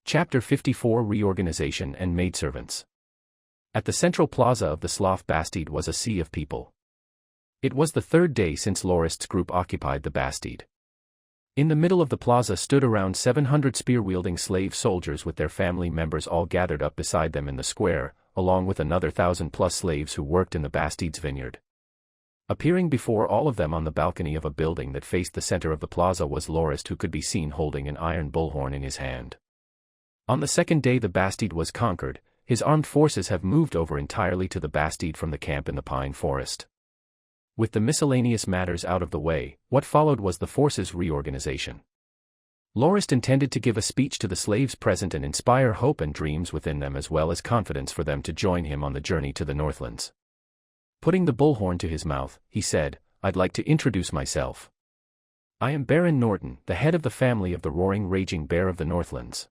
Chapter 54 Reorganization and Maidservants. At the central plaza of the Slough Bastide was a sea of people. It was the third day since Lorist's group occupied the Bastide. In the middle of the plaza stood around 700 spear-wielding slave soldiers with their family members all gathered up beside them in the square, along with another 1,000+ slaves who worked in the Bastide's vineyard. Appearing before all of them on the balcony of a building that faced the center of the plaza was Lorist, who could be seen holding an iron bullhorn in his hand. On the second day the Bastide was conquered, his armed forces have moved over entirely to the Bastide from the camp in the pine forest. With the miscellaneous matters out of the way, what followed was the forces' reorganization. Lorist intended to give a speech to the slaves present and inspire hope and dreams within them as well as confidence for them to join him on the journey to the Northlands. Putting the bullhorn to his mouth, he said, "I'd like to introduce myself. I am Baron Norton, the head of the family of the roaring raging bear of the Northlands."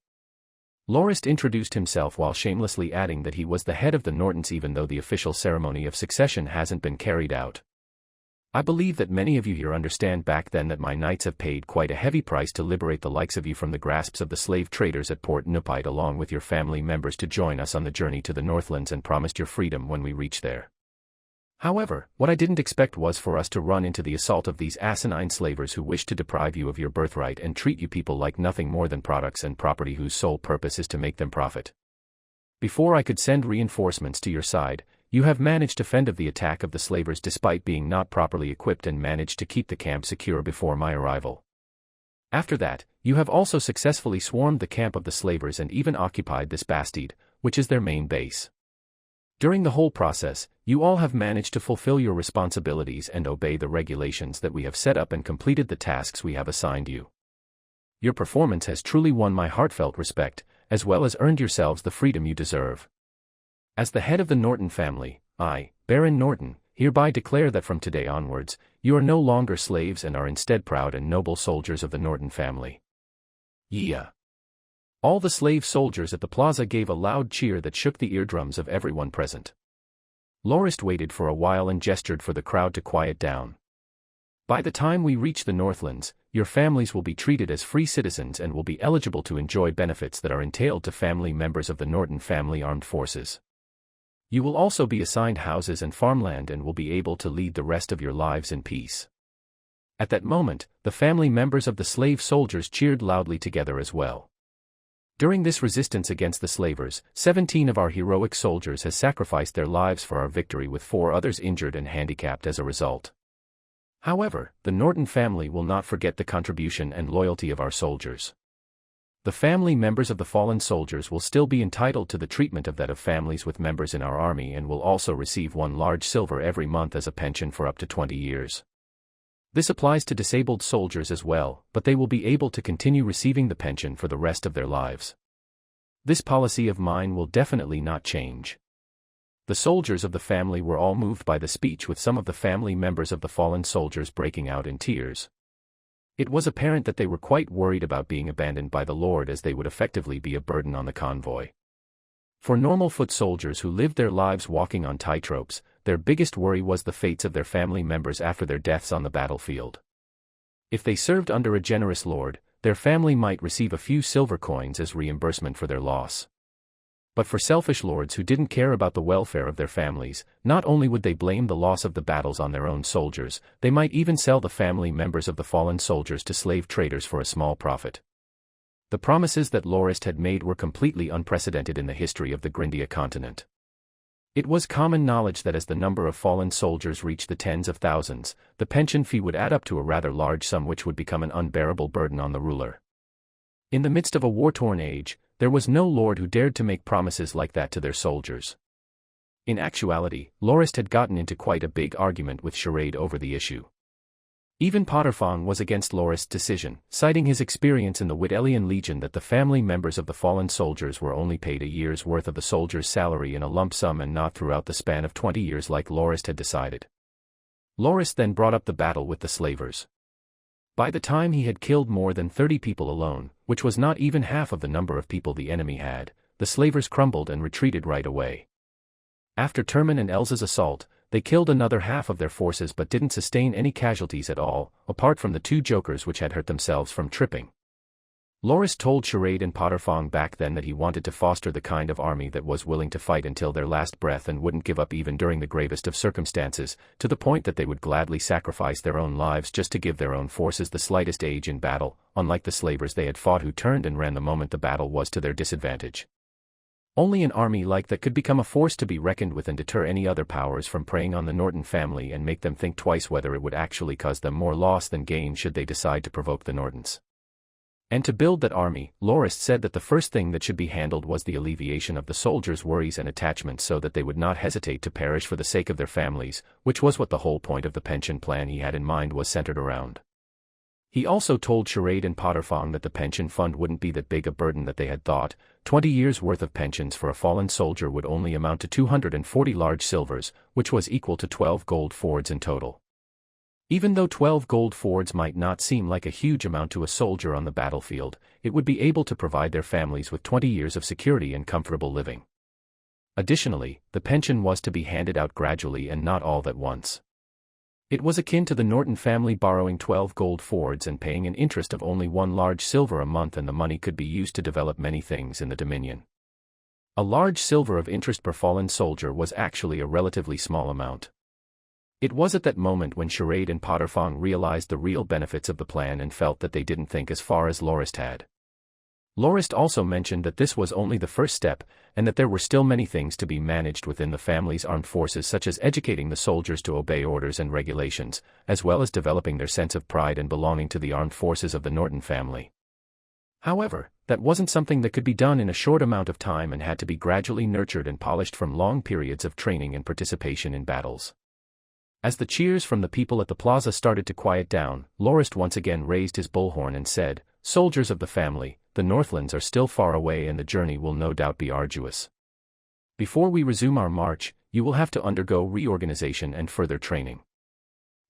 Lorist introduced himself while shamelessly adding that he was the head of the Nortons even though the official ceremony of succession hasn't been carried out. "I believe that many of you here understand back then that my knights have paid quite a heavy price to liberate the likes of you from the grasps of the slave traders at Port Nupite along with your family members to join us on the journey to the Northlands and promised your freedom when we reach there. However, what I didn't expect was for us to run into the assault of these asinine slavers who wish to deprive you of your birthright and treat you people like nothing more than products and property whose sole purpose is to make them profit. Before I could send reinforcements to your side, you have managed to fend off the attack of the slavers despite being not properly equipped and managed to keep the camp secure before my arrival. After that, you have also successfully swarmed the camp of the slavers and even occupied this Bastide, which is their main base. During the whole process, you all have managed to fulfill your responsibilities and obey the regulations that we have set up and completed the tasks we have assigned you. Your performance has truly won my heartfelt respect, as well as earned yourselves the freedom you deserve. As the head of the Norton family, I, Baron Norton, hereby declare that from today onwards, you are no longer slaves and are instead proud and noble soldiers of the Norton family. Yeah." All the slave soldiers at the plaza gave a loud cheer that shook the eardrums of everyone present. Lorist waited for a while and gestured for the crowd to quiet down. "By the time we reach the Northlands, your families will be treated as free citizens and will be eligible to enjoy benefits that are entailed to family members of the Norton family armed forces. You will also be assigned houses and farmland and will be able to lead the rest of your lives in peace." At that moment, the family members of the slave soldiers cheered loudly together as well. During this resistance against the slavers, 17 of our heroic soldiers has sacrificed their lives for our victory with 4 others injured and handicapped as a result. However, the Norton family will not forget the contribution and loyalty of our soldiers. The family members of the fallen soldiers will still be entitled to the treatment of that of families with members in our army and will also receive 1 large silver every month as a pension for up to 20 years. This applies to disabled soldiers as well, but they will be able to continue receiving the pension for the rest of their lives. This policy of mine will definitely not change. The soldiers of the family were all moved by the speech, with some of the family members of the fallen soldiers breaking out in tears. It was apparent that they were quite worried about being abandoned by the Lord, as they would effectively be a burden on the convoy. For normal foot soldiers who lived their lives walking on tightropes, their biggest worry was the fates of their family members after their deaths on the battlefield. If they served under a generous lord, their family might receive a few silver coins as reimbursement for their loss. But for selfish lords who didn't care about the welfare of their families, not only would they blame the loss of the battles on their own soldiers, they might even sell the family members of the fallen soldiers to slave traders for a small profit. The promises that Lorist had made were completely unprecedented in the history of the Grindia continent. It was common knowledge that as the number of fallen soldiers reached the tens of thousands, the pension fee would add up to a rather large sum which would become an unbearable burden on the ruler. In the midst of a war-torn age, there was no lord who dared to make promises like that to their soldiers. In actuality, Lorist had gotten into quite a big argument with Charade over the issue. Even Potterfong was against Lorist's decision, citing his experience in the Wittelian Legion that the family members of the fallen soldiers were only paid a year's worth of the soldier's salary in a lump sum and not throughout the span of 20 years like Lorist had decided. Lorist then brought up the battle with the slavers. By the time he had killed more than 30 people alone, which was not even half of the number of people the enemy had, the slavers crumbled and retreated right away. After Terman and Elza's assault, they killed another half of their forces but didn't sustain any casualties at all, apart from the 2 jokers which had hurt themselves from tripping. Loras told Charade and Potterfong back then that he wanted to foster the kind of army that was willing to fight until their last breath and wouldn't give up even during the gravest of circumstances, to the point that they would gladly sacrifice their own lives just to give their own forces the slightest age in battle, unlike the slavers they had fought who turned and ran the moment the battle was to their disadvantage. Only an army like that could become a force to be reckoned with and deter any other powers from preying on the Norton family and make them think twice whether it would actually cause them more loss than gain should they decide to provoke the Nortons. And to build that army, Loras said that the first thing that should be handled was the alleviation of the soldiers' worries and attachments so that they would not hesitate to perish for the sake of their families, which was what the whole point of the pension plan he had in mind was centered around. He also told Charade and Potterfong that the pension fund wouldn't be that big a burden that they had thought. 20 years' worth of pensions for a fallen soldier would only amount to 240 large silvers, which was equal to 12 gold fords in total. Even though 12 gold fords might not seem like a huge amount to a soldier on the battlefield, it would be able to provide their families with 20 years of security and comfortable living. Additionally, the pension was to be handed out gradually and not all at once. It was akin to the Norton family borrowing 12 gold fords and paying an interest of only 1 large silver a month, and the money could be used to develop many things in the Dominion. A large silver of interest per fallen soldier was actually a relatively small amount. It was at that moment when Charade and Potterfong realized the real benefits of the plan and felt that they didn't think as far as Loras had. Loras also mentioned that this was only the first step, and that there were still many things to be managed within the family's armed forces, such as educating the soldiers to obey orders and regulations, as well as developing their sense of pride and belonging to the armed forces of the Norton family. However, that wasn't something that could be done in a short amount of time and had to be gradually nurtured and polished from long periods of training and participation in battles. As the cheers from the people at the plaza started to quiet down, Loras once again raised his bullhorn and said, "Soldiers of the family, the Northlands are still far away and the journey will no doubt be arduous. Before we resume our march, you will have to undergo reorganization and further training.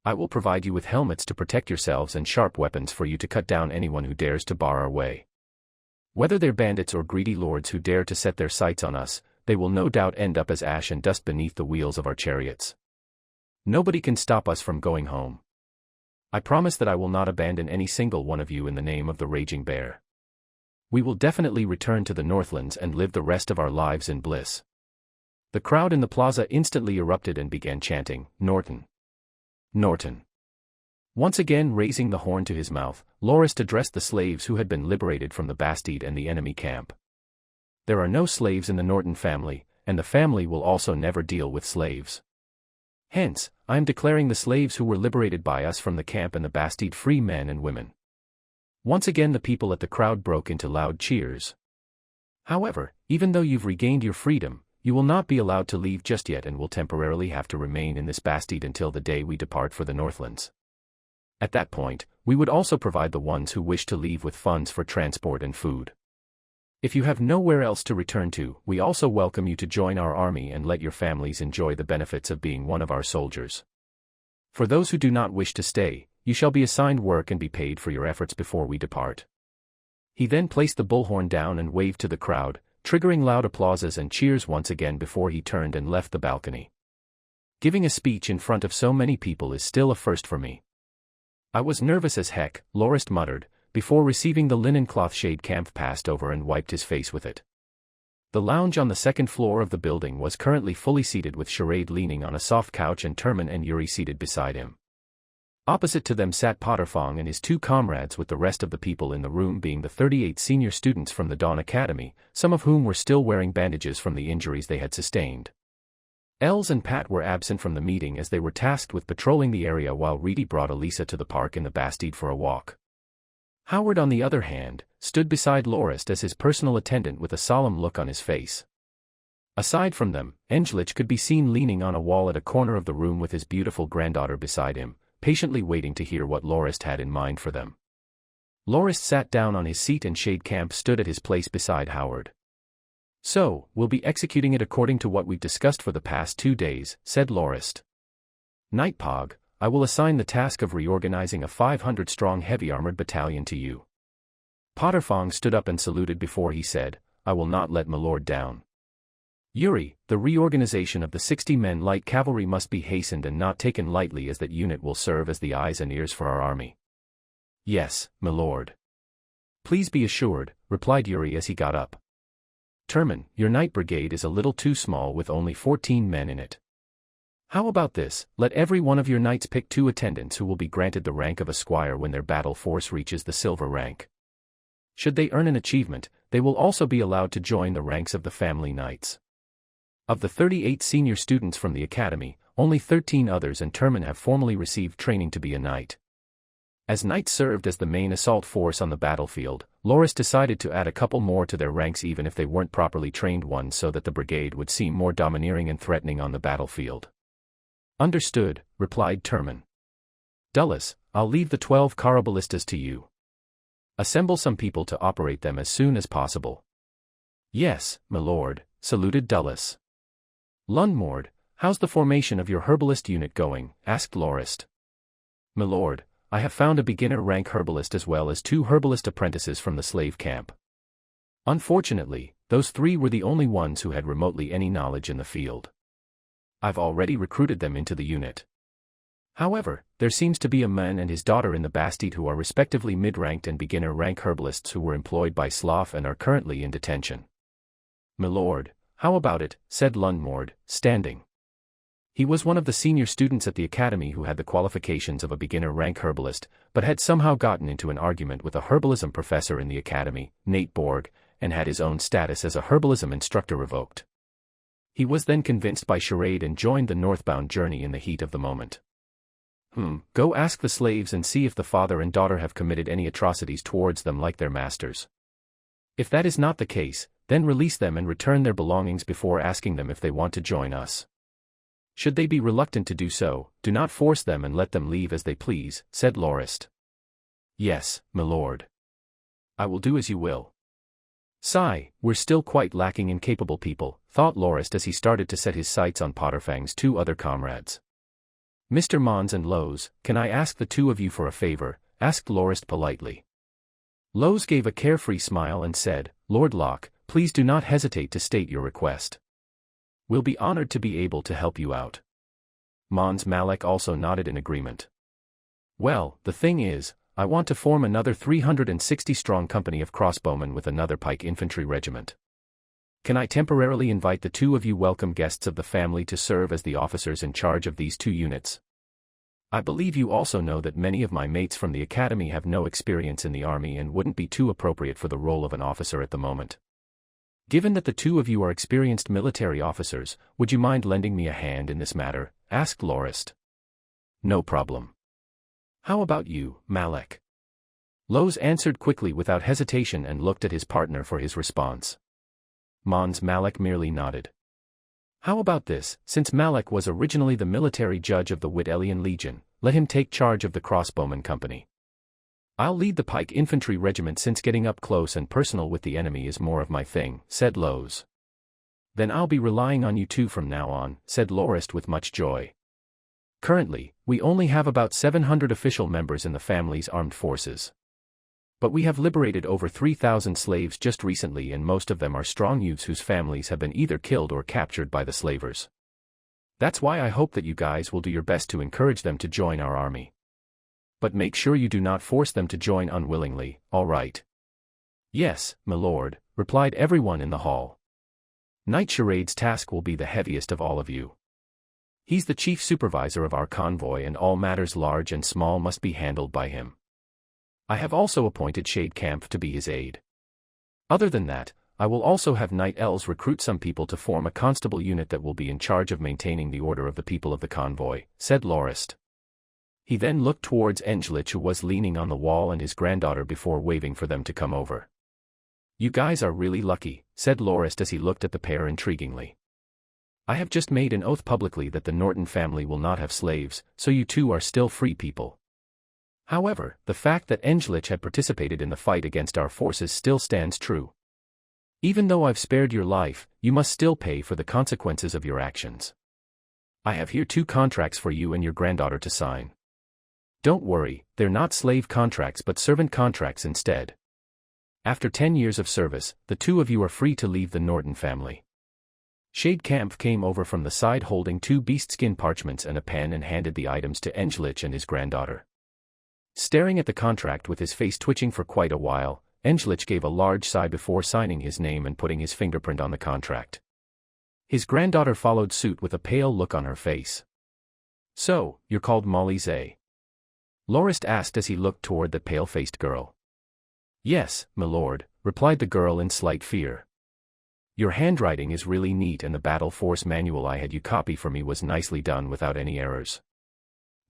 I will provide you with helmets to protect yourselves and sharp weapons for you to cut down anyone who dares to bar our way. Whether they're bandits or greedy lords who dare to set their sights on us, they will no doubt end up as ash and dust beneath the wheels of our chariots. Nobody can stop us from going home. I promise that I will not abandon any single one of you in the name of the Raging Bear. We will definitely return to the Northlands and live the rest of our lives in bliss." The crowd in the plaza instantly erupted and began chanting, "Norton! Norton!" Once again raising the horn to his mouth, Loras addressed the slaves who had been liberated from the Bastide and the enemy camp. "There are no slaves in the Norton family, and the family will also never deal with slaves. Hence, I am declaring the slaves who were liberated by us from the camp and the Bastide free men and women." Once again the people at the crowd broke into loud cheers. "However, even though you've regained your freedom, you will not be allowed to leave just yet and will temporarily have to remain in this Bastide until the day we depart for the Northlands. At that point, we would also provide the ones who wish to leave with funds for transport and food. If you have nowhere else to return to, we also welcome you to join our army and let your families enjoy the benefits of being one of our soldiers. For those who do not wish to stay, you shall be assigned work and be paid for your efforts before we depart." He then placed the bullhorn down and waved to the crowd, triggering loud applauses and cheers once again before he turned and left the balcony. "Giving a speech in front of so many people is still a first for me. I was nervous as heck," Loras muttered, before receiving the linen cloth shade Camp passed over and wiped his face with it. The lounge on the second floor of the building was currently fully seated with Charade leaning on a soft couch and Turman and Yuri seated beside him. Opposite to them sat Potterfong and his 2 comrades, with the rest of the people in the room being the 38 senior students from the Dawn Academy, some of whom were still wearing bandages from the injuries they had sustained. Els and Pat were absent from the meeting as they were tasked with patrolling the area while Reedy brought Elisa to the park in the Bastide for a walk. Howard, on the other hand, stood beside Loras as his personal attendant with a solemn look on his face. Aside from them, Engelich could be seen leaning on a wall at a corner of the room with his beautiful granddaughter beside him, patiently waiting to hear what Loras had in mind for them. Loras sat down on his seat and Shade Camp stood at his place beside Howard. "So, we'll be executing it according to what we've discussed for the past 2 days, said Loras. "Nightpog, I will assign the task of reorganizing a 500-strong heavy-armored battalion to you." Potterfong stood up and saluted before he said, "I will not let my lord down." "Yuri, the reorganization of the 60-men light cavalry must be hastened and not taken lightly, as that unit will serve as the eyes and ears for our army." "Yes, my lord." Please be assured, replied Yuri as he got up. Terman, your knight brigade is a little too small with only 14 men in it. How about this, let every one of your knights pick 2 attendants who will be granted the rank of a squire when their battle force reaches the silver rank. Should they earn an achievement, they will also be allowed to join the ranks of the family knights. Of the 38 senior students from the academy, only 13 others and Terman have formally received training to be a knight. As knights served as the main assault force on the battlefield, Loris decided to add a couple more to their ranks even if they weren't properly trained ones so that the brigade would seem more domineering and threatening on the battlefield. Understood, replied Terman. Dulles, I'll leave the 12 Caraballistas to you. Assemble some people to operate them as soon as possible. Yes, my lord, saluted Dulles. Lundmord, how's the formation of your herbalist unit going? Asked Loris. My lord, I have found a beginner rank herbalist as well as 2 herbalist apprentices from the slave camp. Unfortunately, those 3 were the only ones who had remotely any knowledge in the field. I've already recruited them into the unit. However, there seems to be a man and his daughter in the Bastide who are respectively mid-ranked and beginner rank herbalists who were employed by Slough and are currently in detention. My lord, how about it? Said Lundmord, standing. He was one of the senior students at the academy who had the qualifications of a beginner rank herbalist, but had somehow gotten into an argument with a herbalism professor in the academy, Nate Borg, and had his own status as a herbalism instructor revoked. He was then convinced by charade and joined the northbound journey in the heat of the moment. Go ask the slaves and see if the father and daughter have committed any atrocities towards them like their masters. If that is not the case, then release them and return their belongings before asking them if they want to join us. Should they be reluctant to do so, do not force them and let them leave as they please, said Loris. Yes, my lord. I will do as you will. Sigh, we're still quite lacking in capable people, thought Loris as he started to set his sights on Potterfang's 2 other comrades. Mr. Mons and Lowe's, can I ask the 2 of you for a favor? Asked Loris politely. Lowe's gave a carefree smile and said, Lord Locke, please do not hesitate to state your request. We'll be honored to be able to help you out. Mons Malek also nodded in agreement. Well, the thing is, I want to form another 360-strong company of crossbowmen with another pike infantry regiment. Can I temporarily invite the 2 of you welcome guests of the family to serve as the officers in charge of these 2 units? I believe you also know that many of my mates from the academy have no experience in the army and wouldn't be too appropriate for the role of an officer at the moment. Given that the 2 of you are experienced military officers, would you mind lending me a hand in this matter? Asked Loris. No problem. How about you, Malek? Lowe's answered quickly without hesitation and looked at his partner for his response. Mons Malek merely nodded. How about this, since Malek was originally the military judge of the Wittelian Legion, let him take charge of the crossbowman company. I'll lead the pike infantry regiment since getting up close and personal with the enemy is more of my thing, said Lowe's. Then I'll be relying on you 2 from now on, said Loris with much joy. Currently, we only have about 700 official members in the family's armed forces. But we have liberated over 3,000 slaves just recently and most of them are strong youths whose families have been either killed or captured by the slavers. That's why I hope that you guys will do your best to encourage them to join our army. But make sure you do not force them to join unwillingly, all right? Yes, my lord, replied everyone in the hall. Knight Charade's task will be the heaviest of all of you. He's the chief supervisor of our convoy and all matters large and small must be handled by him. I have also appointed Shade Camp to be his aide. Other than that, I will also have Knight Els recruit some people to form a constable unit that will be in charge of maintaining the order of the people of the convoy, said Loris. He then looked towards Angelic who was leaning on the wall and his granddaughter before waving for them to come over. You guys are really lucky, said Loris as he looked at the pair intriguingly. I have just made an oath publicly that the Norton family will not have slaves, so you 2 are still free people. However, the fact that Angelic had participated in the fight against our forces still stands true. Even though I've spared your life, you must still pay for the consequences of your actions. I have here 2 contracts for you and your granddaughter to sign. Don't worry, they're not slave contracts but servant contracts instead. After 10 years of service, the 2 of you are free to leave the Norton family. Shade Camp came over from the side holding 2 beast-skin parchments and a pen and handed the items to Angelic and his granddaughter. Staring at the contract with his face twitching for quite a while, Englich gave a large sigh before signing his name and putting his fingerprint on the contract. His granddaughter followed suit with a pale look on her face. "So, you're called Molly Zay?" Lorist asked as he looked toward the pale-faced girl. "Yes, milord," replied the girl in slight fear. "Your handwriting is really neat and the battle force manual I had you copy for me was nicely done without any errors.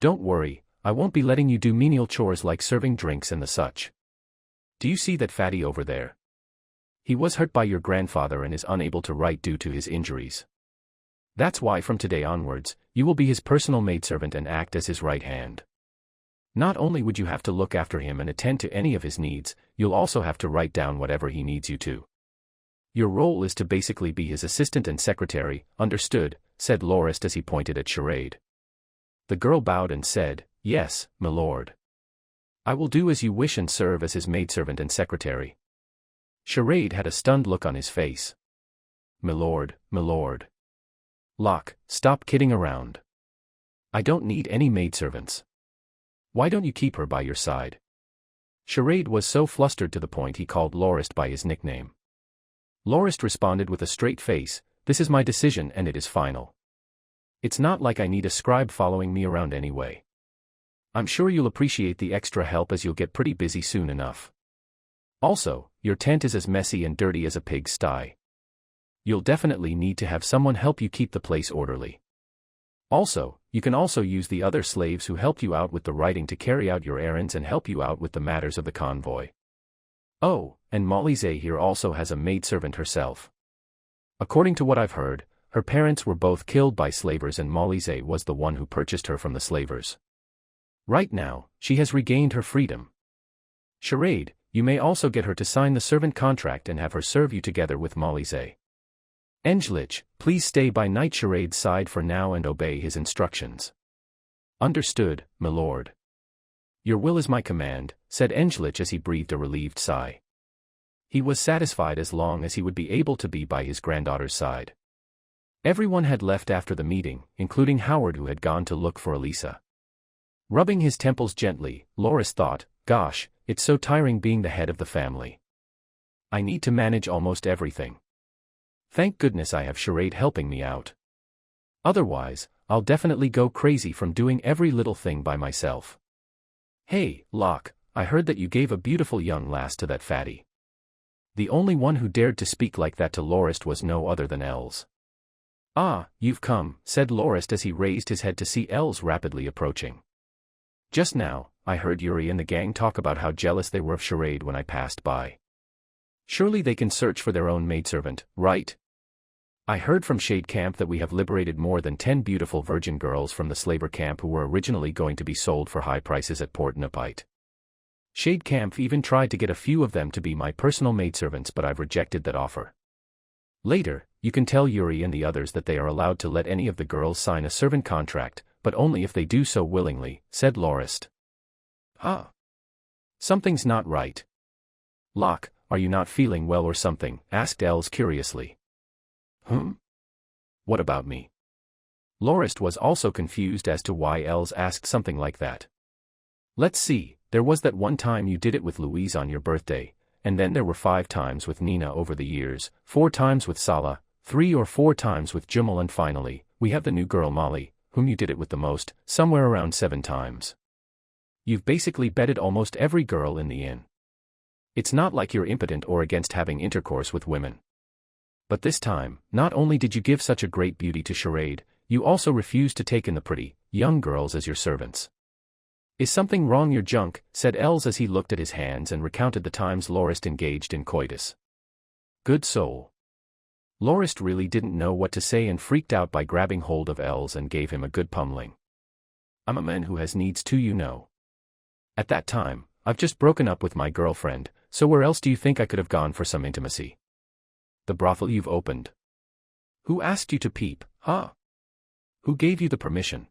Don't worry, I won't be letting you do menial chores like serving drinks and the such. Do you see that fatty over there? He was hurt by your grandfather and is unable to write due to his injuries. That's why from today onwards, you will be his personal maidservant and act as his right hand. Not only would you have to look after him and attend to any of his needs, you'll also have to write down whatever he needs you to. Your role is to basically be his assistant and secretary, understood?" said Lorist as he pointed at Charade. The girl bowed and said, "Yes, milord. I will do as you wish and serve as his maidservant and secretary." Charade had a stunned look on his face. Milord. Locke, stop kidding around. I don't need any maidservants. Why don't you keep her by your side?" Charade was so flustered to the point he called Lorist by his nickname. Lorist responded with a straight face, "This is my decision and it is final. It's not like I need a scribe following me around anyway. I'm sure you'll appreciate the extra help as you'll get pretty busy soon enough. Also, your tent is as messy and dirty as a pig's sty. You'll definitely need to have someone help you keep the place orderly. Also, you can also use the other slaves who helped you out with the writing to carry out your errands and help you out with the matters of the convoy. Oh, and Molly Zay here also has a maidservant herself. According to what I've heard, her parents were both killed by slavers and Molly Zay was the one who purchased her from the slavers. Right now, she has regained her freedom. Charade, you may also get her to sign the servant contract and have her serve you together with Molly Zay. Englich, please stay by Knight Charade's side for now and obey his instructions." "Understood, milord." "Your will is my command," said Englich as he breathed a relieved sigh. He was satisfied as long as he would be able to be by his granddaughter's side. Everyone had left after the meeting, including Howard who had gone to look for Elisa. Rubbing his temples gently, Loris thought, "Gosh, it's so tiring being the head of the family. I need to manage almost everything. Thank goodness I have Charade helping me out. Otherwise, I'll definitely go crazy from doing every little thing by myself." "Hey, Locke, I heard that you gave a beautiful young lass to that fatty." The only one who dared to speak like that to Lorist was no other than Els. "Ah, you've come," said Lorist as he raised his head to see Els rapidly approaching. "Just now, I heard Yuri and the gang talk about how jealous they were of Charade when I passed by. Surely they can search for their own maidservant, right? I heard from Shade Camp that we have liberated more than 10 beautiful virgin girls from the slaver camp who were originally going to be sold for high prices at Port Napite. Shade Camp even tried to get a few of them to be my personal maidservants, but I've rejected that offer. Later, you can tell Yuri and the others that they are allowed to let any of the girls sign a servant contract, but only if they do so willingly," said Lorist. "Huh? Something's not right. Locke, are you not feeling well or something?" asked Els curiously. What about me?" Lorist was also confused as to why Els asked something like that. "Let's see, there was that one time you did it with Louise on your birthday, and then there were 5 times with Nina over the years, 4 times with Sala, 3 or 4 times with Jumal, and finally, we have the new girl Molly, whom you did it with the most, somewhere around 7 times. You've basically bedded almost every girl in the inn. It's not like you're impotent or against having intercourse with women. But this time, not only did you give such a great beauty to Charade, you also refused to take in the pretty, young girls as your servants. Is something wrong, your junk?" said Els as he looked at his hands and recounted the times Lorist engaged in coitus. Good soul. Lorist really didn't know what to say and freaked out by grabbing hold of Els and gave him a good pummeling. "I'm a man who has needs too, you know. At that time, I've just broken up with my girlfriend, so where else do you think I could have gone for some intimacy? The brothel you've opened. Who asked you to peep, huh? Who gave you the permission?"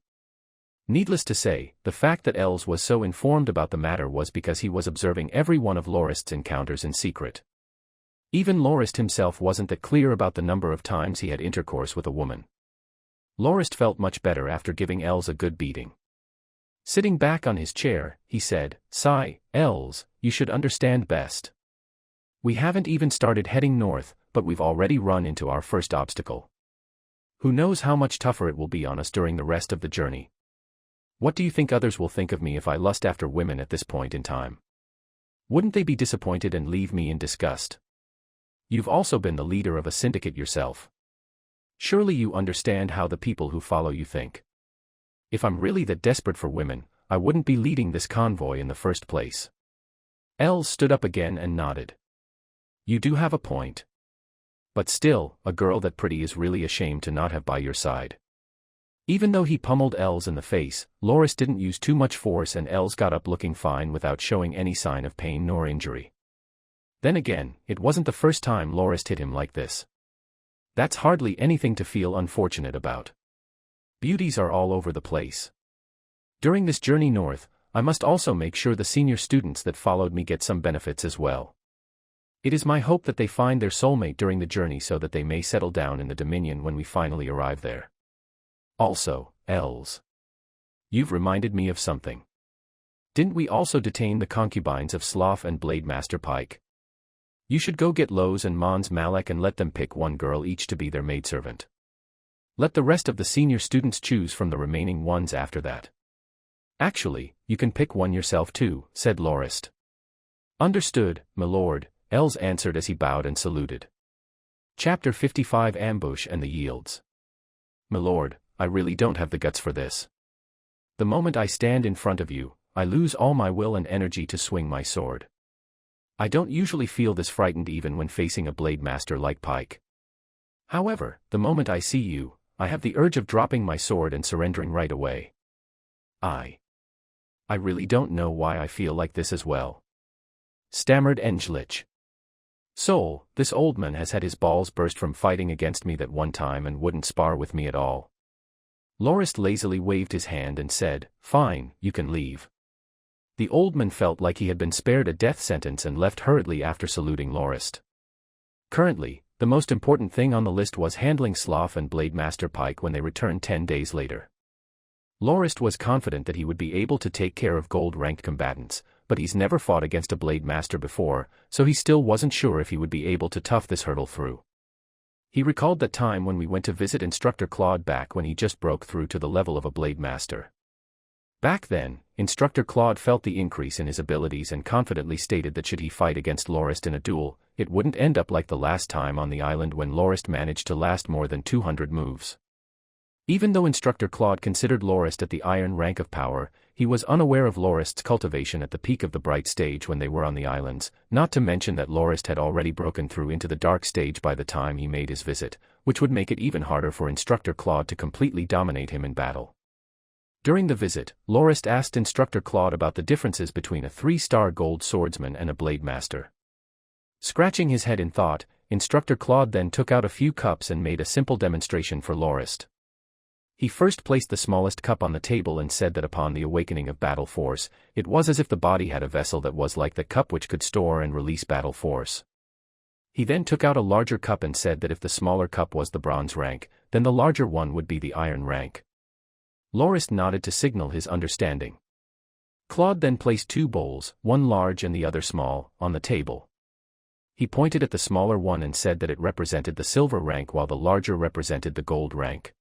Needless to say, the fact that Els was so informed about the matter was because he was observing every one of Lorist's encounters in secret. Even Lorist himself wasn't that clear about the number of times he had intercourse with a woman. Lorist felt much better after giving Els a good beating. Sitting back on his chair, he said, "Sigh, Els, you should understand best. We haven't even started heading north, but we've already run into our first obstacle. Who knows how much tougher it will be on us during the rest of the journey? What do you think others will think of me if I lust after women at this point in time? Wouldn't they be disappointed and leave me in disgust? You've also been the leader of a syndicate yourself. Surely you understand how the people who follow you think. If I'm really that desperate for women, I wouldn't be leading this convoy in the first place. Els stood up again and nodded. You do have a point. But still, a girl that pretty is really a shame to not have by your side. Even though he pummeled Els in the face, Loris didn't use too much force and Els got up looking fine without showing any sign of pain nor injury. Then again, it wasn't the first time Loris hit him like this. That's hardly anything to feel unfortunate about. Beauties are all over the place. During this journey north, I must also make sure the senior students that followed me get some benefits as well. It is my hope that they find their soulmate during the journey so that they may settle down in the Dominion when we finally arrive there. Also, Els. You've reminded me of something. Didn't we also detain the concubines of Sloth and Blade Master Pike? You should go get Lowe's and Mons Malek and let them pick one girl each to be their maidservant. Let the rest of the senior students choose from the remaining ones after that. Actually, you can pick one yourself too, said Lorist. Understood, my lord, Els answered as he bowed and saluted. Chapter 55 Ambush and the Yields. My lord, I really don't have the guts for this. The moment I stand in front of you, I lose all my will and energy to swing my sword. I don't usually feel this frightened even when facing a blade master like Pike. However, the moment I see you, I have the urge of dropping my sword and surrendering right away. I really don't know why I feel like this as well. Stammered Englich. Soul, this old man has had his balls burst from fighting against me that one time and wouldn't spar with me at all. Lorist lazily waved his hand and said, Fine, you can leave. The old man felt like he had been spared a death sentence and left hurriedly after saluting Lorist. Currently, the most important thing on the list was handling Sloth and Blade Master Pike when they returned 10 days later. Lorist was confident that he would be able to take care of gold-ranked combatants, but he's never fought against a Blade Master before, so he still wasn't sure if he would be able to tough this hurdle through. He recalled that time when we went to visit Instructor Claude back when he just broke through to the level of a Blade Master. Back then, Instructor Claude felt the increase in his abilities and confidently stated that should he fight against Lorist in a duel, it wouldn't end up like the last time on the island when Lorist managed to last more than 200 moves. Even though Instructor Claude considered Lorist at the iron rank of power, he was unaware of Lorist's cultivation at the peak of the bright stage when they were on the islands, not to mention that Lorist had already broken through into the dark stage by the time he made his visit, which would make it even harder for Instructor Claude to completely dominate him in battle. During the visit, Lorist asked Instructor Claude about the differences between a 3-star gold swordsman and a blade master. Scratching his head in thought, Instructor Claude then took out a few cups and made a simple demonstration for Lorist. He first placed the smallest cup on the table and said that upon the awakening of battle force, it was as if the body had a vessel that was like the cup which could store and release battle force. He then took out a larger cup and said that if the smaller cup was the bronze rank, then the larger one would be the iron rank. Lorist nodded to signal his understanding. Claude then placed 2 bowls, one large and the other small, on the table. He pointed at the smaller one and said that it represented the silver rank while the larger represented the gold rank.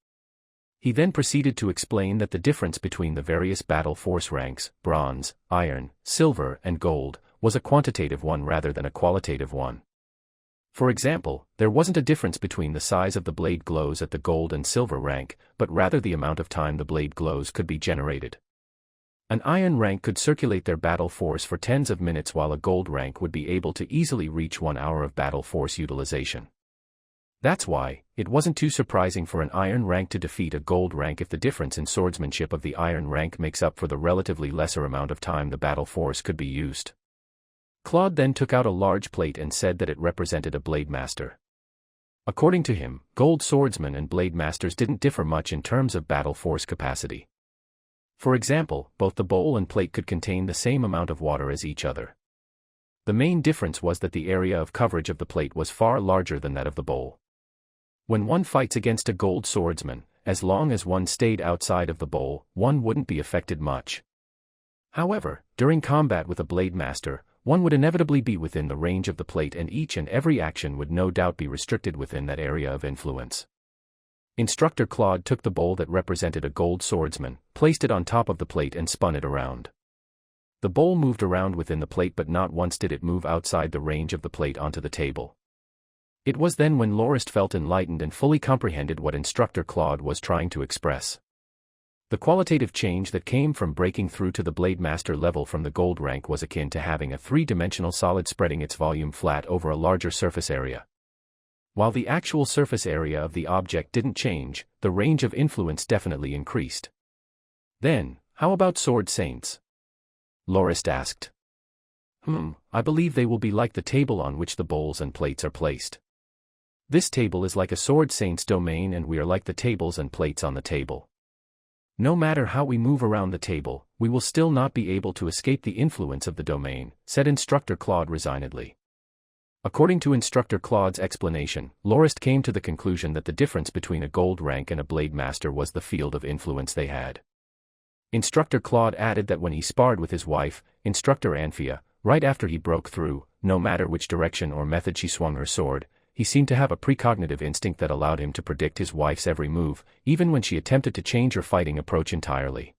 He then proceeded to explain that the difference between the various battle force ranks, bronze, iron, silver, and gold, was a quantitative one rather than a qualitative one. For example, there wasn't a difference between the size of the blade glows at the gold and silver rank, but rather the amount of time the blade glows could be generated. An iron rank could circulate their battle force for tens of minutes while a gold rank would be able to easily reach 1 hour of battle force utilization. That's why, it wasn't too surprising for an iron rank to defeat a gold rank if the difference in swordsmanship of the iron rank makes up for the relatively lesser amount of time the battle force could be used. Claude then took out a large plate and said that it represented a blade master. According to him, gold swordsmen and blade masters didn't differ much in terms of battle force capacity. For example, both the bowl and plate could contain the same amount of water as each other. The main difference was that the area of coverage of the plate was far larger than that of the bowl. When one fights against a gold swordsman, as long as one stayed outside of the bowl, one wouldn't be affected much. However, during combat with a blade master, one would inevitably be within the range of the plate and each and every action would no doubt be restricted within that area of influence. Instructor Claude took the bowl that represented a gold swordsman, placed it on top of the plate and spun it around. The bowl moved around within the plate but not once did it move outside the range of the plate onto the table. It was then when Lorist felt enlightened and fully comprehended what Instructor Claude was trying to express. The qualitative change that came from breaking through to the Blade Master level from the gold rank was akin to having a three-dimensional solid spreading its volume flat over a larger surface area. While the actual surface area of the object didn't change, the range of influence definitely increased. Then, how about sword saints? Lorist asked. I believe they will be like the table on which the bowls and plates are placed. This table is like a sword saint's domain and we are like the tables and plates on the table. No matter how we move around the table, we will still not be able to escape the influence of the domain, said Instructor Claude resignedly. According to Instructor Claude's explanation, Lorist came to the conclusion that the difference between a gold rank and a Blade Master was the field of influence they had. Instructor Claude added that when he sparred with his wife, Instructor Anthea, right after he broke through, no matter which direction or method she swung her sword, he seemed to have a precognitive instinct that allowed him to predict his wife's every move, even when she attempted to change her fighting approach entirely.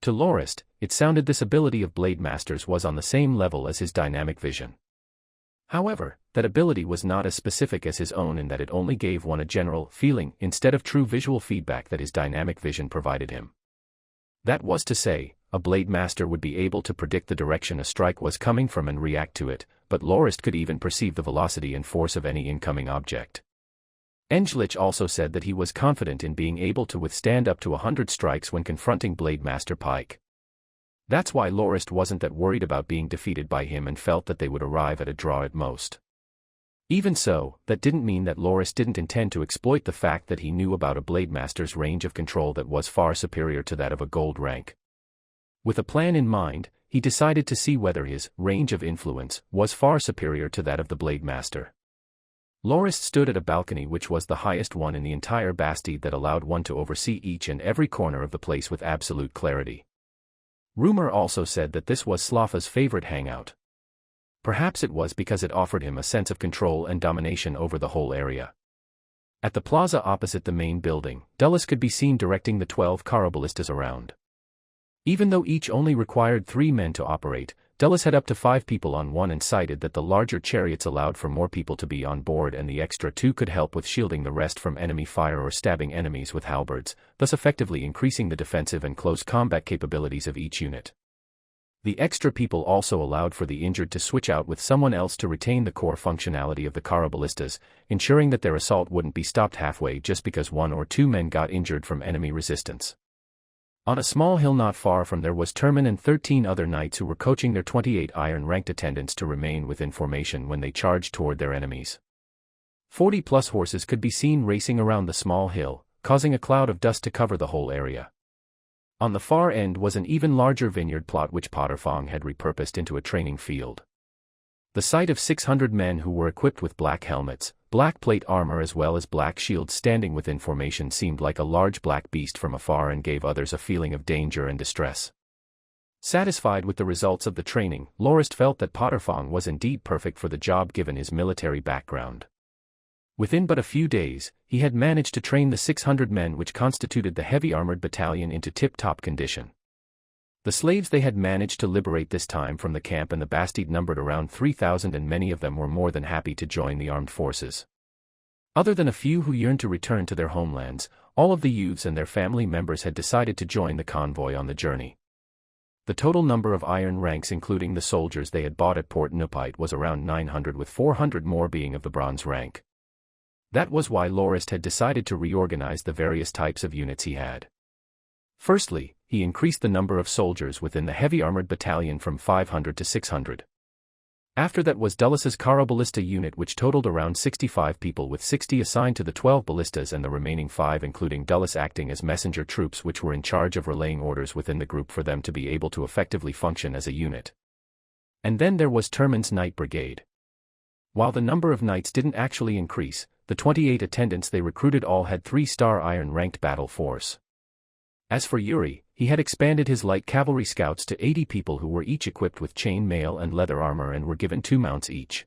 To Lorist, it sounded this ability of Blade Masters was on the same level as his dynamic vision. However, that ability was not as specific as his own in that it only gave one a general feeling instead of true visual feedback that his dynamic vision provided him. That was to say, a Blade Master would be able to predict the direction a strike was coming from and react to it, but Lorist could even perceive the velocity and force of any incoming object. Englich also said that he was confident in being able to withstand up to 100 strikes when confronting Blade Master Pike. That's why Lorist wasn't that worried about being defeated by him and felt that they would arrive at a draw at most. Even so, that didn't mean that Lorist didn't intend to exploit the fact that he knew about a Blade Master's range of control that was far superior to that of a gold rank. With a plan in mind, he decided to see whether his range of influence was far superior to that of the Blade Master. Lorist stood at a balcony which was the highest one in the entire Bastide that allowed one to oversee each and every corner of the place with absolute clarity. Rumor also said that this was Slaffa's favorite hangout. Perhaps it was because it offered him a sense of control and domination over the whole area. At the plaza opposite the main building, Dulles could be seen directing the 12 Caraballistas around. Even though each only required 3 men to operate, Dulles had up to 5 people on one and cited that the larger chariots allowed for more people to be on board and the extra 2 could help with shielding the rest from enemy fire or stabbing enemies with halberds, thus effectively increasing the defensive and close combat capabilities of each unit. The extra people also allowed for the injured to switch out with someone else to retain the core functionality of the Caraballistas, ensuring that their assault wouldn't be stopped halfway just because 1 or 2 men got injured from enemy resistance. On a small hill not far from there was Termin and 13 other knights who were coaching their 28 iron-ranked attendants to remain within formation when they charged toward their enemies. 40-plus horses could be seen racing around the small hill, causing a cloud of dust to cover the whole area. On the far end was an even larger vineyard plot which Potterfong had repurposed into a training field. The sight of 600 men who were equipped with black helmets, black plate armor as well as black shields standing within formation seemed like a large black beast from afar and gave others a feeling of danger and distress. Satisfied with the results of the training, Lorist felt that Potterfong was indeed perfect for the job given his military background. Within but a few days, he had managed to train the 600 men which constituted the heavy armored battalion into tip-top condition. The slaves they had managed to liberate this time from the camp and the Bastide numbered around 3,000 and many of them were more than happy to join the armed forces. Other than a few who yearned to return to their homelands, all of the youths and their family members had decided to join the convoy on the journey. The total number of iron ranks including the soldiers they had bought at Port Nupite was around 900 with 400 more being of the bronze rank. That was why Lorist had decided to reorganize the various types of units he had. Firstly, he increased the number of soldiers within the heavy armored battalion from 500 to 600. After that was Dulles's Caraballista unit which totaled around 65 people with 60 assigned to the 12 ballistas and the remaining 5 including Dulles acting as messenger troops which were in charge of relaying orders within the group for them to be able to effectively function as a unit. And then there was Termin's Knight Brigade. While the number of knights didn't actually increase, the 28 attendants they recruited all had 3-star iron-ranked battle force. As for Yuri, he had expanded his light cavalry scouts to 80 people who were each equipped with chain mail and leather armor and were given 2 mounts each.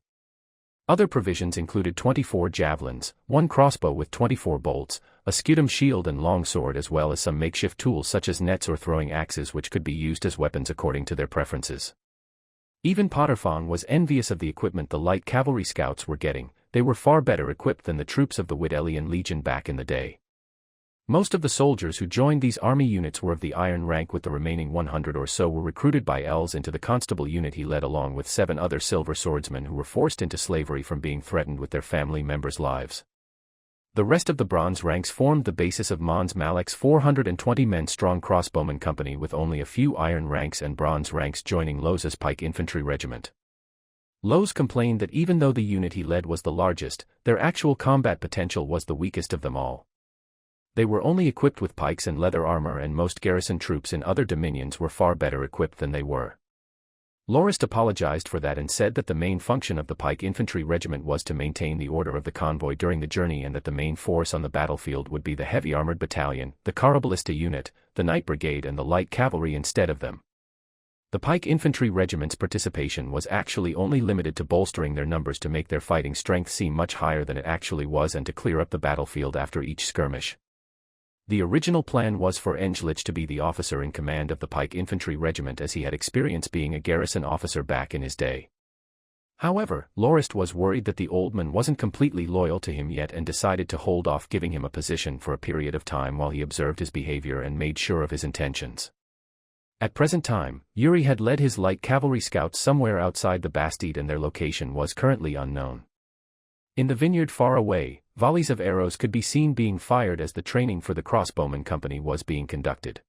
Other provisions included 24 javelins, 1 crossbow with 24 bolts, a scutum shield and longsword, as well as some makeshift tools such as nets or throwing axes which could be used as weapons according to their preferences. Even Potterfong was envious of the equipment the light cavalry scouts were getting. They were far better equipped than the troops of the Widelian Legion back in the day. Most of the soldiers who joined these army units were of the iron rank, with the remaining 100 or so were recruited by Els into the constable unit he led, along with 7 other silver swordsmen who were forced into slavery from being threatened with their family members' lives. The rest of the bronze ranks formed the basis of Mons Malek's 420-men strong crossbowman company, with only a few iron ranks and bronze ranks joining Loz's pike infantry regiment. Loz complained that even though the unit he led was the largest, their actual combat potential was the weakest of them all. They were only equipped with pikes and leather armor, and most garrison troops in other dominions were far better equipped than they were. Lorist apologized for that and said that the main function of the pike infantry regiment was to maintain the order of the convoy during the journey, and that the main force on the battlefield would be the heavy armored battalion, the Caraballista unit, the night brigade and the light cavalry instead of them. The pike infantry regiment's participation was actually only limited to bolstering their numbers to make their fighting strength seem much higher than it actually was, and to clear up the battlefield after each skirmish. The original plan was for Englich to be the officer in command of the pike infantry regiment, as he had experience being a garrison officer back in his day. However, Lorist was worried that the old man wasn't completely loyal to him yet, and decided to hold off giving him a position for a period of time while he observed his behavior and made sure of his intentions. At present time, Yuri had led his light cavalry scouts somewhere outside the Bastide, and their location was currently unknown. In the vineyard far away, volleys of arrows could be seen being fired as the training for the crossbowman company was being conducted.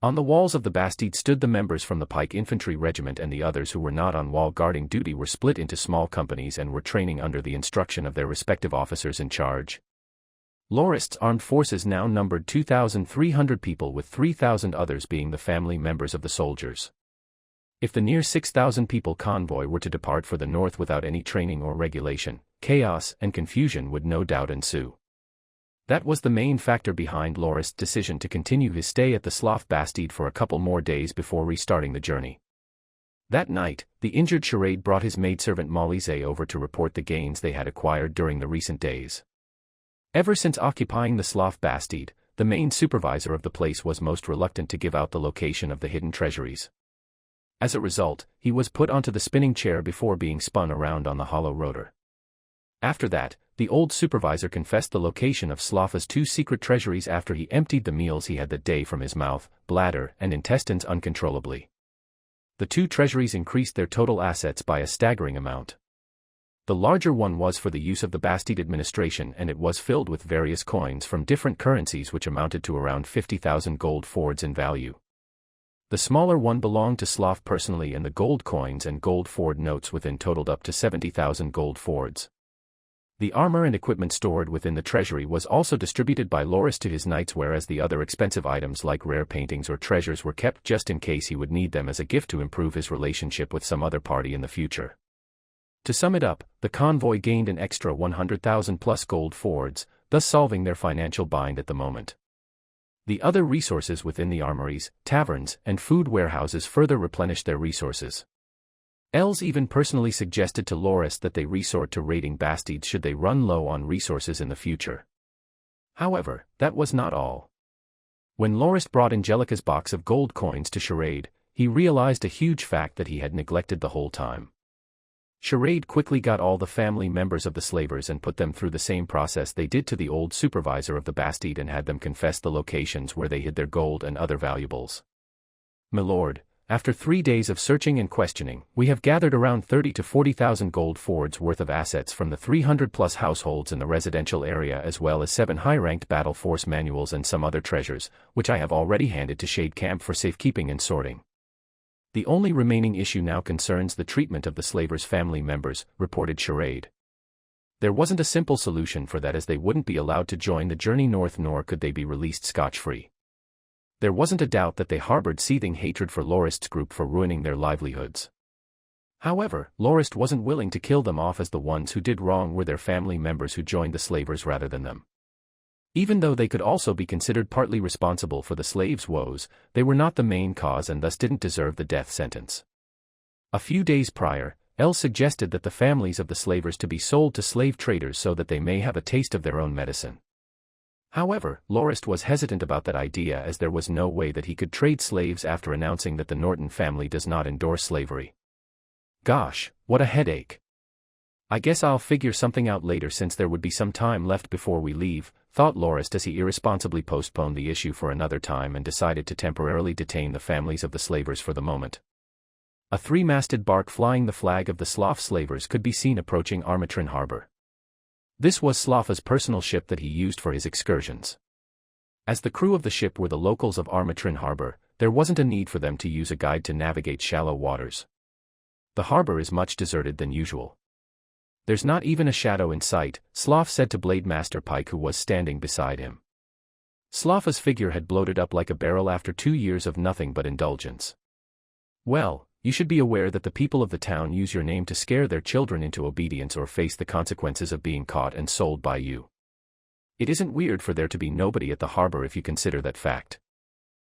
On the walls of the Bastide stood the members from the pike infantry regiment, and the others who were not on wall guarding duty were split into small companies and were training under the instruction of their respective officers in charge. Lorist's armed forces now numbered 2,300 people, with 3,000 others being the family members of the soldiers. If the near 6,000 people convoy were to depart for the north without any training or regulation, chaos and confusion would no doubt ensue. That was the main factor behind Lorist's decision to continue his stay at the Slough Bastide for a couple more days before restarting the journey. That night, the injured Charade brought his maidservant Molise over to report the gains they had acquired during the recent days. Ever since occupying the Slough Bastide, the main supervisor of the place was most reluctant to give out the location of the hidden treasuries. As a result, he was put onto the spinning chair before being spun around on the hollow rotor. After that, the old supervisor confessed the location of Slougha's 2 secret treasuries after he emptied the meals he had that day from his mouth, bladder, and intestines uncontrollably. The 2 treasuries increased their total assets by a staggering amount. The larger one was for the use of the Bastide administration, and it was filled with various coins from different currencies which amounted to around 50,000 gold fords in value. The smaller one belonged to Slough personally, and the gold coins and gold ford notes within totaled up to 70,000 gold fords. The armor and equipment stored within the treasury was also distributed by Lorist to his knights, whereas the other expensive items like rare paintings or treasures were kept just in case he would need them as a gift to improve his relationship with some other party in the future. To sum it up, the convoy gained an extra 100,000 plus gold fords, thus solving their financial bind at the moment. The other resources within the armories, taverns, and food warehouses further replenished their resources. Els even personally suggested to Lorist that they resort to raiding Bastides should they run low on resources in the future. However, that was not all. When Lorist brought Angelica's box of gold coins to Charade, he realized a huge fact that he had neglected the whole time. Charade quickly got all the family members of the slavers and put them through the same process they did to the old supervisor of the Bastide, and had them confess the locations where they hid their gold and other valuables. "My lord, after 3 days of searching and questioning, we have gathered around 30 to 40,000 gold fords worth of assets from the 300-plus households in the residential area, as well as 7 high-ranked battle force manuals and some other treasures, which I have already handed to Shade Camp for safekeeping and sorting. The only remaining issue now concerns the treatment of the slavers' family members," reported Charade. There wasn't a simple solution for that, as they wouldn't be allowed to join the journey north, nor could they be released scotch-free. There wasn't a doubt that they harbored seething hatred for Lorist's group for ruining their livelihoods. However, Lorist wasn't willing to kill them off, as the ones who did wrong were their family members who joined the slavers rather than them. Even though they could also be considered partly responsible for the slaves' woes, they were not the main cause and thus didn't deserve the death sentence. A few days prior, El suggested that the families of the slavers to be sold to slave traders so that they may have a taste of their own medicine. However, Lorist was hesitant about that idea as there was no way that he could trade slaves after announcing that the Norton family does not endorse slavery. Gosh, what a headache. I guess I'll figure something out later since there would be some time left before we leave, thought Lorist as he irresponsibly postponed the issue for another time and decided to temporarily detain the families of the slavers for the moment. A three-masted bark flying the flag of the Slough slavers could be seen approaching Armatrin Harbor. This was Slough's personal ship that he used for his excursions. As the crew of the ship were the locals of Armatrin Harbor, there wasn't a need for them to use a guide to navigate shallow waters. The harbor is much deserted than usual. There's not even a shadow in sight, Slough said to Blade Master Pike who was standing beside him. Slough's figure had bloated up like a barrel after 2 years of nothing but indulgence. Well, you should be aware that the people of the town use your name to scare their children into obedience or face the consequences of being caught and sold by you. It isn't weird for there to be nobody at the harbor if you consider that fact.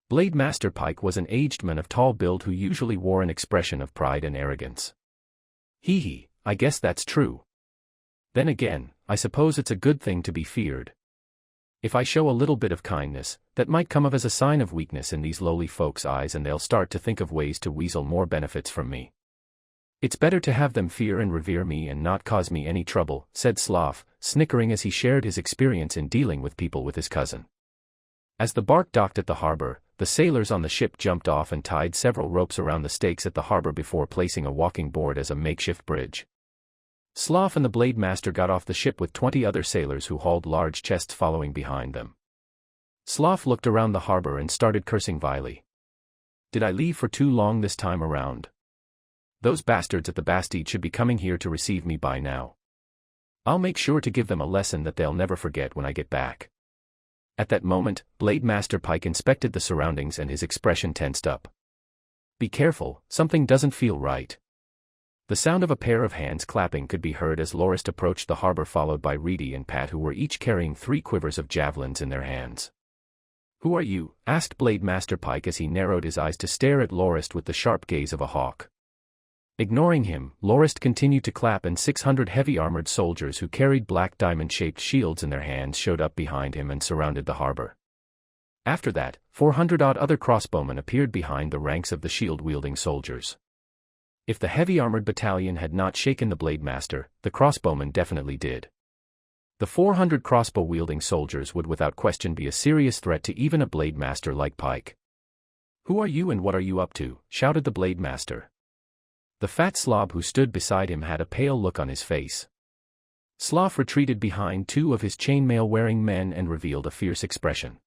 Blade Master Pike was an aged man of tall build who usually wore an expression of pride and arrogance. Hee hee, I guess that's true. Then again, I suppose it's a good thing to be feared. If I show a little bit of kindness, that might come of as a sign of weakness in these lowly folks' eyes and they'll start to think of ways to weasel more benefits from me. It's better to have them fear and revere me and not cause me any trouble, said Slough, snickering as he shared his experience in dealing with people with his cousin. As the bark docked at the harbor, the sailors on the ship jumped off and tied several ropes around the stakes at the harbor before placing a walking board as a makeshift bridge. Slough and the Blade Master got off the ship with 20 other sailors who hauled large chests following behind them. Slough looked around the harbor and started cursing vilely. Did I leave for too long this time around? Those bastards at the Bastide should be coming here to receive me by now. I'll make sure to give them a lesson that they'll never forget when I get back. At that moment, Blade Master Pike inspected the surroundings and his expression tensed up. Be careful, something doesn't feel right. The sound of a pair of hands clapping could be heard as Lorist approached the harbor followed by Reedy and Pat who were each carrying 3 quivers of javelins in their hands. Who are you? Asked Blade Master Pike as he narrowed his eyes to stare at Lorist with the sharp gaze of a hawk. Ignoring him, Lorist continued to clap and 600 heavy-armored soldiers who carried black diamond-shaped shields in their hands showed up behind him and surrounded the harbor. After that, 400-odd other crossbowmen appeared behind the ranks of the shield-wielding soldiers. If the heavy-armored battalion had not shaken the Blade Master, the crossbowmen definitely did. The 400 crossbow-wielding soldiers would without question be a serious threat to even a Blade Master like Pike. Who are you and what are you up to? Shouted the Blade Master. The fat slob who stood beside him had a pale look on his face. Slough retreated behind 2 of his chainmail-wearing men and revealed a fierce expression.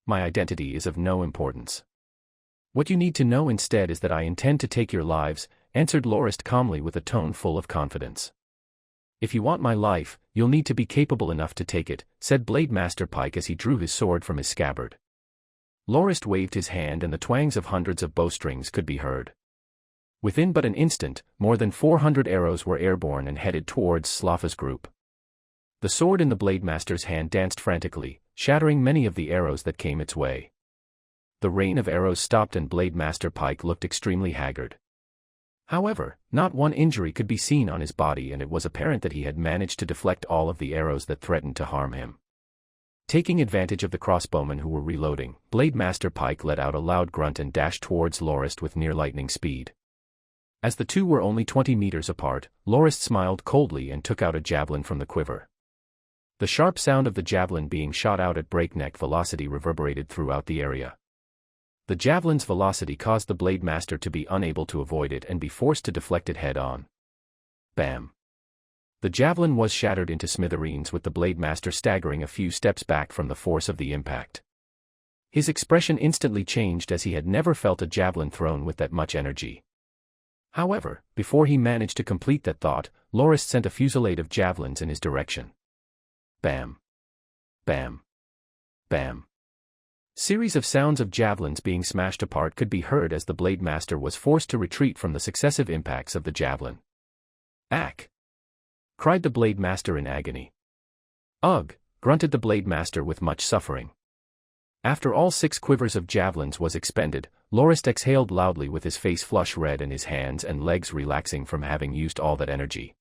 My identity is of no importance. What you need to know instead is that I intend to take your lives, answered Lorist calmly with a tone full of confidence. If you want my life, you'll need to be capable enough to take it, said Blade Master Pike as he drew his sword from his scabbard. Lorist waved his hand and the twangs of hundreds of bowstrings could be heard. Within but an instant, more than 400 arrows were airborne and headed towards Slough's group. The sword in the Blade Master's hand danced frantically, shattering many of the arrows that came its way. The rain of arrows stopped and Blade Master Pike looked extremely haggard. However, not one injury could be seen on his body and it was apparent that he had managed to deflect all of the arrows that threatened to harm him. Taking advantage of the crossbowmen who were reloading, Blade Master Pike let out a loud grunt and dashed towards Lorist with near lightning speed. As the two were only 20 meters apart, Lorist smiled coldly and took out a javelin from the quiver. The sharp sound of the javelin being shot out at breakneck velocity reverberated throughout the area. The javelin's velocity caused the Blade Master to be unable to avoid it and be forced to deflect it head-on. Bam! The javelin was shattered into smithereens with the Blade Master staggering a few steps back from the force of the impact. His expression instantly changed as he had never felt a javelin thrown with that much energy. However, before he managed to complete that thought, Lorist sent a fusillade of javelins in his direction. Bam! Bam! Bam! Series of sounds of javelins being smashed apart could be heard as the Blade Master was forced to retreat from the successive impacts of the javelin. Ack! Cried the Blade Master in agony. Ugh! grunted the Blade Master with much suffering. After all 6 quivers of javelins was expended, Lorist exhaled loudly with his face flush red and his hands and legs relaxing from having used all that energy.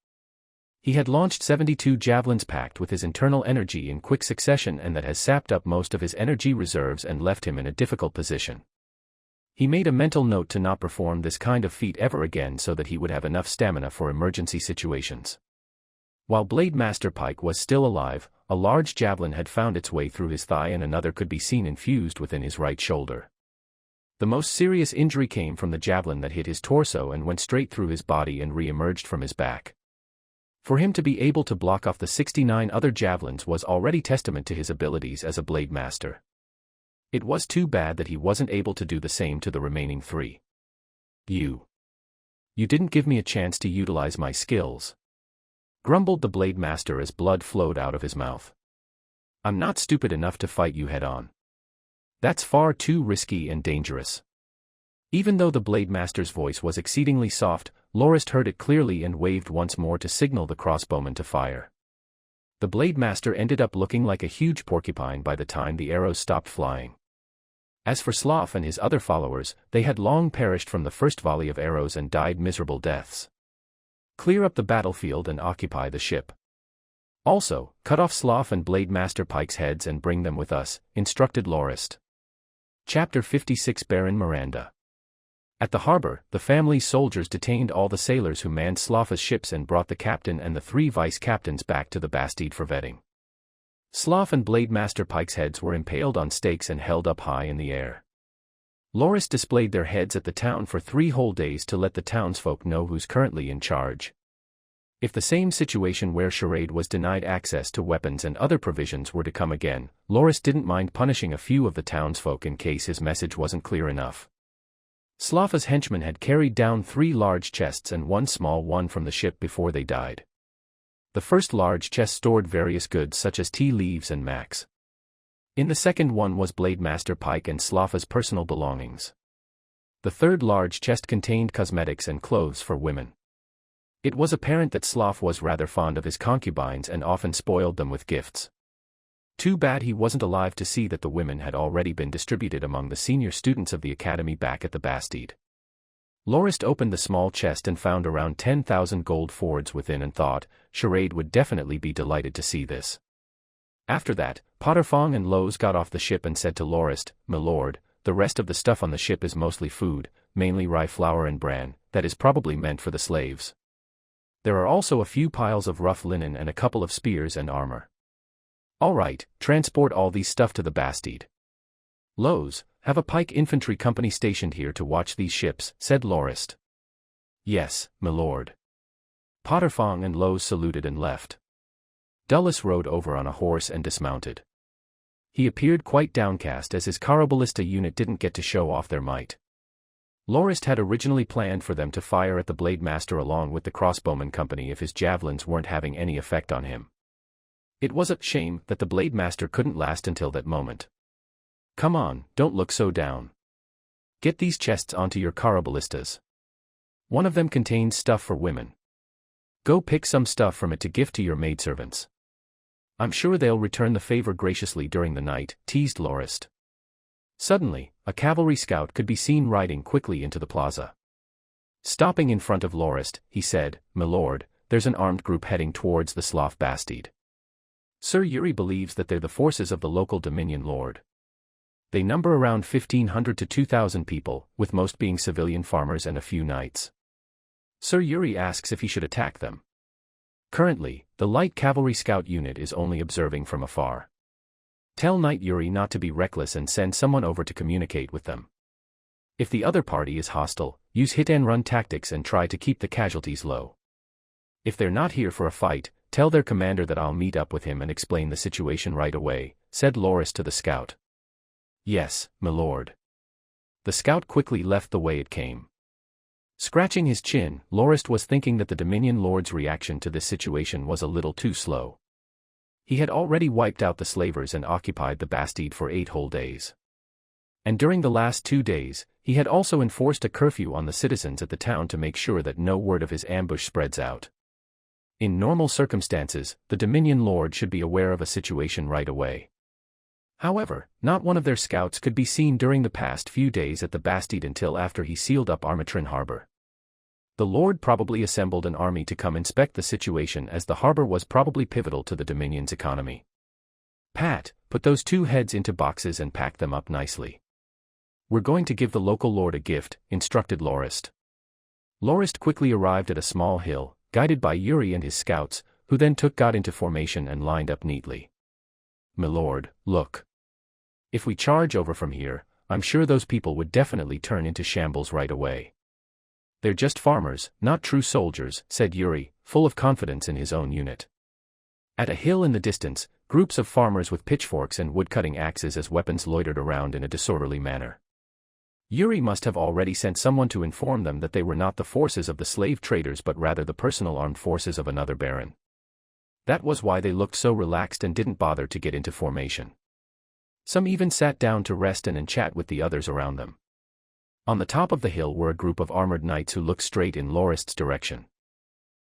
He had launched 72 javelins packed with his internal energy in quick succession, and that has sapped up most of his energy reserves and left him in a difficult position. He made a mental note to not perform this kind of feat ever again so that he would have enough stamina for emergency situations. While Blade Master Pike was still alive, a large javelin had found its way through his thigh and another could be seen infused within his right shoulder. The most serious injury came from the javelin that hit his torso and went straight through his body and re-emerged from his back. For him to be able to block off the 69 other javelins was already testament to his abilities as a Blade Master. It was too bad that he wasn't able to do the same to the remaining 3. You didn't give me a chance to utilize my skills," grumbled the Blade Master as blood flowed out of his mouth. "I'm not stupid enough to fight you head-on. That's far too risky and dangerous." Even though the Blade Master's voice was exceedingly soft, Lorist heard it clearly and waved once more to signal the crossbowman to fire. The Blade Master ended up looking like a huge porcupine by the time the arrows stopped flying. As for Sloth and his other followers, they had long perished from the first volley of arrows and died miserable deaths. "Clear up the battlefield and occupy the ship. Also, cut off Sloth and Blade Master Pike's heads and bring them with us," instructed Lorist. Chapter 56 Baron Miranda. At the harbor, the family's soldiers detained all the sailors who manned Sloth's ships and brought the captain and the 3 vice-captains back to the Bastide for vetting. Sloth and Blade Master Pike's heads were impaled on stakes and held up high in the air. Lorist displayed their heads at the town for 3 whole days to let the townsfolk know who's currently in charge. If the same situation where Charade was denied access to weapons and other provisions were to come again, Lorist didn't mind punishing a few of the townsfolk in case his message wasn't clear enough. Sloth's henchmen had carried down 3 large chests and 1 small one from the ship before they died. The first large chest stored various goods such as tea leaves and max. In the second one was Blade Master Pike and Sloth's personal belongings. The third large chest contained cosmetics and clothes for women. It was apparent that Sloth was rather fond of his concubines and often spoiled them with gifts. Too bad he wasn't alive to see that the women had already been distributed among the senior students of the academy back at the Bastide. Lorist opened the small chest and found around 10,000 gold fords within and thought, Charade would definitely be delighted to see this. After that, Potterfong and Lowe's got off the ship and said to Lorist, "My lord, the rest of the stuff on the ship is mostly food, mainly rye flour and bran, that is probably meant for the slaves. There are also a few piles of rough linen and a couple of spears and armor. All right, transport all these stuff to the Bastide. Lowe's, have a pike infantry company stationed here to watch these ships," said Lorist. "Yes, my lord." Potterfong and Lowe's saluted and left. Dulles rode over on a horse and dismounted. He appeared quite downcast as his Caraballista unit didn't get to show off their might. Lorist had originally planned for them to fire at the Blade Master along with the crossbowman company if his javelins weren't having any effect on him. It was a shame that the Blade Master couldn't last until that moment. "Come on, don't look so down. Get these chests onto your Caraballistas. One of them contains stuff for women. Go pick some stuff from it to gift to your maidservants. I'm sure they'll return the favor graciously during the night," teased Lorist. Suddenly, a cavalry scout could be seen riding quickly into the plaza. Stopping in front of Lorist, he said, "My lord, there's an armed group heading towards the Sloth Bastide. Sir Yuri believes that they're the forces of the local Dominion Lord. They number around 1,500 to 2,000 people, with most being civilian farmers and a few knights. Sir Yuri asks if he should attack them. Currently, the light cavalry scout unit is only observing from afar. Tell Knight Yuri not to be reckless and send someone over to communicate with them. If the other party is hostile, use hit-and-run tactics and try to keep the casualties low. If they're not here for a fight, tell their commander that I'll meet up with him and explain the situation right away," said Lorist to the scout. "Yes, my lord." The scout quickly left the way it came. Scratching his chin, Lorist was thinking that the Dominion Lord's reaction to this situation was a little too slow. He had already wiped out the slavers and occupied the Bastide for 8 whole days. And during the last 2 days, he had also enforced a curfew on the citizens at the town to make sure that no word of his ambush spreads out. In normal circumstances, the Dominion Lord should be aware of a situation right away. However, not one of their scouts could be seen during the past few days at the Bastide until after he sealed up Armatrin Harbor. The Lord probably assembled an army to come inspect the situation, as the harbor was probably pivotal to the Dominion's economy. Pat, put those 2 heads into boxes and pack them up nicely. We're going to give the local lord a gift, instructed Lorist. Lorist quickly arrived at a small hill, guided by Yuri and his scouts, who then got into formation and lined up neatly. "My lord, look. If we charge over from here, I'm sure those people would definitely turn into shambles right away." "They're just farmers, not true soldiers," said Yuri, full of confidence in his own unit. At a hill in the distance, groups of farmers with pitchforks and wood-cutting axes as weapons loitered around in a disorderly manner. Yuri must have already sent someone to inform them that they were not the forces of the slave traders but rather the personal armed forces of another baron. That was why they looked so relaxed and didn't bother to get into formation. Some even sat down to rest and chat with the others around them. On the top of the hill were a group of armored knights who looked straight in Lorist's direction.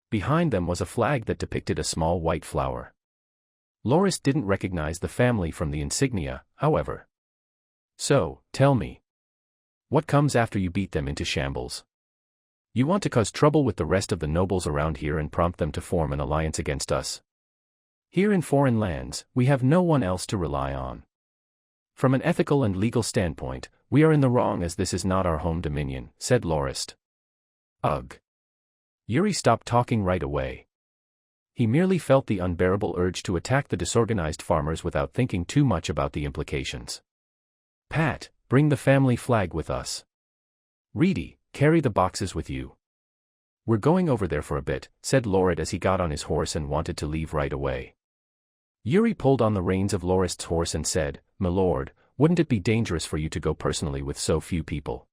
Behind them was a flag that depicted a small white flower. Lorist didn't recognize the family from the insignia, however. "So, tell me. What comes after you beat them into shambles? You want to cause trouble with the rest of the nobles around here and prompt them to form an alliance against us? Here in foreign lands, we have no one else to rely on. From an ethical and legal standpoint, we are in the wrong as this is not our home dominion," said Lorist. "Ugh." Yuri stopped talking right away. He merely felt the unbearable urge to attack the disorganized farmers without thinking too much about the implications. "Pat, bring the family flag with us. Reedy, carry the boxes with you. We're going over there for a bit," said Lorid as he got on his horse and wanted to leave right away. Yuri pulled on the reins of Lorist's horse and said, "My lord, wouldn't it be dangerous for you to go personally with so few people?"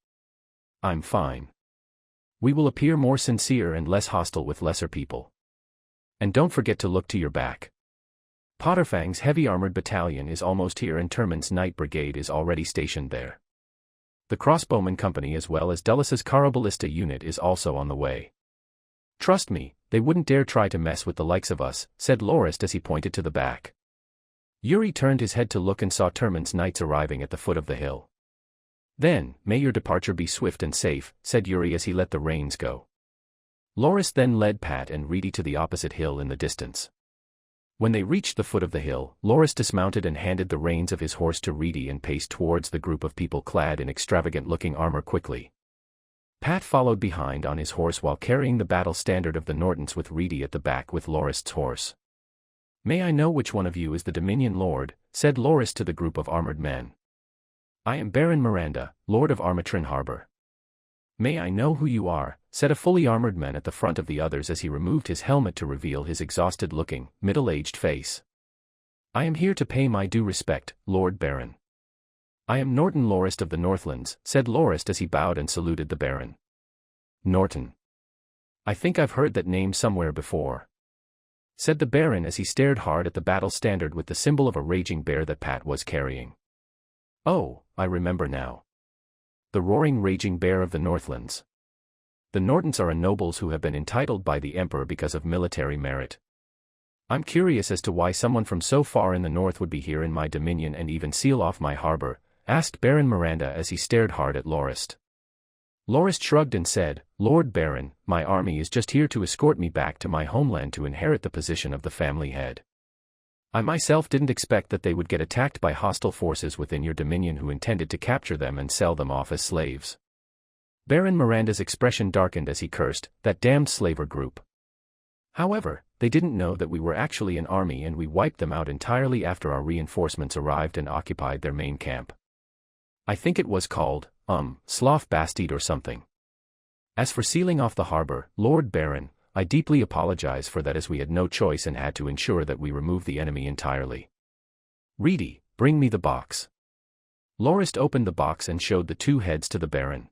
"I'm fine. We will appear more sincere and less hostile with lesser people. And don't forget to look to your back. Potterfang's heavy armored battalion is almost here and Termin's Knight Brigade is already stationed there. The Crossbowman Company as well as Dullus's Caraballista unit is also on the way. Trust me, they wouldn't dare try to mess with the likes of us," said Lorist as he pointed to the back. Yuri turned his head to look and saw Termin's knights arriving at the foot of the hill. "Then, may your departure be swift and safe," said Yuri as he let the reins go. Lorist then led Pat and Reedy to the opposite hill in the distance. When they reached the foot of the hill, Lorist dismounted and handed the reins of his horse to Reedy and paced towards the group of people clad in extravagant-looking armor quickly. Pat followed behind on his horse while carrying the battle standard of the Nortons with Reedy at the back with Lorist's horse. "May I know which one of you is the Dominion Lord?" said Lorist to the group of armored men. "I am Baron Miranda, Lord of Armatrin Harbor." "May I know who you are?" said a fully armored man at the front of the others as he removed his helmet to reveal his exhausted-looking, middle-aged face. "I am here to pay my due respect, Lord Baron." "I am Norton Lorist of the Northlands," said Lorist as he bowed and saluted the Baron. "Norton. I think I've heard that name somewhere before," said the Baron as he stared hard at the battle standard with the symbol of a raging bear that Pat was carrying. "Oh, I remember now. The roaring raging bear of the Northlands. The Nortons are nobles who have been entitled by the Emperor because of military merit. I'm curious as to why someone from so far in the north would be here in my dominion and even seal off my harbor," asked Baron Miranda as he stared hard at Lorist. Lorist shrugged and said, "Lord Baron, my army is just here to escort me back to my homeland to inherit the position of the family head. I myself didn't expect that they would get attacked by hostile forces within your dominion who intended to capture them and sell them off as slaves." Baron Miranda's expression darkened as he cursed, "That damned slaver group. However, they didn't know that we were actually an army and we wiped them out entirely after our reinforcements arrived and occupied their main camp. I think it was called, Slough Bastide or something. As for sealing off the harbor, Lord Baron, I deeply apologize for that as we had no choice and had to ensure that we remove the enemy entirely. Reedy, bring me the box." Lorist opened the box and showed the 2 heads to the Baron.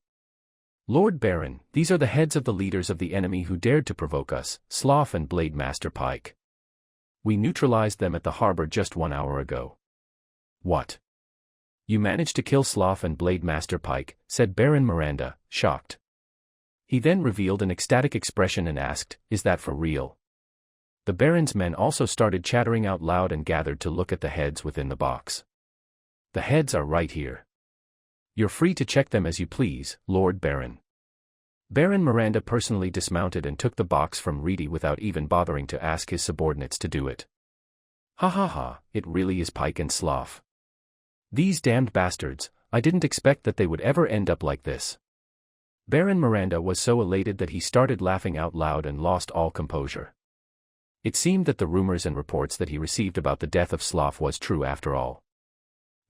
"Lord Baron, these are the heads of the leaders of the enemy who dared to provoke us, Slough and Blade Master Pike. We neutralized them at the harbor just 1 hour ago." "What? You managed to kill Slough and Blade Master Pike," said Baron Miranda, shocked. He then revealed an ecstatic expression and asked, "Is that for real?" the Baron's men also started chattering out loud and gathered to look at the heads within the box. The heads are right here. You're free to check them as you please, Lord Baron. Baron Miranda personally dismounted and took the box from Reedy without even bothering to ask his subordinates to do it. Ha ha ha, it really is Pike and Slough. These damned bastards, I didn't expect that they would ever end up like this. Baron Miranda was so elated that he started laughing out loud and lost all composure. It seemed that the rumors and reports that he received about the death of Slough was true after all.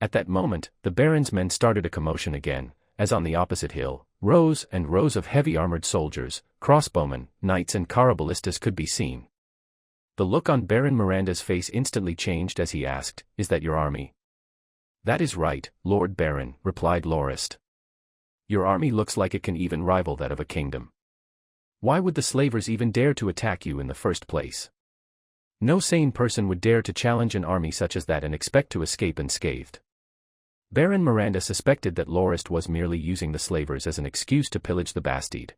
At that moment, the Baron's men started a commotion again, as on the opposite hill, rows and rows of heavy armored soldiers, crossbowmen, knights and caraballistas could be seen. The look on Baron Miranda's face instantly changed as he asked, "Is that your army?" "That is right, Lord Baron," replied Lorist. "Your army looks like it can even rival that of a kingdom. Why would the slavers even dare to attack you in the first place? No sane person would dare to challenge an army such as that and expect to escape unscathed." Baron Miranda suspected that Lorist was merely using the slavers as an excuse to pillage the Bastide.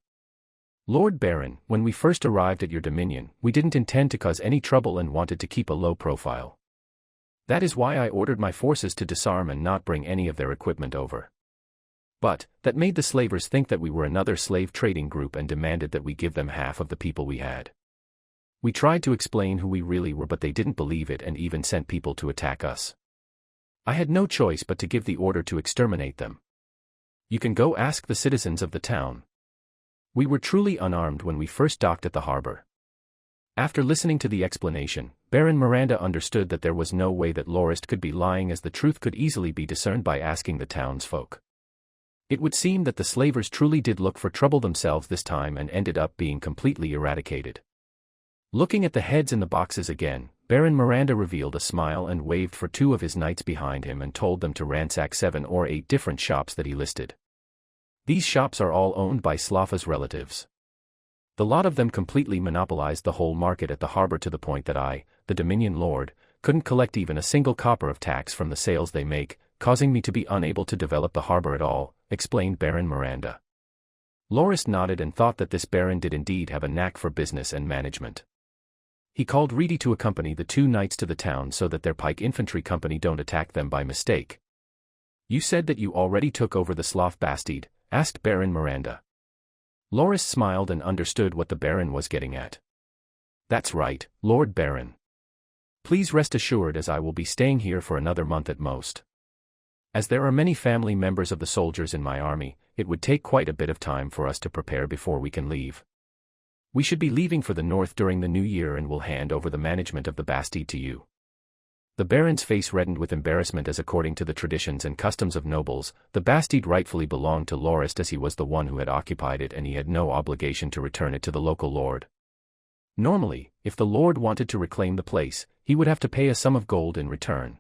"Lord Baron, when we first arrived at your dominion, we didn't intend to cause any trouble and wanted to keep a low profile. That is why I ordered my forces to disarm and not bring any of their equipment over. But that made the slavers think that we were another slave trading group and demanded that we give them half of the people we had. We tried to explain who we really were, but they didn't believe it and even sent people to attack us. I had no choice but to give the order to exterminate them. You can go ask the citizens of the town. We were truly unarmed when we first docked at the harbor." After listening to the explanation, Baron Miranda understood that there was no way that Lorist could be lying, as the truth could easily be discerned by asking the townsfolk. It would seem that the slavers truly did look for trouble themselves this time and ended up being completely eradicated. Looking at the heads in the boxes again, Baron Miranda revealed a smile and waved for two of his knights behind him and told them to ransack 7 or 8 different shops that he listed. These shops are all owned by Slough's relatives. The lot of them completely monopolized the whole market at the harbor to the point that I, the Dominion Lord, couldn't collect even a single copper of tax from the sales they make, causing me to be unable to develop the harbor at all, explained Baron Miranda. Lorist nodded and thought that this Baron did indeed have a knack for business and management. He called Reedy to accompany the 2 knights to the town so that their pike infantry company don't attack them by mistake. "You said that you already took over the Slough Bastide?" asked Baron Miranda. Lorist smiled and understood what the Baron was getting at. "That's right, Lord Baron. Please rest assured, as I will be staying here for another month at most. As there are many family members of the soldiers in my army, it would take quite a bit of time for us to prepare before we can leave. We should be leaving for the north during the new year and will hand over the management of the Bastide to you." The Baron's face reddened with embarrassment, as according to the traditions and customs of nobles, the Bastide rightfully belonged to Lorist, as he was the one who had occupied it and he had no obligation to return it to the local lord. Normally, if the lord wanted to reclaim the place, he would have to pay a sum of gold in return.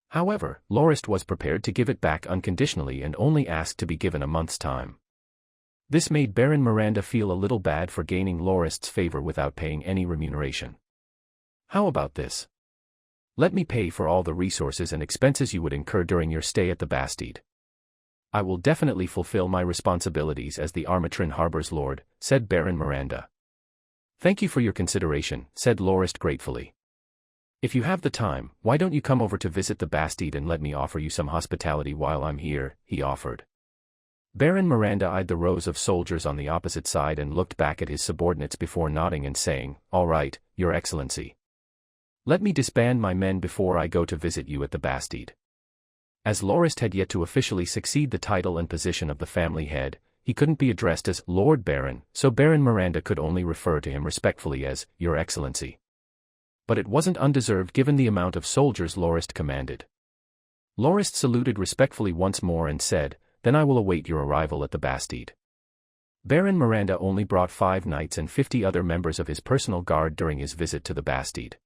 However, Lorist was prepared to give it back unconditionally and only asked to be given a month's time. This made Baron Miranda feel a little bad for gaining Lorist's favor without paying any remuneration. "How about this? Let me pay for all the resources and expenses you would incur during your stay at the Bastide. I will definitely fulfill my responsibilities as the Armatrin Harbor's lord," said Baron Miranda. "Thank you for your consideration," said Lorist gratefully. "If you have the time, why don't you come over to visit the Bastide and let me offer you some hospitality while I'm here," he offered. Baron Miranda eyed the rows of soldiers on the opposite side and looked back at his subordinates before nodding and saying, "All right, Your Excellency. Let me disband my men before I go to visit you at the Bastide." As Lorist had yet to officially succeed the title and position of the family head, he couldn't be addressed as Lord Baron, so Baron Miranda could only refer to him respectfully as Your Excellency. But it wasn't undeserved given the amount of soldiers Lorist commanded. Lorist saluted respectfully once more and said, "Then I will await your arrival at the Bastide." Baron Miranda only brought 5 knights and 50 other members of his personal guard during his visit to the Bastide.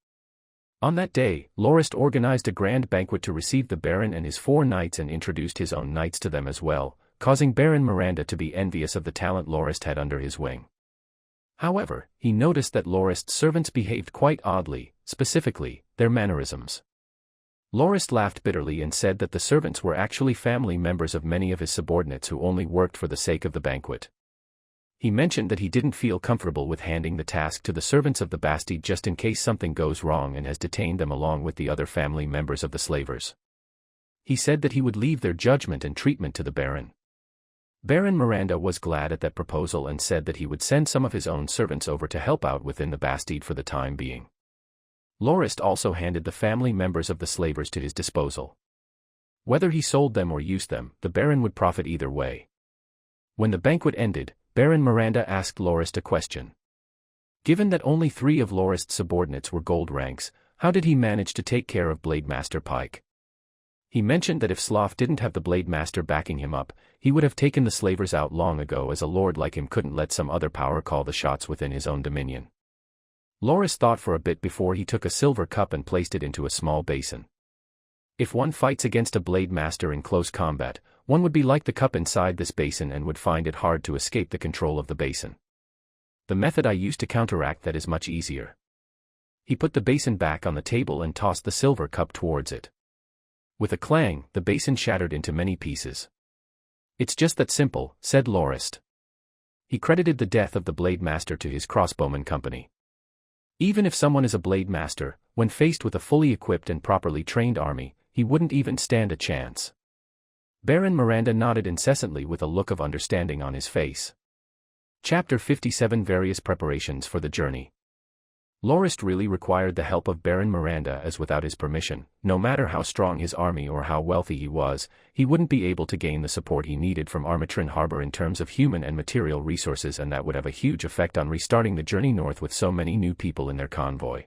On that day, Lorist organized a grand banquet to receive the Baron and his 4 knights and introduced his own knights to them as well, causing Baron Miranda to be envious of the talent Lorist had under his wing. However, he noticed that Lorist's servants behaved quite oddly, specifically, their mannerisms. Lorist laughed bitterly and said that the servants were actually family members of many of his subordinates who only worked for the sake of the banquet. He mentioned that he didn't feel comfortable with handing the task to the servants of the Bastide just in case something goes wrong, and has detained them along with the other family members of the slavers. He said that he would leave their judgment and treatment to the Baron. Baron Miranda was glad at that proposal and said that he would send some of his own servants over to help out within the Bastide for the time being. Lorist also handed the family members of the slavers to his disposal. Whether he sold them or used them, the Baron would profit either way. When the banquet ended, Baron Miranda asked Lorist a question. Given that only 3 of Lorist's subordinates were gold ranks, how did he manage to take care of Blade Master Pike? He mentioned that if Sloth didn't have the Blade Master backing him up, he would have taken the slavers out long ago, as a lord like him couldn't let some other power call the shots within his own dominion. Lorist thought for a bit before he took a silver cup and placed it into a small basin. If one fights against a Blade Master in close combat, one would be like the cup inside this basin and would find it hard to escape the control of the basin. The method I use to counteract that is much easier. He put the basin back on the table and tossed the silver cup towards it. With a clang, the basin shattered into many pieces. It's just that simple, said Lorist. He credited the death of the Blade Master to his crossbowman company. Even if someone is a Blade Master, when faced with a fully equipped and properly trained army, he wouldn't even stand a chance. Baron Miranda nodded incessantly with a look of understanding on his face. Chapter 57 Various Preparations for the Journey. Lorist really required the help of Baron Miranda, as without his permission, no matter how strong his army or how wealthy he was, he wouldn't be able to gain the support he needed from Armatrin Harbor in terms of human and material resources, and that would have a huge effect on restarting the journey north with so many new people in their convoy.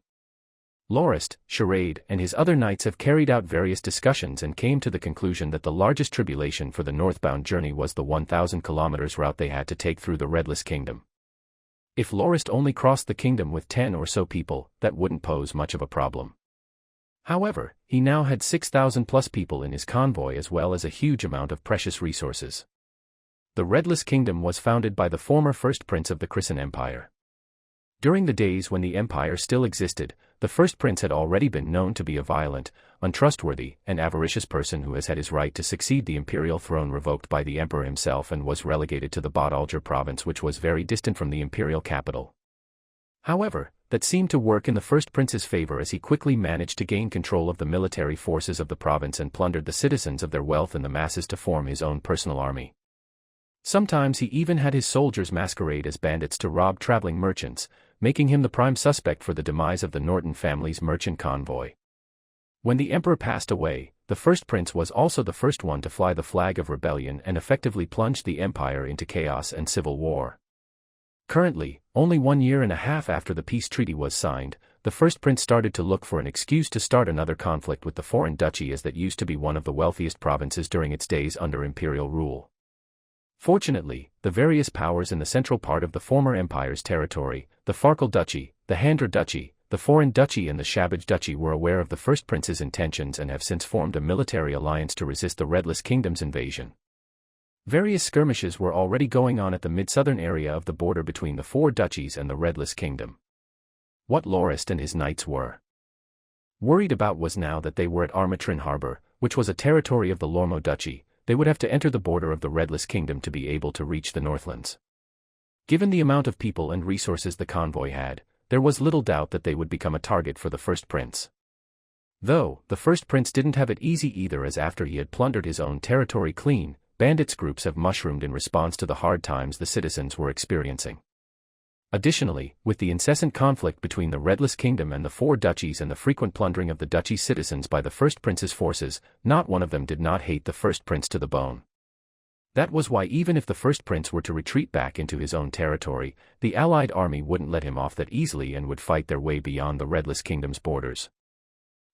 Lorist, Charade, and his other knights have carried out various discussions and came to the conclusion that the largest tribulation for the northbound journey was the 1,000 kilometers route they had to take through the Redless Kingdom. If Lorist only crossed the kingdom with 10 or so people, that wouldn't pose much of a problem. However, he now had 6,000 plus people in his convoy, as well as a huge amount of precious resources. The Redless Kingdom was founded by the former first prince of the Chrisen Empire. During the days when the empire still existed, the first prince had already been known to be a violent, untrustworthy, and avaricious person who has had his right to succeed the imperial throne revoked by the emperor himself and was relegated to the Bodalger province, which was very distant from the imperial capital. However, that seemed to work in the first prince's favor, as he quickly managed to gain control of the military forces of the province and plundered the citizens of their wealth and the masses to form his own personal army. Sometimes he even had his soldiers masquerade as bandits to rob traveling merchants, making him the prime suspect for the demise of the Norton family's merchant convoy. When the emperor passed away, the first prince was also the first one to fly the flag of rebellion and effectively plunged the empire into chaos and civil war. Currently, only 1.5 years after the peace treaty was signed, the first prince started to look for an excuse to start another conflict with the foreign duchy, as that used to be one of the wealthiest provinces during its days under imperial rule. Fortunately, the various powers in the central part of the former empire's territory, the Farkle Duchy, the Handra Duchy, the Foreign Duchy and the Shabbage Duchy, were aware of the first prince's intentions and have since formed a military alliance to resist the Redless Kingdom's invasion. Various skirmishes were already going on at the mid-southern area of the border between the 4 duchies and the Redless Kingdom. What Lorist and his knights were worried about was now that they were at Armatrin Harbor, which was a territory of the Lormo Duchy. They would have to enter the border of the Redless Kingdom to be able to reach the Northlands. Given the amount of people and resources the convoy had, there was little doubt that they would become a target for the first prince. Though, the first prince didn't have it easy either, as after he had plundered his own territory clean, bandits groups have mushroomed in response to the hard times the citizens were experiencing. Additionally, with the incessant conflict between the Redless Kingdom and the 4 duchies and the frequent plundering of the duchy's citizens by the first prince's forces, not one of them did not hate the first prince to the bone. That was why even if the first prince were to retreat back into his own territory, the allied army wouldn't let him off that easily and would fight their way beyond the Redless Kingdom's borders.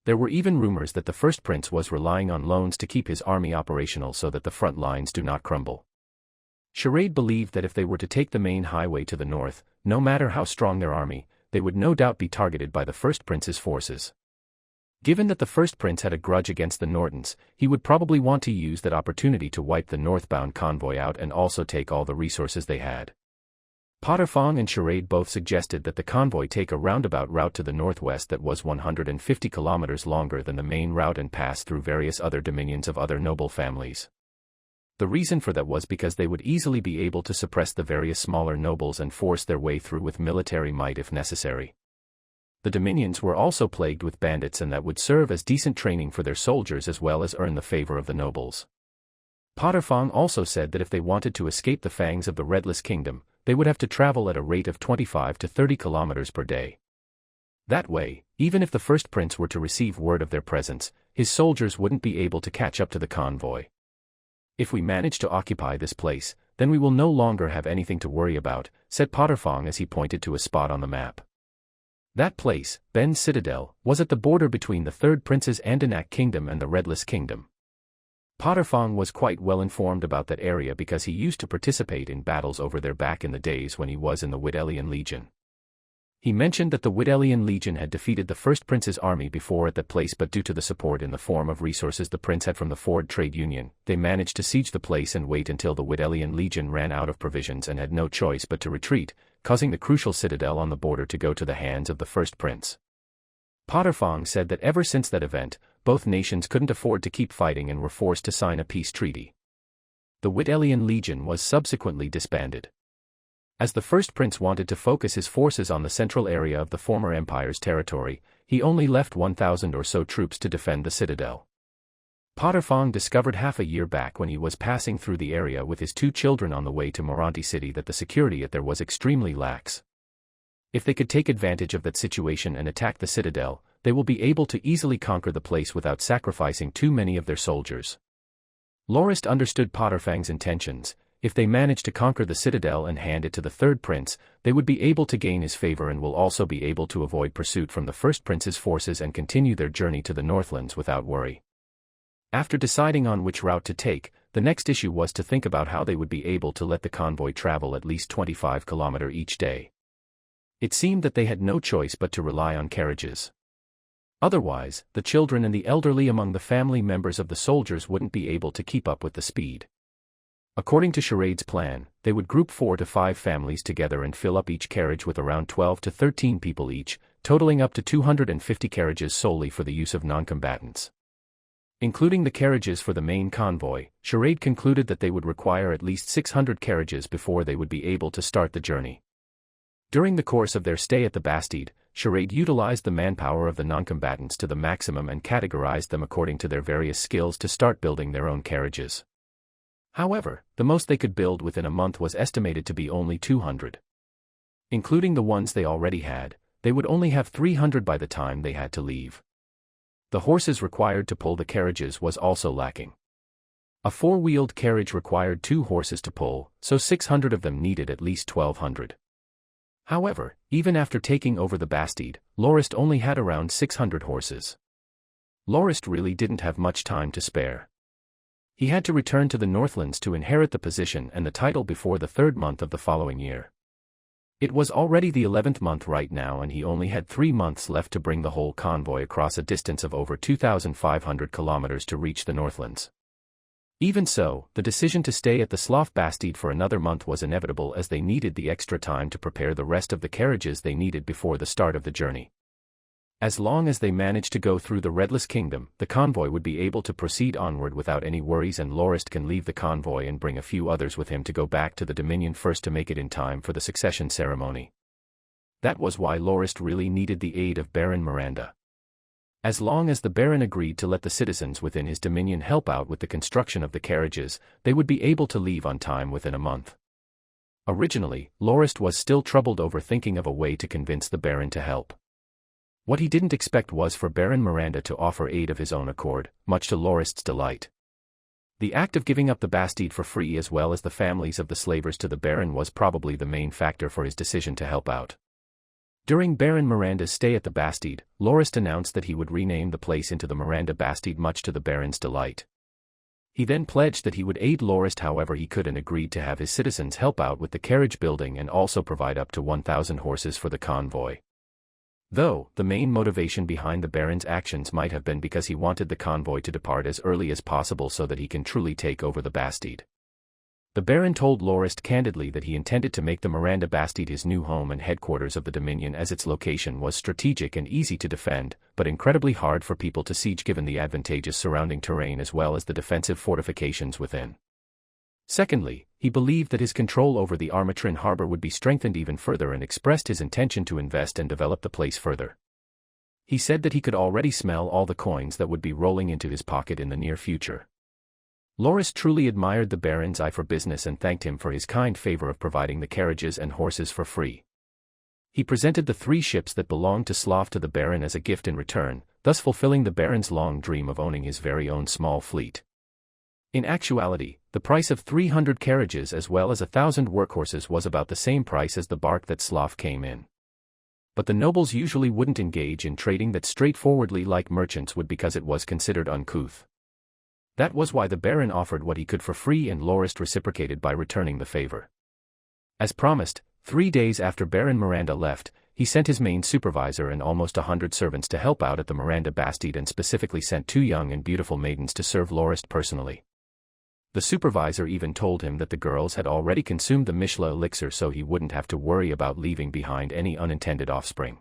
There were even rumors that the first prince was relying on loans to keep his army operational so that the front lines do not crumble. Charade believed that if they were to take the main highway to the north, no matter how strong their army, they would no doubt be targeted by the first prince's forces. Given that the first prince had a grudge against the Nortons, he would probably want to use that opportunity to wipe the northbound convoy out and also take all the resources they had. Potterfong and Charade both suggested that the convoy take a roundabout route to the northwest that was 150 kilometers longer than the main route and pass through various other dominions of other noble families. The reason for that was because they would easily be able to suppress the various smaller nobles and force their way through with military might if necessary. The dominions were also plagued with bandits, and that would serve as decent training for their soldiers as well as earn the favor of the nobles. Potterfong also said that if they wanted to escape the fangs of the Redless Kingdom, they would have to travel at a rate of 25 to 30 kilometers per day. That way, even if the first prince were to receive word of their presence, his soldiers wouldn't be able to catch up to the convoy. If we manage to occupy this place, then we will no longer have anything to worry about, said Potterfong as he pointed to a spot on the map. That place, Ben's Citadel, was at the border between the Third Prince's Andanak Kingdom and the Redless Kingdom. Potterfong was quite well informed about that area because he used to participate in battles over there back in the days when he was in the Widelian Legion. He mentioned that the Widelian Legion had defeated the First Prince's army before at that place, but due to the support in the form of resources the prince had from the Ford Trade Union, they managed to siege the place and wait until the Widelian Legion ran out of provisions and had no choice but to retreat, causing the crucial citadel on the border to go to the hands of the First Prince. Potterfong said that ever since that event, both nations couldn't afford to keep fighting and were forced to sign a peace treaty. The Widelian Legion was subsequently disbanded. As the First Prince wanted to focus his forces on the central area of the former empire's territory, he only left 1,000 or so troops to defend the citadel. Potterfong discovered half a year back when he was passing through the area with his 2 children on the way to Moronti City that the security at there was extremely lax. If they could take advantage of that situation and attack the citadel, they will be able to easily conquer the place without sacrificing too many of their soldiers. Lorist understood Potterfang's intentions. If they manage to conquer the citadel and hand it to the Third Prince, they would be able to gain his favor and will also be able to avoid pursuit from the First Prince's forces and continue their journey to the Northlands without worry. After deciding on which route to take, the next issue was to think about how they would be able to let the convoy travel at least 25 km each day. It seemed that they had no choice but to rely on carriages. Otherwise, the children and the elderly among the family members of the soldiers wouldn't be able to keep up with the speed. According to Charade's plan, they would group 4 to 5 families together and fill up each carriage with around 12 to 13 people each, totaling up to 250 carriages solely for the use of non-combatants. Including the carriages for the main convoy, Charade concluded that they would require at least 600 carriages before they would be able to start the journey. During the course of their stay at the Bastide, Charade utilized the manpower of the non-combatants to the maximum and categorized them according to their various skills to start building their own carriages. However, the most they could build within a month was estimated to be only 200. Including the ones they already had, they would only have 300 by the time they had to leave. The horses required to pull the carriages was also lacking. A 4-wheeled carriage required 2 horses to pull, so 600 of them needed at least 1,200. However, even after taking over the Bastide, Lorist only had around 600 horses. Lorist really didn't have much time to spare. He had to return to the Northlands to inherit the position and the title before the 3rd month of the following year. It was already the 11th month right now, and he only had 3 months left to bring the whole convoy across a distance of over 2,500 kilometers to reach the Northlands. Even so, the decision to stay at the Slough Bastide for another month was inevitable, as they needed the extra time to prepare the rest of the carriages they needed before the start of the journey. As long as they managed to go through the Redless Kingdom, the convoy would be able to proceed onward without any worries, and Lorist can leave the convoy and bring a few others with him to go back to the Dominion first to make it in time for the succession ceremony. That was why Lorist really needed the aid of Baron Miranda. As long as the Baron agreed to let the citizens within his dominion help out with the construction of the carriages, they would be able to leave on time within a month. Originally, Lorist was still troubled over thinking of a way to convince the Baron to help. What he didn't expect was for Baron Miranda to offer aid of his own accord, much to Lorist's delight. The act of giving up the Bastide for free as well as the families of the slavers to the Baron was probably the main factor for his decision to help out. During Baron Miranda's stay at the Bastide, Lorist announced that he would rename the place into the Miranda Bastide, much to the Baron's delight. He then pledged that he would aid Lorist however he could and agreed to have his citizens help out with the carriage building and also provide up to 1,000 horses for the convoy. Though, the main motivation behind the Baron's actions might have been because he wanted the convoy to depart as early as possible so that he can truly take over the Bastide. The Baron told Lorist candidly that he intended to make the Miranda Bastide his new home and headquarters of the Dominion, as its location was strategic and easy to defend, but incredibly hard for people to siege given the advantageous surrounding terrain as well as the defensive fortifications within. Secondly, he believed that his control over the Armatrin harbor would be strengthened even further and expressed his intention to invest and develop the place further. He said that he could already smell all the coins that would be rolling into his pocket in the near future. Loris truly admired the Baron's eye for business and thanked him for his kind favor of providing the carriages and horses for free. He presented the 3 ships that belonged to Slav to the Baron as a gift in return, thus fulfilling the Baron's long dream of owning his very own small fleet. In actuality, the price of 300 carriages as well as 1,000 workhorses was about the same price as the bark that Slav came in. But the nobles usually wouldn't engage in trading that straightforwardly like merchants would because it was considered uncouth. That was why the Baron offered what he could for free and Loris reciprocated by returning the favor. As promised, 3 days after Baron Miranda left, he sent his main supervisor and almost 100 servants to help out at the Miranda Bastide and specifically sent 2 young and beautiful maidens to serve Loris personally. The supervisor even told him that the girls had already consumed the Mishla elixir so he wouldn't have to worry about leaving behind any unintended offspring.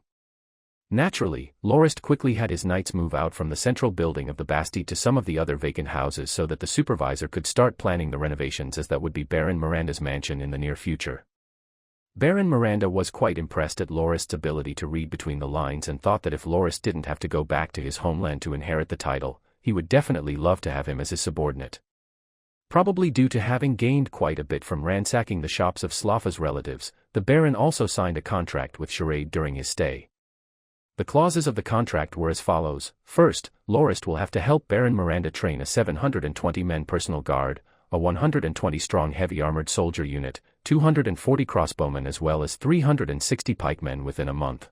Naturally, Loris quickly had his knights move out from the central building of the Bastide to some of the other vacant houses so that the supervisor could start planning the renovations as that would be Baron Miranda's mansion in the near future. Baron Miranda was quite impressed at Loris's ability to read between the lines and thought that if Loris didn't have to go back to his homeland to inherit the title, he would definitely love to have him as his subordinate. Probably due to having gained quite a bit from ransacking the shops of Slafa's relatives, the Baron also signed a contract with Charade during his stay. The clauses of the contract were as follows. First, Loris will have to help Baron Miranda train a 720-men personal guard, a 120-strong heavy-armored soldier unit, 240 crossbowmen as well as 360 pikemen within a month.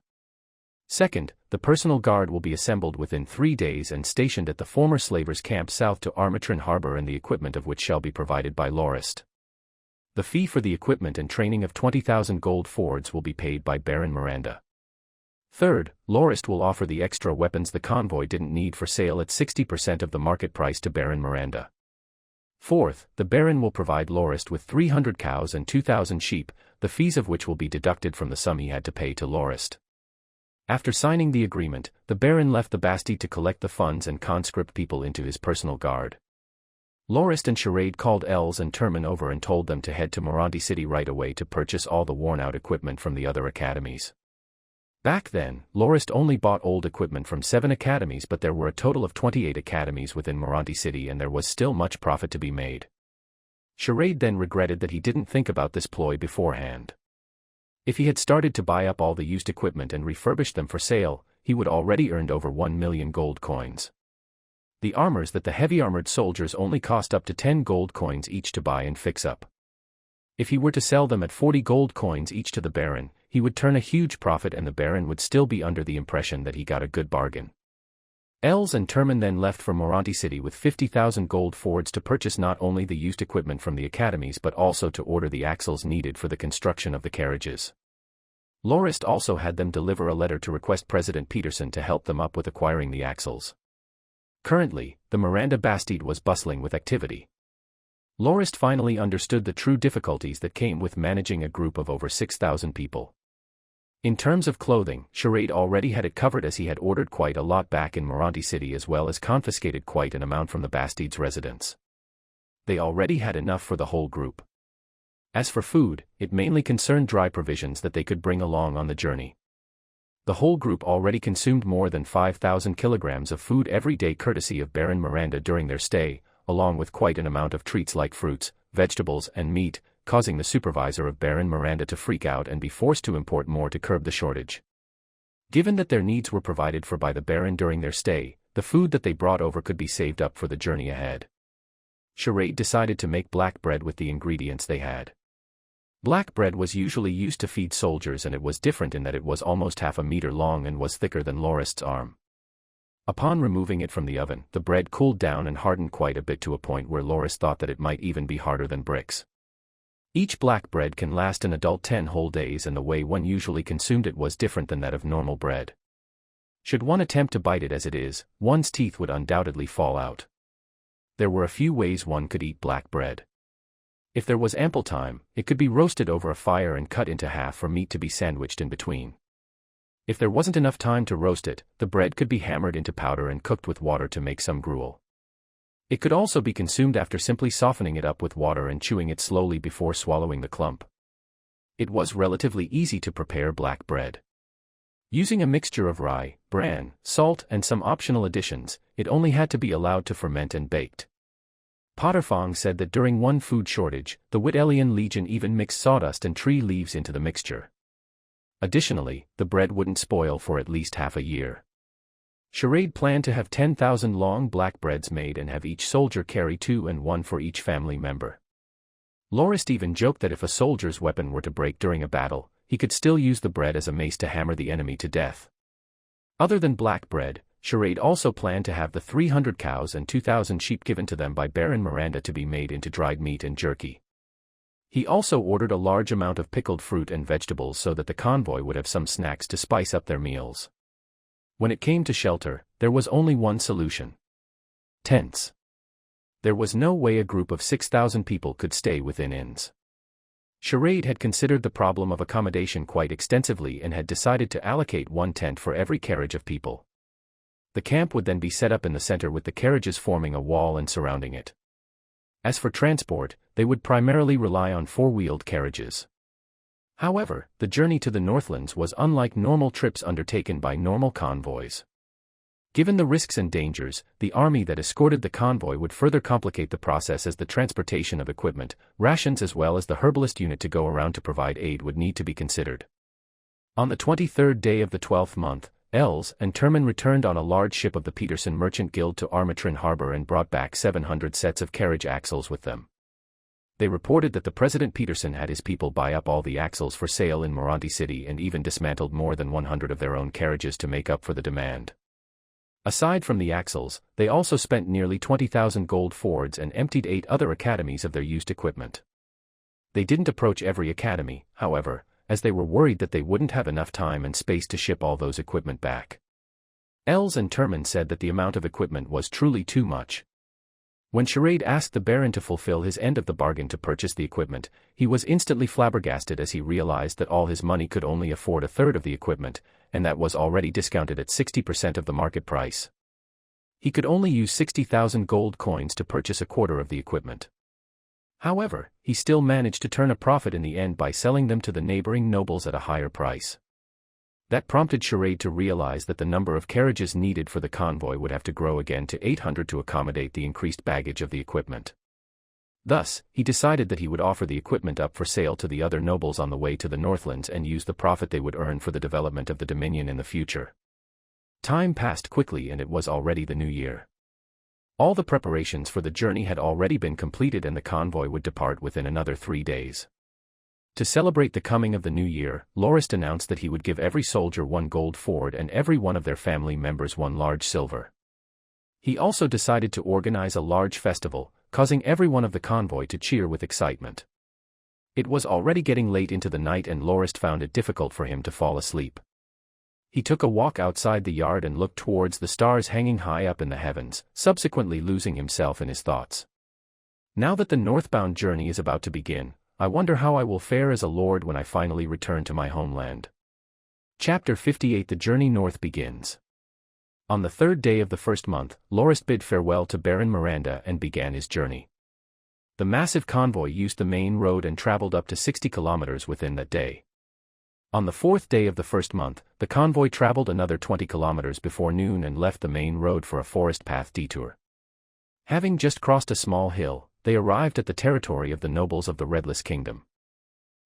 Second, the personal guard will be assembled within 3 days and stationed at the former slavers' camp south to Armatrin harbor and the equipment of which shall be provided by Loris. The fee for the equipment and training of 20,000 gold fords will be paid by Baron Miranda. Third, Loris will offer the extra weapons the convoy didn't need for sale at 60% of the market price to Baron Miranda. Fourth, the Baron will provide Loris with 300 cows and 2,000 sheep, the fees of which will be deducted from the sum he had to pay to Loris. After signing the agreement, the Baron left the Bastide to collect the funds and conscript people into his personal guard. Loris and Charade called Els and Termin over and told them to head to Moranti City right away to purchase all the worn-out equipment from the other academies. Back then, Loris only bought old equipment from 7 academies, but there were a total of 28 academies within Moranti City and there was still much profit to be made. Charade then regretted that he didn't think about this ploy beforehand. If he had started to buy up all the used equipment and refurbish them for sale, he would already earned over 1 million gold coins. The armors that the heavy-armored soldiers only cost up to 10 gold coins each to buy and fix up. If he were to sell them at 40 gold coins each to the Baron, he would turn a huge profit and the Baron would still be under the impression that he got a good bargain. Els and Termin then left for Moranti City with 50,000 gold fords to purchase not only the used equipment from the academies but also to order the axles needed for the construction of the carriages. Loris also had them deliver a letter to request President Peterson to help them up with acquiring the axles. Currently, the Miranda Bastide was bustling with activity. Loris finally understood the true difficulties that came with managing a group of over 6,000 people. In terms of clothing, Charade already had it covered as he had ordered quite a lot back in Moranti City as well as confiscated quite an amount from the Bastide's residents. They already had enough for the whole group. As for food, it mainly concerned dry provisions that they could bring along on the journey. The whole group already consumed more than 5,000 kilograms of food every day courtesy of Baron Miranda during their stay, along with quite an amount of treats like fruits, vegetables and meat, causing the supervisor of Baron Miranda to freak out and be forced to import more to curb the shortage. Given that their needs were provided for by the Baron during their stay, the food that they brought over could be saved up for the journey ahead. Charade decided to make black bread with the ingredients they had. Black bread was usually used to feed soldiers and it was different in that it was almost half a meter long and was thicker than Loris's arm. Upon removing it from the oven, the bread cooled down and hardened quite a bit to a point where Loris thought that it might even be harder than bricks. Each black bread can last an adult 10 whole days and the way one usually consumed it was different than that of normal bread. Should one attempt to bite it as it is, one's teeth would undoubtedly fall out. There were a few ways one could eat black bread. If there was ample time, it could be roasted over a fire and cut into half for meat to be sandwiched in between. If there wasn't enough time to roast it, the bread could be hammered into powder and cooked with water to make some gruel. It could also be consumed after simply softening it up with water and chewing it slowly before swallowing the clump. It was relatively easy to prepare black bread. Using a mixture of rye, bran, salt and some optional additions, it only had to be allowed to ferment and baked. Potterfong said that during one food shortage, the Wittelian Legion even mixed sawdust and tree leaves into the mixture. Additionally, the bread wouldn't spoil for at least half a year. Charade planned to have 10,000 long black breads made and have each soldier carry 2 and 1 for each family member. Lorist even joked that if a soldier's weapon were to break during a battle, he could still use the bread as a mace to hammer the enemy to death. Other than black bread, Charade also planned to have the 300 cows and 2,000 sheep given to them by Baron Miranda to be made into dried meat and jerky. He also ordered a large amount of pickled fruit and vegetables so that the convoy would have some snacks to spice up their meals. When it came to shelter, there was only one solution: tents. There was no way a group of 6,000 people could stay within inns. Charade had considered the problem of accommodation quite extensively and had decided to allocate one tent for every carriage of people. The camp would then be set up in the center with the carriages forming a wall and surrounding it. As for transport, they would primarily rely on four-wheeled carriages. However, the journey to the Northlands was unlike normal trips undertaken by normal convoys. Given the risks and dangers, the army that escorted the convoy would further complicate the process, as the transportation of equipment, rations as well as the herbalist unit to go around to provide aid would need to be considered. On the 23rd day of the 12th month, Els and Terman returned on a large ship of the Peterson Merchant Guild to Armatrin Harbor and brought back 700 sets of carriage axles with them. They reported that the President Peterson had his people buy up all the axles for sale in Moronti City and even dismantled more than 100 of their own carriages to make up for the demand. Aside from the axles, they also spent nearly 20,000 gold fords and emptied 8 other academies of their used equipment. They didn't approach every academy, however, as they were worried that they wouldn't have enough time and space to ship all those equipment back. Els and Terman said that the amount of equipment was truly too much. When Charade asked the Baron to fulfill his end of the bargain to purchase the equipment, he was instantly flabbergasted as he realized that all his money could only afford a third of the equipment, and that was already discounted at 60% of the market price. He could only use 60,000 gold coins to purchase a quarter of the equipment. However, he still managed to turn a profit in the end by selling them to the neighboring nobles at a higher price. That prompted Charade to realize that the number of carriages needed for the convoy would have to grow again to 800 to accommodate the increased baggage of the equipment. Thus, he decided that he would offer the equipment up for sale to the other nobles on the way to the Northlands and use the profit they would earn for the development of the Dominion in the future. Time passed quickly and it was already the new year. All the preparations for the journey had already been completed and the convoy would depart within another 3 days. To celebrate the coming of the new year, Lorist announced that he would give every soldier 1 gold ford and every one of their family members 1 large silver. He also decided to organize a large festival, causing everyone of the convoy to cheer with excitement. It was already getting late into the night and Lorist found it difficult for him to fall asleep. He took a walk outside the yard and looked towards the stars hanging high up in the heavens, subsequently losing himself in his thoughts. Now that the northbound journey is about to begin, I wonder how I will fare as a lord when I finally return to my homeland. Chapter 58 The Journey North begins. On the 3rd day of the 1st month, Lorist bid farewell to Baron Miranda and began his journey. The massive convoy used the main road and traveled up to 60 kilometers within that day. On the 4th day of the 1st month, the convoy traveled another 20 kilometers before noon and left the main road for a forest path detour. Having just crossed a small hill, they arrived at the territory of the nobles of the Redless Kingdom.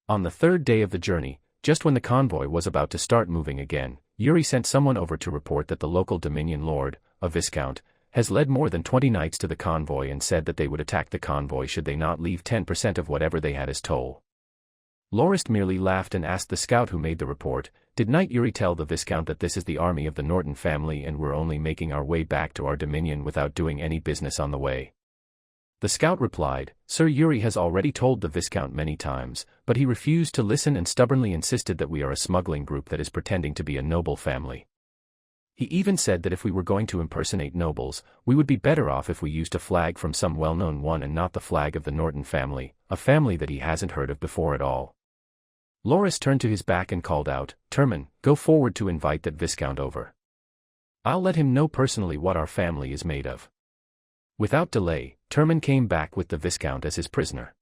On the 3rd day of the journey, just when the convoy was about to start moving again, Yuri sent someone over to report that the local Dominion Lord, a Viscount, has led more than 20 knights to the convoy and said that they would attack the convoy should they not leave 10% of whatever they had as toll. Lorist merely laughed and asked the scout who made the report, "Did Knight Yuri tell the Viscount that this is the army of the Norton family and we're only making our way back to our dominion without doing any business on the way?" The scout replied, "Sir Yuri has already told the Viscount many times, but he refused to listen and stubbornly insisted that we are a smuggling group that is pretending to be a noble family. He even said that if we were going to impersonate nobles, we would be better off if we used a flag from some well-known one and not the flag of the Norton family, a family that he hasn't heard of before at all." Loris turned to his back and called out, "Terman, go forward to invite that Viscount over. I'll let him know personally what our family is made of." Without delay, Turman came back with the Viscount as his prisoner.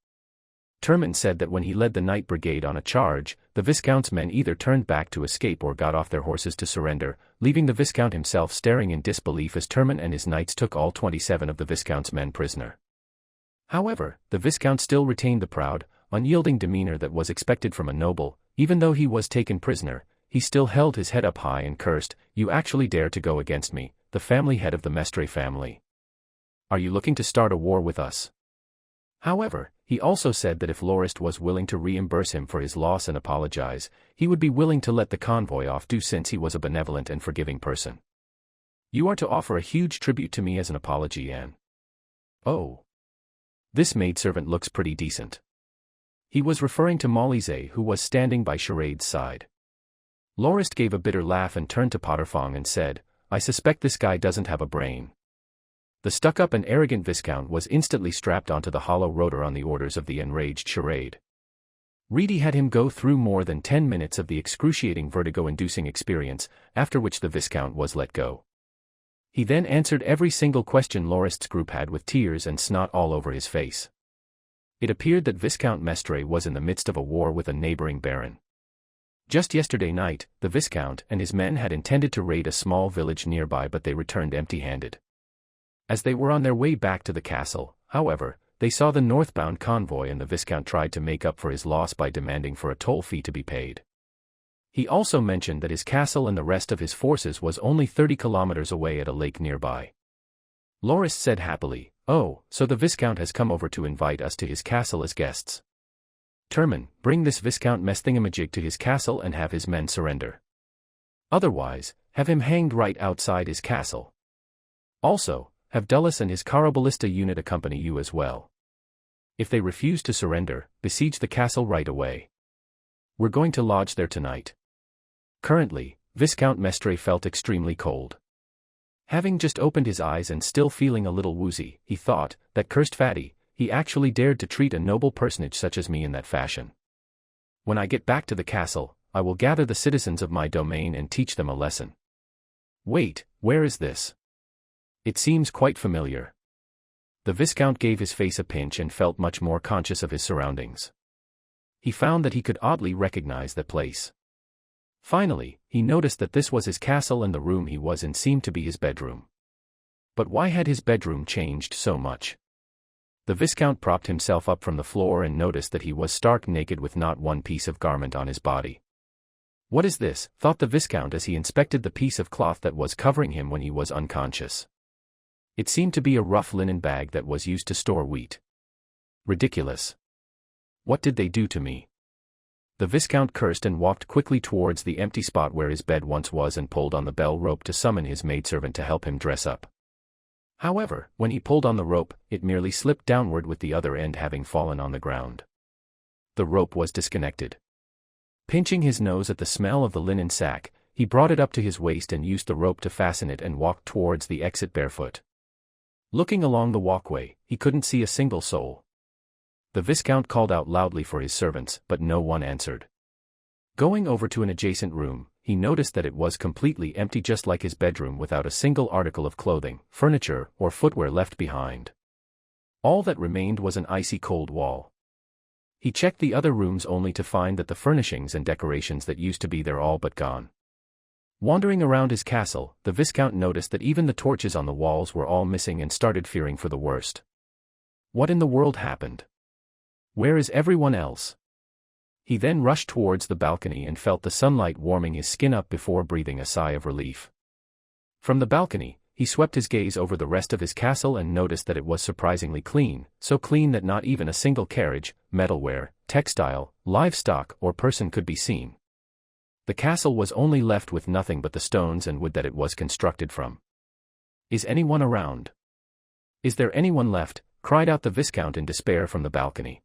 Turman said that when he led the night brigade on a charge, the Viscount's men either turned back to escape or got off their horses to surrender, leaving the Viscount himself staring in disbelief as Turman and his knights took all 27 of the Viscount's men prisoner. However, the Viscount still retained the proud, unyielding demeanor that was expected from a noble. Even though he was taken prisoner, he still held his head up high and cursed, "You actually dare to go against me, the family head of the Mestre family. Are you looking to start a war with us?" However, he also said that if Lorist was willing to reimburse him for his loss and apologize, he would be willing to let the convoy off too since he was a benevolent and forgiving person. "You are to offer a huge tribute to me as an apology, Anne." "Oh. This maidservant looks pretty decent." He was referring to Molise, who was standing by Charade's side. Lorist gave a bitter laugh and turned to Potterfong and said, "I suspect this guy doesn't have a brain." The stuck-up and arrogant Viscount was instantly strapped onto the hollow rotor on the orders of the enraged Charade. Reedy had him go through more than 10 minutes of the excruciating vertigo-inducing experience, after which the Viscount was let go. He then answered every single question Lorist's group had with tears and snot all over his face. It appeared that Viscount Mestre was in the midst of a war with a neighboring baron. Just yesterday night, the Viscount and his men had intended to raid a small village nearby, but they returned empty-handed. As they were on their way back to the castle, however, they saw the northbound convoy and the Viscount tried to make up for his loss by demanding for a toll fee to be paid. He also mentioned that his castle and the rest of his forces was only 30 kilometers away at a lake nearby. Lorist said happily, "Oh, so the Viscount has come over to invite us to his castle as guests. Turman, bring this Viscount Mesthingamajig to his castle and have his men surrender. Otherwise, have him hanged right outside his castle. Also, have Dulles and his Carabalista unit accompany you as well. If they refuse to surrender, besiege the castle right away. We're going to lodge there tonight." Currently, Viscount Mestre felt extremely cold. Having just opened his eyes and still feeling a little woozy, he thought, "That cursed fatty, he actually dared to treat a noble personage such as me in that fashion. When I get back to the castle, I will gather the citizens of my domain and teach them a lesson." "Wait, where is this? It seems quite familiar." The Viscount gave his face a pinch and felt much more conscious of his surroundings. He found that he could oddly recognize that place. Finally, he noticed that this was his castle and the room he was in seemed to be his bedroom. But why had his bedroom changed so much? The Viscount propped himself up from the floor and noticed that he was stark naked with not one piece of garment on his body. "What is this?" thought the Viscount as he inspected the piece of cloth that was covering him when he was unconscious. It seemed to be a rough linen bag that was used to store wheat. Ridiculous. What did they do to me? The Viscount cursed and walked quickly towards the empty spot where his bed once was and pulled on the bell rope to summon his maidservant to help him dress up. However, when he pulled on the rope, it merely slipped downward with the other end having fallen on the ground. The rope was disconnected. Pinching his nose at the smell of the linen sack, he brought it up to his waist and used the rope to fasten it and walked towards the exit barefoot. Looking along the walkway, he couldn't see a single soul. The Viscount called out loudly for his servants, but no one answered. Going over to an adjacent room, he noticed that it was completely empty, just like his bedroom, without a single article of clothing, furniture, or footwear left behind. All that remained was an icy cold wall. He checked the other rooms only to find that the furnishings and decorations that used to be there all but gone. Wandering around his castle, the Viscount noticed that even the torches on the walls were all missing and started fearing for the worst. What in the world happened? Where is everyone else? He then rushed towards the balcony and felt the sunlight warming his skin up before breathing a sigh of relief. From the balcony, he swept his gaze over the rest of his castle and noticed that it was surprisingly clean, so clean that not even a single carriage, metalware, textile, livestock, or person could be seen. The castle was only left with nothing but the stones and wood that it was constructed from. "Is anyone around? Is there anyone left?" cried out the Viscount in despair from the balcony.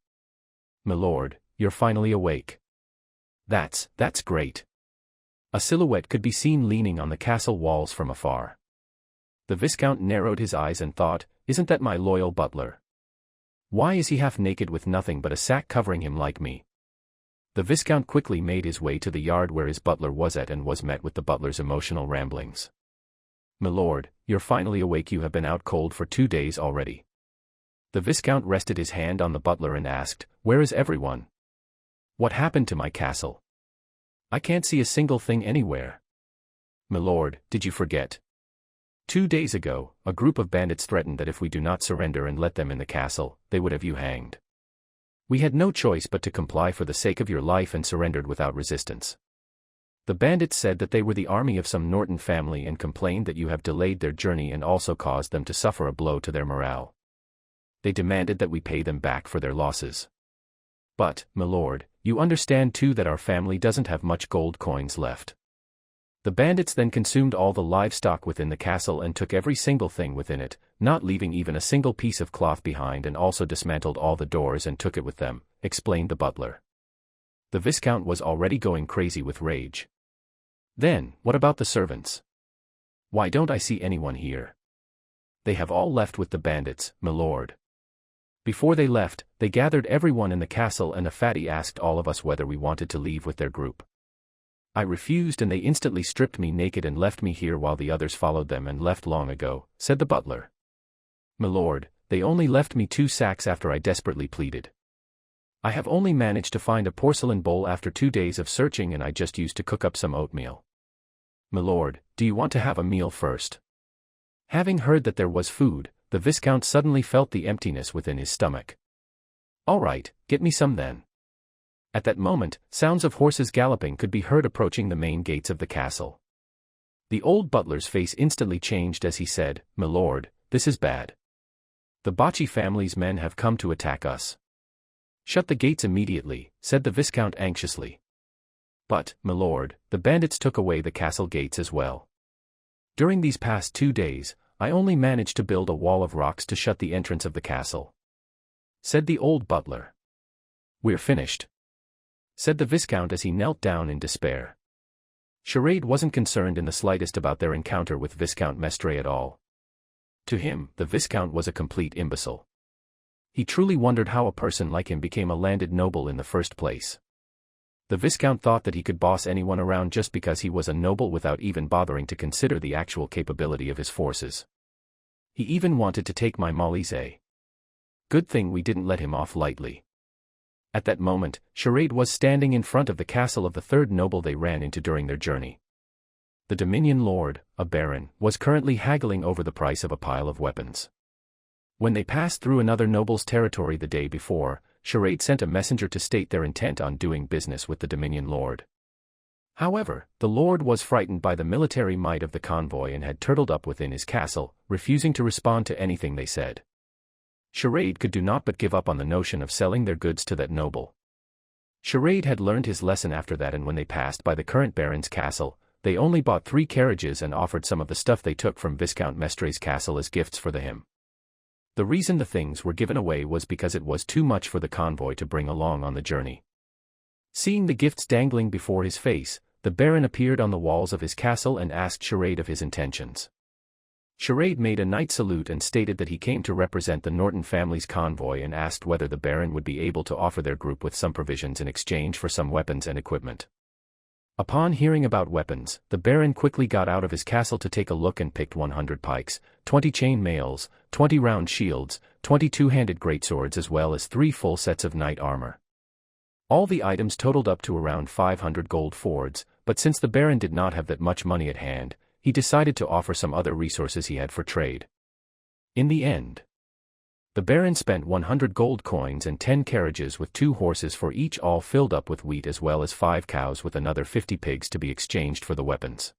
"My lord, you're finally awake. That's great." A silhouette could be seen leaning on the castle walls from afar. The Viscount narrowed his eyes and thought, "Isn't that my loyal butler? Why is he half naked with nothing but a sack covering him like me?" The Viscount quickly made his way to the yard where his butler was at and was met with the butler's emotional ramblings. "Milord, you're finally awake. You have been out cold for 2 days already." The Viscount rested his hand on the butler and asked, "Where is everyone? What happened to my castle? I can't see a single thing anywhere." "Milord, did you forget? 2 days ago, a group of bandits threatened that if we do not surrender and let them in the castle, they would have you hanged. We had no choice but to comply for the sake of your life and surrendered without resistance. The bandits said that they were the army of some Norton family and complained that you have delayed their journey and also caused them to suffer a blow to their morale. They demanded that we pay them back for their losses. But, milord, you understand too that our family doesn't have much gold coins left. The bandits then consumed all the livestock within the castle and took every single thing within it, not leaving even a single piece of cloth behind, and also dismantled all the doors and took it with them," explained the butler. The Viscount was already going crazy with rage. "Then, what about the servants? Why don't I see anyone here?" "They have all left with the bandits, milord. Before they left, they gathered everyone in the castle and a fatty asked all of us whether we wanted to leave with their group. I refused and they instantly stripped me naked and left me here while the others followed them and left long ago," said the butler. "Milord, they only left me 2 sacks after I desperately pleaded. I have only managed to find a porcelain bowl after 2 days of searching and I just used to cook up some oatmeal." "Milord, do you want to have a meal first?" Having heard that there was food, the Viscount suddenly felt the emptiness within his stomach. "All right, get me some then." At that moment, sounds of horses galloping could be heard approaching the main gates of the castle. The old butler's face instantly changed as he said, "Milord, this is bad. The Bocci family's men have come to attack us." "Shut the gates immediately," said the Viscount anxiously. "But, milord, the bandits took away the castle gates as well. During these past 2 days, I only managed to build a wall of rocks to shut the entrance of the castle," said the old butler. "We're finished," said the Viscount as he knelt down in despair. Charade wasn't concerned in the slightest about their encounter with Viscount Mestre at all. To him, the Viscount was a complete imbecile. He truly wondered how a person like him became a landed noble in the first place. The Viscount thought that he could boss anyone around just because he was a noble without even bothering to consider the actual capability of his forces. He even wanted to take my Molise. Good thing we didn't let him off lightly. At that moment, Charade was standing in front of the castle of the third noble they ran into during their journey. The Dominion Lord, a baron, was currently haggling over the price of a pile of weapons. When they passed through another noble's territory the day before, Charade sent a messenger to state their intent on doing business with the Dominion Lord. However, the Lord was frightened by the military might of the convoy and had turtled up within his castle, refusing to respond to anything they said. Charade could do not but give up on the notion of selling their goods to that noble. Charade had learned his lesson after that, and when they passed by the current baron's castle, they only bought 3 carriages and offered some of the stuff they took from Viscount Mestre's castle as gifts for him. The reason the things were given away was because it was too much for the convoy to bring along on the journey. Seeing the gifts dangling before his face, the baron appeared on the walls of his castle and asked Charade of his intentions. Charade made a knight salute and stated that he came to represent the Norton family's convoy and asked whether the baron would be able to offer their group with some provisions in exchange for some weapons and equipment. Upon hearing about weapons, the baron quickly got out of his castle to take a look and picked 100 pikes, 20 chain mails, 20 round shields, 20 two-handed greatswords as well as 3 full sets of knight armor. All the items totaled up to around 500 gold fords, but since the baron did not have that much money at hand, he decided to offer some other resources he had for trade. In the end, the baron spent 100 gold coins and 10 carriages with 2 horses for each, all filled up with wheat, as well as 5 cows with another 50 pigs to be exchanged for the weapons.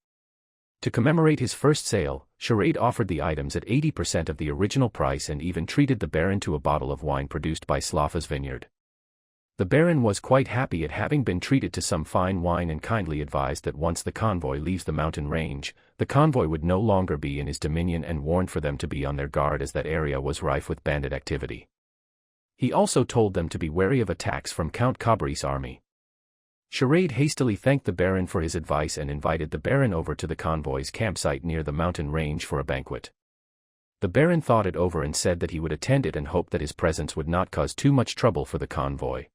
To commemorate his first sale, Charade offered the items at 80% of the original price and even treated the baron to a bottle of wine produced by Slava's vineyard. The baron was quite happy at having been treated to some fine wine and kindly advised that once the convoy leaves the mountain range, the convoy would no longer be in his dominion and warned for them to be on their guard as that area was rife with bandit activity. He also told them to be wary of attacks from Count Cabri's army. Charade hastily thanked the baron for his advice and invited the baron over to the convoy's campsite near the mountain range for a banquet. The baron thought it over and said that he would attend it and hoped that his presence would not cause too much trouble for the convoy.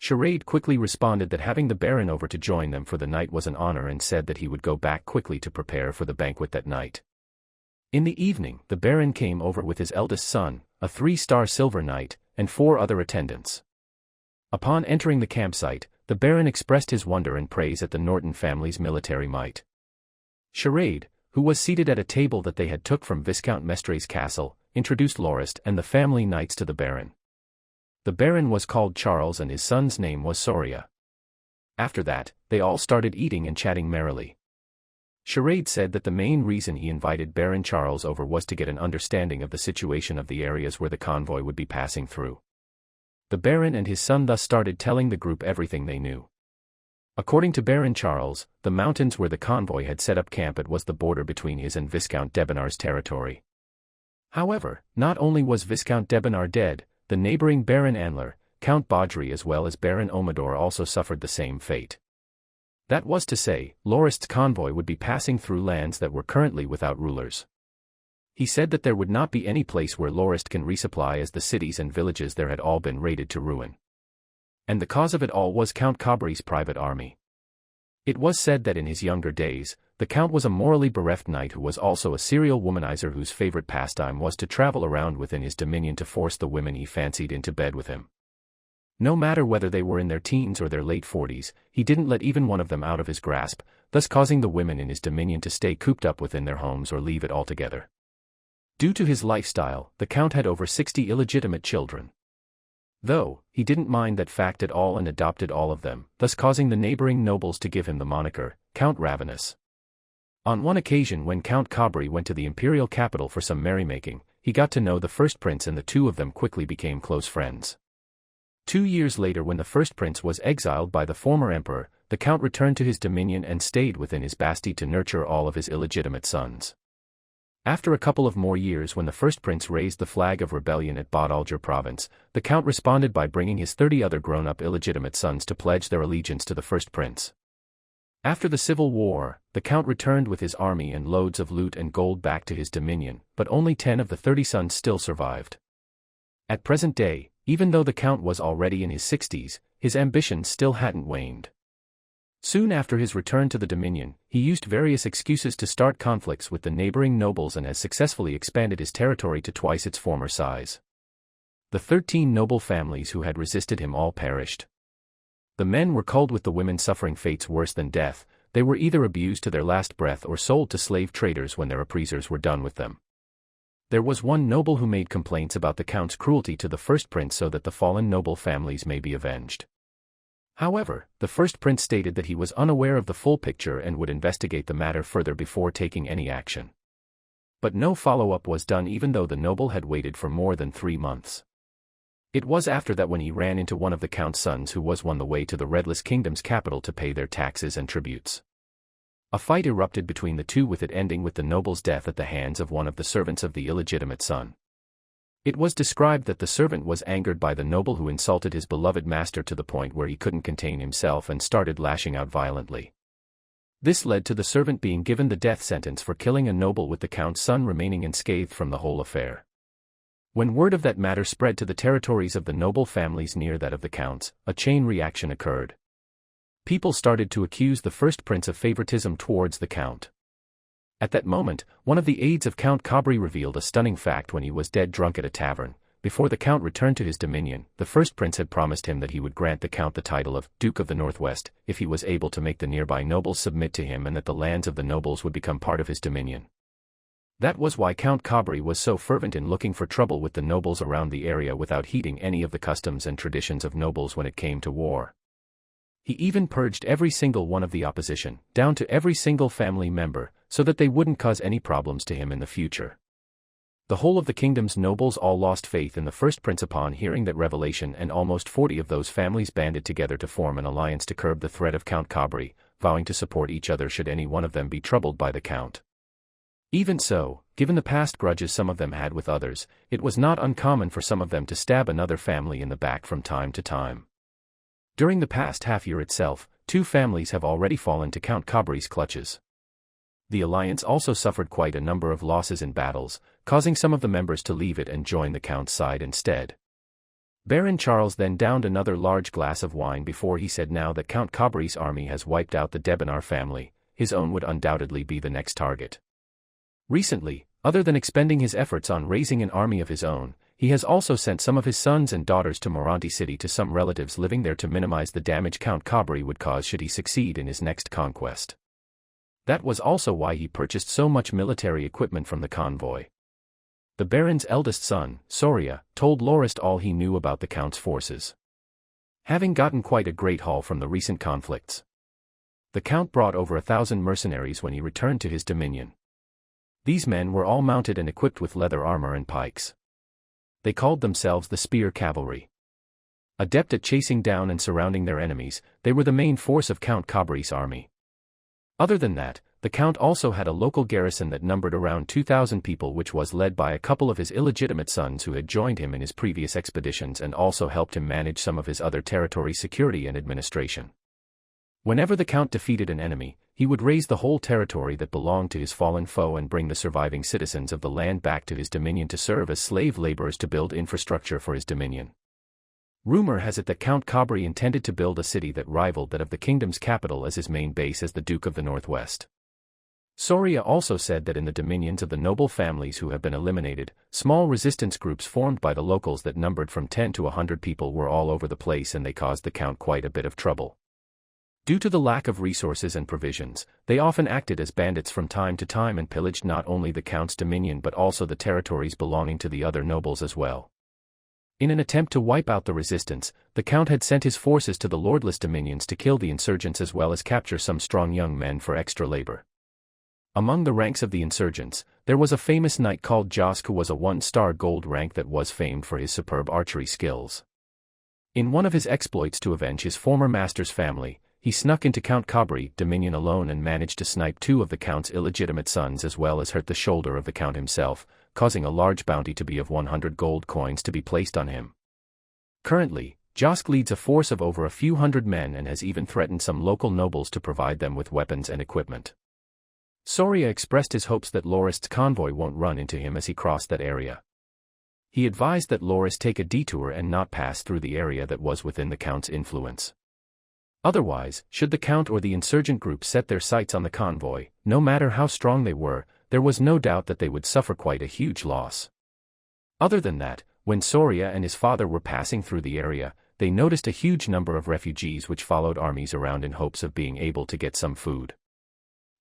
Charade quickly responded that having the baron over to join them for the night was an honor and said that he would go back quickly to prepare for the banquet that night. In the evening, the Baron came over with his eldest son, a 3-star silver knight, and 4 other attendants. Upon entering the campsite, the Baron expressed his wonder and praise at the Norton family's military might. Charade, who was seated at a table that they had took from Viscount Mestre's castle, introduced Lorist and the family knights to the Baron. The Baron was called Charles and his son's name was Soria. After that, they all started eating and chatting merrily. Charade said that the main reason he invited Baron Charles over was to get an understanding of the situation of the areas where the convoy would be passing through. The Baron and his son thus started telling the group everything they knew. According to Baron Charles, the mountains where the convoy had set up camp at was the border between his and Viscount Debonar's territory. However, not only was Viscount Debonar dead, the neighboring Baron Anler, Count Baudry as well as Baron Omador also suffered the same fate. That was to say, Lorist's convoy would be passing through lands that were currently without rulers. He said that there would not be any place where Lorist can resupply as the cities and villages there had all been raided to ruin. And the cause of it all was Count Cabry's private army. It was said that in his younger days, the Count was a morally bereft knight who was also a serial womanizer whose favorite pastime was to travel around within his dominion to force the women he fancied into bed with him. No matter whether they were in their teens or their late 40s, he didn't let even one of them out of his grasp, thus causing the women in his dominion to stay cooped up within their homes or leave it altogether. Due to his lifestyle, the Count had over 60 illegitimate children. Though, he didn't mind that fact at all and adopted all of them, thus causing the neighboring nobles to give him the moniker, Count Ravenous. On one occasion when Count Cabry went to the imperial capital for some merrymaking, he got to know the first prince and the two of them quickly became close friends. 2 years later when the first prince was exiled by the former emperor, the Count returned to his dominion and stayed within his bastide to nurture all of his illegitimate sons. After a couple of more years when the first prince raised the flag of rebellion at Bad province, the Count responded by bringing his 30 other grown-up illegitimate sons to pledge their allegiance to the first prince. After the civil war, the Count returned with his army and loads of loot and gold back to his dominion, but only 10 of the 30 sons still survived. At present day, even though the Count was already in his 60s, his ambitions still hadn't waned. Soon after his return to the Dominion, he used various excuses to start conflicts with the neighboring nobles and has successfully expanded his territory to twice its former size. The 13 noble families who had resisted him all perished. The men were culled with the women suffering fates worse than death. They were either abused to their last breath or sold to slave traders when their appraisers were done with them. There was one noble who made complaints about the Count's cruelty to the first prince so that the fallen noble families may be avenged. However, the first prince stated that he was unaware of the full picture and would investigate the matter further before taking any action. But no follow-up was done even though the noble had waited for more than 3 months. It was after that when he ran into one of the Count's sons who was on the way to the Redless Kingdom's capital to pay their taxes and tributes. A fight erupted between the two with it ending with the noble's death at the hands of one of the servants of the illegitimate son. It was described that the servant was angered by the noble who insulted his beloved master to the point where he couldn't contain himself and started lashing out violently. This led to the servant being given the death sentence for killing a noble with the Count's son remaining unscathed from the whole affair. When word of that matter spread to the territories of the noble families near that of the Count's, a chain reaction occurred. People started to accuse the first prince of favoritism towards the Count. At that moment, one of the aides of Count Cabry revealed a stunning fact when he was dead drunk at a tavern. Before the Count returned to his dominion, the first prince had promised him that he would grant the Count the title of Duke of the Northwest if he was able to make the nearby nobles submit to him and that the lands of the nobles would become part of his dominion. That was why Count Cabry was so fervent in looking for trouble with the nobles around the area without heeding any of the customs and traditions of nobles when it came to war. He even purged every single one of the opposition, down to every single family member, so that they wouldn't cause any problems to him in the future. The whole of the kingdom's nobles all lost faith in the first prince upon hearing that revelation, and almost 40 of those families banded together to form an alliance to curb the threat of Count Cabry, vowing to support each other should any one of them be troubled by the Count. Even so, given the past grudges some of them had with others, it was not uncommon for some of them to stab another family in the back from time to time. During the past half-year itself, 2 families have already fallen to Count Cabry's clutches. The alliance also suffered quite a number of losses in battles, causing some of the members to leave it and join the Count's side instead. Baron Charles then downed another large glass of wine before he said now that Count Cabry's army has wiped out the Debonar family, his own would undoubtedly be the next target. Recently, Other than expending his efforts on raising an army of his own, he has also sent some of his sons and daughters to Moranti City to some relatives living there to minimize the damage Count Cabri would cause should he succeed in his next conquest. That was also why he purchased so much military equipment from the convoy. The Baron's eldest son, Soria, told Lorist all he knew about the Count's forces. Having gotten quite a great haul from the recent conflicts, the Count brought over 1,000 mercenaries when he returned to his dominion. These men were all mounted and equipped with leather armor and pikes. They called themselves the Spear Cavalry. Adept at chasing down and surrounding their enemies, they were the main force of Count Cabri's army. Other than that, the Count also had a local garrison that numbered around 2,000 people, which was led by a couple of his illegitimate sons who had joined him in his previous expeditions and also helped him manage some of his other territory's security and administration. Whenever the Count defeated an enemy, he would raise the whole territory that belonged to his fallen foe and bring the surviving citizens of the land back to his dominion to serve as slave laborers to build infrastructure for his dominion. Rumor has it that Count Cabri intended to build a city that rivaled that of the kingdom's capital as his main base as the Duke of the Northwest. Soria also said that in the dominions of the noble families who have been eliminated, small resistance groups formed by the locals that numbered from 10 to 100 people were all over the place, and they caused the Count quite a bit of trouble. Due to the lack of resources and provisions, they often acted as bandits from time to time and pillaged not only the Count's dominion but also the territories belonging to the other nobles as well. In an attempt to wipe out the resistance, the Count had sent his forces to the lordless dominions to kill the insurgents as well as capture some strong young men for extra labor. Among the ranks of the insurgents, there was a famous knight called Josk who was a 1-star gold rank that was famed for his superb archery skills. In one of his exploits to avenge his former master's family, he snuck into Count Cabri dominion alone and managed to snipe 2 of the Count's illegitimate sons as well as hurt the shoulder of the Count himself, causing a large bounty to be of 100 gold coins to be placed on him. Currently, Josk leads a force of over a few hundred men and has even threatened some local nobles to provide them with weapons and equipment. Soria expressed his hopes that Lorist's convoy won't run into him as he crossed that area. He advised that Lorist take a detour and not pass through the area that was within the Count's influence. Otherwise, should the Count or the insurgent group set their sights on the convoy, no matter how strong they were, there was no doubt that they would suffer quite a huge loss. Other than that, when Soria and his father were passing through the area, they noticed a huge number of refugees which followed armies around in hopes of being able to get some food.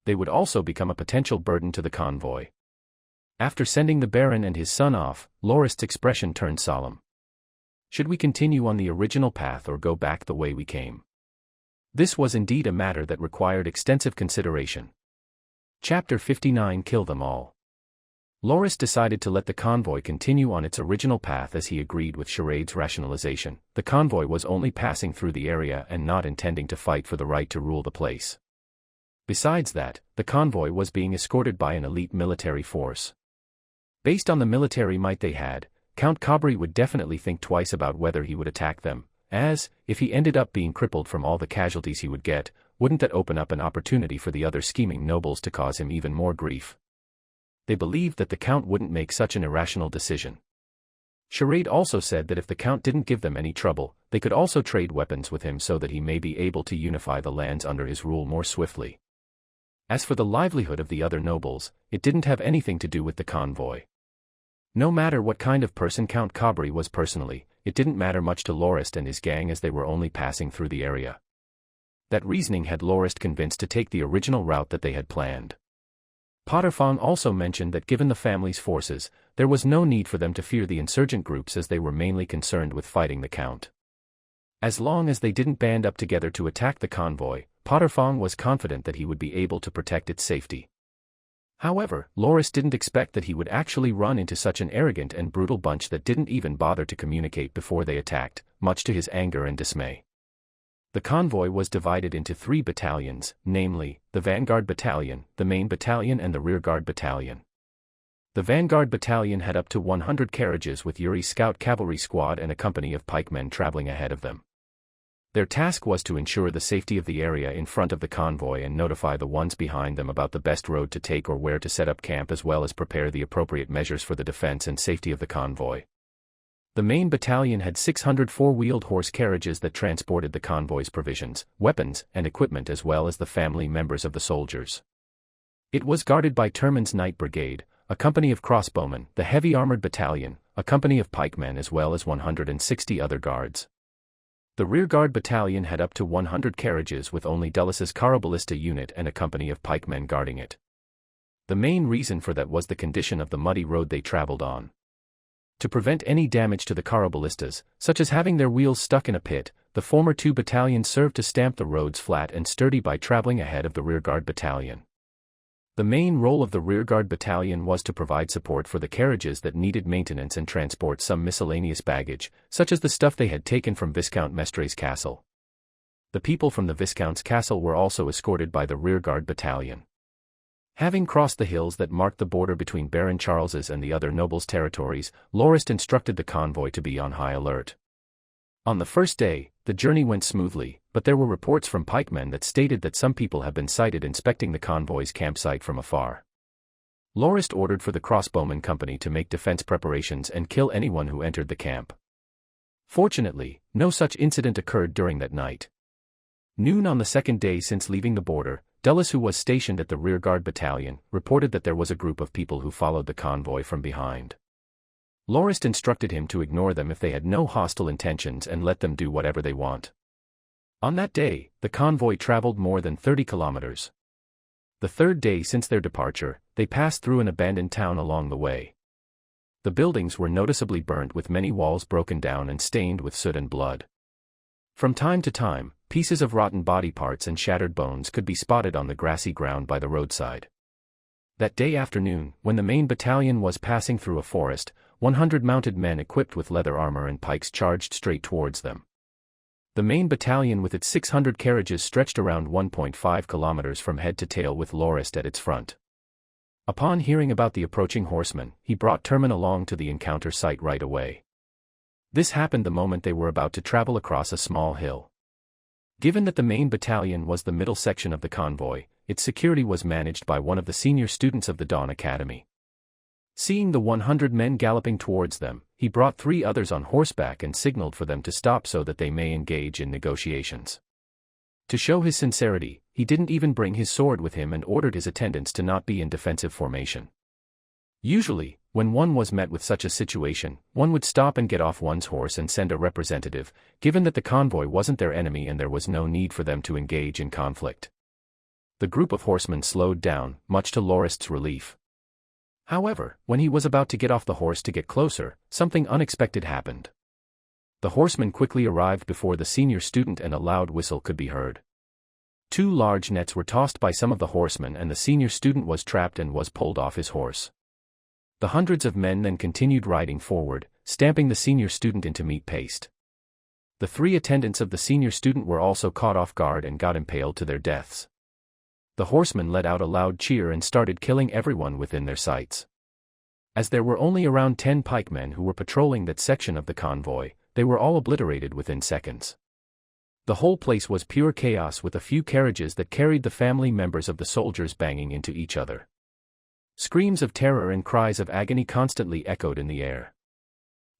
They would also become a potential burden to the convoy. After sending the Baron and his son off, Lorist's expression turned solemn. Should we continue on the original path or go back the way we came? This was indeed a matter that required extensive consideration. Chapter 59 Kill Them All. Lorist decided to let the convoy continue on its original path as he agreed with Charade's rationalization. The convoy was only passing through the area and not intending to fight for the right to rule the place. Besides that, the convoy was being escorted by an elite military force. Based on the military might they had, Count Cabri would definitely think twice about whether he would attack them, as, if he ended up being crippled from all the casualties he would get, wouldn't that open up an opportunity for the other scheming nobles to cause him even more grief? They believed that the Count wouldn't make such an irrational decision. Charade also said that if the Count didn't give them any trouble, they could also trade weapons with him so that he may be able to unify the lands under his rule more swiftly. As for the livelihood of the other nobles, it didn't have anything to do with the convoy. No matter what kind of person Count Cabri was personally, it didn't matter much to Lorist and his gang as they were only passing through the area. That reasoning had Lorist convinced to take the original route that they had planned. Potterfong also mentioned that given the family's forces, there was no need for them to fear the insurgent groups as they were mainly concerned with fighting the Count. As long as they didn't band up together to attack the convoy, Potterfong was confident that he would be able to protect its safety. However, Lorist didn't expect that he would actually run into such an arrogant and brutal bunch that didn't even bother to communicate before they attacked, much to his anger and dismay. The convoy was divided into 3 battalions, namely, the Vanguard Battalion, the Main Battalion and the Rearguard Battalion. The Vanguard Battalion had up to 100 carriages with Yuri's Scout Cavalry Squad and a company of pikemen traveling ahead of them. Their task was to ensure the safety of the area in front of the convoy and notify the ones behind them about the best road to take or where to set up camp as well as prepare the appropriate measures for the defense and safety of the convoy. The main battalion had 600 four-wheeled horse carriages that transported the convoy's provisions, weapons, and equipment as well as the family members of the soldiers. It was guarded by Terman's Night Brigade, a company of crossbowmen, the heavy armored battalion, a company of pikemen as well as 160 other guards. The rearguard battalion had up to 100 carriages with only Dullus's caraballista unit and a company of pikemen guarding it. The main reason for that was the condition of the muddy road they traveled on. To prevent any damage to the caraballistas, such as having their wheels stuck in a pit, the former two battalions served to stamp the roads flat and sturdy by traveling ahead of the rearguard battalion. The main role of the rearguard battalion was to provide support for the carriages that needed maintenance and transport some miscellaneous baggage, such as the stuff they had taken from Viscount Mestre's castle. The people from the Viscount's castle were also escorted by the rearguard battalion. Having crossed the hills that marked the border between Baron Charles's and the other nobles' territories, Lorist instructed the convoy to be on high alert. On the first day, the journey went smoothly, but there were reports from pikemen that stated that some people have been sighted inspecting the convoy's campsite from afar. Lorist ordered for the crossbowman company to make defense preparations and kill anyone who entered the camp. Fortunately, no such incident occurred during that night. Noon on the second day since leaving the border, Dullus, who was stationed at the rearguard battalion, reported that there was a group of people who followed the convoy from behind. Lorist instructed him to ignore them if they had no hostile intentions and let them do whatever they want. On that day, the convoy traveled more than 30 kilometers. The third day since their departure, they passed through an abandoned town along the way. The buildings were noticeably burnt with many walls broken down and stained with soot and blood. From time to time, pieces of rotten body parts and shattered bones could be spotted on the grassy ground by the roadside. That day afternoon, when the main battalion was passing through a forest, 100 mounted men equipped with leather armor and pikes charged straight towards them. The main battalion with its 600 carriages stretched around 1.5 kilometers from head to tail with Lorist at its front. Upon hearing about the approaching horsemen, he brought Turman along to the encounter site right away. This happened the moment they were about to travel across a small hill. Given that the main battalion was the middle section of the convoy, its security was managed by one of the senior students of the Dawn Academy. Seeing the 100 men galloping towards them, he brought 3 others on horseback and signaled for them to stop so that they may engage in negotiations. To show his sincerity, he didn't even bring his sword with him and ordered his attendants to not be in defensive formation. Usually, when one was met with such a situation, one would stop and get off one's horse and send a representative, given that the convoy wasn't their enemy and there was no need for them to engage in conflict. The group of horsemen slowed down, much to Lorist's relief. However, when he was about to get off the horse to get closer, something unexpected happened. The horsemen quickly arrived before the senior student and a loud whistle could be heard. 2 large nets were tossed by some of the horsemen and the senior student was trapped and was pulled off his horse. The hundreds of men then continued riding forward, stamping the senior student into meat paste. The 3 attendants of the senior student were also caught off guard and got impaled to their deaths. The horsemen let out a loud cheer and started killing everyone within their sights. As there were only around 10 pikemen who were patrolling that section of the convoy, they were all obliterated within seconds. The whole place was pure chaos with a few carriages that carried the family members of the soldiers banging into each other. Screams of terror and cries of agony constantly echoed in the air.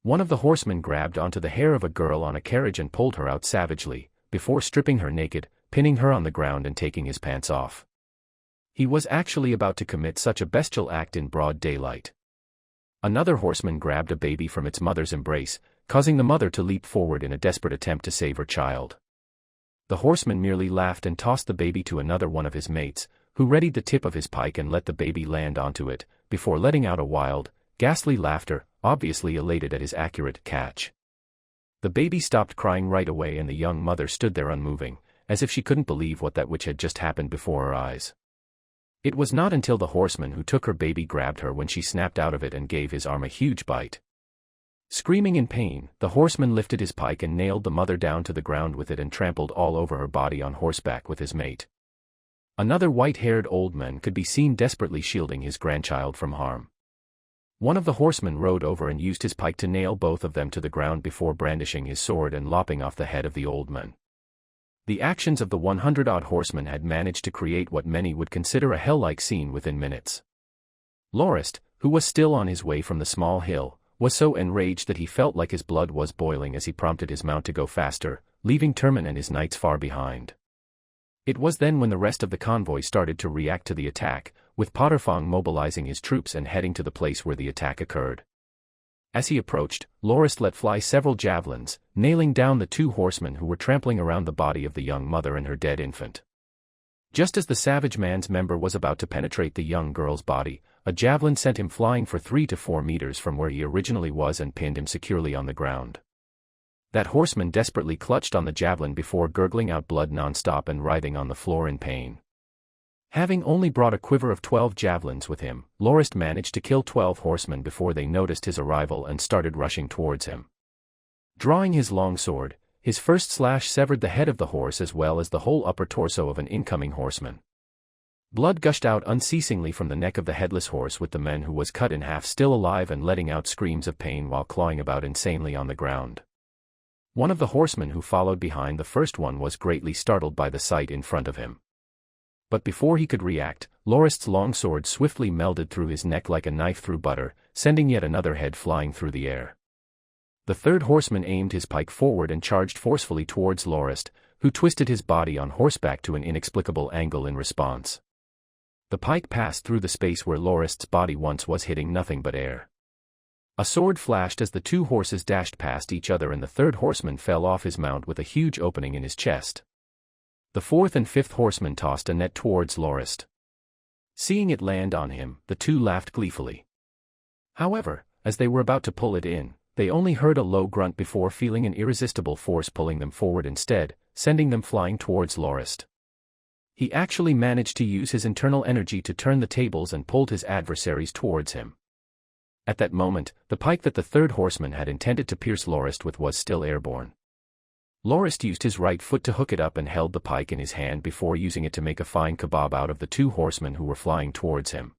One of the horsemen grabbed onto the hair of a girl on a carriage and pulled her out savagely, before stripping her naked, pinning her on the ground and taking his pants off. He was actually about to commit such a bestial act in broad daylight. Another horseman grabbed a baby from its mother's embrace, causing the mother to leap forward in a desperate attempt to save her child. The horseman merely laughed and tossed the baby to another one of his mates, who readied the tip of his pike and let the baby land onto it, before letting out a wild, ghastly laughter, obviously elated at his accurate catch. The baby stopped crying right away and the young mother stood there unmoving, as if she couldn't believe that which had just happened before her eyes. It was not until the horseman who took her baby grabbed her when she snapped out of it and gave his arm a huge bite. Screaming in pain, the horseman lifted his pike and nailed the mother down to the ground with it and trampled all over her body on horseback with his mate. Another white-haired old man could be seen desperately shielding his grandchild from harm. One of the horsemen rode over and used his pike to nail both of them to the ground before brandishing his sword and lopping off the head of the old man. The actions of the 100-odd horsemen had managed to create what many would consider a hell-like scene within minutes. Lorist, who was still on his way from the small hill, was so enraged that he felt like his blood was boiling as he prompted his mount to go faster, leaving Turman and his knights far behind. It was then when the rest of the convoy started to react to the attack, with Potterfong mobilizing his troops and heading to the place where the attack occurred. As he approached, Lorist let fly several javelins, nailing down the 2 horsemen who were trampling around the body of the young mother and her dead infant. Just as the savage man's member was about to penetrate the young girl's body, a javelin sent him flying for 3 to 4 meters from where he originally was and pinned him securely on the ground. That horseman desperately clutched on the javelin before gurgling out blood non-stop and writhing on the floor in pain. Having only brought a quiver of 12 javelins with him, Lorist managed to kill 12 horsemen before they noticed his arrival and started rushing towards him. Drawing his long sword, his first slash severed the head of the horse as well as the whole upper torso of an incoming horseman. Blood gushed out unceasingly from the neck of the headless horse, with the man who was cut in half still alive and letting out screams of pain while clawing about insanely on the ground. One of the horsemen who followed behind the first one was greatly startled by the sight in front of him. But before he could react, Lorist's long sword swiftly melded through his neck like a knife through butter, sending yet another head flying through the air. The third horseman aimed his pike forward and charged forcefully towards Lorist, who twisted his body on horseback to an inexplicable angle in response. The pike passed through the space where Lorist's body once was, hitting nothing but air. A sword flashed as the 2 horses dashed past each other, and the third horseman fell off his mount with a huge opening in his chest. The 4th and 5th horsemen tossed a net towards Lorist. Seeing it land on him, the 2 laughed gleefully. However, as they were about to pull it in, they only heard a low grunt before feeling an irresistible force pulling them forward instead, sending them flying towards Lorist. He actually managed to use his internal energy to turn the tables and pulled his adversaries towards him. At that moment, the pike that the third horseman had intended to pierce Lorist with was still airborne. Lorist used his right foot to hook it up and held the pike in his hand before using it to make a fine kebab out of the 2 horsemen who were flying towards him.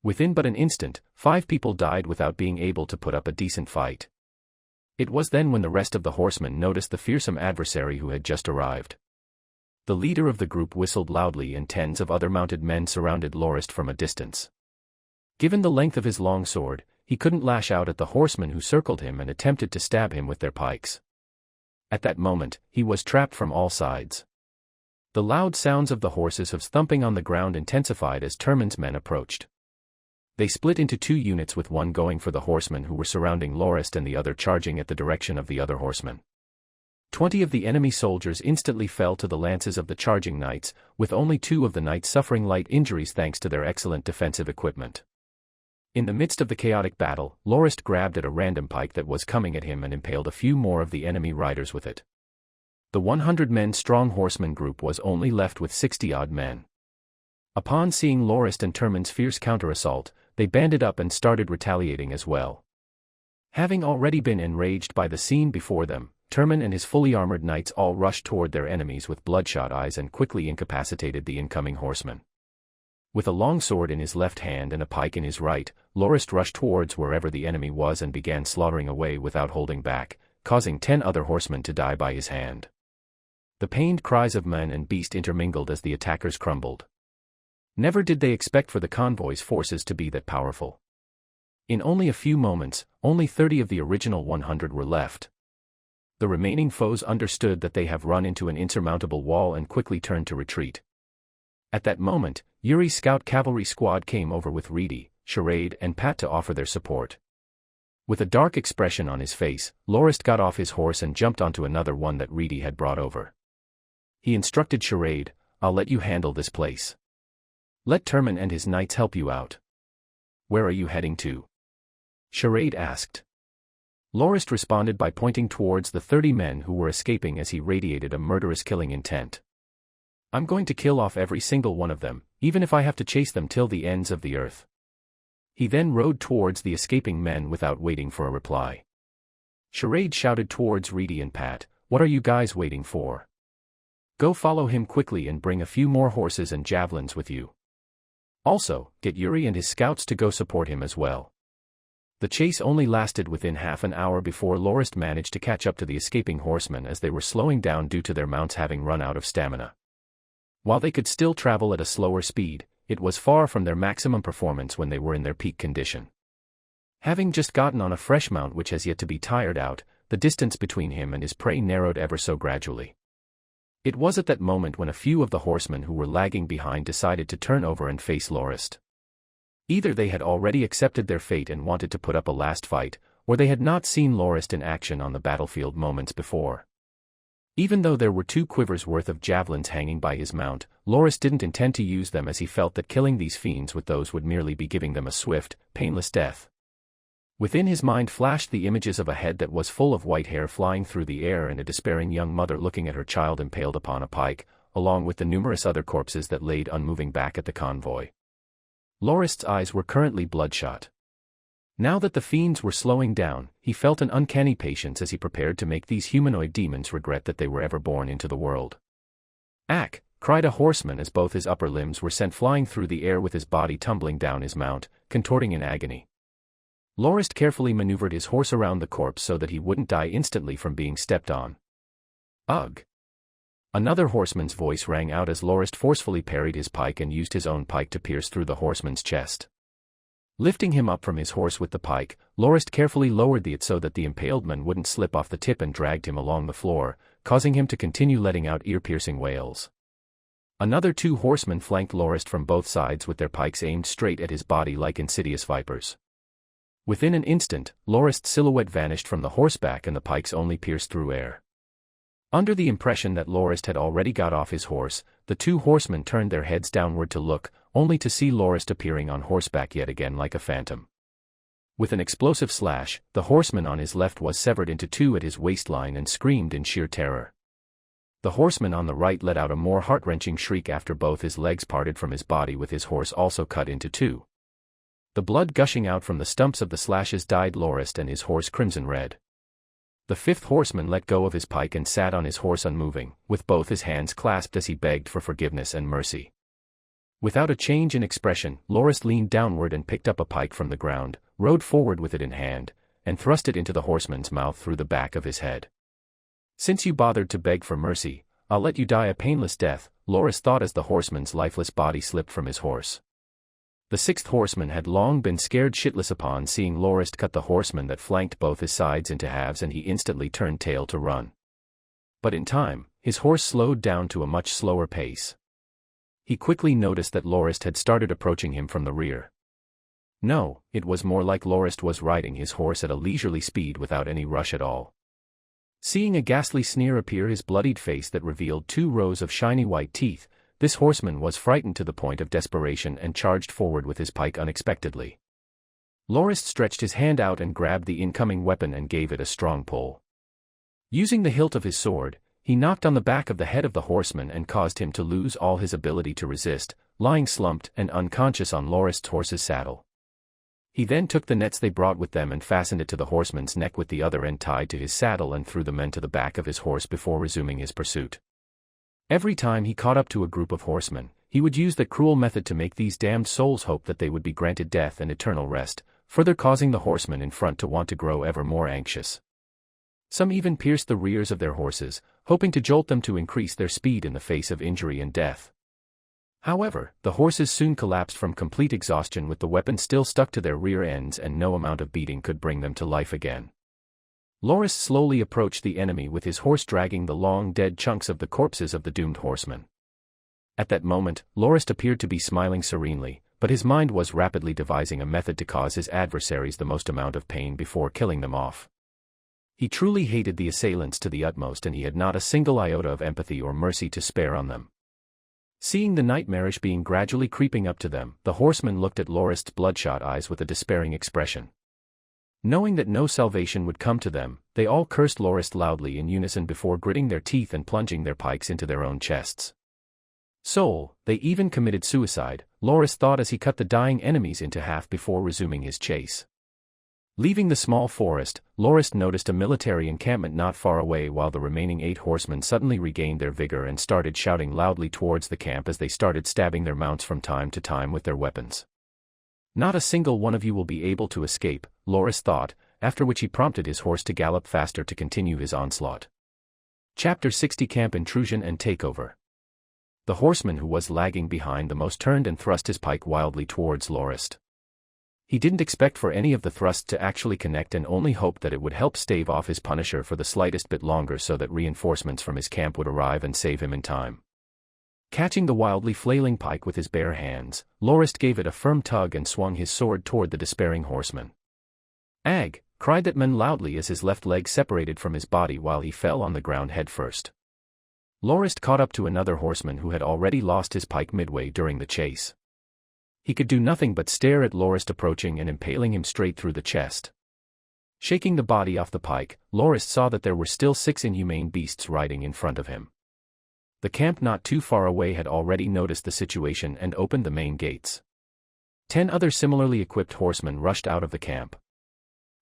Within but an instant, 5 people died without being able to put up a decent fight. It was then when the rest of the horsemen noticed the fearsome adversary who had just arrived. The leader of the group whistled loudly and tens of other mounted men surrounded Lorist from a distance. Given the length of his long sword, he couldn't lash out at the horsemen who circled him and attempted to stab him with their pikes. At that moment, he was trapped from all sides. The loud sounds of the horses' hooves thumping on the ground intensified as Turman's men approached. They split into 2 units, with one going for the horsemen who were surrounding Lorist and the other charging at the direction of the other horsemen. 20 of the enemy soldiers instantly fell to the lances of the charging knights, with only 2 of the knights suffering light injuries thanks to their excellent defensive equipment. In the midst of the chaotic battle, Lorist grabbed at a random pike that was coming at him and impaled a few more of the enemy riders with it. The 100-men-strong horseman group was only left with 60-odd men. Upon seeing Lorist and Turman's fierce counter-assault, they banded up and started retaliating as well. Having already been enraged by the scene before them, Turman and his fully armored knights all rushed toward their enemies with bloodshot eyes and quickly incapacitated the incoming horseman. With a long sword in his left hand and a pike in his right, Lorist rushed towards wherever the enemy was and began slaughtering away without holding back, causing 10 other horsemen to die by his hand. The pained cries of man and beast intermingled as the attackers crumbled. Never did they expect for the convoy's forces to be that powerful. In only a few moments, only 30 of the original 100 were left. The remaining foes understood that they have run into an insurmountable wall and quickly turned to retreat. At that moment, Yuri's scout cavalry squad came over with Reedy, Charade, and Pat to offer their support. With a dark expression on his face, Lorist got off his horse and jumped onto another one that Reedy had brought over. He instructed Charade, "I'll let you handle this place. Let Turman and his knights help you out." "Where are you heading to?" Charade asked. Lorist responded by pointing towards the 30 men who were escaping as he radiated a murderous killing intent. "I'm going to kill off every single one of them, even if I have to chase them till the ends of the earth." He then rode towards the escaping men without waiting for a reply. Charade shouted towards Reedy and Pat, "What are you guys waiting for? Go follow him quickly and bring a few more horses and javelins with you. Also, get Yuri and his scouts to go support him as well." The chase only lasted within half an hour before Lorist managed to catch up to the escaping horsemen as they were slowing down due to their mounts having run out of stamina. While they could still travel at a slower speed, it was far from their maximum performance when they were in their peak condition. Having just gotten on a fresh mount which has yet to be tired out, the distance between him and his prey narrowed ever so gradually. It was at that moment when a few of the horsemen who were lagging behind decided to turn over and face Lorist. Either they had already accepted their fate and wanted to put up a last fight, or they had not seen Lorist in action on the battlefield moments before. Even though there were 2 quivers worth of javelins hanging by his mount, Lorist didn't intend to use them as he felt that killing these fiends with those would merely be giving them a swift, painless death. Within his mind flashed the images of a head that was full of white hair flying through the air and a despairing young mother looking at her child impaled upon a pike, along with the numerous other corpses that laid unmoving back at the convoy. Lorist's eyes were currently bloodshot. Now that the fiends were slowing down, he felt an uncanny patience as he prepared to make these humanoid demons regret that they were ever born into the world. "Ack!" cried a horseman as both his upper limbs were sent flying through the air with his body tumbling down his mount, contorting in agony. Lorist carefully maneuvered his horse around the corpse so that he wouldn't die instantly from being stepped on. "Ugh!" Another horseman's voice rang out as Lorist forcefully parried his pike and used his own pike to pierce through the horseman's chest. Lifting him up from his horse with the pike, Lorist carefully lowered it so that the impaled man wouldn't slip off the tip and dragged him along the floor, causing him to continue letting out ear-piercing wails. Another 2 horsemen flanked Lorist from both sides with their pikes aimed straight at his body like insidious vipers. Within an instant, Lorist's silhouette vanished from the horseback and the pikes only pierced through air. Under the impression that Lorist had already got off his horse, the 2 horsemen turned their heads downward to look, only to see Lorist appearing on horseback yet again like a phantom. With an explosive slash, the horseman on his left was severed into 2 at his waistline and screamed in sheer terror. The horseman on the right let out a more heart-wrenching shriek after both his legs parted from his body with his horse also cut into 2. The blood gushing out from the stumps of the slashes dyed Lorist and his horse crimson red. The 5th horseman let go of his pike and sat on his horse unmoving, with both his hands clasped as he begged for forgiveness and mercy. Without a change in expression, Lorist leaned downward and picked up a pike from the ground, rode forward with it in hand, and thrust it into the horseman's mouth through the back of his head. "Since you bothered to beg for mercy, I'll let you die a painless death," Lorist thought as the horseman's lifeless body slipped from his horse. The 6th horseman had long been scared shitless upon seeing Lorist cut the horseman that flanked both his sides into halves, and he instantly turned tail to run. But in time, his horse slowed down to a much slower pace. He quickly noticed that Lorist had started approaching him from the rear. No, it was more like Lorist was riding his horse at a leisurely speed without any rush at all. Seeing a ghastly sneer appear his bloodied face that revealed 2 rows of shiny white teeth, this horseman was frightened to the point of desperation and charged forward with his pike unexpectedly. Lorist stretched his hand out and grabbed the incoming weapon and gave it a strong pull. Using the hilt of his sword, he knocked on the back of the head of the horseman and caused him to lose all his ability to resist, lying slumped and unconscious on Lorist's horse's saddle. He then took the nets they brought with them and fastened it to the horseman's neck with the other end tied to his saddle and threw the men to the back of his horse before resuming his pursuit. Every time he caught up to a group of horsemen, he would use that cruel method to make these damned souls hope that they would be granted death and eternal rest, further causing the horsemen in front to want to grow ever more anxious. Some even pierced the rears of their horses, hoping to jolt them to increase their speed in the face of injury and death. However, the horses soon collapsed from complete exhaustion with the weapon still stuck to their rear ends, and no amount of beating could bring them to life again. Lorist slowly approached the enemy with his horse dragging the long dead chunks of the corpses of the doomed horsemen. At that moment, Lorist appeared to be smiling serenely, but his mind was rapidly devising a method to cause his adversaries the most amount of pain before killing them off. He truly hated the assailants to the utmost, and he had not a single iota of empathy or mercy to spare on them. Seeing the nightmarish being gradually creeping up to them, the horsemen looked at Lorist's bloodshot eyes with a despairing expression. Knowing that no salvation would come to them, they all cursed Lorist loudly in unison before gritting their teeth and plunging their pikes into their own chests. Soul, they even committed suicide, Lorist thought as he cut the dying enemies into half before resuming his chase. Leaving the small forest, Lorist noticed a military encampment not far away, while the remaining 8 horsemen suddenly regained their vigor and started shouting loudly towards the camp as they started stabbing their mounts from time to time with their weapons. "Not a single one of you will be able to escape," Lorist thought, after which he prompted his horse to gallop faster to continue his onslaught. Chapter 60 Camp Intrusion and Takeover. The horseman who was lagging behind the most turned and thrust his pike wildly towards Lorist. He didn't expect for any of the thrusts to actually connect and only hoped that it would help stave off his punisher for the slightest bit longer so that reinforcements from his camp would arrive and save him in time. Catching the wildly flailing pike with his bare hands, Lorist gave it a firm tug and swung his sword toward the despairing horseman. "Ag!" cried that man loudly as his left leg separated from his body while he fell on the ground headfirst. Lorist caught up to another horseman who had already lost his pike midway during the chase. He could do nothing but stare at Lorist approaching and impaling him straight through the chest. Shaking the body off the pike, Lorist saw that there were still 6 inhumane beasts riding in front of him. The camp not too far away had already noticed the situation and opened the main gates. 10 other similarly equipped horsemen rushed out of the camp.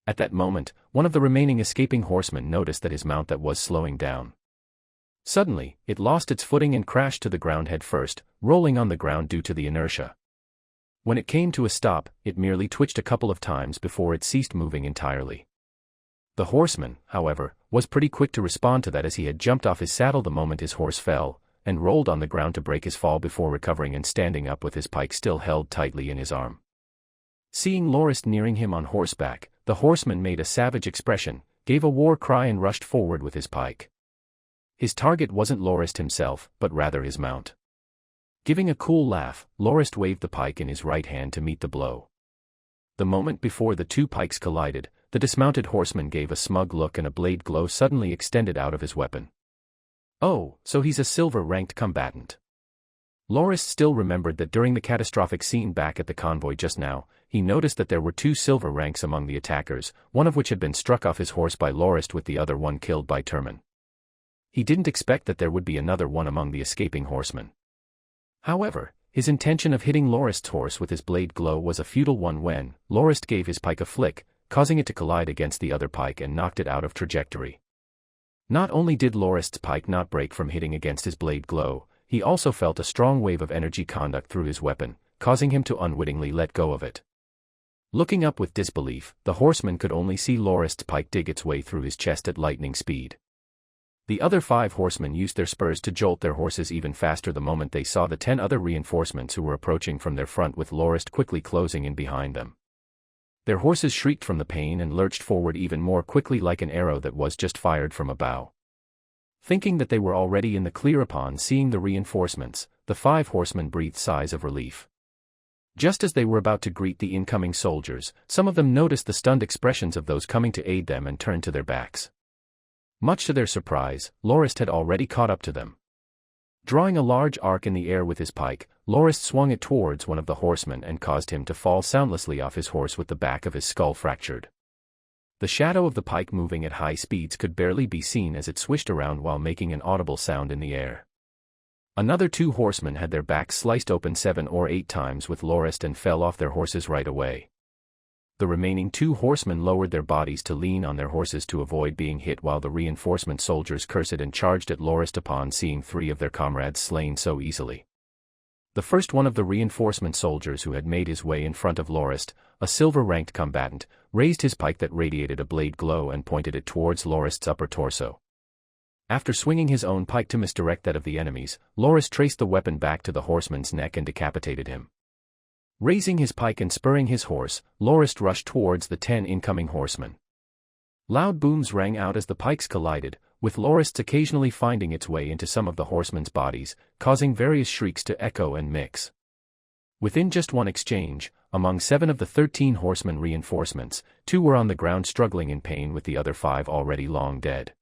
At that moment, one of the remaining escaping horsemen noticed that his mount that was slowing down. Suddenly, it lost its footing and crashed to the ground head first, rolling on the ground due to the inertia. When it came to a stop, it merely twitched a couple of times before it ceased moving entirely. The horseman, however, was pretty quick to respond to that as he had jumped off his saddle the moment his horse fell, and rolled on the ground to break his fall before recovering and standing up with his pike still held tightly in his arm. Seeing Lorist nearing him on horseback, the horseman made a savage expression, gave a war cry and rushed forward with his pike. His target wasn't Lorist himself, but rather his mount. Giving a cool laugh, Lorist waved the pike in his right hand to meet the blow. The moment before the 2 pikes collided, the dismounted horseman gave a smug look and a blade glow suddenly extended out of his weapon. "Oh, so he's a silver-ranked combatant." Lorist still remembered that during the catastrophic scene back at the convoy just now, he noticed that there were 2 silver ranks among the attackers, one of which had been struck off his horse by Lorist with the other one killed by Turman. He didn't expect that there would be another one among the escaping horsemen. However, his intention of hitting Lorist's horse with his blade glow was a futile one when Lorist gave his pike a flick, causing it to collide against the other pike and knocked it out of trajectory. Not only did Lorist's pike not break from hitting against his blade glow, he also felt a strong wave of energy conduct through his weapon, causing him to unwittingly let go of it. Looking up with disbelief, the horseman could only see Lorist's pike dig its way through his chest at lightning speed. The other 5 horsemen used their spurs to jolt their horses even faster the moment they saw the 10 other reinforcements who were approaching from their front with Lorist quickly closing in behind them. Their horses shrieked from the pain and lurched forward even more quickly like an arrow that was just fired from a bow. Thinking that they were already in the clear upon seeing the reinforcements, the 5 horsemen breathed sighs of relief. Just as they were about to greet the incoming soldiers, some of them noticed the stunned expressions of those coming to aid them and turned to their backs. Much to their surprise, Lorist had already caught up to them. Drawing a large arc in the air with his pike, Lorist swung it towards one of the horsemen and caused him to fall soundlessly off his horse with the back of his skull fractured. The shadow of the pike moving at high speeds could barely be seen as it swished around while making an audible sound in the air. Another 2 horsemen had their backs sliced open 7 or 8 times with Lorist and fell off their horses right away. The remaining 2 horsemen lowered their bodies to lean on their horses to avoid being hit while the reinforcement soldiers cursed and charged at Lorist upon seeing 3 of their comrades slain so easily. The first one of the reinforcement soldiers who had made his way in front of Lorist, a silver-ranked combatant, raised his pike that radiated a blade glow and pointed it towards Lorist's upper torso. After swinging his own pike to misdirect that of the enemy's, Lorist traced the weapon back to the horseman's neck and decapitated him. Raising his pike and spurring his horse, Lorist rushed towards the 10 incoming horsemen. Loud booms rang out as the pikes collided, with Lorist's occasionally finding its way into some of the horsemen's bodies, causing various shrieks to echo and mix. Within just one exchange, among 7 of the 13 horsemen reinforcements, 2 were on the ground struggling in pain with the other 5 already long dead.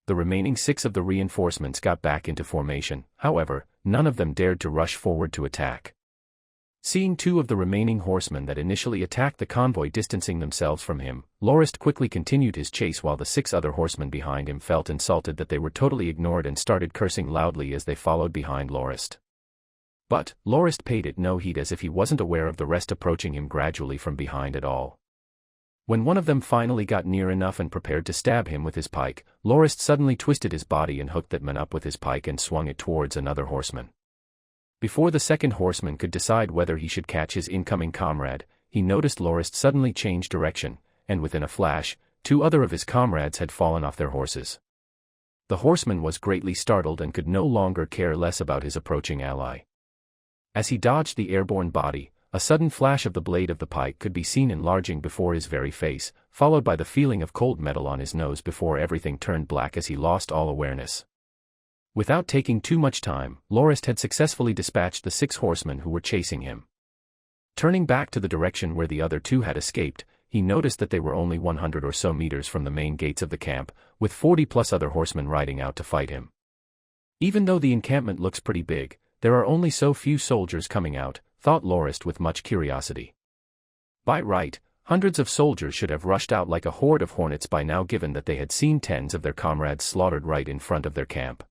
The remaining 6 of the reinforcements got back into formation, however, none of them dared to rush forward to attack. Seeing 2 of the remaining horsemen that initially attacked the convoy distancing themselves from him, Lorist quickly continued his chase while the 6 other horsemen behind him felt insulted that they were totally ignored and started cursing loudly as they followed behind Lorist. But Lorist paid it no heed as if he wasn't aware of the rest approaching him gradually from behind at all. When one of them finally got near enough and prepared to stab him with his pike, Lorist suddenly twisted his body and hooked that man up with his pike and swung it towards another horseman. Before the second horseman could decide whether he should catch his incoming comrade, he noticed Lorist suddenly change direction, and within a flash, 2 other of his comrades had fallen off their horses. The horseman was greatly startled and could no longer care less about his approaching ally. As he dodged the airborne body, a sudden flash of the blade of the pike could be seen enlarging before his very face, followed by the feeling of cold metal on his nose before everything turned black as he lost all awareness. Without taking too much time, Lorist had successfully dispatched the 6 horsemen who were chasing him. Turning back to the direction where the other 2 had escaped, he noticed that they were only 100 or so meters from the main gates of the camp, with 40+ other horsemen riding out to fight him. Even though the encampment looks pretty big, there are only so few soldiers coming out, thought Lorist with much curiosity. By right, hundreds of soldiers should have rushed out like a horde of hornets by now, given that they had seen tens of their comrades slaughtered right in front of their camp.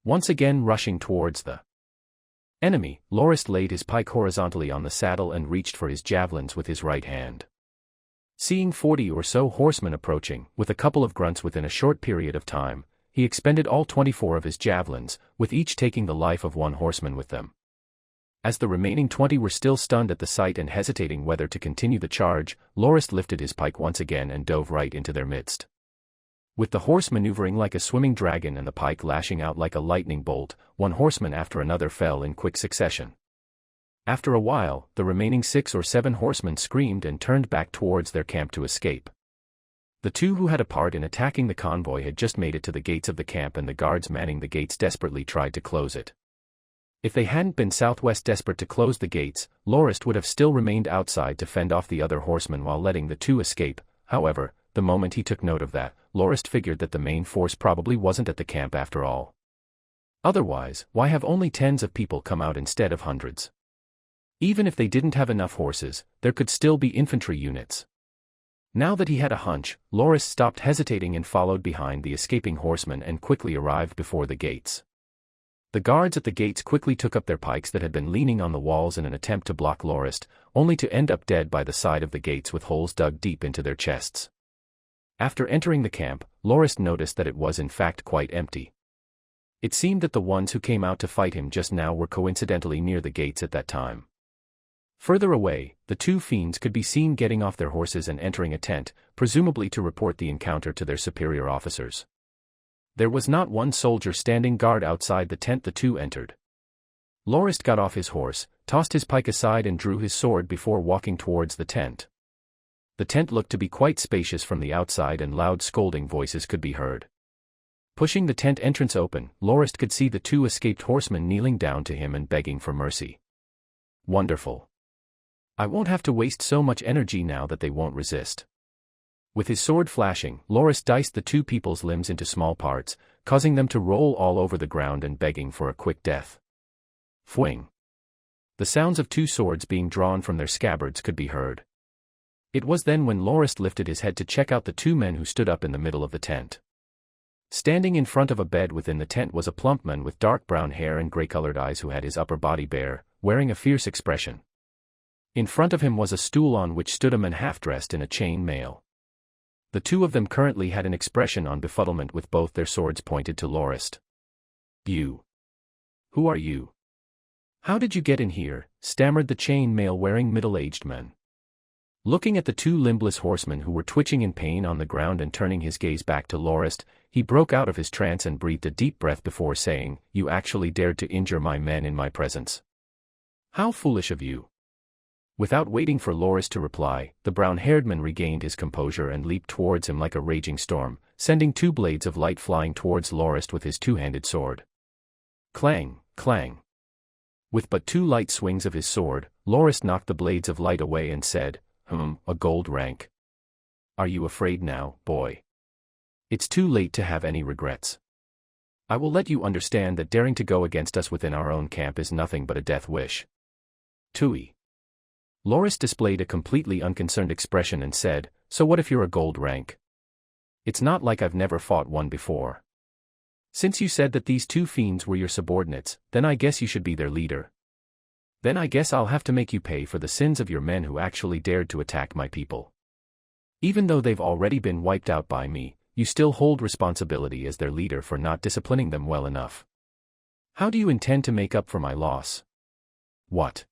Once again rushing towards the enemy, Lorist laid his pike horizontally on the saddle and reached for his javelins with his right hand. Seeing 40 or so horsemen approaching, with a couple of grunts within a short period of time, he expended all 24 of his javelins, with each taking the life of 1 horseman with them. As the remaining 20 were still stunned at the sight and hesitating whether to continue the charge, Lorist lifted his pike once again and dove right into their midst. With the horse maneuvering like a swimming dragon and the pike lashing out like a lightning bolt, 1 horseman after another fell in quick succession. After a while, the remaining 6 or 7 horsemen screamed and turned back towards their camp to escape. The 2 who had a part in attacking the convoy had just made it to the gates of the camp, and the guards manning the gates desperately tried to close it. If they hadn't been Southwest desperate to close the gates, Lorist would have still remained outside to fend off the other horsemen while letting the 2 escape. However, the moment he took note of that, Lorist figured that the main force probably wasn't at the camp after all. Otherwise, why have only tens of people come out instead of hundreds? Even if they didn't have enough horses, there could still be infantry units. Now that he had a hunch, Lorist stopped hesitating and followed behind the escaping horsemen and quickly arrived before the gates. The guards at the gates quickly took up their pikes that had been leaning on the walls in an attempt to block Lorist, only to end up dead by the side of the gates with holes dug deep into their chests. After entering the camp, Lorist noticed that it was in fact quite empty. It seemed that the ones who came out to fight him just now were coincidentally near the gates at that time. Further away, the 2 fiends could be seen getting off their horses and entering a tent, presumably to report the encounter to their superior officers. There was not 1 soldier standing guard outside the tent the 2 entered. Lorist got off his horse, tossed his pike aside and drew his sword before walking towards the tent. The tent looked to be quite spacious from the outside and loud scolding voices could be heard. Pushing the tent entrance open, Lorist could see the 2 escaped horsemen kneeling down to him and begging for mercy. Wonderful. I won't have to waste so much energy now that they won't resist. With his sword flashing, Lorist diced the 2 people's limbs into small parts, causing them to roll all over the ground and begging for a quick death. Fwing. The sounds of 2 swords being drawn from their scabbards could be heard. It was then when Lorist lifted his head to check out the 2 men who stood up in the middle of the tent. Standing in front of a bed within the tent was a plump man with dark brown hair and gray-colored eyes who had his upper body bare, wearing a fierce expression. In front of him was a stool on which stood a man half-dressed in a chain mail. The 2 of them currently had an expression on befuddlement with both their swords pointed to Lorist. You. Who are you? How did you get in here? Stammered the chain mail-wearing middle-aged man. Looking at the 2 limbless horsemen who were twitching in pain on the ground and turning his gaze back to Lorist, he broke out of his trance and breathed a deep breath before saying, "You actually dared to injure my men in my presence. How foolish of you." Without waiting for Lorist to reply, the brown-haired man regained his composure and leaped towards him like a raging storm, sending 2 blades of light flying towards Lorist with his 2-handed sword. Clang, clang. With but 2 light swings of his sword, Lorist knocked the blades of light away and said, a gold rank. Are you afraid now, boy? It's too late to have any regrets. I will let you understand that daring to go against us within our own camp is nothing but a death wish. Tui. Lorist displayed a completely unconcerned expression and said, "So what if you're a gold rank? It's not like I've never fought one before. Since you said that these 2 fiends were your subordinates, then I guess you should be their leader. Then I guess I'll have to make you pay for the sins of your men who actually dared to attack my people. Even though they've already been wiped out by me, you still hold responsibility as their leader for not disciplining them well enough. How do you intend to make up for my loss? What?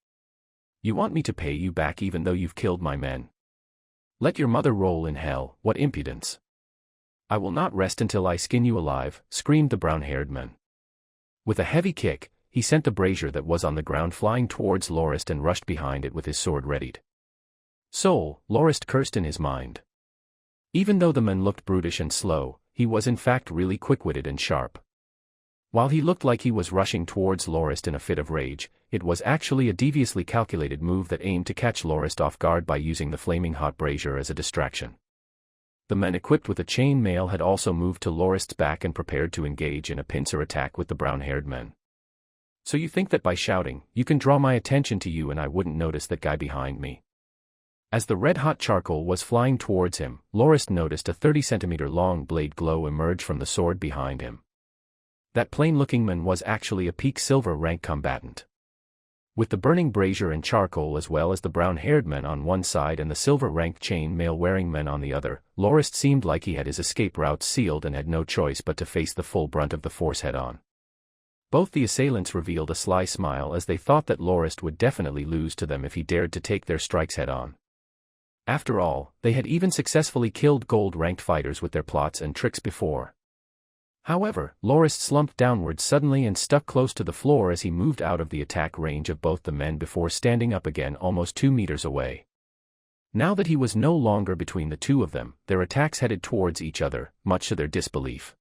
You want me to pay you back even though you've killed my men? Let your mother roll in hell, what impudence. I will not rest until I skin you alive," screamed the brown-haired man. With a heavy kick, he sent the brazier that was on the ground flying towards Lorist and rushed behind it with his sword readied. Soul, Lorist cursed in his mind. Even though the man looked brutish and slow, he was in fact really quick-witted and sharp. While he looked like he was rushing towards Lorist in a fit of rage, it was actually a deviously calculated move that aimed to catch Lorist off guard by using the flaming hot brazier as a distraction. The men equipped with a chain mail had also moved to Lorist's back and prepared to engage in a pincer attack with the brown-haired men. So you think that by shouting, you can draw my attention to you and I wouldn't notice that guy behind me? As the red-hot charcoal was flying towards him, Lorist noticed a 30-centimeter-long blade glow emerge from the sword behind him. That plain-looking man was actually a peak silver rank combatant. With the burning brazier and charcoal as well as the brown-haired men on one side and the silver-ranked chain mail-wearing men on the other, Lorist seemed like he had his escape routes sealed and had no choice but to face the full brunt of the force head-on. Both the assailants revealed a sly smile as they thought that Lorist would definitely lose to them if he dared to take their strikes head-on. After all, they had even successfully killed gold-ranked fighters with their plots and tricks before. However, Lorist slumped downward suddenly and stuck close to the floor as he moved out of the attack range of both the men before standing up again almost 2 meters away. Now that he was no longer between the two of them, their attacks headed towards each other, much to their disbelief.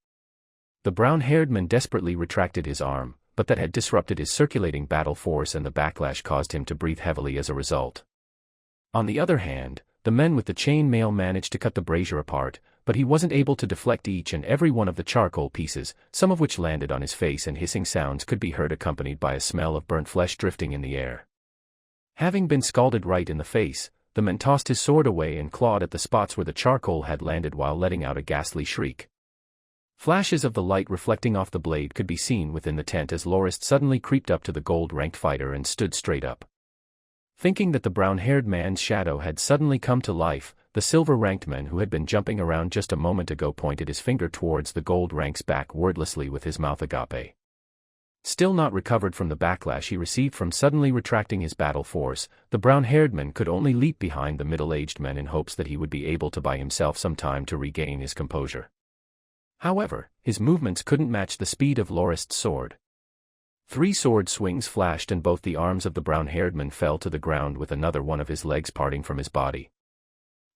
The brown-haired man desperately retracted his arm, but that had disrupted his circulating battle force and the backlash caused him to breathe heavily as a result. On the other hand, the men with the chain mail managed to cut the brazier apart, but he wasn't able to deflect each and every one of the charcoal pieces, some of which landed on his face and hissing sounds could be heard accompanied by a smell of burnt flesh drifting in the air. Having been scalded right in the face, the man tossed his sword away and clawed at the spots where the charcoal had landed while letting out a ghastly shriek. Flashes of the light reflecting off the blade could be seen within the tent as Lorist suddenly creeped up to the gold-ranked fighter and stood straight up. Thinking that the brown-haired man's shadow had suddenly come to life, the silver-ranked man who had been jumping around just a moment ago pointed his finger towards the gold-rank's back wordlessly with his mouth agape. Still not recovered from the backlash he received from suddenly retracting his battle force, the brown-haired man could only leap behind the middle-aged man in hopes that he would be able to buy himself some time to regain his composure. However, his movements couldn't match the speed of Lorist's sword. 3 sword swings flashed and both the arms of the brown-haired man fell to the ground with another one of his legs parting from his body.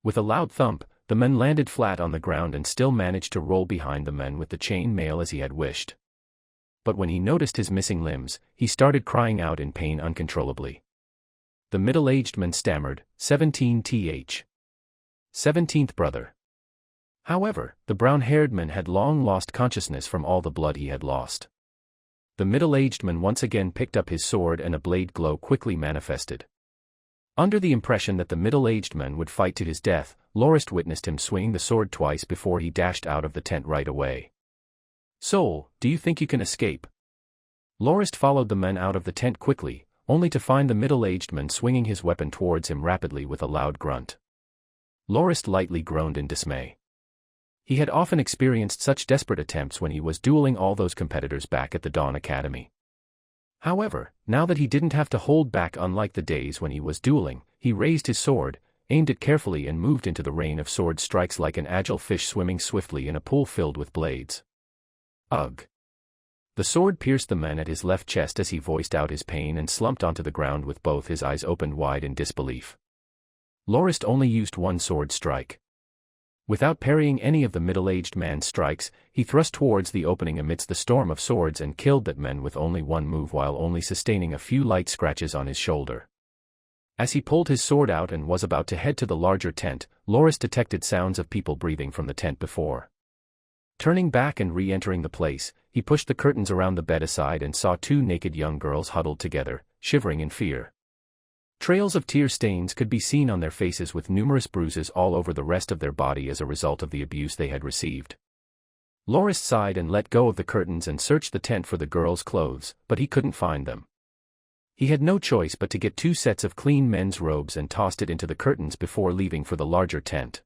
With a loud thump, the man landed flat on the ground and still managed to roll behind the men with the chain mail as he had wished. But when he noticed his missing limbs, he started crying out in pain uncontrollably. The middle-aged man stammered, 17th. 17th brother. However, the brown-haired man had long lost consciousness from all the blood he had lost. The middle-aged man once again picked up his sword and a blade glow quickly manifested. Under the impression that the middle-aged man would fight to his death, Lorist witnessed him swing the sword twice before he dashed out of the tent right away. Soul, do you think you can escape? Lorist followed the men out of the tent quickly, only to find the middle-aged man swinging his weapon towards him rapidly with a loud grunt. Lorist lightly groaned in dismay. He had often experienced such desperate attempts when he was dueling all those competitors back at the Dawn Academy. However, now that he didn't have to hold back unlike the days when he was dueling, he raised his sword, aimed it carefully and moved into the rain of sword strikes like an agile fish swimming swiftly in a pool filled with blades. Ugh! The sword pierced the man at his left chest as he voiced out his pain and slumped onto the ground with both his eyes opened wide in disbelief. Lorist only used one sword strike. Without parrying any of the middle-aged man's strikes, he thrust towards the opening amidst the storm of swords and killed that man with only one move while only sustaining a few light scratches on his shoulder. As he pulled his sword out and was about to head to the larger tent, Lorist detected sounds of people breathing from the tent before. Turning back and re-entering the place, he pushed the curtains around the bed aside and saw 2 naked young girls huddled together, shivering in fear. Trails of tear stains could be seen on their faces with numerous bruises all over the rest of their body as a result of the abuse they had received. Lorist sighed and let go of the curtains and searched the tent for the girls' clothes, but he couldn't find them. He had no choice but to get 2 sets of clean men's robes and tossed it into the curtains before leaving for the larger tent.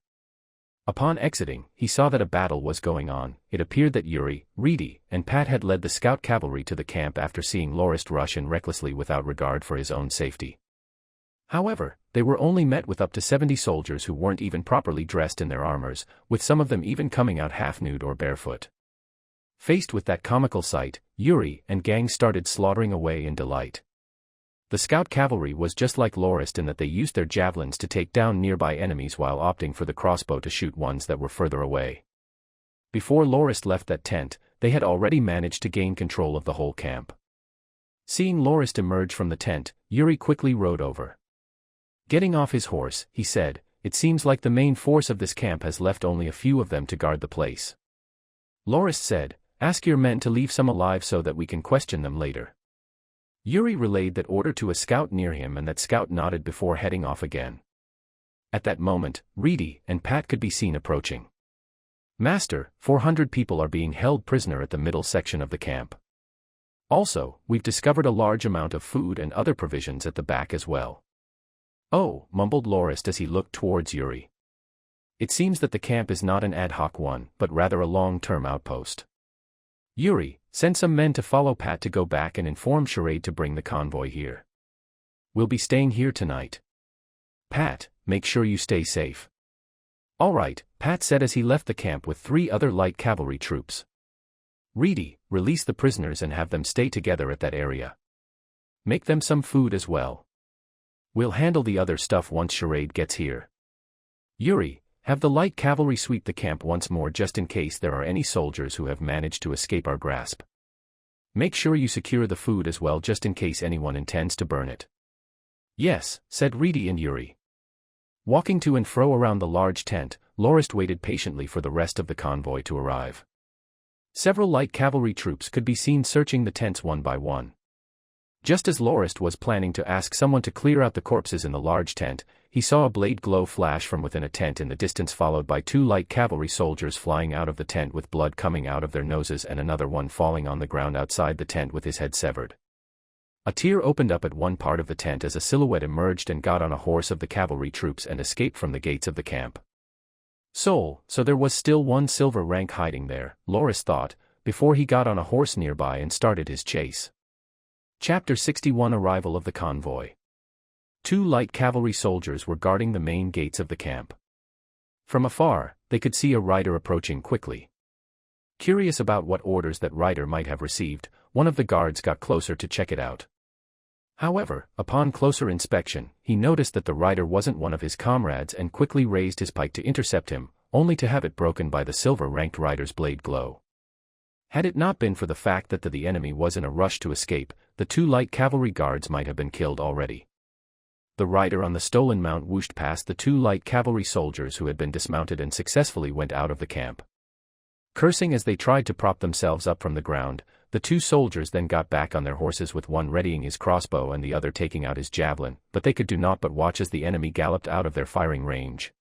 Upon exiting, he saw that a battle was going on. It appeared that Yuri, Reedy, and Pat had led the scout cavalry to the camp after seeing Lorist rush in recklessly without regard for his own safety. However, they were only met with up to 70 soldiers who weren't even properly dressed in their armors, with some of them even coming out half-nude or barefoot. Faced with that comical sight, Yuri and gang started slaughtering away in delight. The scout cavalry was just like Lorist in that they used their javelins to take down nearby enemies while opting for the crossbow to shoot ones that were further away. Before Lorist left that tent, they had already managed to gain control of the whole camp. Seeing Lorist emerge from the tent, Yuri quickly rode over. Getting off his horse, he said, "It seems like the main force of this camp has left only a few of them to guard the place." Lorist said, "Ask your men to leave some alive so that we can question them later." Yuri relayed that order to a scout near him and that scout nodded before heading off again. At that moment, Reedy and Pat could be seen approaching. "Master, 400 people are being held prisoner at the middle section of the camp. Also, we've discovered a large amount of food and other provisions at the back as well." "Oh," mumbled Lorist as he looked towards Yuri. "It seems that the camp is not an ad hoc one, but rather a long-term outpost. Yuri, send some men to follow Pat to go back and inform Charade to bring the convoy here. We'll be staying here tonight. Pat, make sure you stay safe." "All right," Pat said as he left the camp with 3 other light cavalry troops. "Reedy, release the prisoners and have them stay together at that area. Make them some food as well. We'll handle the other stuff once Charade gets here. Yuri, have the light cavalry sweep the camp once more just in case there are any soldiers who have managed to escape our grasp. Make sure you secure the food as well just in case anyone intends to burn it." "Yes," said Reedy and Yuri. Walking to and fro around the large tent, Lorist waited patiently for the rest of the convoy to arrive. Several light cavalry troops could be seen searching the tents one by one. Just as Lorist was planning to ask someone to clear out the corpses in the large tent, he saw a blade glow flash from within a tent in the distance followed by 2 light cavalry soldiers flying out of the tent with blood coming out of their noses and another one falling on the ground outside the tent with his head severed. A tear opened up at one part of the tent as a silhouette emerged and got on a horse of the cavalry troops and escaped from the gates of the camp. So there was still one silver rank hiding there, Lorist thought, before he got on a horse nearby and started his chase. Chapter 61 Arrival of the Convoy. 2 light cavalry soldiers were guarding the main gates of the camp. From afar, they could see a rider approaching quickly. Curious about what orders that rider might have received, one of the guards got closer to check it out. However, upon closer inspection, he noticed that the rider wasn't one of his comrades and quickly raised his pike to intercept him, only to have it broken by the silver-ranked rider's blade glow. Had it not been for the fact that the enemy was in a rush to escape, the 2 light cavalry guards might have been killed already. The rider on the stolen mount whooshed past the 2 light cavalry soldiers who had been dismounted and successfully went out of the camp. Cursing as they tried to prop themselves up from the ground, the 2 soldiers then got back on their horses with one readying his crossbow and the other taking out his javelin, but they could do naught but watch as the enemy galloped out of their firing range.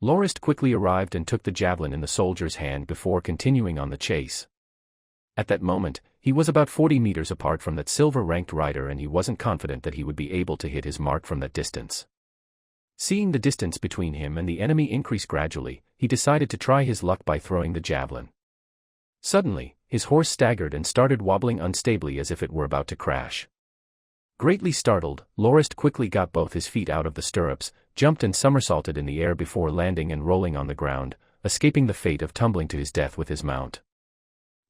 Lorist quickly arrived and took the javelin in the soldier's hand before continuing on the chase. At that moment, he was about 40 meters apart from that silver-ranked rider and he wasn't confident that he would be able to hit his mark from that distance. Seeing the distance between him and the enemy increase gradually, he decided to try his luck by throwing the javelin. Suddenly, his horse staggered and started wobbling unstably as if it were about to crash. Greatly startled, Lorist quickly got both his feet out of the stirrups, jumped and somersaulted in the air before landing and rolling on the ground, escaping the fate of tumbling to his death with his mount.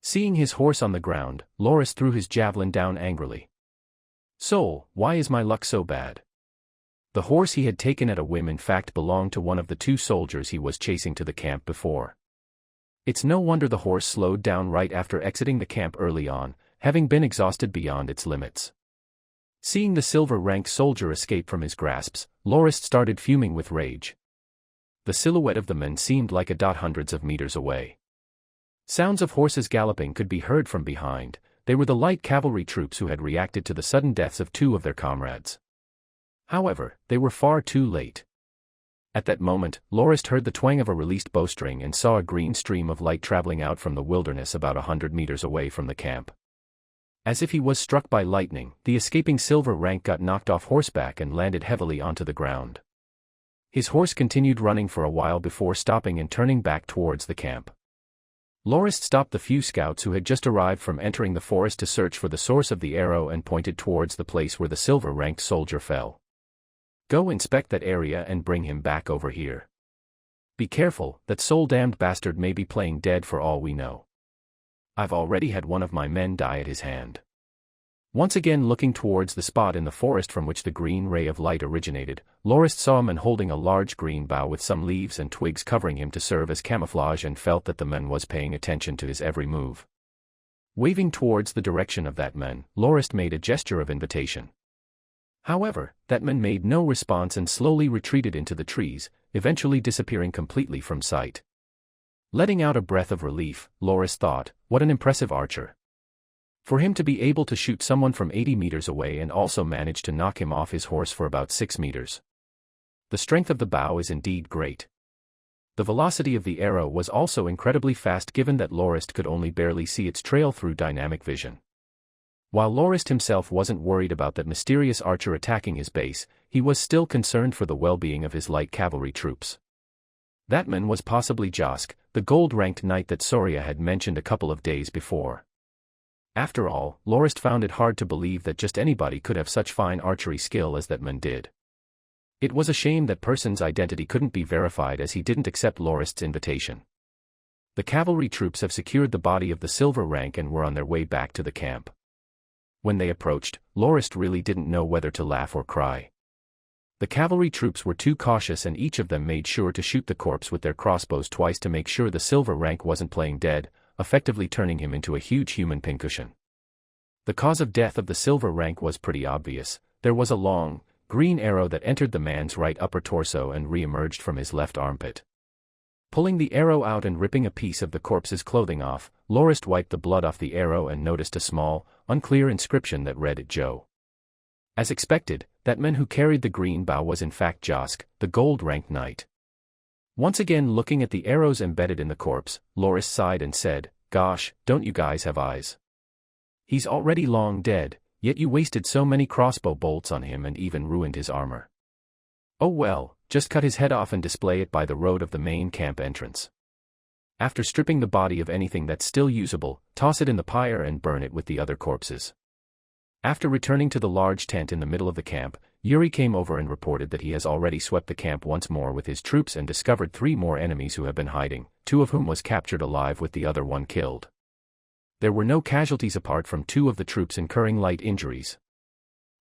Seeing his horse on the ground, Lorist threw his javelin down angrily. "Soul, why is my luck so bad?" The horse he had taken at a whim in fact belonged to one of the 2 soldiers he was chasing to the camp before. It's no wonder the horse slowed down right after exiting the camp early on, having been exhausted beyond its limits. Seeing the silver-ranked soldier escape from his grasps, Lorist started fuming with rage. The silhouette of the men seemed like a dot hundreds of meters away. Sounds of horses galloping could be heard from behind. They were the light cavalry troops who had reacted to the sudden deaths of 2 of their comrades. However, they were far too late. At that moment, Lorist heard the twang of a released bowstring and saw a green stream of light traveling out from the wilderness about 100 meters away from the camp. As if he was struck by lightning, the escaping silver rank got knocked off horseback and landed heavily onto the ground. His horse continued running for a while before stopping and turning back towards the camp. Lorist stopped the few scouts who had just arrived from entering the forest to search for the source of the arrow and pointed towards the place where the silver-ranked soldier fell. "Go inspect that area and bring him back over here. Be careful, that soul-damned bastard may be playing dead for all we know." I've already had one of my men die at his hand. Once again looking towards the spot in the forest from which the green ray of light originated, Lorist saw a man holding a large green bough with some leaves and twigs covering him to serve as camouflage and felt that the man was paying attention to his every move. Waving towards the direction of that man, Lorist made a gesture of invitation. However, that man made no response and slowly retreated into the trees, eventually disappearing completely from sight. Letting out a breath of relief, Lorist thought, what an impressive archer. For him to be able to shoot someone from 80 meters away and also manage to knock him off his horse for about 6 meters. The strength of the bow is indeed great. The velocity of the arrow was also incredibly fast given that Lorist could only barely see its trail through dynamic vision. While Lorist himself wasn't worried about that mysterious archer attacking his base, he was still concerned for the well-being of his light cavalry troops. That man was possibly Josk, the gold-ranked knight that Soria had mentioned a couple of days before. After all, Lorist found it hard to believe that just anybody could have such fine archery skill as that man did. It was a shame that person's identity couldn't be verified as he didn't accept Lorist's invitation. The cavalry troops have secured the body of the silver rank and were on their way back to the camp. When they approached, Lorist really didn't know whether to laugh or cry. The cavalry troops were too cautious and each of them made sure to shoot the corpse with their crossbows twice to make sure the silver rank wasn't playing dead, effectively turning him into a huge human pincushion. The cause of death of the silver rank was pretty obvious. There was a long, green arrow that entered the man's right upper torso and re-emerged from his left armpit. Pulling the arrow out and ripping a piece of the corpse's clothing off, Lorist wiped the blood off the arrow and noticed a small, unclear inscription that read Joe. As expected, that man who carried the green bough was in fact Josk, the gold-ranked knight. Once again looking at the arrows embedded in the corpse, Lorist sighed and said, "Gosh, don't you guys have eyes? He's already long dead, yet you wasted so many crossbow bolts on him and even ruined his armor. Oh well, just cut his head off and display it by the road of the main camp entrance. After stripping the body of anything that's still usable, toss it in the pyre and burn it with the other corpses." After returning to the large tent in the middle of the camp, Yuri came over and reported that he has already swept the camp once more with his troops and discovered 3 more enemies who have been hiding, 2 of whom was captured alive with the other 1 killed. There were no casualties apart from 2 of the troops incurring light injuries,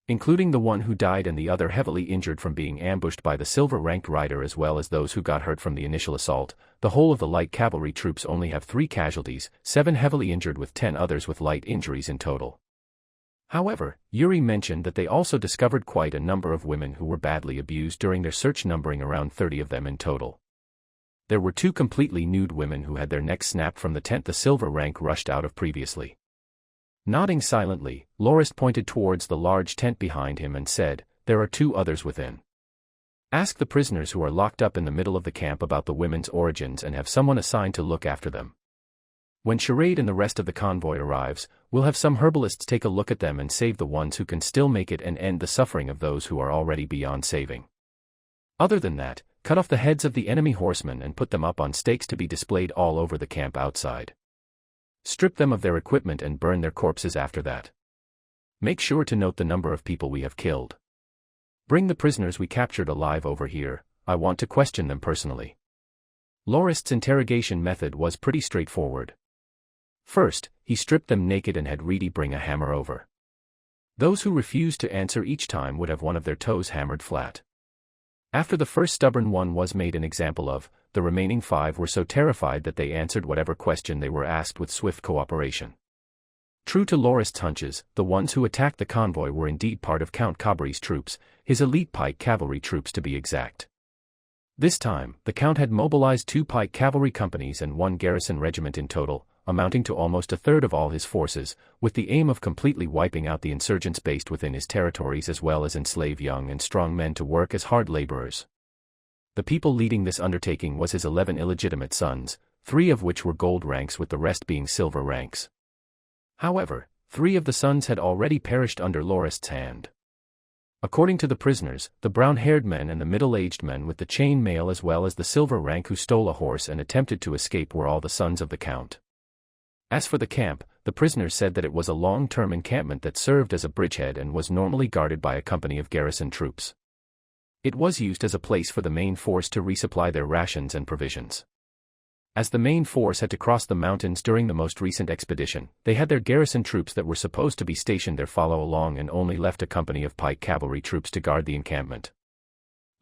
including the one who died and the other heavily injured from being ambushed by the silver-ranked rider as well as those who got hurt from the initial assault. The whole of the light cavalry troops only have 3 casualties, 7 heavily injured with 10 others with light injuries in total. However, Yuri mentioned that they also discovered quite a number of women who were badly abused during their search, numbering around 30 of them in total. There were 2 completely nude women who had their necks snapped from the tent the silver rank rushed out of previously. Nodding silently, Lorist pointed towards the large tent behind him and said, "There are 2 others within. Ask the prisoners who are locked up in the middle of the camp about the women's origins and have someone assigned to look after them. When Charade and the rest of the convoy arrives, we'll have some herbalists take a look at them and save the ones who can still make it and end the suffering of those who are already beyond saving. Other than that, cut off the heads of the enemy horsemen and put them up on stakes to be displayed all over the camp outside. Strip them of their equipment and burn their corpses after that. Make sure to note the number of people we have killed. Bring the prisoners we captured alive over here, I want to question them personally." Lorist's interrogation method was pretty straightforward. First, he stripped them naked and had Reedy bring a hammer over. Those who refused to answer each time would have one of their toes hammered flat. After the first stubborn one was made an example of, the remaining 5 were so terrified that they answered whatever question they were asked with swift cooperation. True to Lorist's hunches, the ones who attacked the convoy were indeed part of Count Cabri's troops, his elite pike cavalry troops to be exact. This time, the Count had mobilized 2 pike cavalry companies and 1 garrison regiment in total, amounting to almost a third of all his forces, with the aim of completely wiping out the insurgents based within his territories as well as enslave young and strong men to work as hard laborers. The people leading this undertaking was his 11 illegitimate sons, 3 of which were gold ranks with the rest being silver ranks. However, 3 of the sons had already perished under Lorist's hand. According to the prisoners, the brown-haired men and the middle-aged men with the chain mail as well as the silver rank who stole a horse and attempted to escape were all the sons of the Count. As for the camp, the prisoners said that it was a long-term encampment that served as a bridgehead and was normally guarded by a company of garrison troops. It was used as a place for the main force to resupply their rations and provisions. As the main force had to cross the mountains during the most recent expedition, they had their garrison troops that were supposed to be stationed there follow along and only left a company of pike cavalry troops to guard the encampment.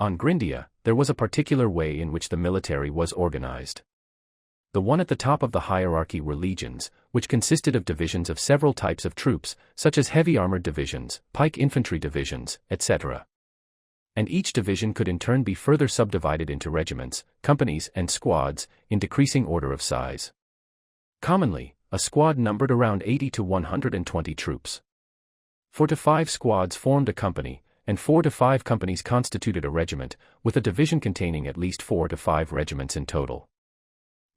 On Grindia, there was a particular way in which the military was organized. The one at the top of the hierarchy were legions, which consisted of divisions of several types of troops, such as heavy armored divisions, pike infantry divisions, etc. And each division could in turn be further subdivided into regiments, companies, and squads, in decreasing order of size. Commonly, a squad numbered around 80 to 120 troops. 4 to 5 squads formed a company, and 4 to 5 companies constituted a regiment, with a division containing at least 4 to 5 regiments in total.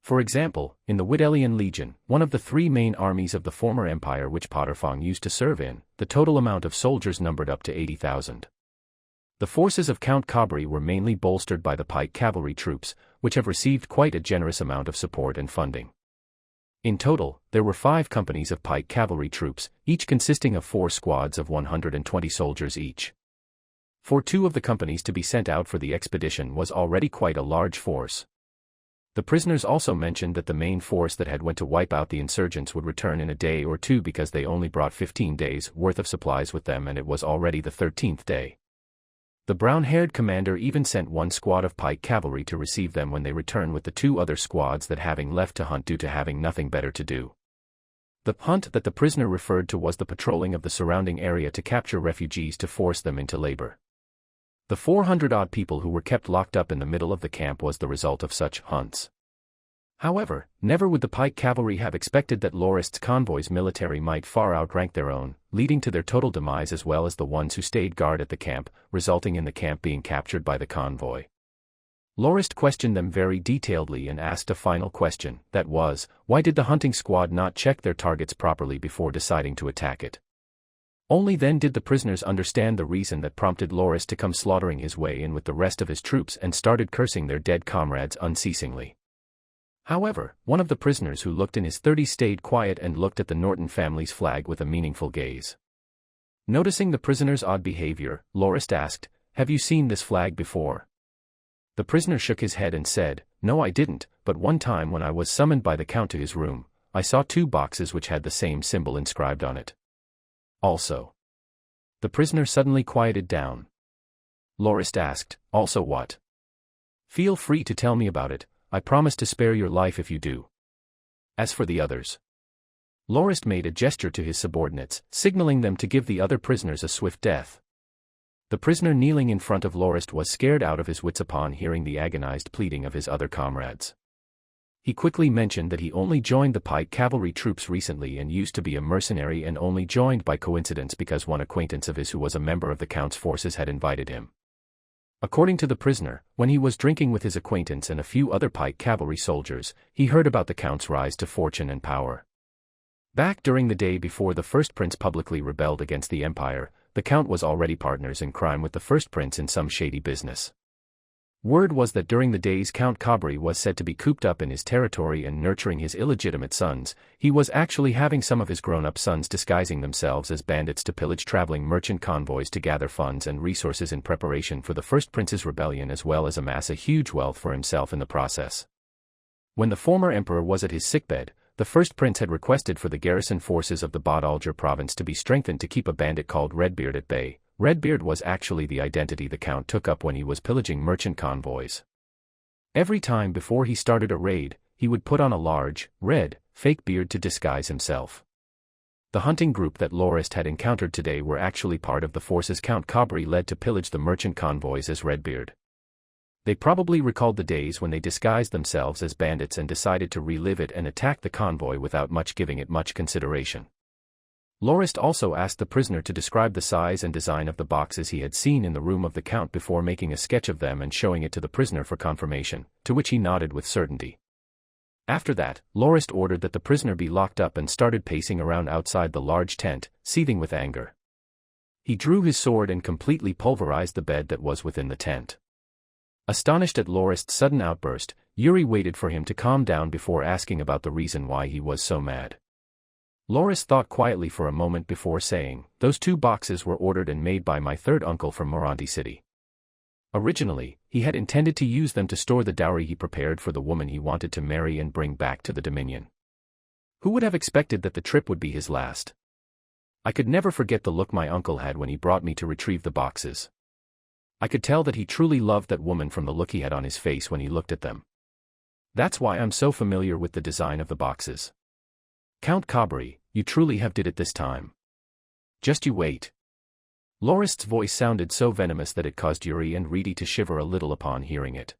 For example, in the Widelian Legion, one of the 3 main armies of the former empire which Potterfong used to serve in, the total amount of soldiers numbered up to 80,000. The forces of Count Cabri were mainly bolstered by the pike cavalry troops, which have received quite a generous amount of support and funding. In total, there were 5 companies of pike cavalry troops, each consisting of 4 squads of 120 soldiers each. For 2 of the companies to be sent out for the expedition was already quite a large force. The prisoners also mentioned that the main force that had went to wipe out the insurgents would return in a day or 2 because they only brought 15 days' worth of supplies with them and it was already the 13th day. The brown-haired commander even sent 1 squad of pike cavalry to receive them when they returned with the 2 other squads that having left to hunt due to having nothing better to do. The hunt that the prisoner referred to was the patrolling of the surrounding area to capture refugees to force them into labor. The 400-odd people who were kept locked up in the middle of the camp was the result of such hunts. However, never would the pike cavalry have expected that Lorist's convoys' military might far outrank their own, leading to their total demise as well as the ones who stayed guard at the camp, resulting in the camp being captured by the convoy. Lorist questioned them very detailedly and asked a final question, that was, why did the hunting squad not check their targets properly before deciding to attack it? Only then did the prisoners understand the reason that prompted Lorist to come slaughtering his way in with the rest of his troops and started cursing their dead comrades unceasingly. However, one of the prisoners who looked in his 30s stayed quiet and looked at the Norton family's flag with a meaningful gaze. Noticing the prisoner's odd behavior, Lorist asked, "Have you seen this flag before?" The prisoner shook his head and said, "No, I didn't, but one time when I was summoned by the count to his room, I saw 2 boxes which had the same symbol inscribed on it." Also. The prisoner suddenly quieted down. Lorist asked, "Also what?" "Feel free to tell me about it, I promise to spare your life if you do." As for the others. Lorist made a gesture to his subordinates, signaling them to give the other prisoners a swift death. The prisoner kneeling in front of Lorist was scared out of his wits upon hearing the agonized pleading of his other comrades. He quickly mentioned that he only joined the pike cavalry troops recently and used to be a mercenary and only joined by coincidence because one acquaintance of his who was a member of the count's forces had invited him. According to the prisoner, when he was drinking with his acquaintance and a few other pike cavalry soldiers, he heard about the count's rise to fortune and power. Back during the day before the first prince publicly rebelled against the empire, the count was already partners in crime with the first prince in some shady business. Word was that during the days Count Cabri was said to be cooped up in his territory and nurturing his illegitimate sons, he was actually having some of his grown-up sons disguising themselves as bandits to pillage traveling merchant convoys to gather funds and resources in preparation for the first prince's rebellion as well as amass a huge wealth for himself in the process. When the former emperor was at his sickbed, the first prince had requested for the garrison forces of the Bad-Alger province to be strengthened to keep a bandit called Redbeard at bay. Redbeard was actually the identity the count took up when he was pillaging merchant convoys. Every time before he started a raid, he would put on a large, red, fake beard to disguise himself. The hunting group that Lorist had encountered today were actually part of the forces Count Cabri led to pillage the merchant convoys as Redbeard. They probably recalled the days when they disguised themselves as bandits and decided to relive it and attack the convoy without giving it much consideration. Lorist also asked the prisoner to describe the size and design of the boxes he had seen in the room of the count before making a sketch of them and showing it to the prisoner for confirmation, to which he nodded with certainty. After that, Lorist ordered that the prisoner be locked up and started pacing around outside the large tent, seething with anger. He drew his sword and completely pulverized the bed that was within the tent. Astonished at Lorist's sudden outburst, Yuri waited for him to calm down before asking about the reason why he was so mad. Lorist thought quietly for a moment before saying, "Those 2 boxes were ordered and made by my third uncle from Moranti City. Originally, he had intended to use them to store the dowry he prepared for the woman he wanted to marry and bring back to the Dominion. Who would have expected that the trip would be his last? I could never forget the look my uncle had when he brought me to retrieve the boxes. I could tell that he truly loved that woman from the look he had on his face when he looked at them. That's why I'm so familiar with the design of the boxes. Count Cabri, you truly have did it this time. Just you wait. Lorist's voice sounded so venomous that it caused Yuri and Reedy to shiver a little upon hearing it.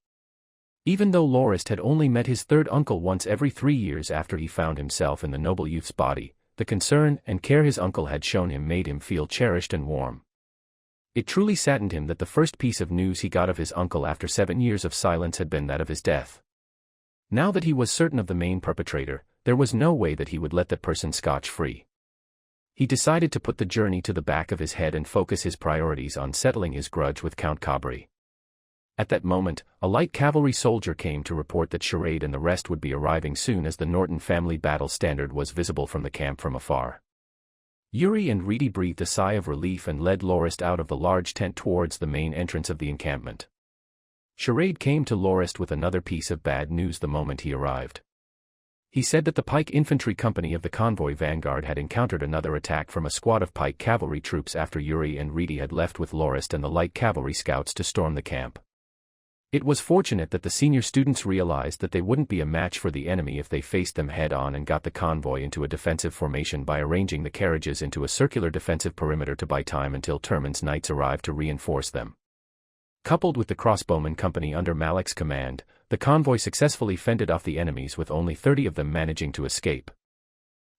Even though Lorist had only met his third uncle once every 3 years after he found himself in the noble youth's body, the concern and care his uncle had shown him made him feel cherished and warm. It truly saddened him that the first piece of news he got of his uncle after 7 years of silence had been that of his death. Now that he was certain of the main perpetrator, there was no way that he would let that person scotch-free. He decided to put the journey to the back of his head and focus his priorities on settling his grudge with Count Cabri. At that moment, a light cavalry soldier came to report that Charade and the rest would be arriving soon as the Norton family battle standard was visible from the camp from afar. Yuri and Reedy breathed a sigh of relief and led Lorist out of the large tent towards the main entrance of the encampment. Charade came to Lorist with another piece of bad news the moment he arrived. He said that the Pike Infantry Company of the convoy vanguard had encountered another attack from a squad of Pike cavalry troops after Yuri and Reedy had left with Lorist and the light cavalry scouts to storm the camp. It was fortunate that the senior students realized that they wouldn't be a match for the enemy if they faced them head-on and got the convoy into a defensive formation by arranging the carriages into a circular defensive perimeter to buy time until Terman's knights arrived to reinforce them. Coupled with the crossbowman company under Malik's command, the convoy successfully fended off the enemies with only 30 of them managing to escape.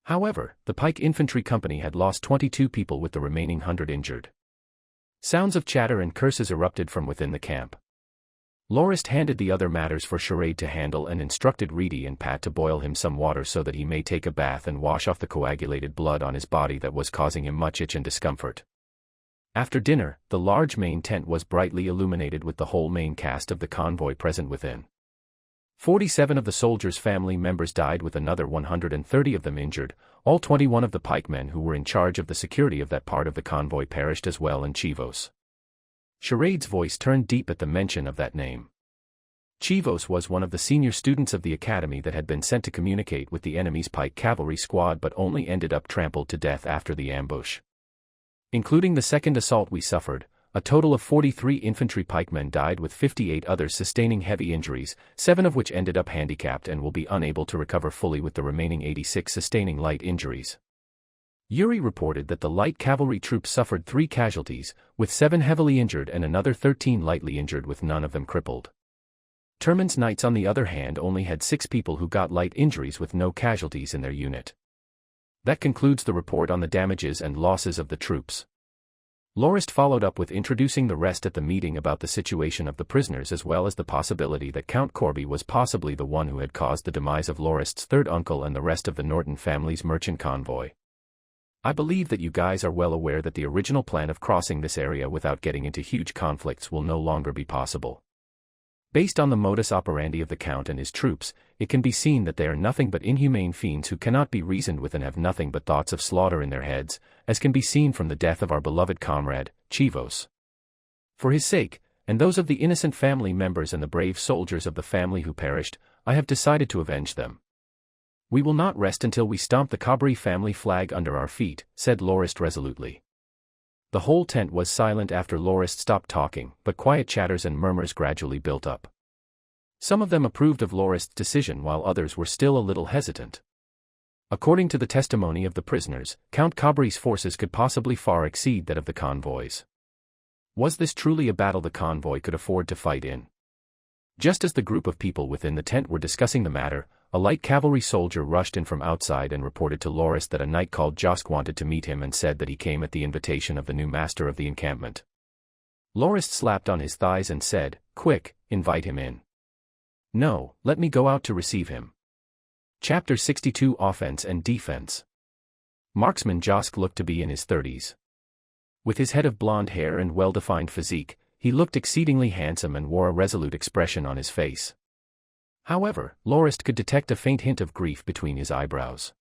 However, the Pike Infantry Company had lost 22 people with the remaining 100 injured. Sounds of chatter and curses erupted from within the camp. Lorist handed the other matters for Charade to handle and instructed Reedy and Pat to boil him some water so that he may take a bath and wash off the coagulated blood on his body that was causing him much itch and discomfort. After dinner, the large main tent was brightly illuminated with the whole main cast of the convoy present within. 47 of the soldiers' family members died with another 130 of them injured. All 21 of the pikemen who were in charge of the security of that part of the convoy perished as well in Chivos. Charade's voice turned deep at the mention of that name. Chivos was one of the senior students of the academy that had been sent to communicate with the enemy's pike cavalry squad but only ended up trampled to death after the ambush. Including the second assault we suffered, a total of 43 infantry pikemen died with 58 others sustaining heavy injuries, 7 of which ended up handicapped and will be unable to recover fully with the remaining 86 sustaining light injuries. Yuri reported that the light cavalry troops suffered 3 casualties, with 7 heavily injured and another 13 lightly injured with none of them crippled. Terman's knights on the other hand only had 6 people who got light injuries with no casualties in their unit. That concludes the report on the damages and losses of the troops. Lorist followed up with introducing the rest at the meeting about the situation of the prisoners as well as the possibility that Count Corby was possibly the one who had caused the demise of Lorist's third uncle and the rest of the Norton family's merchant convoy. I believe that you guys are well aware that the original plan of crossing this area without getting into huge conflicts will no longer be possible. Based on the modus operandi of the Count and his troops, it can be seen that they are nothing but inhumane fiends who cannot be reasoned with and have nothing but thoughts of slaughter in their heads, as can be seen from the death of our beloved comrade, Chivos. For his sake, and those of the innocent family members and the brave soldiers of the family who perished, I have decided to avenge them. We will not rest until we stomp the Cabri family flag under our feet, said Lorist resolutely. The whole tent was silent after Lorist stopped talking, but quiet chatters and murmurs gradually built up. Some of them approved of Lorist's decision while others were still a little hesitant. According to the testimony of the prisoners, Count Cabri's forces could possibly far exceed that of the convoys. Was this truly a battle the convoy could afford to fight in? Just as the group of people within the tent were discussing the matter, a light cavalry soldier rushed in from outside and reported to Lorist that a knight called Josk wanted to meet him and said that he came at the invitation of the new master of the encampment. Lorist slapped on his thighs and said, "Quick, invite him in." "No, let me go out to receive him." Chapter 62 Offense and Defense. Marksman Josk looked to be in his 30s. With his head of blonde hair and well-defined physique, he looked exceedingly handsome and wore a resolute expression on his face. However, Lorist could detect a faint hint of grief between his eyebrows.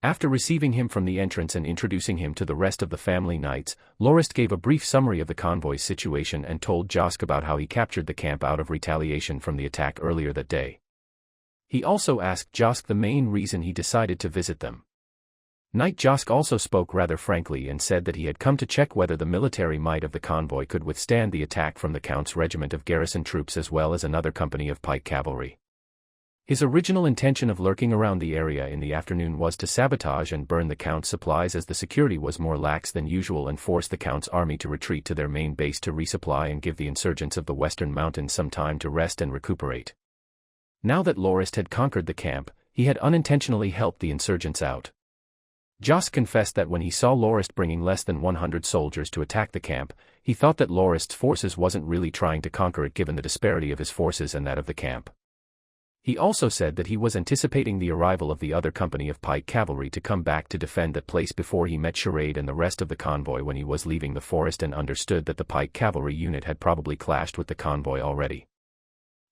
After receiving him from the entrance and introducing him to the rest of the family knights, Lorist gave a brief summary of the convoy's situation and told Josk about how he captured the camp out of retaliation from the attack earlier that day. He also asked Josk the main reason he decided to visit them. Knight Josk also spoke rather frankly and said that he had come to check whether the military might of the convoy could withstand the attack from the Count's regiment of garrison troops as well as another company of pike cavalry. His original intention of lurking around the area in the afternoon was to sabotage and burn the Count's supplies as the security was more lax than usual and force the Count's army to retreat to their main base to resupply and give the insurgents of the Western Mountains some time to rest and recuperate. Now that Lorist had conquered the camp, he had unintentionally helped the insurgents out. Josk confessed that when he saw Lorist bringing less than 100 soldiers to attack the camp, he thought that Lorist's forces wasn't really trying to conquer it given the disparity of his forces and that of the camp. He also said that he was anticipating the arrival of the other company of pike cavalry to come back to defend that place before he met Charade and the rest of the convoy when he was leaving the forest and understood that the pike cavalry unit had probably clashed with the convoy already.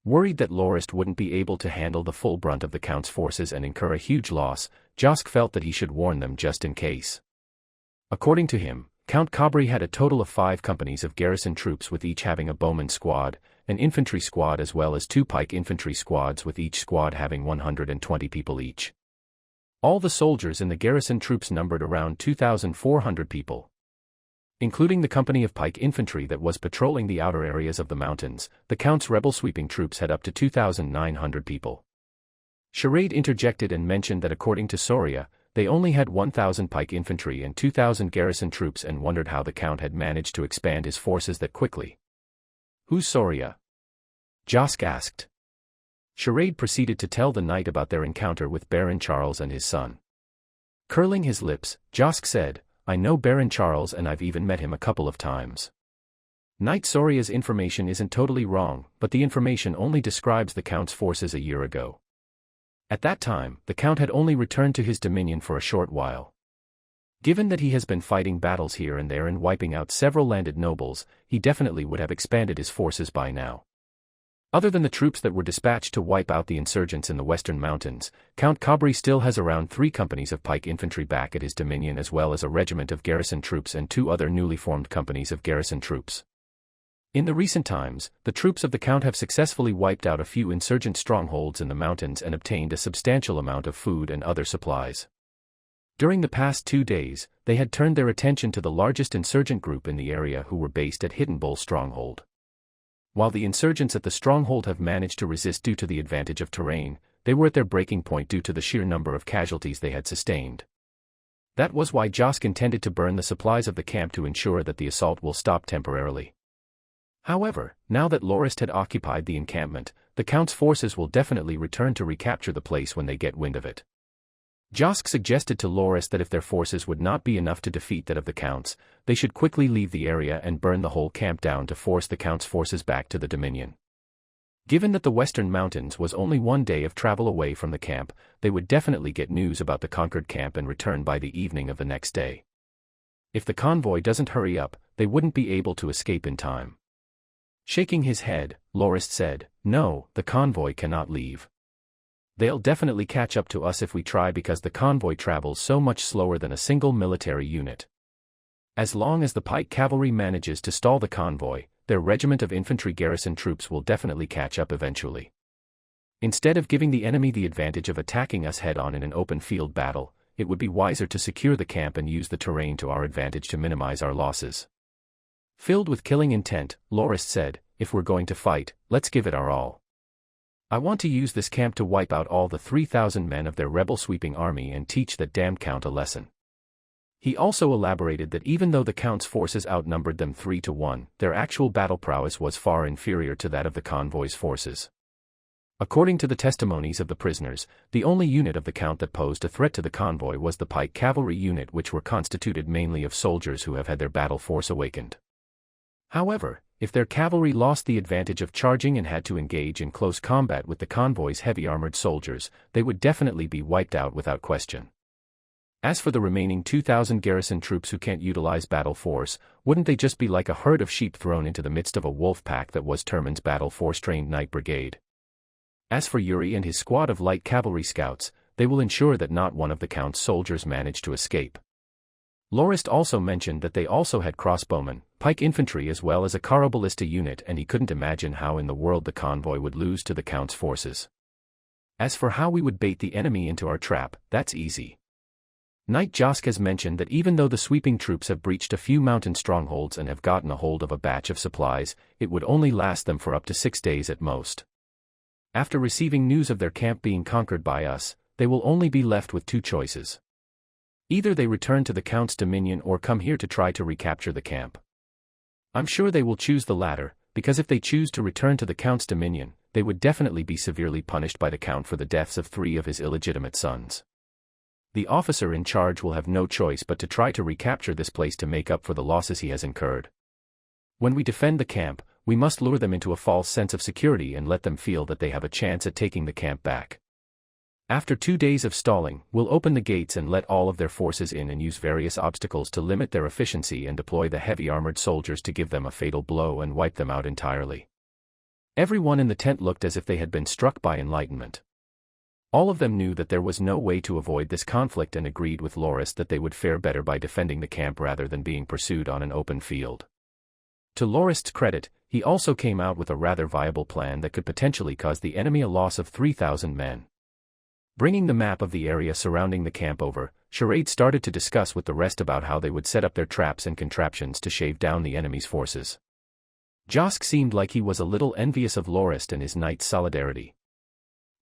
Worried that Lorist wouldn't be able to handle the full brunt of the Count's forces and incur a huge loss, Josk felt that he should warn them just in case. According to him, Count Cabri had a total of 5 companies of garrison troops with each having a bowman squad, an infantry squad as well as 2 pike infantry squads with each squad having 120 people each. All the soldiers in the garrison troops numbered around 2,400 people. Including the company of pike infantry that was patrolling the outer areas of the mountains, the Count's rebel sweeping troops had up to 2,900 people. Charade interjected and mentioned that according to Soria, they only had 1,000 pike infantry and 2,000 garrison troops and wondered how the Count had managed to expand his forces that quickly. "Who's Soria?" Josk asked. Charade proceeded to tell the knight about their encounter with Baron Charles and his son. Curling his lips, Josk said, "I know Baron Charles and I've even met him a couple of times." Knight Soria's information isn't totally wrong, but the information only describes the Count's forces a year ago. At that time, the Count had only returned to his dominion for a short while. Given that he has been fighting battles here and there and wiping out several landed nobles, he definitely would have expanded his forces by now. Other than the troops that were dispatched to wipe out the insurgents in the Western Mountains, Count Cabri still has around 3 companies of pike infantry back at his dominion as well as a regiment of garrison troops and 2 other newly formed companies of garrison troops. In the recent times, the troops of the Count have successfully wiped out a few insurgent strongholds in the mountains and obtained a substantial amount of food and other supplies. During the past 2 days, they had turned their attention to the largest insurgent group in the area who were based at Hidden Bull Stronghold. While the insurgents at the stronghold have managed to resist due to the advantage of terrain, they were at their breaking point due to the sheer number of casualties they had sustained. That was why Josk intended to burn the supplies of the camp to ensure that the assault will stop temporarily. However, now that Lorist had occupied the encampment, the Count's forces will definitely return to recapture the place when they get wind of it. Josk suggested to Lorist that if their forces would not be enough to defeat that of the Count's, they should quickly leave the area and burn the whole camp down to force the Count's forces back to the Dominion. Given that the Western Mountains was only 1 day of travel away from the camp, they would definitely get news about the conquered camp and return by the evening of the next day. If the convoy doesn't hurry up, they wouldn't be able to escape in time. Shaking his head, Lorist said, "No, the convoy cannot leave. They'll definitely catch up to us if we try because the convoy travels so much slower than a single military unit. As long as the pike cavalry manages to stall the convoy, their regiment of infantry garrison troops will definitely catch up eventually. Instead of giving the enemy the advantage of attacking us head-on in an open field battle, it would be wiser to secure the camp and use the terrain to our advantage to minimize our losses." Filled with killing intent, Lorist said, "If we're going to fight, let's give it our all. I want to use this camp to wipe out all the 3,000 men of their rebel sweeping army and teach that damned Count a lesson." He also elaborated that even though the Count's forces outnumbered them 3-1, their actual battle prowess was far inferior to that of the convoy's forces. According to the testimonies of the prisoners, the only unit of the Count that posed a threat to the convoy was the pike cavalry unit, which were constituted mainly of soldiers who have had their battle force awakened. However, if their cavalry lost the advantage of charging and had to engage in close combat with the convoy's heavy armored soldiers, they would definitely be wiped out without question. As for the remaining 2,000 garrison troops who can't utilize battle force, wouldn't they just be like a herd of sheep thrown into the midst of a wolf pack that was Terman's battle force-trained Knight Brigade? As for Yuri and his squad of light cavalry scouts, they will ensure that not one of the Count's soldiers managed to escape. Lorist also mentioned that they also had crossbowmen, pike infantry as well as a caraballista unit, and he couldn't imagine how in the world the convoy would lose to the Count's forces. As for how we would bait the enemy into our trap, that's easy. Knight Josk has mentioned that even though the sweeping troops have breached a few mountain strongholds and have gotten a hold of a batch of supplies, it would only last them for up to 6 days at most. After receiving news of their camp being conquered by us, they will only be left with 2 choices. Either they return to the Count's dominion or come here to try to recapture the camp. I'm sure they will choose the latter, because if they choose to return to the Count's dominion, they would definitely be severely punished by the Count for the deaths of 3 of his illegitimate sons. The officer in charge will have no choice but to try to recapture this place to make up for the losses he has incurred. When we defend the camp, we must lure them into a false sense of security and let them feel that they have a chance at taking the camp back. After 2 days of stalling, we'll open the gates and let all of their forces in and use various obstacles to limit their efficiency and deploy the heavy armored soldiers to give them a fatal blow and wipe them out entirely. Everyone in the tent looked as if they had been struck by enlightenment. All of them knew that there was no way to avoid this conflict and agreed with Lorist that they would fare better by defending the camp rather than being pursued on an open field. To Lorist's credit, he also came out with a rather viable plan that could potentially cause the enemy a loss of 3,000 men. Bringing the map of the area surrounding the camp over, Charade started to discuss with the rest about how they would set up their traps and contraptions to shave down the enemy's forces. Josk seemed like he was a little envious of Lorist and his knight's solidarity.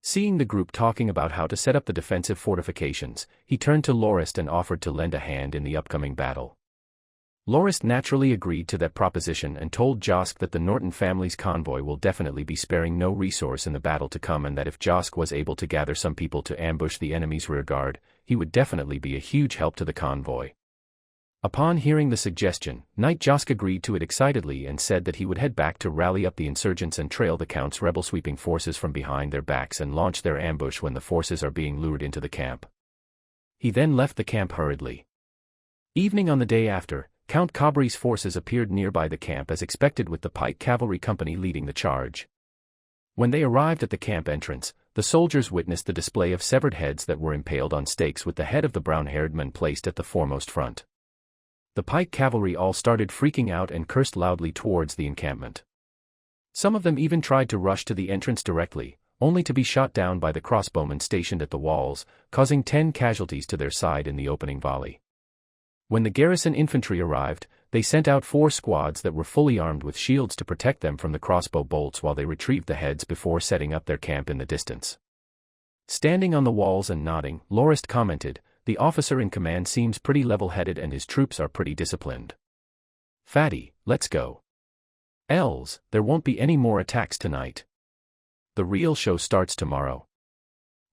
Seeing the group talking about how to set up the defensive fortifications, he turned to Lorist and offered to lend a hand in the upcoming battle. Lorist naturally agreed to that proposition and told Josk that the Norton family's convoy will definitely be sparing no resource in the battle to come, and that if Josk was able to gather some people to ambush the enemy's rearguard, he would definitely be a huge help to the convoy. Upon hearing the suggestion, Knight Josk agreed to it excitedly and said that he would head back to rally up the insurgents and trail the Count's rebel sweeping forces from behind their backs and launch their ambush when the forces are being lured into the camp. He then left the camp hurriedly. Evening on the day after, Count Cabri's forces appeared nearby the camp as expected, with the pike cavalry company leading the charge. When they arrived at the camp entrance, the soldiers witnessed the display of severed heads that were impaled on stakes, with the head of the brown-haired man placed at the foremost front. The pike cavalry all started freaking out and cursed loudly towards the encampment. Some of them even tried to rush to the entrance directly, only to be shot down by the crossbowmen stationed at the walls, causing 10 casualties to their side in the opening volley. When the garrison infantry arrived, they sent out 4 squads that were fully armed with shields to protect them from the crossbow bolts while they retrieved the heads before setting up their camp in the distance. Standing on the walls and nodding, Lorist commented, "The officer in command seems pretty level-headed and his troops are pretty disciplined. Fatty, let's go. Els, there won't be any more attacks tonight. The real show starts tomorrow."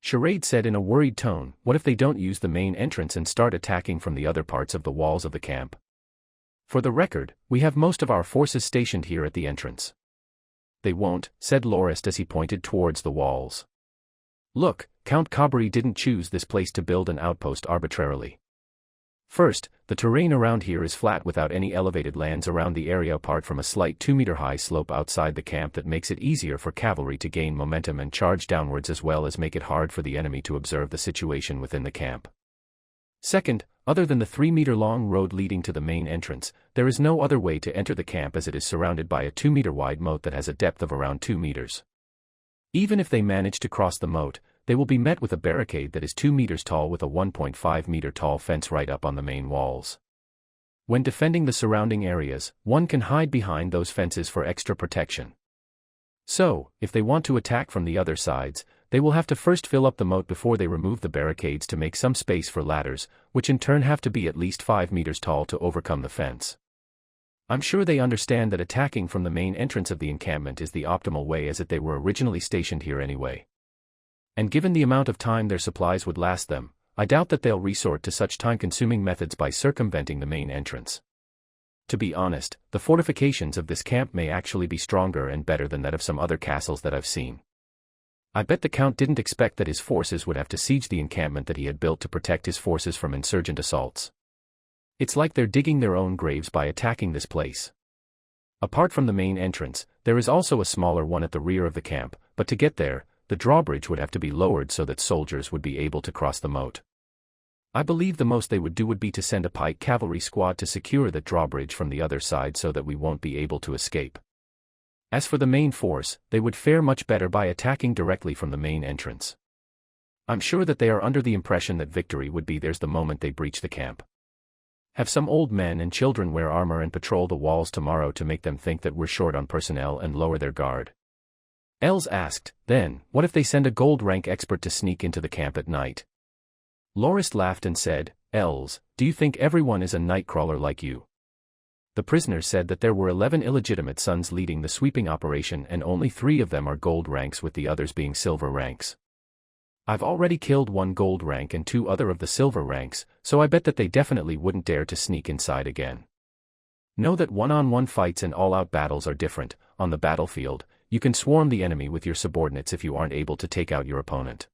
Charade said in a worried tone, "What if they don't use the main entrance and start attacking from the other parts of the walls of the camp? For the record, we have most of our forces stationed here at the entrance." "They won't," said Lorist as he pointed towards the walls. "Look, Count Cabri didn't choose this place to build an outpost arbitrarily. First, the terrain around here is flat without any elevated lands around the area apart from a slight 2-meter-high slope outside the camp that makes it easier for cavalry to gain momentum and charge downwards, as well as make it hard for the enemy to observe the situation within the camp. Second, other than the 3-meter-long road leading to the main entrance, there is no other way to enter the camp, as it is surrounded by a 2-meter-wide moat that has a depth of around 2 meters. Even if they manage to cross the moat, they will be met with a barricade that is 2 meters tall with a 1.5-meter-tall fence right up on the main walls. When defending the surrounding areas, one can hide behind those fences for extra protection. So, if they want to attack from the other sides, they will have to first fill up the moat before they remove the barricades to make some space for ladders, which in turn have to be at least 5 meters tall to overcome the fence. I'm sure they understand that attacking from the main entrance of the encampment is the optimal way, as they were originally stationed here anyway. And given the amount of time their supplies would last them, I doubt that they'll resort to such time-consuming methods by circumventing the main entrance. To be honest, the fortifications of this camp may actually be stronger and better than that of some other castles that I've seen. I bet the Count didn't expect that his forces would have to siege the encampment that he had built to protect his forces from insurgent assaults. It's like they're digging their own graves by attacking this place. Apart from the main entrance, there is also a smaller one at the rear of the camp, but to get there, the drawbridge would have to be lowered so that soldiers would be able to cross the moat. I believe the most they would do would be to send a pike cavalry squad to secure that drawbridge from the other side so that we won't be able to escape. As for the main force, they would fare much better by attacking directly from the main entrance. I'm sure that they are under the impression that victory would be theirs the moment they breach the camp. Have some old men and children wear armor and patrol the walls tomorrow to make them think that we're short on personnel and lower their guard. Els asked, then, what if they send a gold rank expert to sneak into the camp at night? Lorist laughed and said, Els, do you think everyone is a nightcrawler like you? The prisoner said that there were 11 illegitimate sons leading the sweeping operation and only 3 of them are gold ranks with the others being silver ranks. I've already killed 1 gold rank and 2 other of the silver ranks, so I bet that they definitely wouldn't dare to sneak inside again. Know that one-on-one fights and all-out battles are different. On the battlefield, you can swarm the enemy with your subordinates if you aren't able to take out your opponent.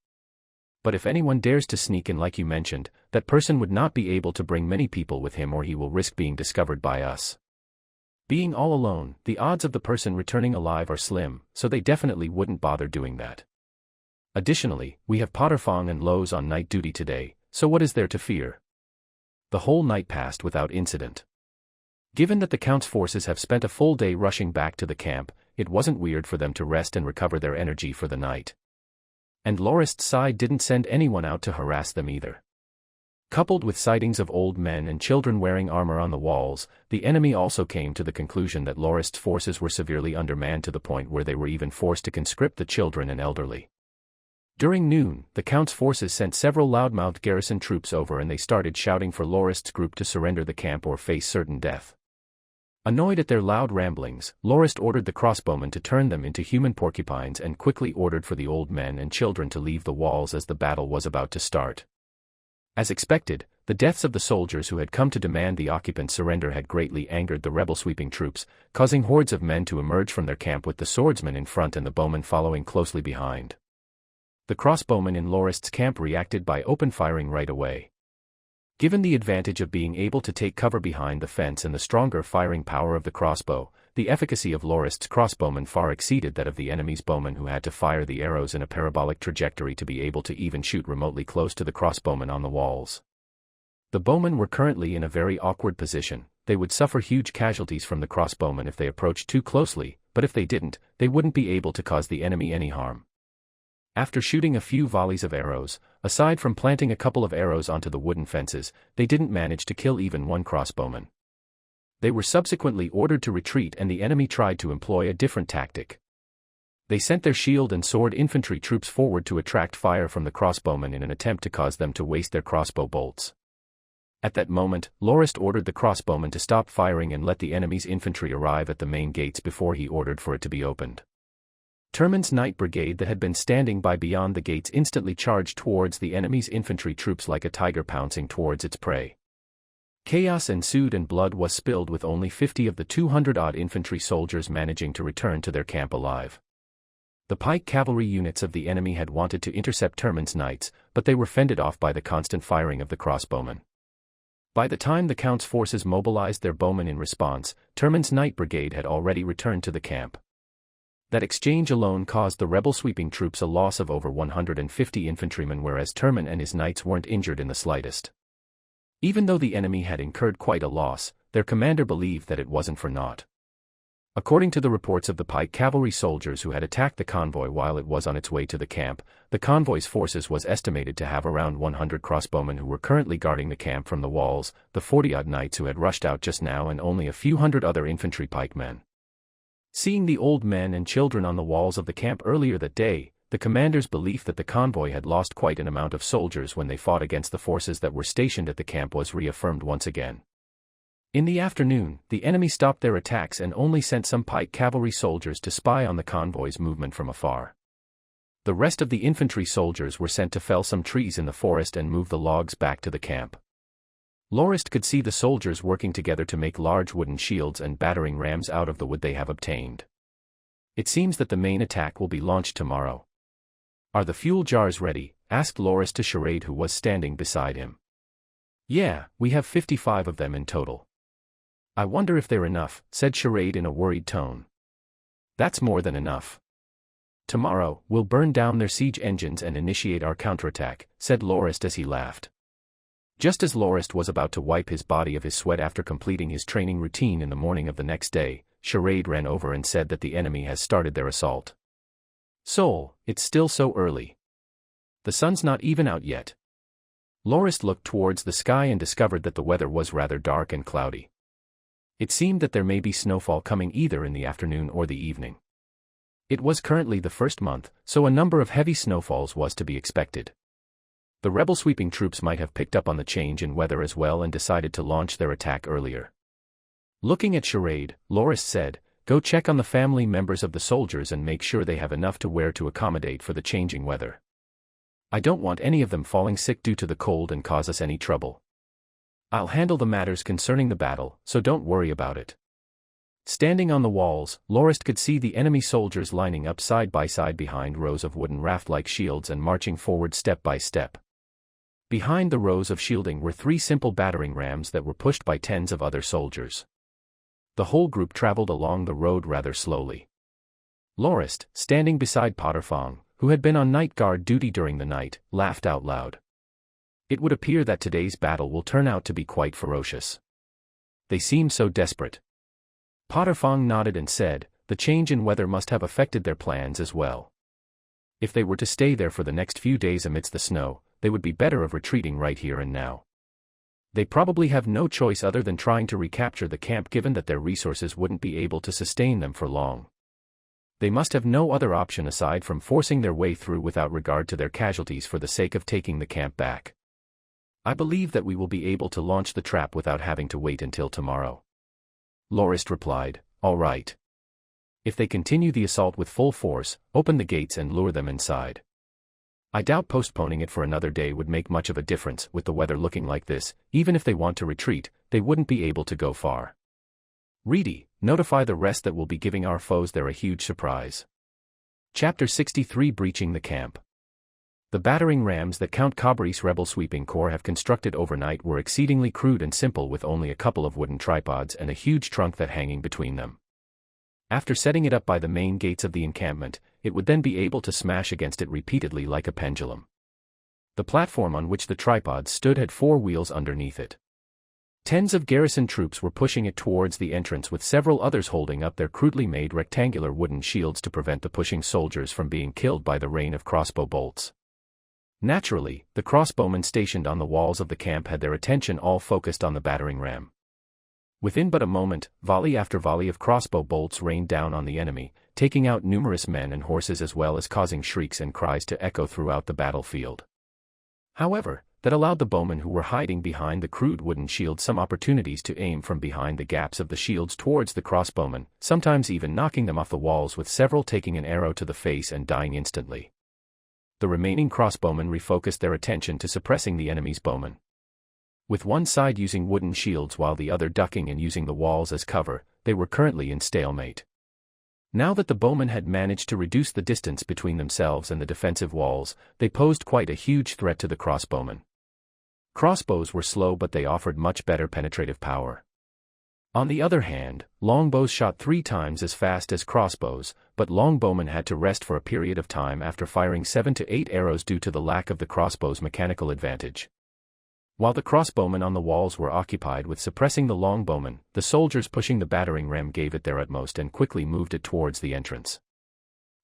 But if anyone dares to sneak in like you mentioned, that person would not be able to bring many people with him or he will risk being discovered by us. Being all alone, the odds of the person returning alive are slim, so they definitely wouldn't bother doing that. Additionally, we have Potterfong and Lowe's on night duty today, so what is there to fear? The whole night passed without incident. Given that the Count's forces have spent a full day rushing back to the camp, it wasn't weird for them to rest and recover their energy for the night. And Lorist's side didn't send anyone out to harass them either. Coupled with sightings of old men and children wearing armor on the walls, the enemy also came to the conclusion that Lorist's forces were severely undermanned to the point where they were even forced to conscript the children and elderly. During noon, the Count's forces sent several loudmouthed garrison troops over and they started shouting for Lorist's group to surrender the camp or face certain death. Annoyed at their loud ramblings, Lorist ordered the crossbowmen to turn them into human porcupines and quickly ordered for the old men and children to leave the walls as the battle was about to start. As expected, the deaths of the soldiers who had come to demand the occupants' surrender had greatly angered the rebel sweeping troops, causing hordes of men to emerge from their camp with the swordsmen in front and the bowmen following closely behind. The crossbowmen in Lorist's camp reacted by open firing right away. Given the advantage of being able to take cover behind the fence and the stronger firing power of the crossbow, the efficacy of Lorist's crossbowmen far exceeded that of the enemy's bowmen who had to fire the arrows in a parabolic trajectory to be able to even shoot remotely close to the crossbowmen on the walls. The bowmen were currently in a very awkward position. They would suffer huge casualties from the crossbowmen if they approached too closely, but if they didn't, they wouldn't be able to cause the enemy any harm. After shooting a few volleys of arrows, aside from planting a couple of arrows onto the wooden fences, they didn't manage to kill even 1 crossbowman. They were subsequently ordered to retreat and the enemy tried to employ a different tactic. They sent their shield and sword infantry troops forward to attract fire from the crossbowmen in an attempt to cause them to waste their crossbow bolts. At that moment, Lorist ordered the crossbowmen to stop firing and let the enemy's infantry arrive at the main gates before he ordered for it to be opened. Terman's Night Brigade that had been standing by beyond the gates instantly charged towards the enemy's infantry troops like a tiger pouncing towards its prey. Chaos ensued and blood was spilled with only 50 of the 200-odd infantry soldiers managing to return to their camp alive. The pike cavalry units of the enemy had wanted to intercept Terman's knights, but they were fended off by the constant firing of the crossbowmen. By the time the Count's forces mobilized their bowmen in response, Terman's Night Brigade had already returned to the camp. That exchange alone caused the rebel sweeping troops a loss of over 150 infantrymen whereas Terman and his knights weren't injured in the slightest. Even though the enemy had incurred quite a loss, their commander believed that it wasn't for naught. According to the reports of the pike cavalry soldiers who had attacked the convoy while it was on its way to the camp, the convoy's forces was estimated to have around 100 crossbowmen who were currently guarding the camp from the walls, the 40-odd knights who had rushed out just now and only a few hundred other infantry pikemen. Seeing the old men and children on the walls of the camp earlier that day, the commander's belief that the convoy had lost quite an amount of soldiers when they fought against the forces that were stationed at the camp was reaffirmed once again. In the afternoon, the enemy stopped their attacks and only sent some pike cavalry soldiers to spy on the convoy's movement from afar. The rest of the infantry soldiers were sent to fell some trees in the forest and move the logs back to the camp. Lorist could see the soldiers working together to make large wooden shields and battering rams out of the wood they have obtained. It seems that the main attack will be launched tomorrow. Are the fuel jars ready? Asked Lorist to Charade who was standing beside him. Yeah, we have 55 of them in total. I wonder if they're enough, said Charade in a worried tone. That's more than enough. "Tomorrow, we'll burn down their siege engines and initiate our counterattack," said Lorist as he laughed. Just as Lorist was about to wipe his body of his sweat after completing his training routine in the morning of the next day, Charade ran over and said that the enemy has started their assault. "Soul, it's still so early. The sun's not even out yet." Lorist looked towards the sky and discovered that the weather was rather dark and cloudy. It seemed that there may be snowfall coming either in the afternoon or the evening. It was currently the first month, so a number of heavy snowfalls was to be expected. The rebel sweeping troops might have picked up on the change in weather as well and decided to launch their attack earlier. Looking at Charade, Lorist said, "Go check on the family members of the soldiers and make sure they have enough to wear to accommodate for the changing weather. I don't want any of them falling sick due to the cold and cause us any trouble. I'll handle the matters concerning the battle, so don't worry about it." Standing on the walls, Lorist could see the enemy soldiers lining up side by side behind rows of wooden raft-like shields and marching forward step by step. Behind the rows of shielding were 3 simple battering rams that were pushed by tens of other soldiers. The whole group traveled along the road rather slowly. Lorist, standing beside Potterfong, who had been on night guard duty during the night, laughed out loud. It would appear that today's battle will turn out to be quite ferocious. They seem so desperate. Potterfong nodded and said, "The change in weather must have affected their plans as well. If they were to stay there for the next few days amidst the snow, they would be better of retreating right here and now. They probably have no choice other than trying to recapture the camp given that their resources wouldn't be able to sustain them for long. They must have no other option aside from forcing their way through without regard to their casualties for the sake of taking the camp back. I believe that we will be able to launch the trap without having to wait until tomorrow." Lorist replied, "All right. If they continue the assault with full force, open the gates and lure them inside. I doubt postponing it for another day would make much of a difference. With the weather looking like this, even if they want to retreat, they wouldn't be able to go far. Reedy, notify the rest that we'll be giving our foes there a huge surprise." Chapter 63 Breaching the Camp. The battering rams that Count Cabri's rebel sweeping corps have constructed overnight were exceedingly crude and simple, with only a couple of wooden tripods and a huge trunk that hanging between them. After setting it up by the main gates of the encampment, it would then be able to smash against it repeatedly like a pendulum. The platform on which the tripods stood had 4 wheels underneath it. Tens of garrison troops were pushing it towards the entrance, with several others holding up their crudely made rectangular wooden shields to prevent the pushing soldiers from being killed by the rain of crossbow bolts. Naturally, the crossbowmen stationed on the walls of the camp had their attention all focused on the battering ram. Within but a moment, volley after volley of crossbow bolts rained down on the enemy, taking out numerous men and horses as well as causing shrieks and cries to echo throughout the battlefield. However, that allowed the bowmen who were hiding behind the crude wooden shields some opportunities to aim from behind the gaps of the shields towards the crossbowmen, sometimes even knocking them off the walls, with several taking an arrow to the face and dying instantly. The remaining crossbowmen refocused their attention to suppressing the enemy's bowmen. With one side using wooden shields while the other ducking and using the walls as cover, they were currently in stalemate. Now that the bowmen had managed to reduce the distance between themselves and the defensive walls, they posed quite a huge threat to the crossbowmen. Crossbows were slow, but they offered much better penetrative power. On the other hand, longbows shot 3 times as fast as crossbows, but longbowmen had to rest for a period of time after firing 7 to 8 arrows due to the lack of the crossbow's mechanical advantage. While the crossbowmen on the walls were occupied with suppressing the longbowmen, the soldiers pushing the battering ram gave it their utmost and quickly moved it towards the entrance.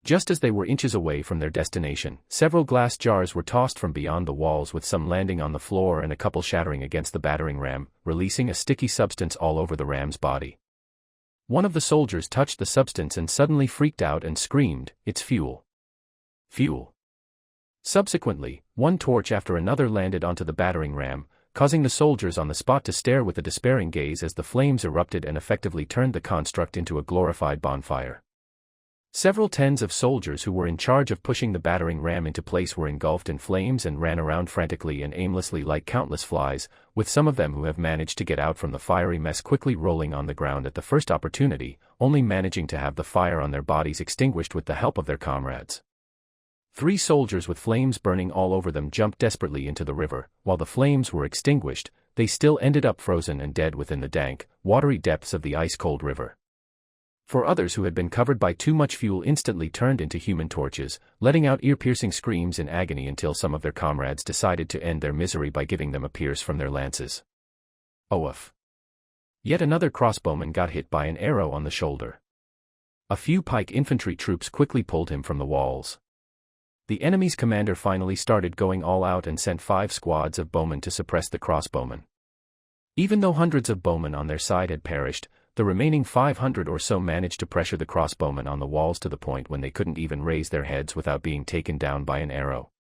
Just as they were inches away from their destination, several glass jars were tossed from beyond the walls, with some landing on the floor and a couple shattering against the battering ram, releasing a sticky substance all over the ram's body. One of the soldiers touched the substance and suddenly freaked out and screamed, "It's fuel! Fuel!" Subsequently, one torch after another landed onto the battering ram, causing the soldiers on the spot to stare with a despairing gaze as the flames erupted and effectively turned the construct into a glorified bonfire. Several tens of soldiers who were in charge of pushing the battering ram into place were engulfed in flames and ran around frantically and aimlessly like countless flies, with some of them who have managed to get out from the fiery mess quickly rolling on the ground at the first opportunity, only managing to have the fire on their bodies extinguished with the help of their comrades. 3 soldiers with flames burning all over them jumped desperately into the river. While the flames were extinguished, they still ended up frozen and dead within the dank, watery depths of the ice-cold river. For others who had been covered by too much fuel instantly turned into human torches, letting out ear-piercing screams in agony until some of their comrades decided to end their misery by giving them a pierce from their lances. Oof. Yet another crossbowman got hit by an arrow on the shoulder. A few pike infantry troops quickly pulled him from the walls. The enemy's commander finally started going all out and sent 5 squads of bowmen to suppress the crossbowmen. Even though hundreds of bowmen on their side had perished, the remaining 500 or so managed to pressure the crossbowmen on the walls to the point when they couldn't even raise their heads without being taken down by an arrow.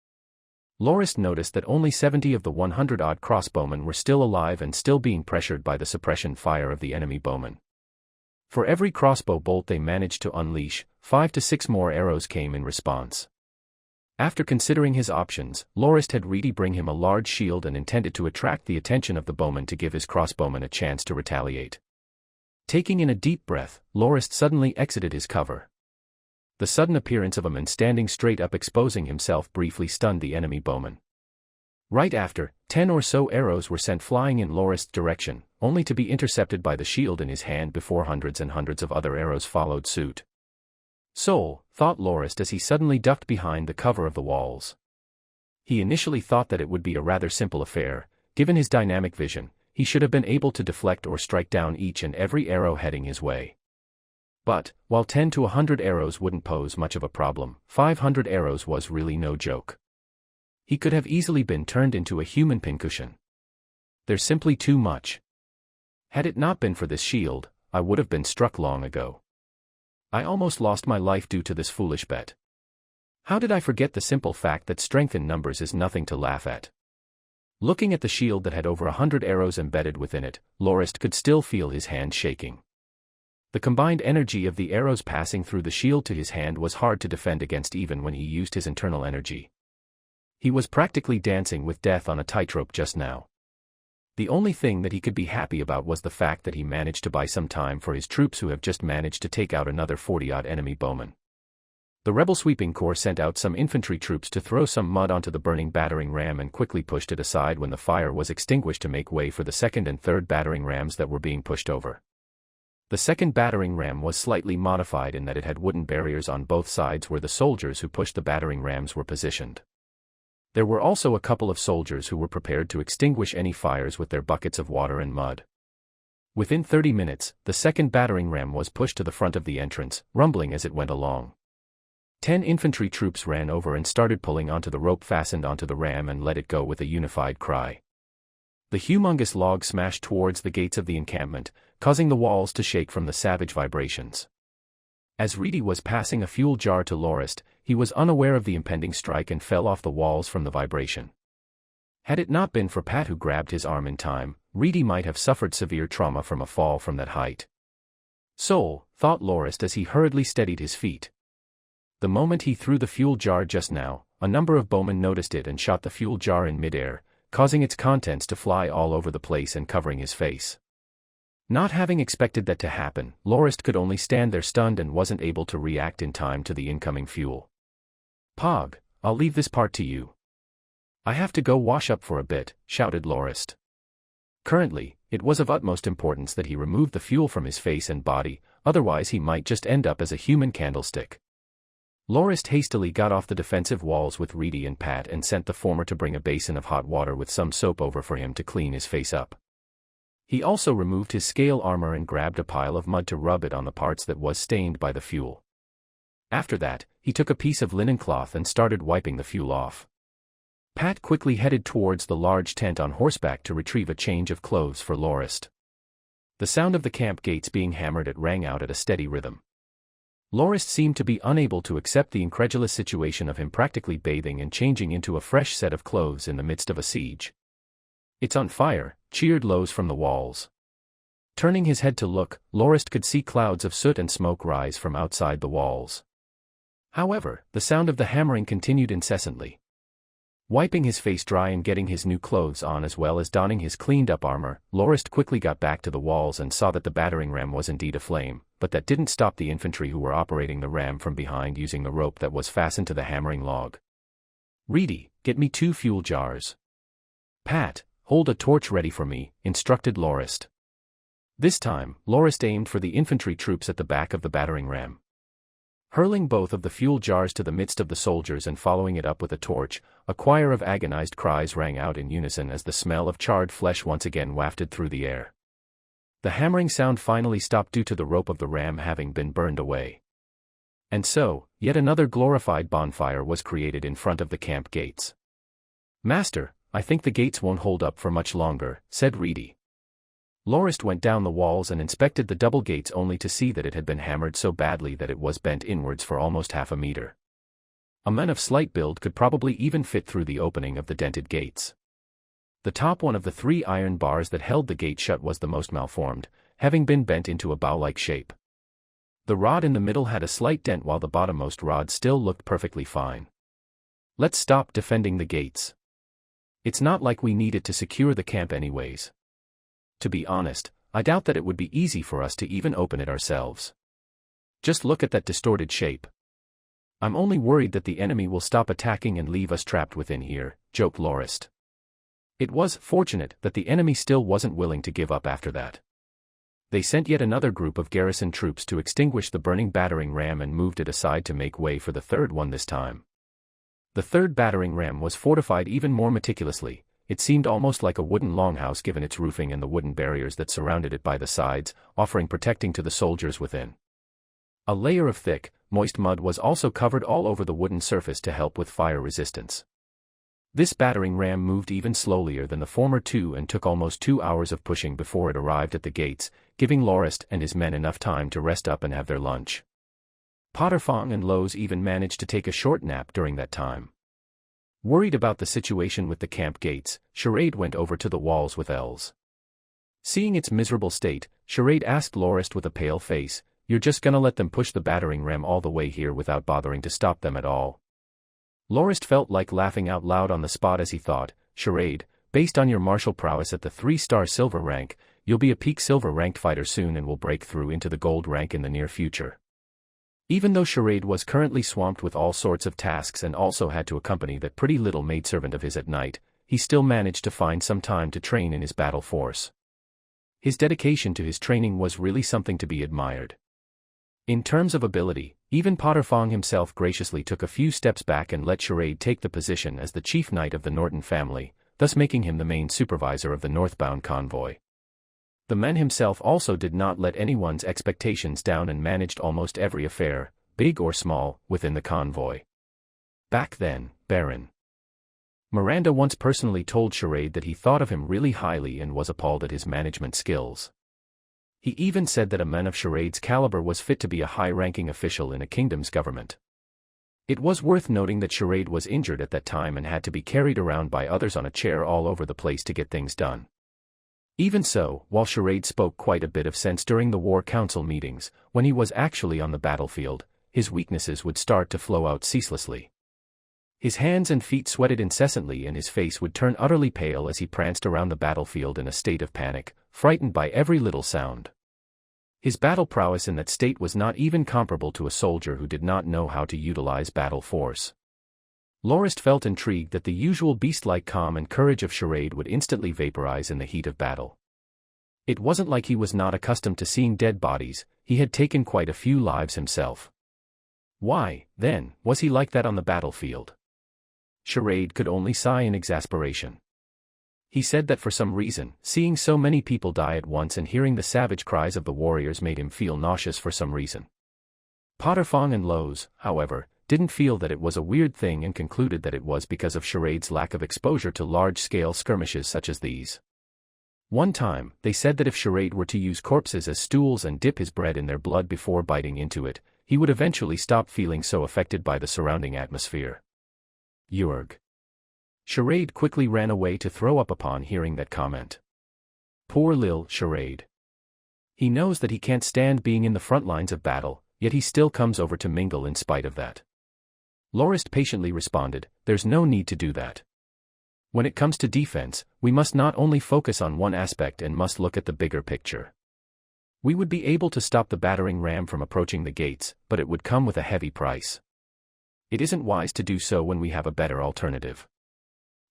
Lorist noticed that only 70 of the 100-odd crossbowmen were still alive and still being pressured by the suppression fire of the enemy bowmen. For every crossbow bolt they managed to unleash, 5 to 6 more arrows came in response. After considering his options, Lorist had Reedy bring him a large shield and intended to attract the attention of the bowmen to give his crossbowmen a chance to retaliate. Taking in a deep breath, Lorist suddenly exited his cover. The sudden appearance of a man standing straight up exposing himself briefly stunned the enemy bowman. Right after, 10 or so arrows were sent flying in Lorist's direction, only to be intercepted by the shield in his hand before hundreds and hundreds of other arrows followed suit. Soul, thought Lorist as he suddenly ducked behind the cover of the walls. He initially thought that it would be a rather simple affair. Given his dynamic vision, he should have been able to deflect or strike down each and every arrow heading his way. But, while 10 to 100 arrows wouldn't pose much of a problem, 500 arrows was really no joke. He could have easily been turned into a human pincushion. There's simply too much. Had it not been for this shield, I would have been struck long ago. I almost lost my life due to this foolish bet. How did I forget the simple fact that strength in numbers is nothing to laugh at? Looking at the shield that had over 100 arrows embedded within it, Lorist could still feel his hand shaking. The combined energy of the arrows passing through the shield to his hand was hard to defend against even when he used his internal energy. He was practically dancing with death on a tightrope just now. The only thing that he could be happy about was the fact that he managed to buy some time for his troops who have just managed to take out another 40-odd enemy bowmen. The rebel sweeping corps sent out some infantry troops to throw some mud onto the burning battering ram and quickly pushed it aside when the fire was extinguished to make way for the second and third battering rams that were being pushed over. The second battering ram was slightly modified in that it had wooden barriers on both sides where the soldiers who pushed the battering rams were positioned. There were also a couple of soldiers who were prepared to extinguish any fires with their buckets of water and mud. Within 30 minutes, the second battering ram was pushed to the front of the entrance, rumbling as it went along. 10 infantry troops ran over and started pulling onto the rope fastened onto the ram and let it go with a unified cry. The humongous log smashed towards the gates of the encampment, causing the walls to shake from the savage vibrations. As Reedy was passing a fuel jar to Lorist, he was unaware of the impending strike and fell off the walls from the vibration. Had it not been for Pat who grabbed his arm in time, Reedy might have suffered severe trauma from a fall from that height. Soul, thought Lorist as he hurriedly steadied his feet. The moment he threw the fuel jar just now, a number of bowmen noticed it and shot the fuel jar in midair, causing its contents to fly all over the place and covering his face. Not having expected that to happen, Lorist could only stand there stunned and wasn't able to react in time to the incoming fuel. Pog, I'll leave this part to you. I have to go wash up for a bit, shouted Lorist. Currently, it was of utmost importance that he remove the fuel from his face and body, otherwise he might just end up as a human candlestick. Lorist hastily got off the defensive walls with Reedy and Pat and sent the former to bring a basin of hot water with some soap over for him to clean his face up. He also removed his scale armor and grabbed a pile of mud to rub it on the parts that was stained by the fuel. After that, he took a piece of linen cloth and started wiping the fuel off. Pat quickly headed towards the large tent on horseback to retrieve a change of clothes for Lorist. The sound of the camp gates being hammered rang out at a steady rhythm. Lorist seemed to be unable to accept the incredulous situation of him practically bathing and changing into a fresh set of clothes in the midst of a siege. "It's on fire," cheered Lowe's from the walls. Turning his head to look, Lorist could see clouds of soot and smoke rise from outside the walls. However, the sound of the hammering continued incessantly. Wiping his face dry and getting his new clothes on as well as donning his cleaned-up armor, Lorist quickly got back to the walls and saw that the battering ram was indeed aflame, but that didn't stop the infantry who were operating the ram from behind using the rope that was fastened to the hammering log. "Reedy, get me 2 fuel jars." "Pat, hold a torch ready for me," instructed Lorist. This time, Lorist aimed for the infantry troops at the back of the battering ram. Hurling both of the fuel jars to the midst of the soldiers and following it up with a torch, a choir of agonized cries rang out in unison as the smell of charred flesh once again wafted through the air. The hammering sound finally stopped due to the rope of the ram having been burned away. And so, yet another glorified bonfire was created in front of the camp gates. "Master, I think the gates won't hold up for much longer," said Reedy. Lorist went down the walls and inspected the double gates only to see that it had been hammered so badly that it was bent inwards for almost half a meter. A man of slight build could probably even fit through the opening of the dented gates. The top one of the 3 iron bars that held the gate shut was the most malformed, having been bent into a bow-like shape. The rod in the middle had a slight dent while the bottommost rod still looked perfectly fine. "Let's stop defending the gates. It's not like we need it to secure the camp anyways. To be honest, I doubt that it would be easy for us to even open it ourselves. Just look at that distorted shape. I'm only worried that the enemy will stop attacking and leave us trapped within here," joked Lorist. It was fortunate that the enemy still wasn't willing to give up after that. They sent yet another group of garrison troops to extinguish the burning battering ram and moved it aside to make way for the third one this time. The third battering ram was fortified even more meticulously. It seemed almost like a wooden longhouse given its roofing and the wooden barriers that surrounded it by the sides, offering protecting to the soldiers within. A layer of thick, moist mud was also covered all over the wooden surface to help with fire resistance. This battering ram moved even slowlier than the former 2 and took almost 2 hours of pushing before it arrived at the gates, giving Lorist and his men enough time to rest up and have their lunch. Potterfong and Lowe's even managed to take a short nap during that time. Worried about the situation with the camp gates, Charade went over to the walls with Els. Seeing its miserable state, Charade asked Lorist with a pale face, "You're just gonna let them push the battering ram all the way here without bothering to stop them at all?" Lorist felt like laughing out loud on the spot as he thought, "Charade, based on your martial prowess at the 3-star silver rank, you'll be a peak silver ranked fighter soon and will break through into the gold rank in the near future." Even though Charade was currently swamped with all sorts of tasks and also had to accompany that pretty little maidservant of his at night, he still managed to find some time to train in his battle force. His dedication to his training was really something to be admired. In terms of ability, even Potterfong himself graciously took a few steps back and let Charade take the position as the chief knight of the Norton family, thus making him the main supervisor of the northbound convoy. The man himself also did not let anyone's expectations down and managed almost every affair, big or small, within the convoy. Back then, Baron Miranda once personally told Charade that he thought of him really highly and was appalled at his management skills. He even said that a man of Charade's caliber was fit to be a high-ranking official in a kingdom's government. It was worth noting that Charade was injured at that time and had to be carried around by others on a chair all over the place to get things done. Even so, while Charade spoke quite a bit of sense during the War Council meetings, when he was actually on the battlefield, his weaknesses would start to flow out ceaselessly. His hands and feet sweated incessantly and his face would turn utterly pale as he pranced around the battlefield in a state of panic, frightened by every little sound. His battle prowess in that state was not even comparable to a soldier who did not know how to utilize battle force. Lorist felt intrigued that the usual beast-like calm and courage of Charade would instantly vaporize in the heat of battle. It wasn't like he was not accustomed to seeing dead bodies, he had taken quite a few lives himself. Why, then, was he like that on the battlefield? Charade could only sigh in exasperation. He said that for some reason, seeing so many people die at once and hearing the savage cries of the warriors made him feel nauseous for some reason. Potterfong and Lowe's, however, didn't feel that it was a weird thing and concluded that it was because of Charade's lack of exposure to large-scale skirmishes such as these. One time, they said that if Charade were to use corpses as stools and dip his bread in their blood before biting into it, he would eventually stop feeling so affected by the surrounding atmosphere. Urg. Charade quickly ran away to throw up upon hearing that comment. Poor Lil Charade. He knows that he can't stand being in the front lines of battle, yet he still comes over to mingle in spite of that. Lorist patiently responded, "There's no need to do that. When it comes to defense, we must not only focus on one aspect and must look at the bigger picture. We would be able to stop the battering ram from approaching the gates, but it would come with a heavy price. It isn't wise to do so when we have a better alternative.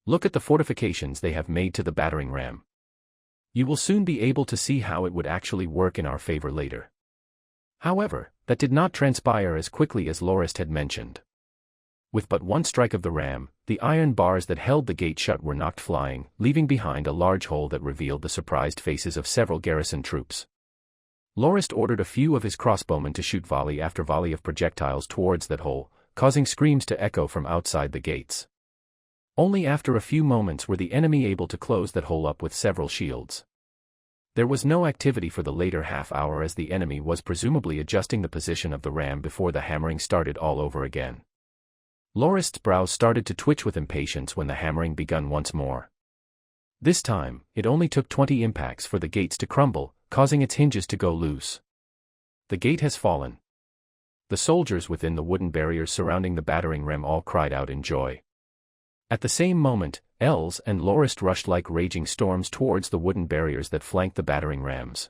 Look at the fortifications they have made to the battering ram. You will soon be able to see how it would actually work in our favor later. However, that did not transpire as quickly as Lorist had mentioned. With but one strike of the ram, the iron bars that held the gate shut were knocked flying, leaving behind a large hole that revealed the surprised faces of several garrison troops. Lorist ordered a few of his crossbowmen to shoot volley after volley of projectiles towards that hole, causing screams to echo from outside the gates. Only after a few moments were the enemy able to close that hole up with several shields. There was no activity for the later half hour as the enemy was presumably adjusting the position of the ram before the hammering started all over again. Lorist's brows started to twitch with impatience when the hammering begun once more. This time, it only took 20 impacts for the gates to crumble, causing its hinges to go loose. The gate has fallen. The soldiers within the wooden barriers surrounding the battering ram all cried out in joy. At the same moment, Els and Lorist rushed like raging storms towards the wooden barriers that flanked the battering rams.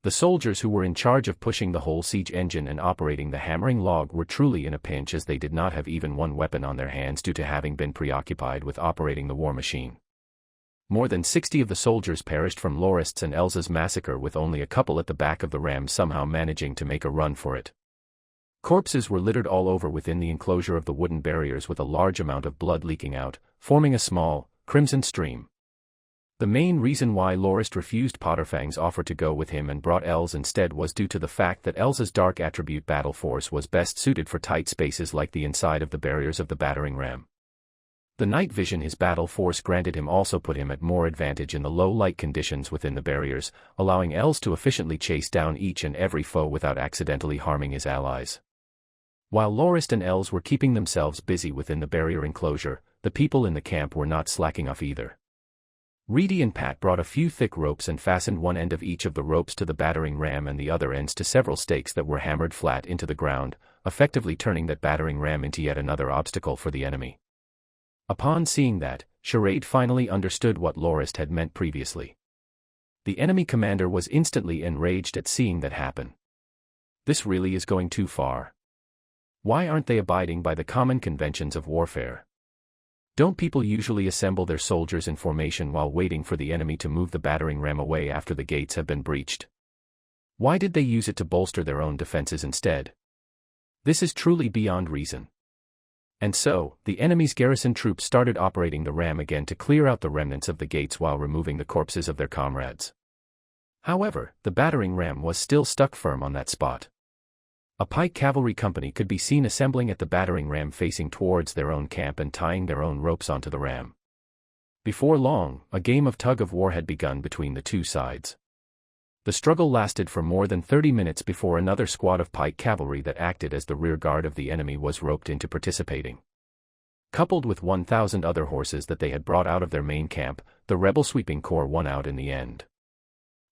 The soldiers who were in charge of pushing the whole siege engine and operating the hammering log were truly in a pinch as they did not have even one weapon on their hands due to having been preoccupied with operating the war machine. More than 60 of the soldiers perished from Lorist's and Elsa's massacre, with only a couple at the back of the ram somehow managing to make a run for it. Corpses were littered all over within the enclosure of the wooden barriers, with a large amount of blood leaking out, forming a small, crimson stream. The main reason why Lorist refused Potterfang's offer to go with him and brought Els instead was due to the fact that Elsa's dark attribute battle force was best suited for tight spaces like the inside of the barriers of the battering ram. The night vision his battle force granted him also put him at more advantage in the low light conditions within the barriers, allowing Els to efficiently chase down each and every foe without accidentally harming his allies. While Lorist and Els were keeping themselves busy within the barrier enclosure, the people in the camp were not slacking off either. Reedy and Pat brought a few thick ropes and fastened one end of each of the ropes to the battering ram and the other ends to several stakes that were hammered flat into the ground, effectively turning that battering ram into yet another obstacle for the enemy. Upon seeing that, Charade finally understood what Lorist had meant previously. The enemy commander was instantly enraged at seeing that happen. This really is going too far. Why aren't they abiding by the common conventions of warfare? Don't people usually assemble their soldiers in formation while waiting for the enemy to move the battering ram away after the gates have been breached? Why did they use it to bolster their own defenses instead? This is truly beyond reason. And so, the enemy's garrison troops started operating the ram again to clear out the remnants of the gates while removing the corpses of their comrades. However, the battering ram was still stuck firm on that spot. A pike cavalry company could be seen assembling at the battering ram facing towards their own camp and tying their own ropes onto the ram. Before long, a game of tug-of-war had begun between the two sides. The struggle lasted for more than 30 minutes before another squad of pike cavalry that acted as the rear guard of the enemy was roped into participating. Coupled with 1,000 other horses that they had brought out of their main camp, the rebel sweeping corps won out in the end.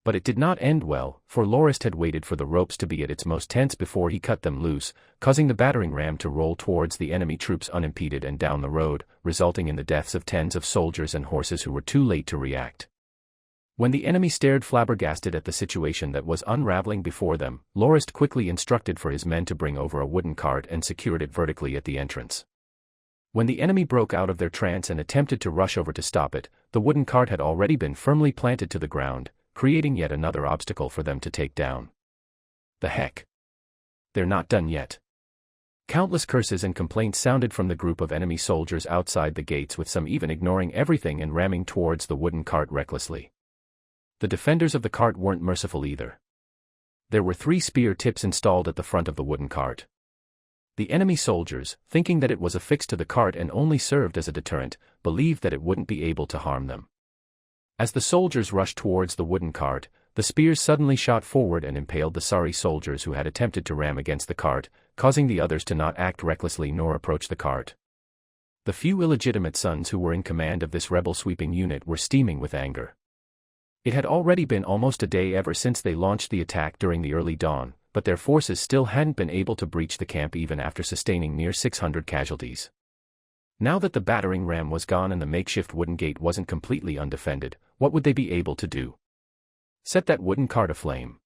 But it did not end well, for Lorist had waited for the ropes to be at its most tense before he cut them loose, causing the battering ram to roll towards the enemy troops unimpeded and down the road, resulting in the deaths of tens of soldiers and horses who were too late to react. When the enemy stared flabbergasted at the situation that was unraveling before them, Lorist quickly instructed for his men to bring over a wooden cart and secured it vertically at the entrance. When the enemy broke out of their trance and attempted to rush over to stop it, the wooden cart had already been firmly planted to the ground, creating yet another obstacle for them to take down. The heck? They're not done yet. Countless curses and complaints sounded from the group of enemy soldiers outside the gates, with some even ignoring everything and ramming towards the wooden cart recklessly. The defenders of the cart weren't merciful either. There were 3 spear tips installed at the front of the wooden cart. The enemy soldiers, thinking that it was affixed to the cart and only served as a deterrent, believed that it wouldn't be able to harm them. As the soldiers rushed towards the wooden cart, the spears suddenly shot forward and impaled the sorry soldiers who had attempted to ram against the cart, causing the others to not act recklessly nor approach the cart. The few illegitimate sons who were in command of this rebel sweeping unit were steaming with anger. It had already been almost a day ever since they launched the attack during the early dawn, but their forces still hadn't been able to breach the camp even after sustaining near 600 casualties. Now that the battering ram was gone and the makeshift wooden gate wasn't completely undefended, what would they be able to do? Set that wooden cart aflame.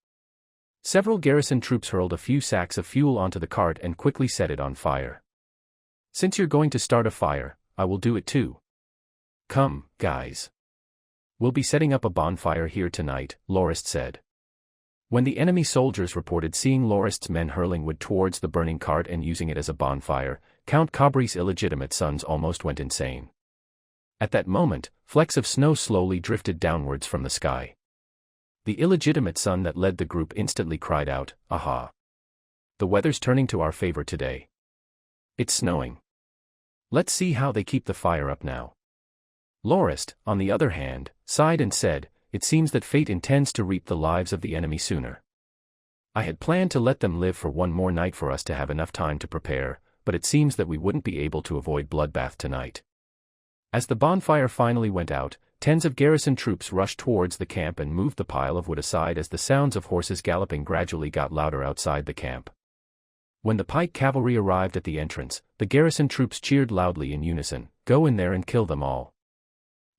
Several garrison troops hurled a few sacks of fuel onto the cart and quickly set it on fire. Since you're going to start a fire, I will do it too. Come, guys. "We'll be setting up a bonfire here tonight," Lorist said. When the enemy soldiers reported seeing Lorist's men hurling wood towards the burning cart and using it as a bonfire, Count Cabri's illegitimate sons almost went insane. At that moment, flecks of snow slowly drifted downwards from the sky. The illegitimate son that led the group instantly cried out, "Aha! The weather's turning to our favor today. It's snowing. Let's see how they keep the fire up now." Lorist, on the other hand, sighed and said, "It seems that fate intends to reap the lives of the enemy sooner. I had planned to let them live for one more night for us to have enough time to prepare, but it seems that we wouldn't be able to avoid bloodbath tonight." As the bonfire finally went out, tens of garrison troops rushed towards the camp and moved the pile of wood aside as the sounds of horses galloping gradually got louder outside the camp. When the pike cavalry arrived at the entrance, the garrison troops cheered loudly in unison, "Go in there and kill them all."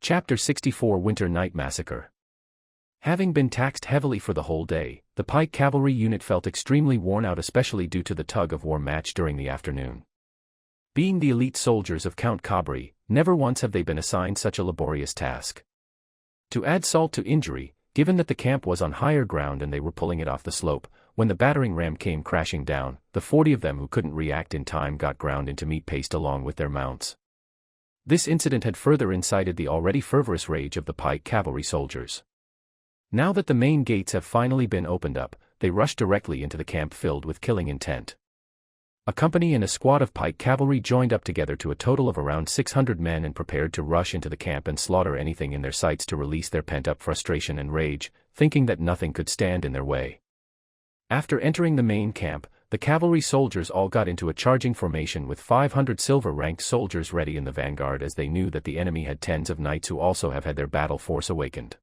Chapter 64 Winter Night Massacre. Having been taxed heavily for the whole day, the pike cavalry unit felt extremely worn out, especially due to the tug-of-war match during the afternoon. Being the elite soldiers of Count Cabri, never once have they been assigned such a laborious task. To add salt to injury, given that the camp was on higher ground and they were pulling it off the slope, when the battering ram came crashing down, the 40 of them who couldn't react in time got ground into meat paste along with their mounts. This incident had further incited the already fervorous rage of the pike cavalry soldiers. Now that the main gates have finally been opened up, they rushed directly into the camp filled with killing intent. A company and a squad of pike cavalry joined up together to a total of around 600 men and prepared to rush into the camp and slaughter anything in their sights to release their pent-up frustration and rage, thinking that nothing could stand in their way. After entering the main camp, the cavalry soldiers all got into a charging formation with 500 silver-ranked soldiers ready in the vanguard, as they knew that the enemy had tens of knights who also have had their battle force awakened.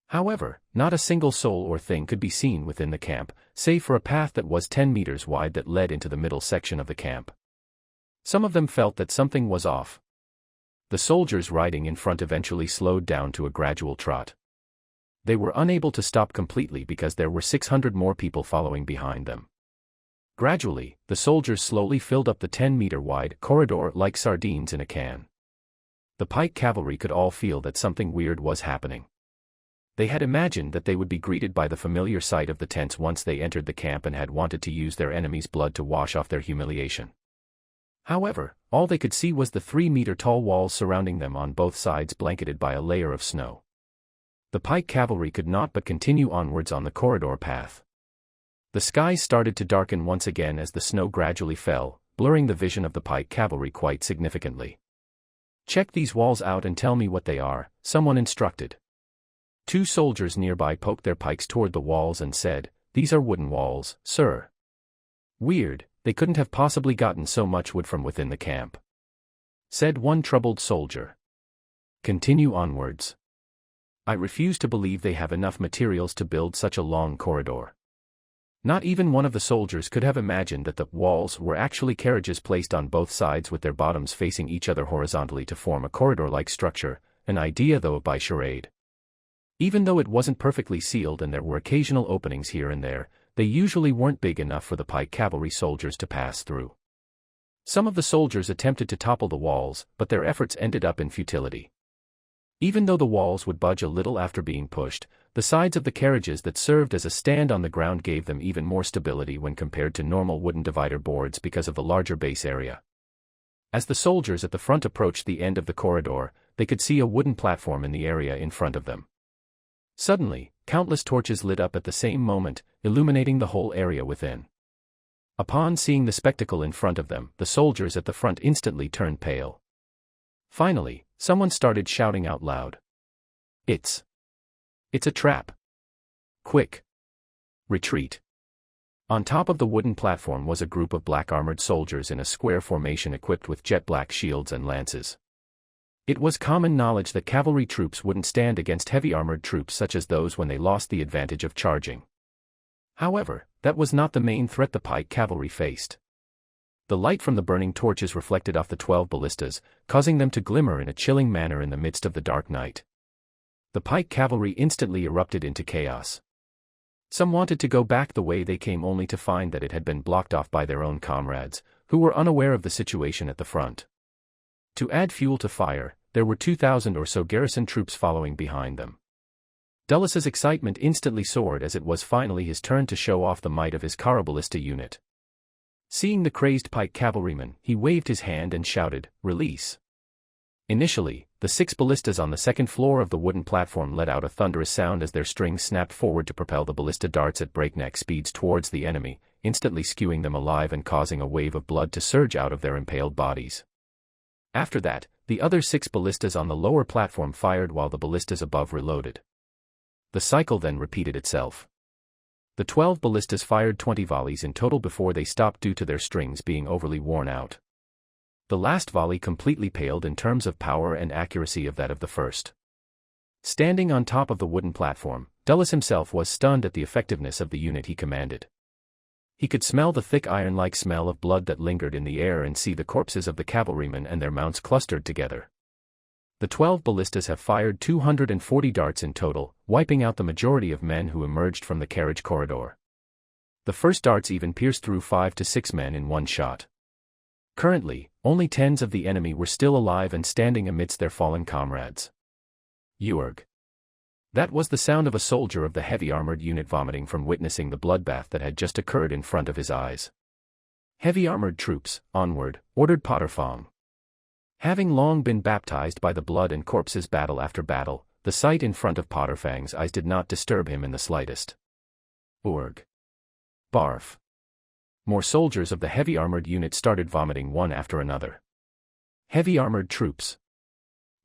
However, not a single soul or thing could be seen within the camp, save for a path that was 10 meters wide that led into the middle section of the camp. Some of them felt that something was off. The soldiers riding in front eventually slowed down to a gradual trot. They were unable to stop completely because there were 600 more people following behind them. Gradually, the soldiers slowly filled up the 10-meter-wide corridor like sardines in a can. The pike cavalry could all feel that something weird was happening. They had imagined that they would be greeted by the familiar sight of the tents once they entered the camp and had wanted to use their enemy's blood to wash off their humiliation. However, all they could see was the 3-meter-tall walls surrounding them on both sides, blanketed by a layer of snow. The pike cavalry could not but continue onwards on the corridor path. The skies started to darken once again as the snow gradually fell, blurring the vision of the pike cavalry quite significantly. "Check these walls out and tell me what they are," someone instructed. 2 soldiers nearby poked their pikes toward the walls and said, "These are wooden walls, sir." "Weird, they couldn't have possibly gotten so much wood from within the camp," said one troubled soldier. "Continue onwards. I refuse to believe they have enough materials to build such a long corridor." Not even one of the soldiers could have imagined that the walls were actually carriages placed on both sides with their bottoms facing each other horizontally to form a corridor-like structure, an idea though by charade. Even though it wasn't perfectly sealed and there were occasional openings here and there, they usually weren't big enough for the pike cavalry soldiers to pass through. Some of the soldiers attempted to topple the walls, but their efforts ended up in futility. Even though the walls would budge a little after being pushed, the sides of the carriages that served as a stand on the ground gave them even more stability when compared to normal wooden divider boards because of the larger base area. As the soldiers at the front approached the end of the corridor, they could see a wooden platform in the area in front of them. Suddenly, countless torches lit up at the same moment, illuminating the whole area within. Upon seeing the spectacle in front of them, the soldiers at the front instantly turned pale. Finally, someone started shouting out loud. It's a trap. Quick! Retreat!" On top of the wooden platform was a group of black-armored soldiers in a square formation equipped with jet-black shields and lances. It was common knowledge that cavalry troops wouldn't stand against heavy armored troops such as those when they lost the advantage of charging. However, that was not the main threat the pike cavalry faced. The light from the burning torches reflected off the 12 ballistas, causing them to glimmer in a chilling manner in the midst of the dark night. The pike cavalry instantly erupted into chaos. Some wanted to go back the way they came only to find that it had been blocked off by their own comrades, who were unaware of the situation at the front. To add fuel to fire, there were 2,000 or so garrison troops following behind them. Dullus's excitement instantly soared as it was finally his turn to show off the might of his Caraballista unit. Seeing the crazed pike cavalryman, he waved his hand and shouted, "Release!" Initially, the 6 ballistas on the second floor of the wooden platform let out a thunderous sound as their strings snapped forward to propel the ballista darts at breakneck speeds towards the enemy, instantly skewing them alive and causing a wave of blood to surge out of their impaled bodies. After that, the other 6 ballistas on the lower platform fired while the ballistas above reloaded. The cycle then repeated itself. The 12 ballistas fired 20 volleys in total before they stopped due to their strings being overly worn out. The last volley completely paled in terms of power and accuracy of that of the first. Standing on top of the wooden platform, Dullus himself was stunned at the effectiveness of the unit he commanded. He could smell the thick iron-like smell of blood that lingered in the air and see the corpses of the cavalrymen and their mounts clustered together. The 12 ballistas have fired 240 darts in total, wiping out the majority of men who emerged from the carriage corridor. The first darts even pierced through 5 to 6 men in one shot. Currently, only tens of the enemy were still alive and standing amidst their fallen comrades. Urg. That was the sound of a soldier of the heavy armored unit vomiting from witnessing the bloodbath that had just occurred in front of his eyes. Heavy armored troops, onward, ordered Potterfong. Having long been baptized by the blood and corpses battle after battle, the sight in front of Potterfang's eyes did not disturb him in the slightest. Urg. Barf. More soldiers of the heavy armored unit started vomiting one after another. Heavy armored troops.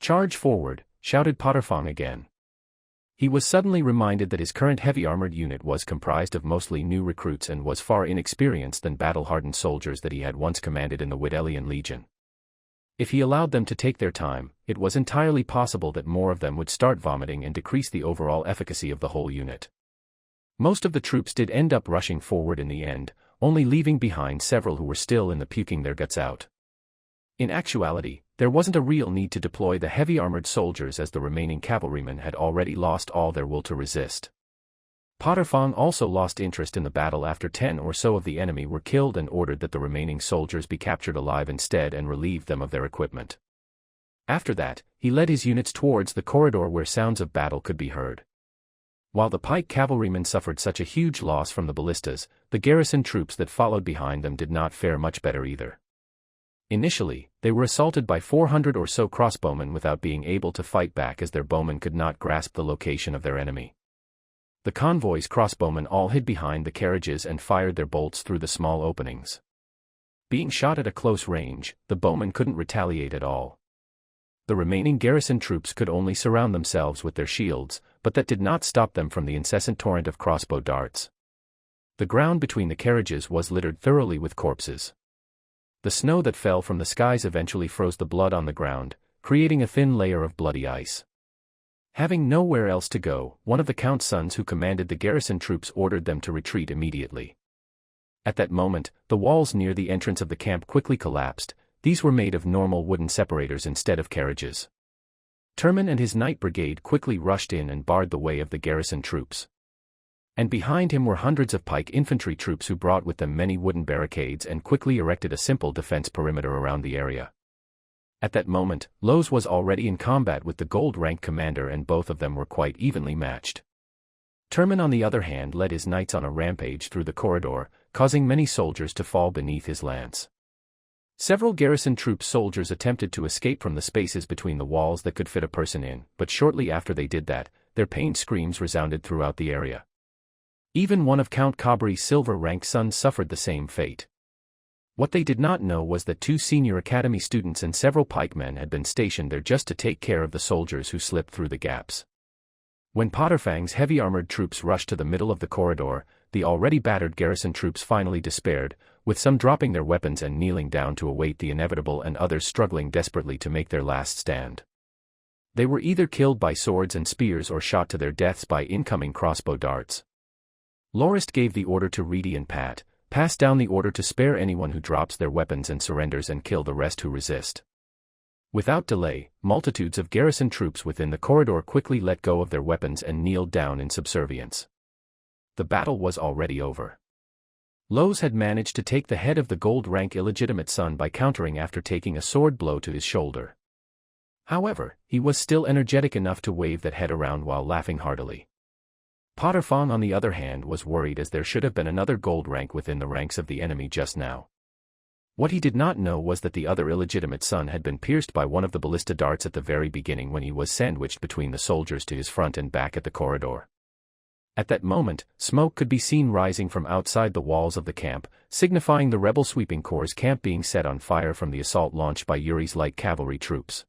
Charge forward, shouted Potterfong again. He was suddenly reminded that his current heavy armored unit was comprised of mostly new recruits and was far inexperienced than battle-hardened soldiers that he had once commanded in the Widelian Legion. If he allowed them to take their time, it was entirely possible that more of them would start vomiting and decrease the overall efficacy of the whole unit. Most of the troops did end up rushing forward in the end, only leaving behind several who were still in the puking their guts out. In actuality, there wasn't a real need to deploy the heavy armored soldiers as the remaining cavalrymen had already lost all their will to resist. Potterfong also lost interest in the battle after 10 or so of the enemy were killed and ordered that the remaining soldiers be captured alive instead and relieved them of their equipment. After that, he led his units towards the corridor where sounds of battle could be heard. While the pike cavalrymen suffered such a huge loss from the ballistas, the garrison troops that followed behind them did not fare much better either. Initially, they were assaulted by 400 or so crossbowmen without being able to fight back as their bowmen could not grasp the location of their enemy. The convoy's crossbowmen all hid behind the carriages and fired their bolts through the small openings. Being shot at a close range, the bowmen couldn't retaliate at all. The remaining garrison troops could only surround themselves with their shields, but that did not stop them from the incessant torrent of crossbow darts. The ground between the carriages was littered thoroughly with corpses. The snow that fell from the skies eventually froze the blood on the ground, creating a thin layer of bloody ice. Having nowhere else to go, one of the Count's sons who commanded the garrison troops ordered them to retreat immediately. At that moment, the walls near the entrance of the camp quickly collapsed. These were made of normal wooden separators instead of carriages. Turman and his night brigade quickly rushed in and barred the way of the garrison troops. And behind him were hundreds of pike infantry troops who brought with them many wooden barricades and quickly erected a simple defense perimeter around the area. At that moment, Lowe's was already in combat with the gold-rank commander and both of them were quite evenly matched. Turman on the other hand led his knights on a rampage through the corridor, causing many soldiers to fall beneath his lance. Several garrison troop soldiers attempted to escape from the spaces between the walls that could fit a person in, but shortly after they did that, their pained screams resounded throughout the area. Even one of Count Cabri's silver-ranked sons suffered the same fate. What they did not know was that 2 senior academy students and several pikemen had been stationed there just to take care of the soldiers who slipped through the gaps. When Potterfang's heavy armored troops rushed to the middle of the corridor, the already battered garrison troops finally despaired, with some dropping their weapons and kneeling down to await the inevitable and others struggling desperately to make their last stand. They were either killed by swords and spears or shot to their deaths by incoming crossbow darts. Lorist gave the order to Reedy and Pat, pass down the order to spare anyone who drops their weapons and surrenders and kill the rest who resist. Without delay, multitudes of garrison troops within the corridor quickly let go of their weapons and kneeled down in subservience. The battle was already over. Lowe's had managed to take the head of the gold-rank illegitimate son by countering after taking a sword blow to his shoulder. However, he was still energetic enough to wave that head around while laughing heartily. Potterfong, on the other hand, was worried, as there should have been another gold rank within the ranks of the enemy just now. What he did not know was that the other illegitimate son had been pierced by one of the ballista darts at the very beginning, when he was sandwiched between the soldiers to his front and back at the corridor. At that moment, smoke could be seen rising from outside the walls of the camp, signifying the rebel sweeping corps' camp being set on fire from the assault launched by Yuri's light cavalry troops.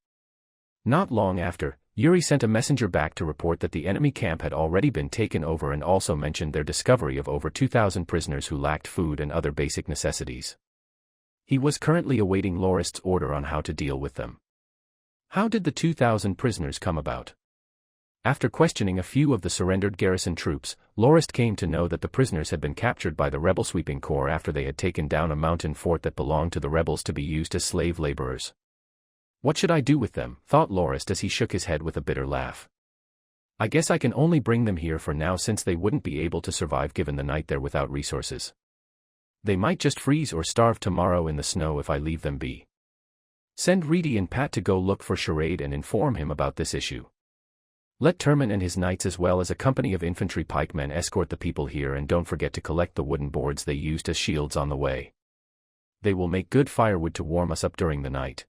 Not long after, Yuri sent a messenger back to report that the enemy camp had already been taken over, and also mentioned their discovery of over 2,000 prisoners who lacked food and other basic necessities. He was currently awaiting Lorist's order on how to deal with them. How did the 2,000 prisoners come about? After questioning a few of the surrendered garrison troops, Lorist came to know that the prisoners had been captured by the rebel sweeping corps after they had taken down a mountain fort that belonged to the rebels to be used as slave laborers. What should I do with them? Thought Lorist as he shook his head with a bitter laugh. I guess I can only bring them here for now, since they wouldn't be able to survive given the night there without resources. They might just freeze or starve tomorrow in the snow if I leave them be. Send Reedy and Pat to go look for Charade and inform him about this issue. Let Turman and his knights as well as a company of infantry pikemen escort the people here, and don't forget to collect the wooden boards they used as shields on the way. They will make good firewood to warm us up during the night.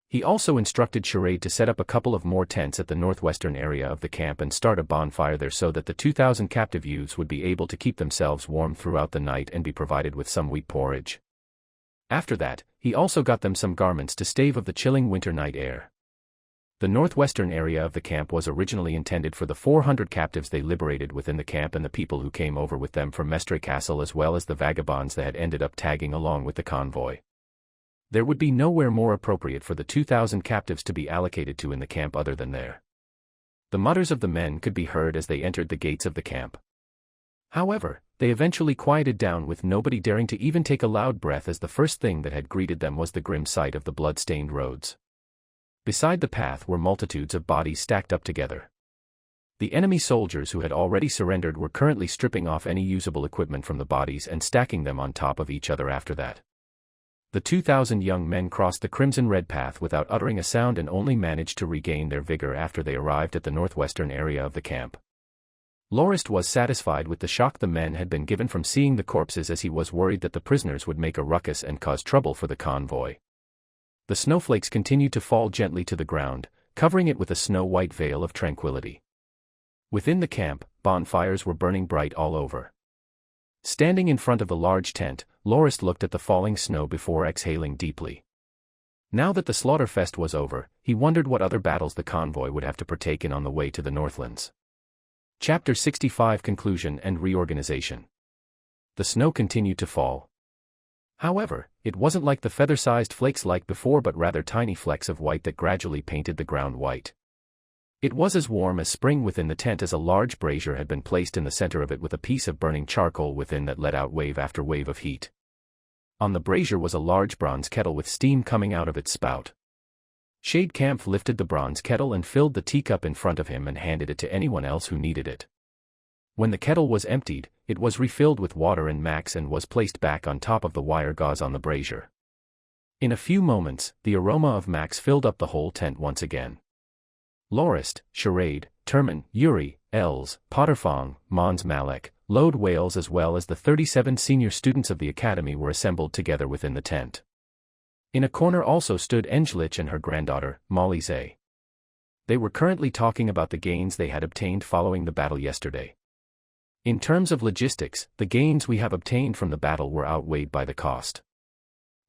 He also instructed Charade to set up a couple of more tents at the northwestern area of the camp and start a bonfire there, so that the 2,000 captive youths would be able to keep themselves warm throughout the night and be provided with some wheat porridge. After that, he also got them some garments to stave of the chilling winter night air. The northwestern area of the camp was originally intended for the 400 captives they liberated within the camp and the people who came over with them from Mestre Castle, as well as the vagabonds that had ended up tagging along with the convoy. There would be nowhere more appropriate for the 2,000 captives to be allocated to in the camp other than there. The mutters of the men could be heard as they entered the gates of the camp. However, they eventually quieted down, with nobody daring to even take a loud breath, as the first thing that had greeted them was the grim sight of the blood-stained roads. Beside the path were multitudes of bodies stacked up together. The enemy soldiers who had already surrendered were currently stripping off any usable equipment from the bodies and stacking them on top of each other after that. The 2,000 young men crossed the crimson-red path without uttering a sound and only managed to regain their vigor after they arrived at the northwestern area of the camp. Lorist was satisfied with the shock the men had been given from seeing the corpses, as he was worried that the prisoners would make a ruckus and cause trouble for the convoy. The snowflakes continued to fall gently to the ground, covering it with a snow-white veil of tranquility. Within the camp, bonfires were burning bright all over. Standing in front of the large tent, Lorist looked at the falling snow before exhaling deeply. Now that the Slaughterfest was over, he wondered what other battles the convoy would have to partake in on the way to the Northlands. Chapter 65: Conclusion and Reorganization. The snow continued to fall. However, it wasn't like the feather-sized flakes like before, but rather tiny flecks of white that gradually painted the ground white. It was as warm as spring within the tent, as a large brazier had been placed in the center of it with a piece of burning charcoal within that let out wave after wave of heat. On the brazier was a large bronze kettle with steam coming out of its spout. Shade Kampf lifted the bronze kettle and filled the teacup in front of him and handed it to anyone else who needed it. When the kettle was emptied, it was refilled with water and Max and was placed back on top of the wire gauze on the brazier. In a few moments, the aroma of Max filled up the whole tent once again. Lorist, Charade, Turman, Yuri, Els, Potterfong, Mons Malek, Lode Wales, as well as the 37 senior students of the academy were assembled together within the tent. In a corner also stood Engelich and her granddaughter, Molly Zay. They were currently talking about the gains they had obtained following the battle yesterday. In terms of logistics, the gains we have obtained from the battle were outweighed by the cost.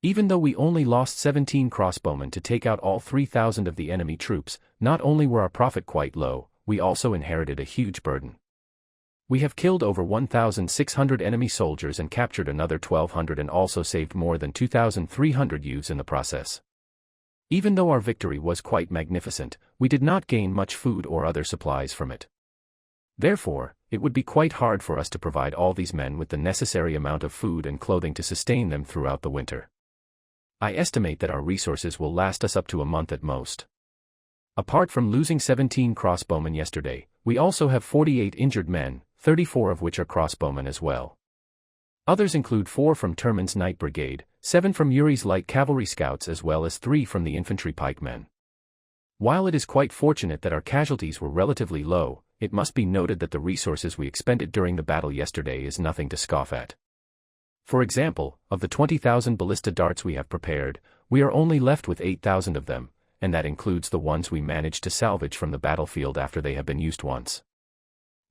Even though we only lost 17 crossbowmen to take out all 3,000 of the enemy troops, not only were our profit quite low, we also inherited a huge burden. We have killed over 1,600 enemy soldiers and captured another 1,200, and also saved more than 2,300 youths in the process. Even though our victory was quite magnificent, we did not gain much food or other supplies from it. Therefore, it would be quite hard for us to provide all these men with the necessary amount of food and clothing to sustain them throughout the winter. I estimate that our resources will last us up to a month at most. Apart from losing 17 crossbowmen yesterday, we also have 48 injured men, 34 of which are crossbowmen as well. Others include 4 from Turman's Night Brigade, 7 from Yuri's Light Cavalry Scouts, as well as 3 from the infantry pikemen. While it is quite fortunate that our casualties were relatively low, it must be noted that the resources we expended during the battle yesterday is nothing to scoff at. For example, of the 20,000 ballista darts we have prepared, we are only left with 8,000 of them, and that includes the ones we managed to salvage from the battlefield after they have been used once.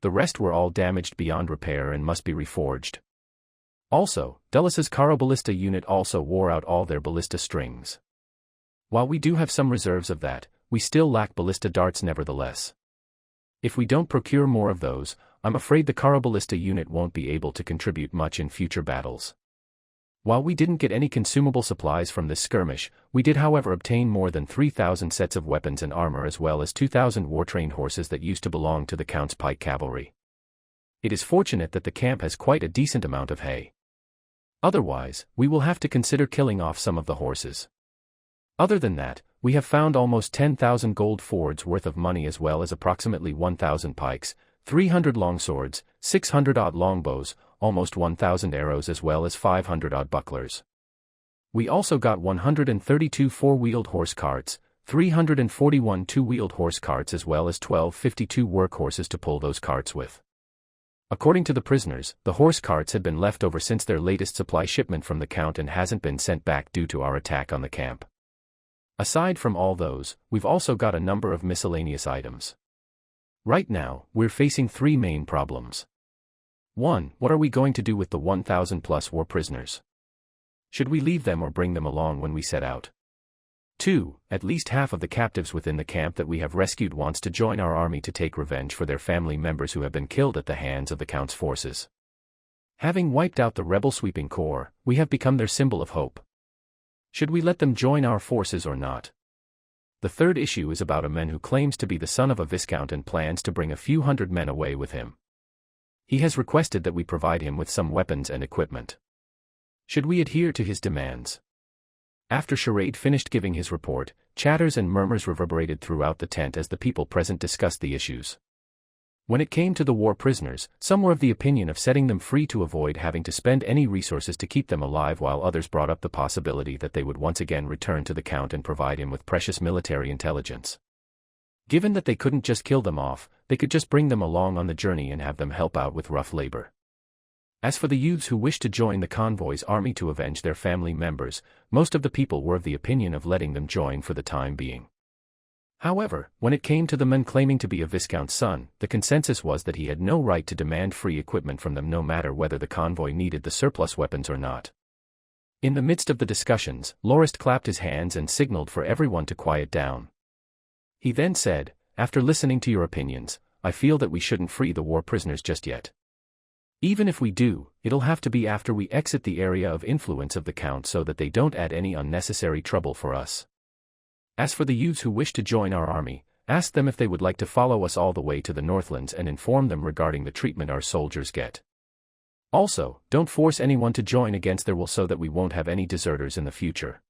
The rest were all damaged beyond repair and must be reforged. Also, Dulles' Caro ballista unit also wore out all their ballista strings. While we do have some reserves of that, we still lack ballista darts nevertheless. If we don't procure more of those, I'm afraid the Caro ballista unit won't be able to contribute much in future battles. While we didn't get any consumable supplies from this skirmish, we did however obtain more than 3,000 sets of weapons and armor as well as 2,000 war-trained horses that used to belong to the Count's pike cavalry. It is fortunate that the camp has quite a decent amount of hay. Otherwise, we will have to consider killing off some of the horses. Other than that, we have found almost 10,000 gold fords worth of money as well as approximately 1,000 pikes, 300 longswords, 600-odd longbows, almost 1,000 arrows as well as 500-odd bucklers. We also got 132 four-wheeled horse carts, 341 two-wheeled horse carts as well as 1252 workhorses to pull those carts with. According to the prisoners, the horse carts had been left over since their latest supply shipment from the Count and hasn't been sent back due to our attack on the camp. Aside from all those, we've also got a number of miscellaneous items. Right now, we're facing three main problems. 1. What are we going to do with the 1,000 plus war prisoners? Should we leave them or bring them along when we set out? 2. At least half of the captives within the camp that we have rescued wants to join our army to take revenge for their family members who have been killed at the hands of the Count's forces. Having wiped out the rebel sweeping corps, we have become their symbol of hope. Should we let them join our forces or not? The third issue is about a man who claims to be the son of a viscount and plans to bring a few hundred men away with him. He has requested that we provide him with some weapons and equipment. Should we adhere to his demands? After Charade finished giving his report, chatters and murmurs reverberated throughout the tent as the people present discussed the issues. When it came to the war prisoners, some were of the opinion of setting them free to avoid having to spend any resources to keep them alive, while others brought up the possibility that they would once again return to the Count and provide him with precious military intelligence. Given that they couldn't just kill them off, they could just bring them along on the journey and have them help out with rough labor. As for the youths who wished to join the convoy's army to avenge their family members, most of the people were of the opinion of letting them join for the time being. However, when it came to the men claiming to be a viscount's son, the consensus was that he had no right to demand free equipment from them no matter whether the convoy needed the surplus weapons or not. In the midst of the discussions, Lorist clapped his hands and signaled for everyone to quiet down. He then said, "After listening to your opinions, I feel that we shouldn't free the war prisoners just yet. Even if we do, it'll have to be after we exit the area of influence of the Count so that they don't add any unnecessary trouble for us. As for the youths who wish to join our army, ask them if they would like to follow us all the way to the Northlands and inform them regarding the treatment our soldiers get. Also, don't force anyone to join against their will so that we won't have any deserters in the future.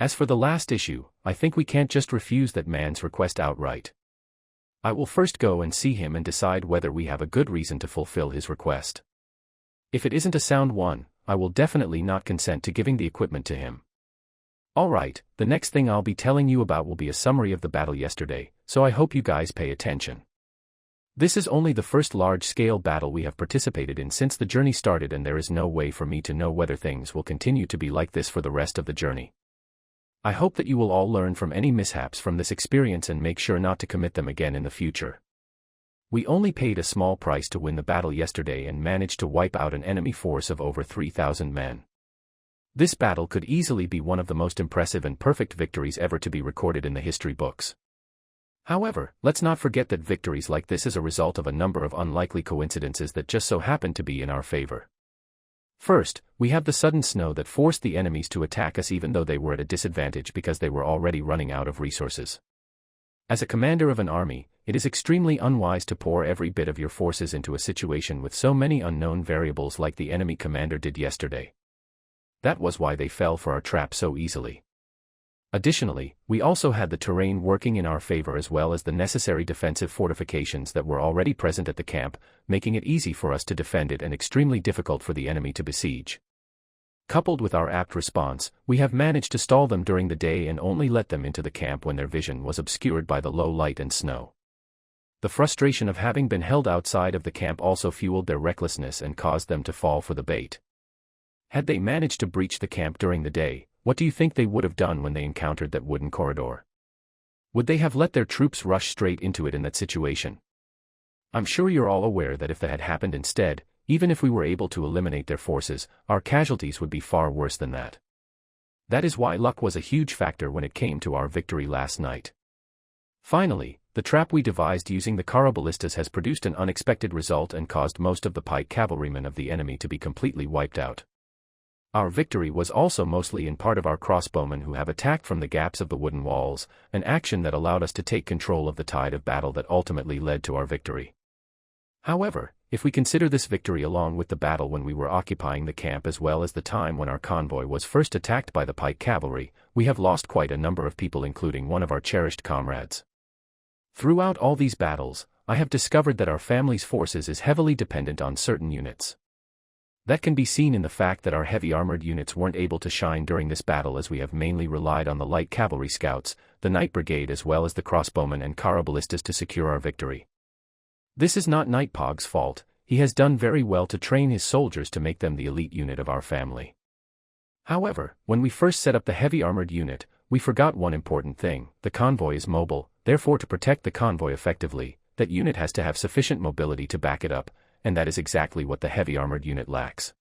As for the last issue, I think we can't just refuse that man's request outright. I will first go and see him and decide whether we have a good reason to fulfill his request. If it isn't a sound one, I will definitely not consent to giving the equipment to him. Alright, the next thing I'll be telling you about will be a summary of the battle yesterday, so I hope you guys pay attention. This is only the first large-scale battle we have participated in since the journey started, and there is no way for me to know whether things will continue to be like this for the rest of the journey. I hope that you will all learn from any mishaps from this experience and make sure not to commit them again in the future. We only paid a small price to win the battle yesterday and managed to wipe out an enemy force of over 3,000 men. This battle could easily be one of the most impressive and perfect victories ever to be recorded in the history books. However, let's not forget that victories like this is a result of a number of unlikely coincidences that just so happen to be in our favor. First, we have the sudden snow that forced the enemies to attack us even though they were at a disadvantage because they were already running out of resources. As a commander of an army, it is extremely unwise to pour every bit of your forces into a situation with so many unknown variables like the enemy commander did yesterday. That was why they fell for our trap so easily. Additionally, we also had the terrain working in our favor as well as the necessary defensive fortifications that were already present at the camp, making it easy for us to defend it and extremely difficult for the enemy to besiege. Coupled with our apt response, we have managed to stall them during the day and only let them into the camp when their vision was obscured by the low light and snow. The frustration of having been held outside of the camp also fueled their recklessness and caused them to fall for the bait. Had they managed to breach the camp during the day, what do you think they would have done when they encountered that wooden corridor? Would they have let their troops rush straight into it in that situation? I'm sure you're all aware that if that had happened instead, even if we were able to eliminate their forces, our casualties would be far worse than that. That is why luck was a huge factor when it came to our victory last night. Finally, the trap we devised using the Caraballistas has produced an unexpected result and caused most of the pike cavalrymen of the enemy to be completely wiped out. Our victory was also mostly in part of our crossbowmen who have attacked from the gaps of the wooden walls, an action that allowed us to take control of the tide of battle that ultimately led to our victory. However, if we consider this victory along with the battle when we were occupying the camp as well as the time when our convoy was first attacked by the pike cavalry, we have lost quite a number of people, including one of our cherished comrades. Throughout all these battles, I have discovered that our family's forces is heavily dependent on certain units. That can be seen in the fact that our heavy armored units weren't able to shine during this battle, as we have mainly relied on the light cavalry scouts, the Night Brigade as well as the crossbowmen and Caraballistas to secure our victory. This is not Nightpog's fault. He has done very well to train his soldiers to make them the elite unit of our family. However, when we first set up the heavy armored unit, we forgot one important thing: the convoy is mobile, therefore to protect the convoy effectively, that unit has to have sufficient mobility to back it up, and that is exactly what the heavy armored unit lacks.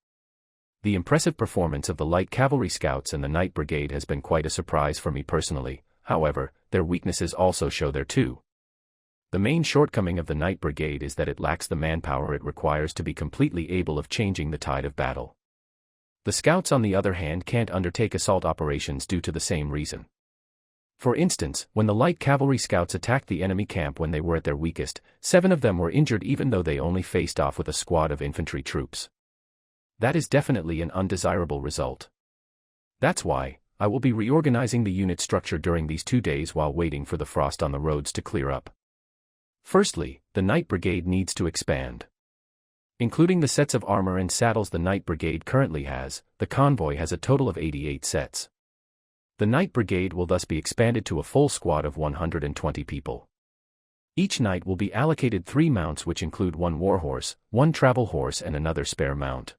The impressive performance of the light cavalry scouts and the Night Brigade has been quite a surprise for me personally. However, their weaknesses also show there too. The main shortcoming of the Night Brigade is that it lacks the manpower it requires to be completely able of changing the tide of battle. The scouts on the other hand can't undertake assault operations due to the same reason. For instance, when the light cavalry scouts attacked the enemy camp when they were at their weakest, 7 of them were injured even though they only faced off with a squad of infantry troops. That is definitely an undesirable result. That's why I will be reorganizing the unit structure during these 2 days while waiting for the frost on the roads to clear up. Firstly, the Night Brigade needs to expand. Including the sets of armor and saddles the Night Brigade currently has, the convoy has a total of 88 sets. The Night Brigade will thus be expanded to a full squad of 120 people. Each knight will be allocated 3 mounts, which include 1 warhorse, 1 travel horse and another spare mount.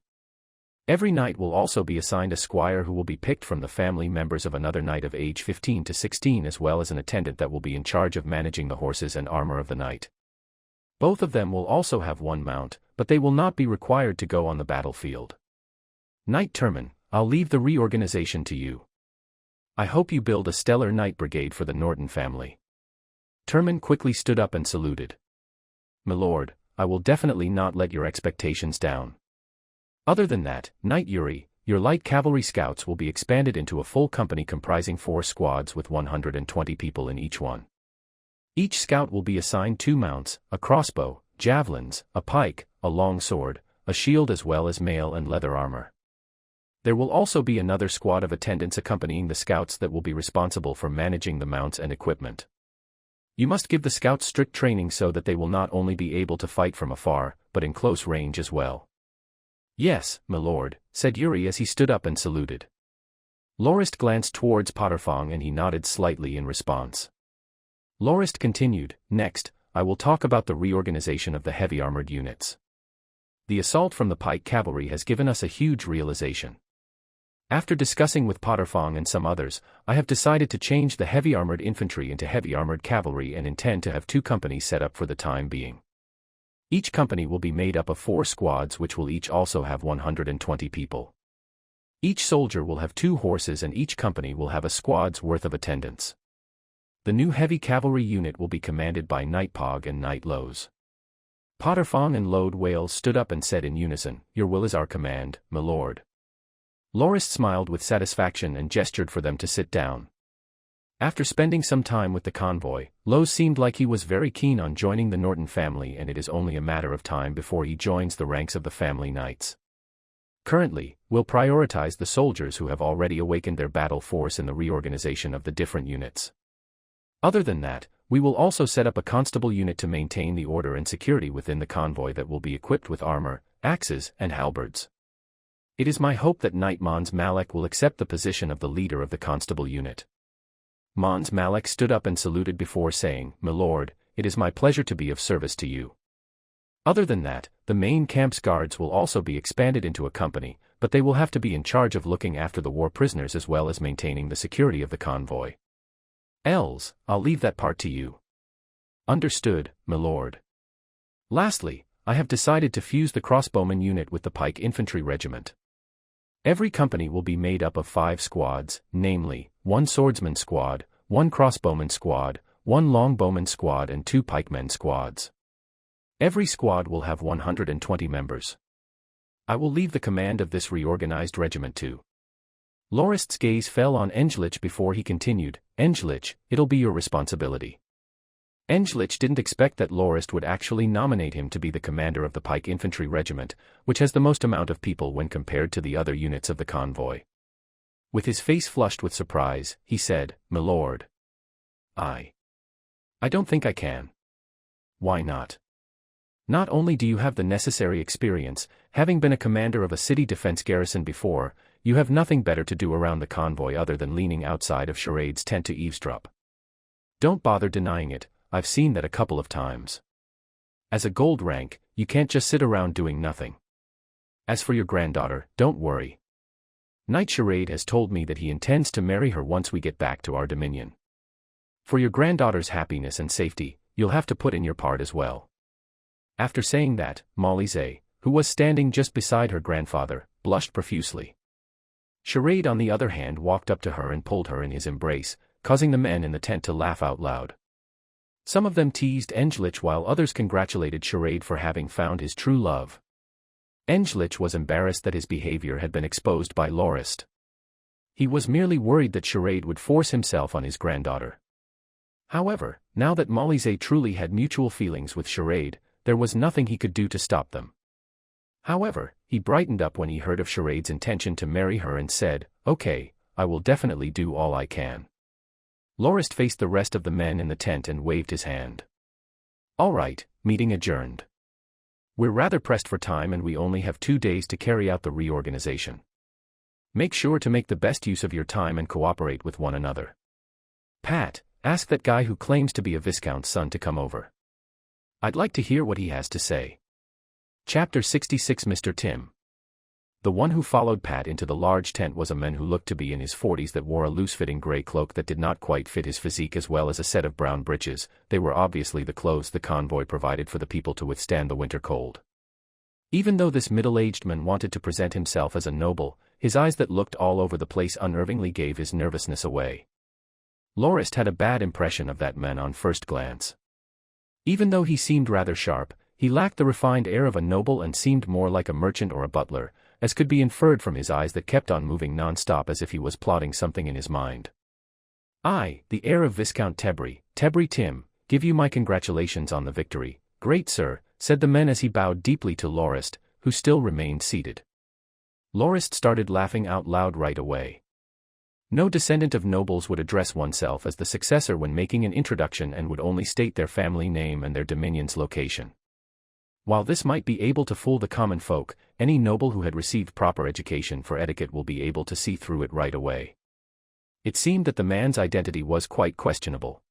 Every knight will also be assigned a squire who will be picked from the family members of another knight of age 15 to 16, as well as an attendant that will be in charge of managing the horses and armor of the knight. Both of them will also have 1 mount, but they will not be required to go on the battlefield. Knight Turman, I'll leave the reorganization to you. I hope you build a stellar Night Brigade for the Norton family. Turman quickly stood up and saluted. My lord, I will definitely not let your expectations down. Other than that, Knight Yuri, your light cavalry scouts will be expanded into a full company comprising 4 squads with 120 people in each one. Each scout will be assigned 2 mounts, a crossbow, javelins, a pike, a long sword, a shield as well as mail and leather armor. There will also be another squad of attendants accompanying the scouts that will be responsible for managing the mounts and equipment. You must give the scouts strict training so that they will not only be able to fight from afar, but in close range as well. Yes, my lord, said Yuri as he stood up and saluted. Lorist glanced towards Potterfong and he nodded slightly in response. Lorist continued, next, I will talk about the reorganization of the heavy armored units. The assault from the pike cavalry has given us a huge realization. After discussing with Potterfong and some others, I have decided to change the heavy armored infantry into heavy armored cavalry and intend to have 2 companies set up for the time being. Each company will be made up of 4 squads which will each also have 120 people. Each soldier will have 2 horses and each company will have a squad's worth of attendants. The new heavy cavalry unit will be commanded by Nightpog and Knight Lowe's. Potterfong and Lode Wales stood up and said in unison, Your will is our command, my lord. Lorist smiled with satisfaction and gestured for them to sit down. After spending some time with the convoy, Lowe seemed like he was very keen on joining the Norton family, and it is only a matter of time before he joins the ranks of the family knights. Currently, we'll prioritize the soldiers who have already awakened their battle force in the reorganization of the different units. Other than that, we will also set up a constable unit to maintain the order and security within the convoy that will be equipped with armor, axes, and halberds. It is my hope that Knight Mons Malek will accept the position of the leader of the constable unit. Mons Malek stood up and saluted before saying, "My lord, it is my pleasure to be of service to you." Other than that, the main camp's guards will also be expanded into a company, but they will have to be in charge of looking after the war prisoners as well as maintaining the security of the convoy. Els, I'll leave that part to you. Understood, my lord. Lastly, I have decided to fuse the crossbowman unit with the pike infantry regiment. Every company will be made up of 5 squads, namely, 1 swordsman squad, 1 crossbowman squad, 1 longbowman squad and 2 pikemen squads. Every squad will have 120 members. I will leave the command of this reorganized regiment to. Lorist's gaze fell on Englich before he continued, "Englich, it'll be your responsibility." Englich didn't expect that Lorist would actually nominate him to be the commander of the pike infantry regiment, which has the most amount of people when compared to the other units of the convoy. With his face flushed with surprise, he said, "My lord. I don't think I can." "Why not?" "Not only do you have the necessary experience, having been a commander of a city defense garrison before, you have nothing better to do around the convoy other than leaning outside of Charade's tent to eavesdrop. Don't bother denying it, I've seen that a couple of times. As a gold rank, you can't just sit around doing nothing. As for your granddaughter, don't worry. Knight Charade has told me that he intends to marry her once we get back to our dominion. For your granddaughter's happiness and safety, you'll have to put in your part as well." After saying that, Molise, who was standing just beside her grandfather, blushed profusely. Charade on the other hand walked up to her and pulled her in his embrace, causing the men in the tent to laugh out loud. Some of them teased Englich while others congratulated Charade for having found his true love. Englich was embarrassed that his behavior had been exposed by Lorist. He was merely worried that Charade would force himself on his granddaughter. However, now that Molise truly had mutual feelings with Charade, there was nothing he could do to stop them. However, he brightened up when he heard of Charade's intention to marry her and said, "Okay, I will definitely do all I can." Lorist faced the rest of the men in the tent and waved his hand. "All right, meeting adjourned. We're rather pressed for time and we only have 2 days to carry out the reorganization. Make sure to make the best use of your time and cooperate with one another. Pat, ask that guy who claims to be a viscount's son to come over. I'd like to hear what he has to say." Chapter 66 Mr. Tim. The one who followed Pat into the large tent was a man who looked to be in his 40s that wore a loose-fitting gray cloak that did not quite fit his physique as well as a set of brown breeches. They were obviously the clothes the convoy provided for the people to withstand the winter cold. Even though this middle-aged man wanted to present himself as a noble, his eyes that looked all over the place unnervingly gave his nervousness away. Lorist had a bad impression of that man on first glance. Even though he seemed rather sharp, he lacked the refined air of a noble and seemed more like a merchant or a butler, as could be inferred from his eyes that kept on moving non-stop as if he was plotting something in his mind. "I, the heir of Viscount Tebri Tim, give you my congratulations on the victory, great sir," said the man as he bowed deeply to Lorist, who still remained seated. Lorist started laughing out loud right away. No descendant of nobles would address oneself as the successor when making an introduction and would only state their family name and their dominion's location. While this might be able to fool the common folk, any noble who had received proper education for etiquette will be able to see through it right away. It seemed that the man's identity was quite questionable.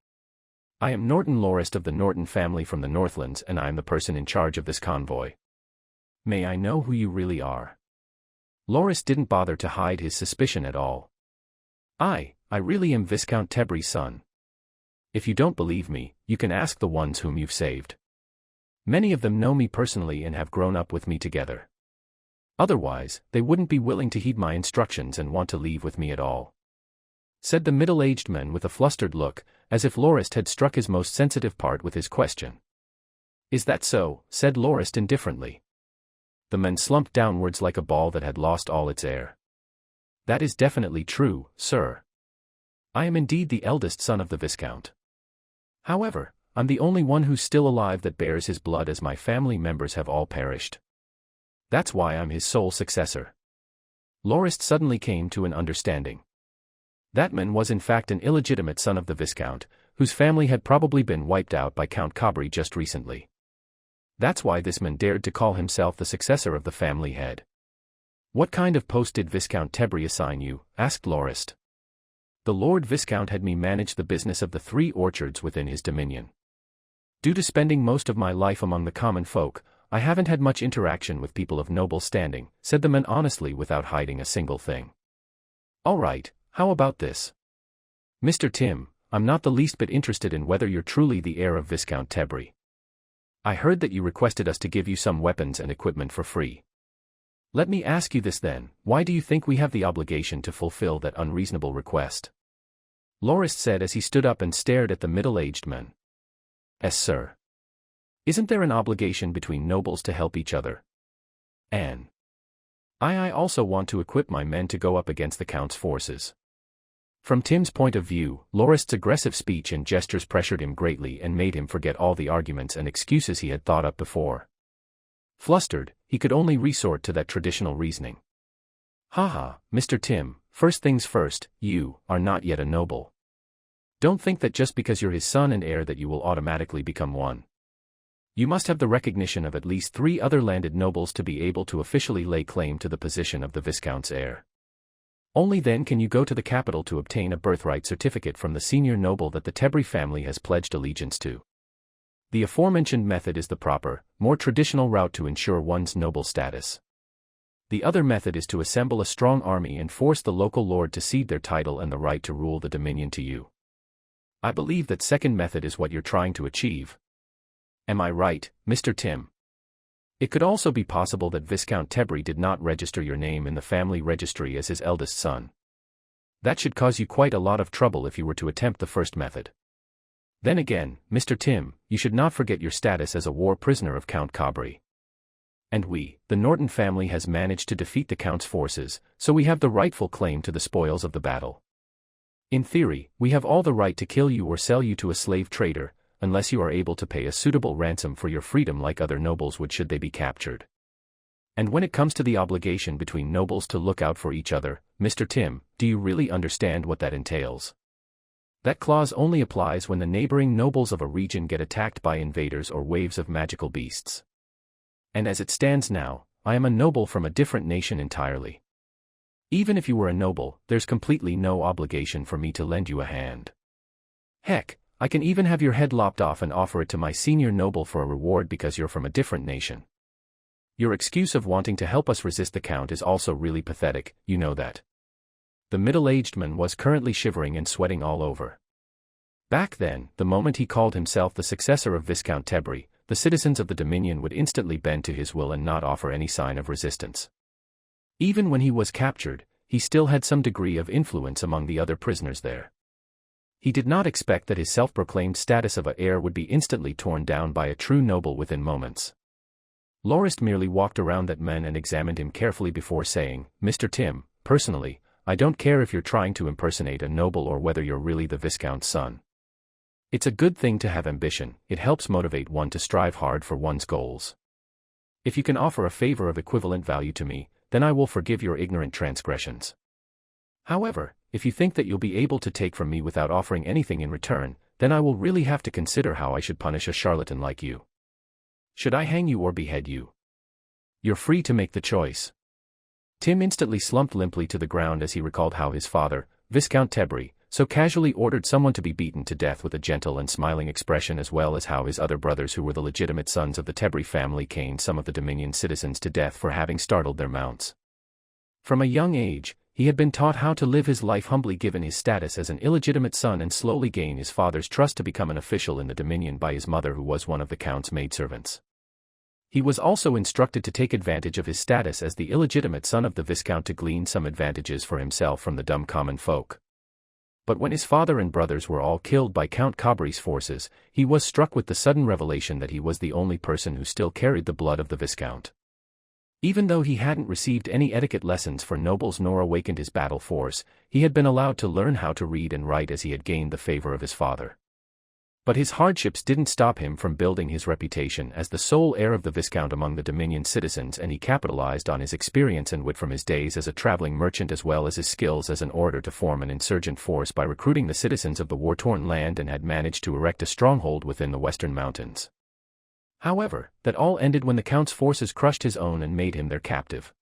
"I am Norton Lorist of the Norton family from the Northlands and I am the person in charge of this convoy. May I know who you really are?" Lorist didn't bother to hide his suspicion at all. I really am Viscount Tebri's son. If you don't believe me, you can ask the ones whom you've saved. Many of them know me personally and have grown up with me together. Otherwise, they wouldn't be willing to heed my instructions and want to leave with me at all," said the middle-aged man with a flustered look, as if Lorist had struck his most sensitive part with his question. "Is that so?" said Lorist indifferently. The man slumped downwards like a ball that had lost all its air. "That is definitely true, sir. I am indeed the eldest son of the Viscount. However, I'm the only one who's still alive that bears his blood as my family members have all perished. That's why I'm his sole successor." Lorist suddenly came to an understanding. That man was in fact an illegitimate son of the Viscount, whose family had probably been wiped out by Count Cabri just recently. That's why this man dared to call himself the successor of the family head. "What kind of post did Viscount Tebry assign you?" asked Lorist. "The Lord Viscount had me manage the business of the 3 orchards within his dominion. Due to spending most of my life among the common folk, I haven't had much interaction with people of noble standing," said the man honestly without hiding a single thing. "All right, how about this? Mr. Tim, I'm not the least bit interested in whether you're truly the heir of Viscount Tebry. I heard that you requested us to give you some weapons and equipment for free. Let me ask you this then, why do you think we have the obligation to fulfill that unreasonable request?" Lorist said as he stood up and stared at the middle-aged man. "Yes, sir. Isn't there an obligation between nobles to help each other? And I also want to equip my men to go up against the Count's forces." From Tim's point of view, Lorist's aggressive speech and gestures pressured him greatly and made him forget all the arguments and excuses he had thought up before. Flustered, he could only resort to that traditional reasoning. "Haha, Mr. Tim, first things first, you are not yet a noble. Don't think that just because you're his son and heir that you will automatically become one. You must have the recognition of at least 3 other landed nobles to be able to officially lay claim to the position of the Viscount's heir. Only then can you go to the capital to obtain a birthright certificate from the senior noble that the Tebry family has pledged allegiance to. The aforementioned method is the proper, more traditional route to ensure one's noble status. The other method is to assemble a strong army and force the local lord to cede their title and the right to rule the dominion to you. I believe that second method is what you're trying to achieve. Am I right, Mr. Tim? It could also be possible that Viscount Tebry did not register your name in the family registry as his eldest son. That should cause you quite a lot of trouble if you were to attempt the first method. Then again, Mr. Tim, you should not forget your status as a war prisoner of Count Cabri. And we, the Norton family, has managed to defeat the Count's forces, so we have the rightful claim to the spoils of the battle. In theory, we have all the right to kill you or sell you to a slave trader, unless you are able to pay a suitable ransom for your freedom like other nobles would should they be captured. And when it comes to the obligation between nobles to look out for each other, Mr. Tim, do you really understand what that entails? That clause only applies when the neighboring nobles of a region get attacked by invaders or waves of magical beasts. And as it stands now, I am a noble from a different nation entirely. Even if you were a noble, there's completely no obligation for me to lend you a hand. Heck, I can even have your head lopped off and offer it to my senior noble for a reward because you're from a different nation. Your excuse of wanting to help us resist the Count is also really pathetic, you know that." The middle-aged man was currently shivering and sweating all over. Back then, the moment he called himself the successor of Viscount Tebry, the citizens of the Dominion would instantly bend to his will and not offer any sign of resistance. Even when he was captured, he still had some degree of influence among the other prisoners there. He did not expect that his self-proclaimed status of a heir would be instantly torn down by a true noble within moments. Lorist merely walked around that man and examined him carefully before saying, "Mr. Tim, personally, I don't care if you're trying to impersonate a noble or whether you're really the Viscount's son. It's a good thing to have ambition, it helps motivate one to strive hard for one's goals. If you can offer a favor of equivalent value to me, then I will forgive your ignorant transgressions. However, if you think that you'll be able to take from me without offering anything in return, then I will really have to consider how I should punish a charlatan like you. Should I hang you or behead you? You're free to make the choice." Tim instantly slumped limply to the ground as he recalled how his father, Viscount Tebry, so casually ordered someone to be beaten to death with a gentle and smiling expression, as well as how his other brothers who were the legitimate sons of the Tebry family caned some of the Dominion citizens to death for having startled their mounts. From a young age, he had been taught how to live his life humbly given his status as an illegitimate son and slowly gain his father's trust to become an official in the Dominion by his mother, who was one of the Count's maidservants. He was also instructed to take advantage of his status as the illegitimate son of the Viscount to glean some advantages for himself from the dumb common folk. But when his father and brothers were all killed by Count Cabri's forces, he was struck with the sudden revelation that he was the only person who still carried the blood of the Viscount. Even though he hadn't received any etiquette lessons for nobles nor awakened his battle force, he had been allowed to learn how to read and write as he had gained the favor of his father. But his hardships didn't stop him from building his reputation as the sole heir of the Viscount among the Dominion citizens, and he capitalized on his experience and wit from his days as a traveling merchant as well as his skills as an orator to form an insurgent force by recruiting the citizens of the war-torn land, and had managed to erect a stronghold within the western mountains. However, that all ended when the Count's forces crushed his own and made him their captive.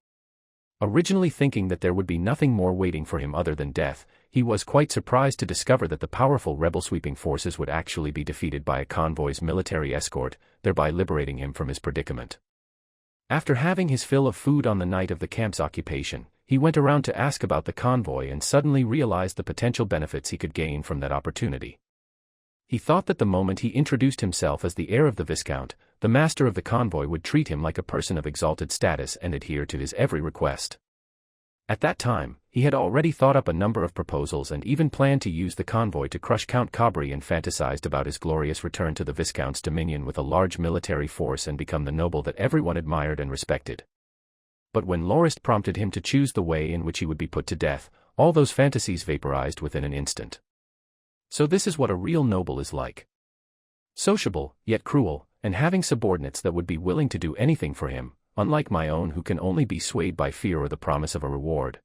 Originally thinking that there would be nothing more waiting for him other than death, he was quite surprised to discover that the powerful rebel sweeping forces would actually be defeated by a convoy's military escort, thereby liberating him from his predicament. After having his fill of food on the night of the camp's occupation, he went around to ask about the convoy and suddenly realized the potential benefits he could gain from that opportunity. He thought that the moment he introduced himself as the heir of the Viscount, the master of the convoy would treat him like a person of exalted status and adhere to his every request. At that time, he had already thought up a number of proposals and even planned to use the convoy to crush Count Cabri and fantasized about his glorious return to the Viscount's dominion with a large military force and become the noble that everyone admired and respected. But when Lorist prompted him to choose the way in which he would be put to death, all those fantasies vaporized within an instant. So this is what a real noble is like. Sociable, yet cruel, and having subordinates that would be willing to do anything for him, unlike my own who can only be swayed by fear or the promise of a reward.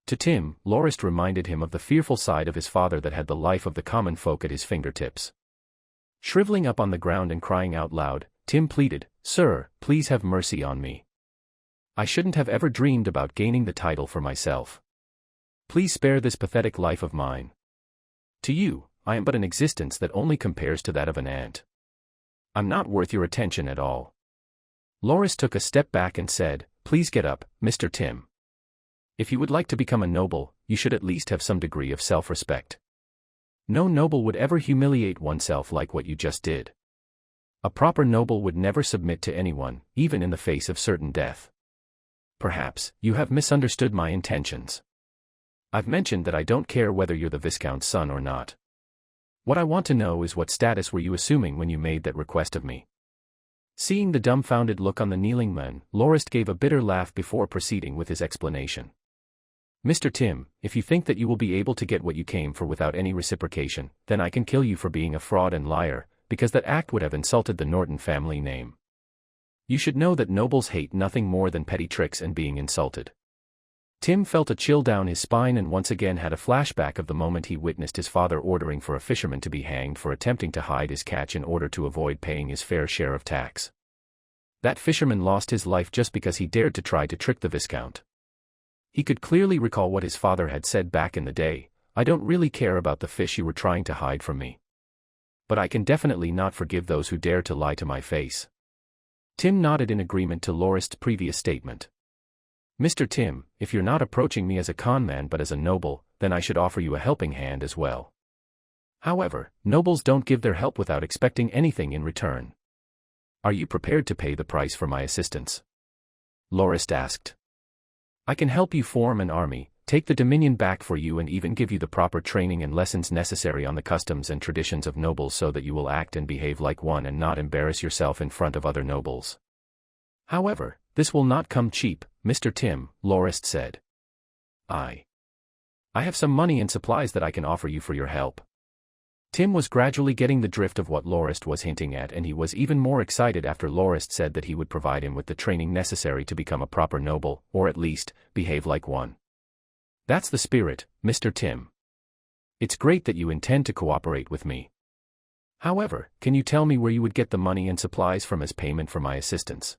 To Tim, Lorist reminded him of the fearful side of his father that had the life of the common folk at his fingertips. Shriveling up on the ground and crying out loud, Tim pleaded, "Sir, please have mercy on me. I shouldn't have ever dreamed about gaining the title for myself. Please spare this pathetic life of mine. To you, I am but an existence that only compares to that of an ant. I'm not worth your attention at all." Loris took a step back and said, "Please get up, Mr. Tim. If you would like to become a noble, you should at least have some degree of self-respect. No noble would ever humiliate oneself like what you just did. A proper noble would never submit to anyone, even in the face of certain death. Perhaps, you have misunderstood my intentions. I've mentioned that I don't care whether you're the Viscount's son or not. What I want to know is what status were you assuming when you made that request of me?" Seeing the dumbfounded look on the kneeling men, Lorist gave a bitter laugh before proceeding with his explanation. "Mr. Tim, if you think that you will be able to get what you came for without any reciprocation, then I can kill you for being a fraud and liar, because that act would have insulted the Norton family name. You should know that nobles hate nothing more than petty tricks and being insulted." Tim felt a chill down his spine and once again had a flashback of the moment he witnessed his father ordering for a fisherman to be hanged for attempting to hide his catch in order to avoid paying his fair share of tax. That fisherman lost his life just because he dared to try to trick the Viscount. He could clearly recall what his father had said back in the day, "I don't really care about the fish you were trying to hide from me. But I can definitely not forgive those who dare to lie to my face." Tim nodded in agreement to Lorist's previous statement. "Mr. Tim, if you're not approaching me as a conman but as a noble, then I should offer you a helping hand as well. However, nobles don't give their help without expecting anything in return. Are you prepared to pay the price for my assistance?" Lorist asked. "I can help you form an army, take the dominion back for you and even give you the proper training and lessons necessary on the customs and traditions of nobles so that you will act and behave like one and not embarrass yourself in front of other nobles. However, this will not come cheap, Mr. Tim," Lorist said. I have some money and supplies that I can offer you for your help." Tim was gradually getting the drift of what Lorist was hinting at and he was even more excited after Lorist said that he would provide him with the training necessary to become a proper noble, or at least, behave like one. "That's the spirit, Mr. Tim. It's great that you intend to cooperate with me. However, can you tell me where you would get the money and supplies from as payment for my assistance?"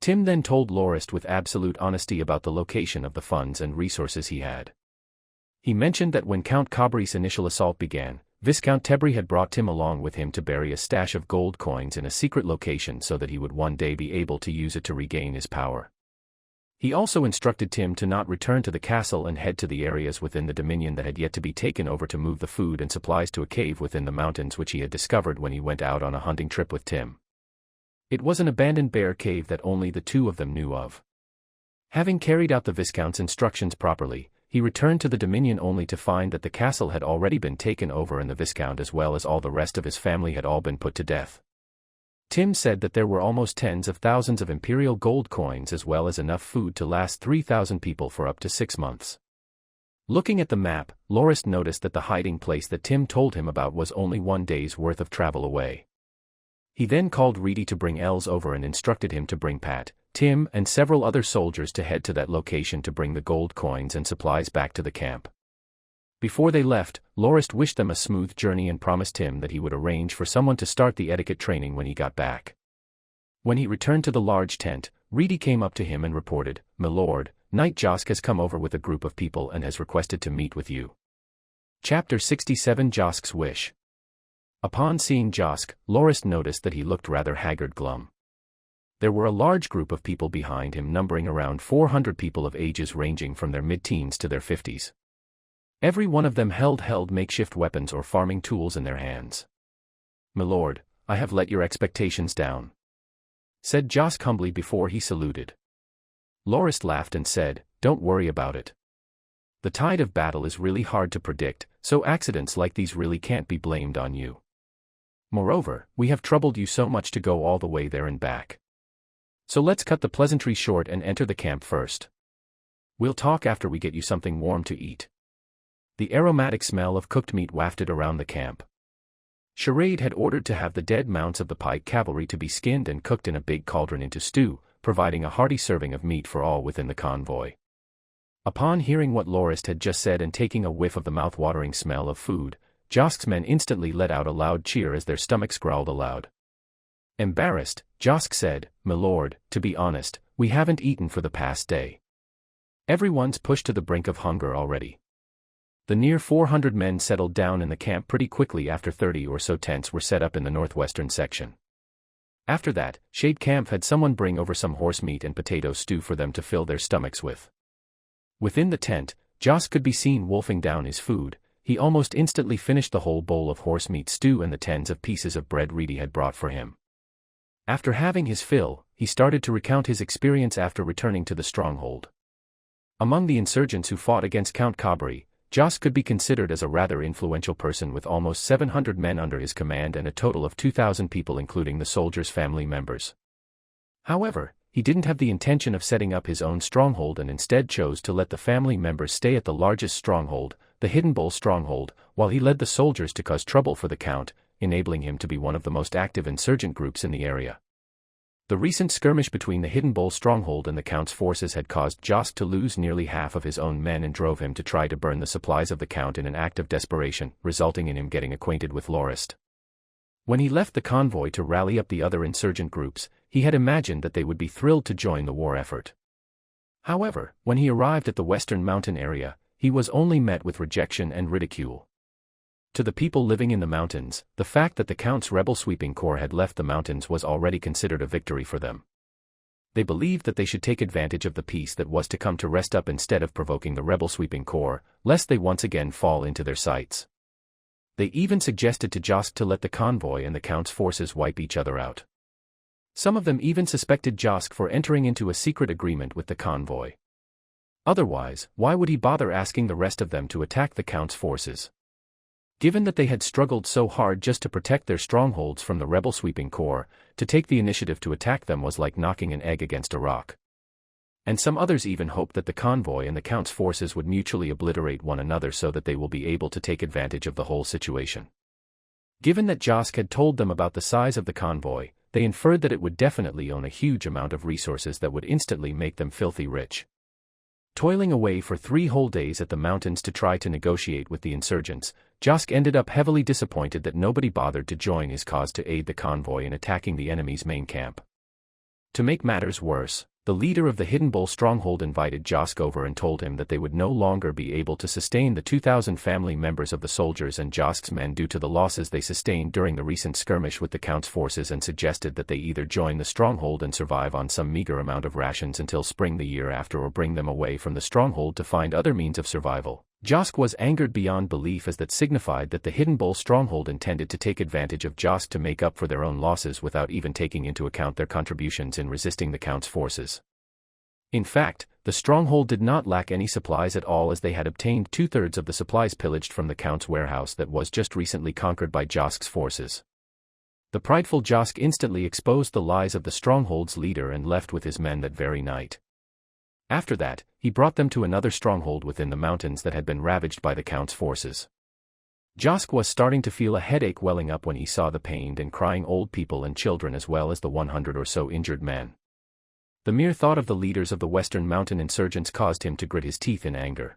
Tim then told Lorist with absolute honesty about the location of the funds and resources he had. He mentioned that when Count Cabri's initial assault began, Viscount Tebri had brought Tim along with him to bury a stash of gold coins in a secret location so that he would one day be able to use it to regain his power. He also instructed Tim to not return to the castle and head to the areas within the dominion that had yet to be taken over to move the food and supplies to a cave within the mountains which he had discovered when he went out on a hunting trip with Tim. It was an abandoned bear cave that only the two of them knew of. Having carried out the Viscount's instructions properly, he returned to the Dominion only to find that the castle had already been taken over and the Viscount as well as all the rest of his family had all been put to death. Tim said that there were almost tens of thousands of imperial gold coins as well as enough food to last 3,000 people for up to 6 months. Looking at the map, Lorist noticed that the hiding place that Tim told him about was only 1 day's worth of travel away. He then called Reedy to bring Els over and instructed him to bring Pat, Tim, and several other soldiers to head to that location to bring the gold coins and supplies back to the camp. Before they left, Lorist wished them a smooth journey and promised Tim that he would arrange for someone to start the etiquette training when he got back. When he returned to the large tent, Reedy came up to him and reported, "My lord, Knight Josk has come over with a group of people and has requested to meet with you." Chapter 67 Josk's Wish. Upon seeing Josk, Loras noticed that he looked rather haggard glum. There were a large group of people behind him, numbering around 400 people of ages ranging from their mid-teens to their 50s. Every one of them held makeshift weapons or farming tools in their hands. "My lord, I have let your expectations down," said Josk humbly before he saluted. Loras laughed and said, "Don't worry about it. The tide of battle is really hard to predict, so accidents like these really can't be blamed on you. Moreover, we have troubled you so much to go all the way there and back. So let's cut the pleasantry short and enter the camp first. We'll talk after we get you something warm to eat." The aromatic smell of cooked meat wafted around the camp. Charade had ordered to have the dead mounts of the pike cavalry to be skinned and cooked in a big cauldron into stew, providing a hearty serving of meat for all within the convoy. Upon hearing what Loras had just said and taking a whiff of the mouth-watering smell of food, Josk's men instantly let out a loud cheer as their stomachs growled aloud. Embarrassed, Josk said, "My lord, to be honest, we haven't eaten for the past day. Everyone's pushed to the brink of hunger already." The near 400 men settled down in the camp pretty quickly after 30 or so tents were set up in the northwestern section. After that, Shade Camp had someone bring over some horse meat and potato stew for them to fill their stomachs with. Within the tent, Josk could be seen wolfing down his food. He almost instantly finished the whole bowl of horse meat stew and the tens of pieces of bread Reedy had brought for him. After having his fill, he started to recount his experience after returning to the stronghold. Among the insurgents who fought against Count Cabri, Josk could be considered as a rather influential person with almost 700 men under his command and a total of 2,000 people including the soldiers' family members. However, he didn't have the intention of setting up his own stronghold and instead chose to let the family members stay at the largest stronghold, the Hidden Bull stronghold, while he led the soldiers to cause trouble for the Count, enabling him to be one of the most active insurgent groups in the area. The recent skirmish between the Hidden Bull stronghold and the Count's forces had caused Josk to lose nearly half of his own men and drove him to try to burn the supplies of the Count in an act of desperation, resulting in him getting acquainted with Loras. When he left the convoy to rally up the other insurgent groups, he had imagined that they would be thrilled to join the war effort. However, when he arrived at the western mountain area, he was only met with rejection and ridicule. To the people living in the mountains, the fact that the Count's rebel sweeping corps had left the mountains was already considered a victory for them. They believed that they should take advantage of the peace that was to come to rest up instead of provoking the rebel sweeping corps, lest they once again fall into their sights. They even suggested to Josk to let the convoy and the Count's forces wipe each other out. Some of them even suspected Josk for entering into a secret agreement with the convoy. Otherwise, why would he bother asking the rest of them to attack the Count's forces? Given that they had struggled so hard just to protect their strongholds from the rebel sweeping corps, to take the initiative to attack them was like knocking an egg against a rock. And some others even hoped that the convoy and the Count's forces would mutually obliterate one another so that they will be able to take advantage of the whole situation. Given that Josk had told them about the size of the convoy, they inferred that it would definitely own a huge amount of resources that would instantly make them filthy rich. Toiling away for 3 whole days at the mountains to try to negotiate with the insurgents, Josk ended up heavily disappointed that nobody bothered to join his cause to aid the convoy in attacking the enemy's main camp. To make matters worse, the leader of the Hidden Bull stronghold invited Josk over and told him that they would no longer be able to sustain the 2,000 family members of the soldiers and Josk's men due to the losses they sustained during the recent skirmish with the Count's forces and suggested that they either join the stronghold and survive on some meager amount of rations until spring the year after or bring them away from the stronghold to find other means of survival. Josk was angered beyond belief as that signified that the Hidden Bull stronghold intended to take advantage of Josk to make up for their own losses without even taking into account their contributions in resisting the Count's forces. In fact, the stronghold did not lack any supplies at all as they had obtained 2/3 of the supplies pillaged from the Count's warehouse that was just recently conquered by Josk's forces. The prideful Josk instantly exposed the lies of the stronghold's leader and left with his men that very night. After that, he brought them to another stronghold within the mountains that had been ravaged by the Count's forces. Josk was starting to feel a headache welling up when he saw the pained and crying old people and children as well as the 100 or so injured men. The mere thought of the leaders of the Western Mountain insurgents caused him to grit his teeth in anger.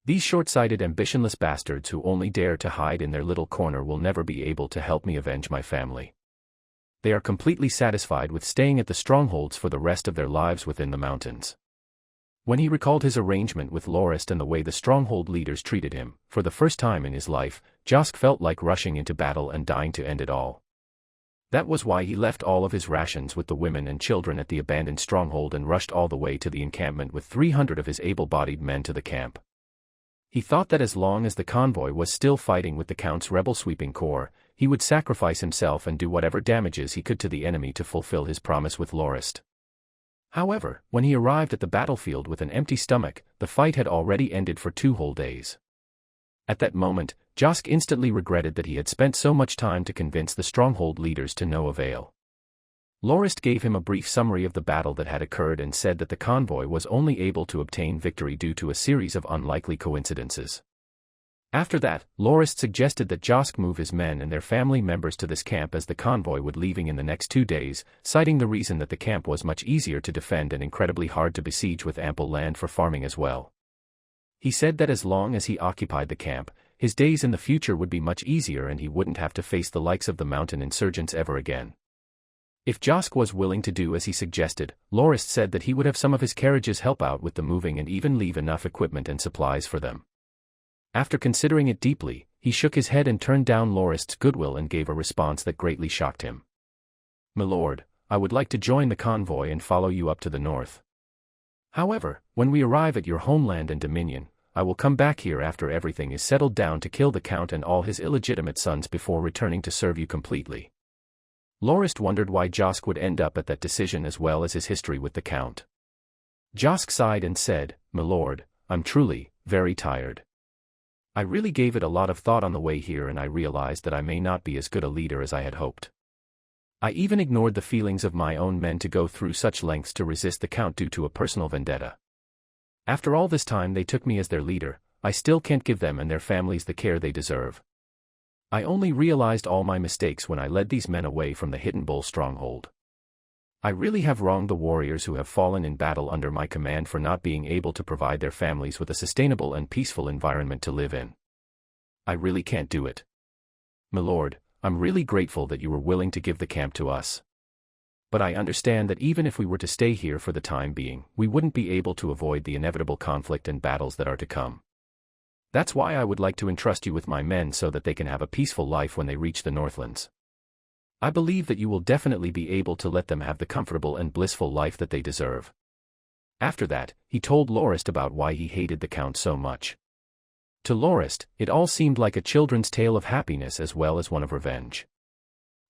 These short-sighted ambitionless bastards who only dare to hide in their little corner will never be able to help me avenge my family. They are completely satisfied with staying at the strongholds for the rest of their lives within the mountains. When he recalled his arrangement with Lorist and the way the stronghold leaders treated him, for the first time in his life, Josk felt like rushing into battle and dying to end it all. That was why he left all of his rations with the women and children at the abandoned stronghold and rushed all the way to the encampment with 300 of his able-bodied men to the camp. He thought that as long as the convoy was still fighting with the Count's rebel sweeping corps, he would sacrifice himself and do whatever damages he could to the enemy to fulfill his promise with Lorist. However, when he arrived at the battlefield with an empty stomach, the fight had already ended for 2 whole days. At that moment, Josk instantly regretted that he had spent so much time to convince the stronghold leaders to no avail. Lorist gave him a brief summary of the battle that had occurred and said that the convoy was only able to obtain victory due to a series of unlikely coincidences. After that, Lorist suggested that Josk move his men and their family members to this camp as the convoy would leaving in the next 2 days, citing the reason that the camp was much easier to defend and incredibly hard to besiege with ample land for farming as well. He said that as long as he occupied the camp, his days in the future would be much easier and he wouldn't have to face the likes of the mountain insurgents ever again. If Josk was willing to do as he suggested, Lorist said that he would have some of his carriages help out with the moving and even leave enough equipment and supplies for them. After considering it deeply, he shook his head and turned down Lorist's goodwill and gave a response that greatly shocked him. "My lord, I would like to join the convoy and follow you up to the north. However, when we arrive at your homeland and dominion, I will come back here after everything is settled down to kill the Count and all his illegitimate sons before returning to serve you completely." Lorist wondered why Josk would end up at that decision as well as his history with the Count. Josk sighed and said, "My lord, I'm truly, very tired. I really gave it a lot of thought on the way here and I realized that I may not be as good a leader as I had hoped. I even ignored the feelings of my own men to go through such lengths to resist the Count due to a personal vendetta. After all this time they took me as their leader, I still can't give them and their families the care they deserve. I only realized all my mistakes when I led these men away from the Hidden Bull stronghold. I really have wronged the warriors who have fallen in battle under my command for not being able to provide their families with a sustainable and peaceful environment to live in. I really can't do it. My lord, I'm really grateful that you were willing to give the camp to us. But I understand that even if we were to stay here for the time being, we wouldn't be able to avoid the inevitable conflict and battles that are to come. That's why I would like to entrust you with my men so that they can have a peaceful life when they reach the Northlands. I believe that you will definitely be able to let them have the comfortable and blissful life that they deserve." After that, he told Lorist about why he hated the Count so much. To Lorist, it all seemed like a children's tale of happiness as well as one of revenge.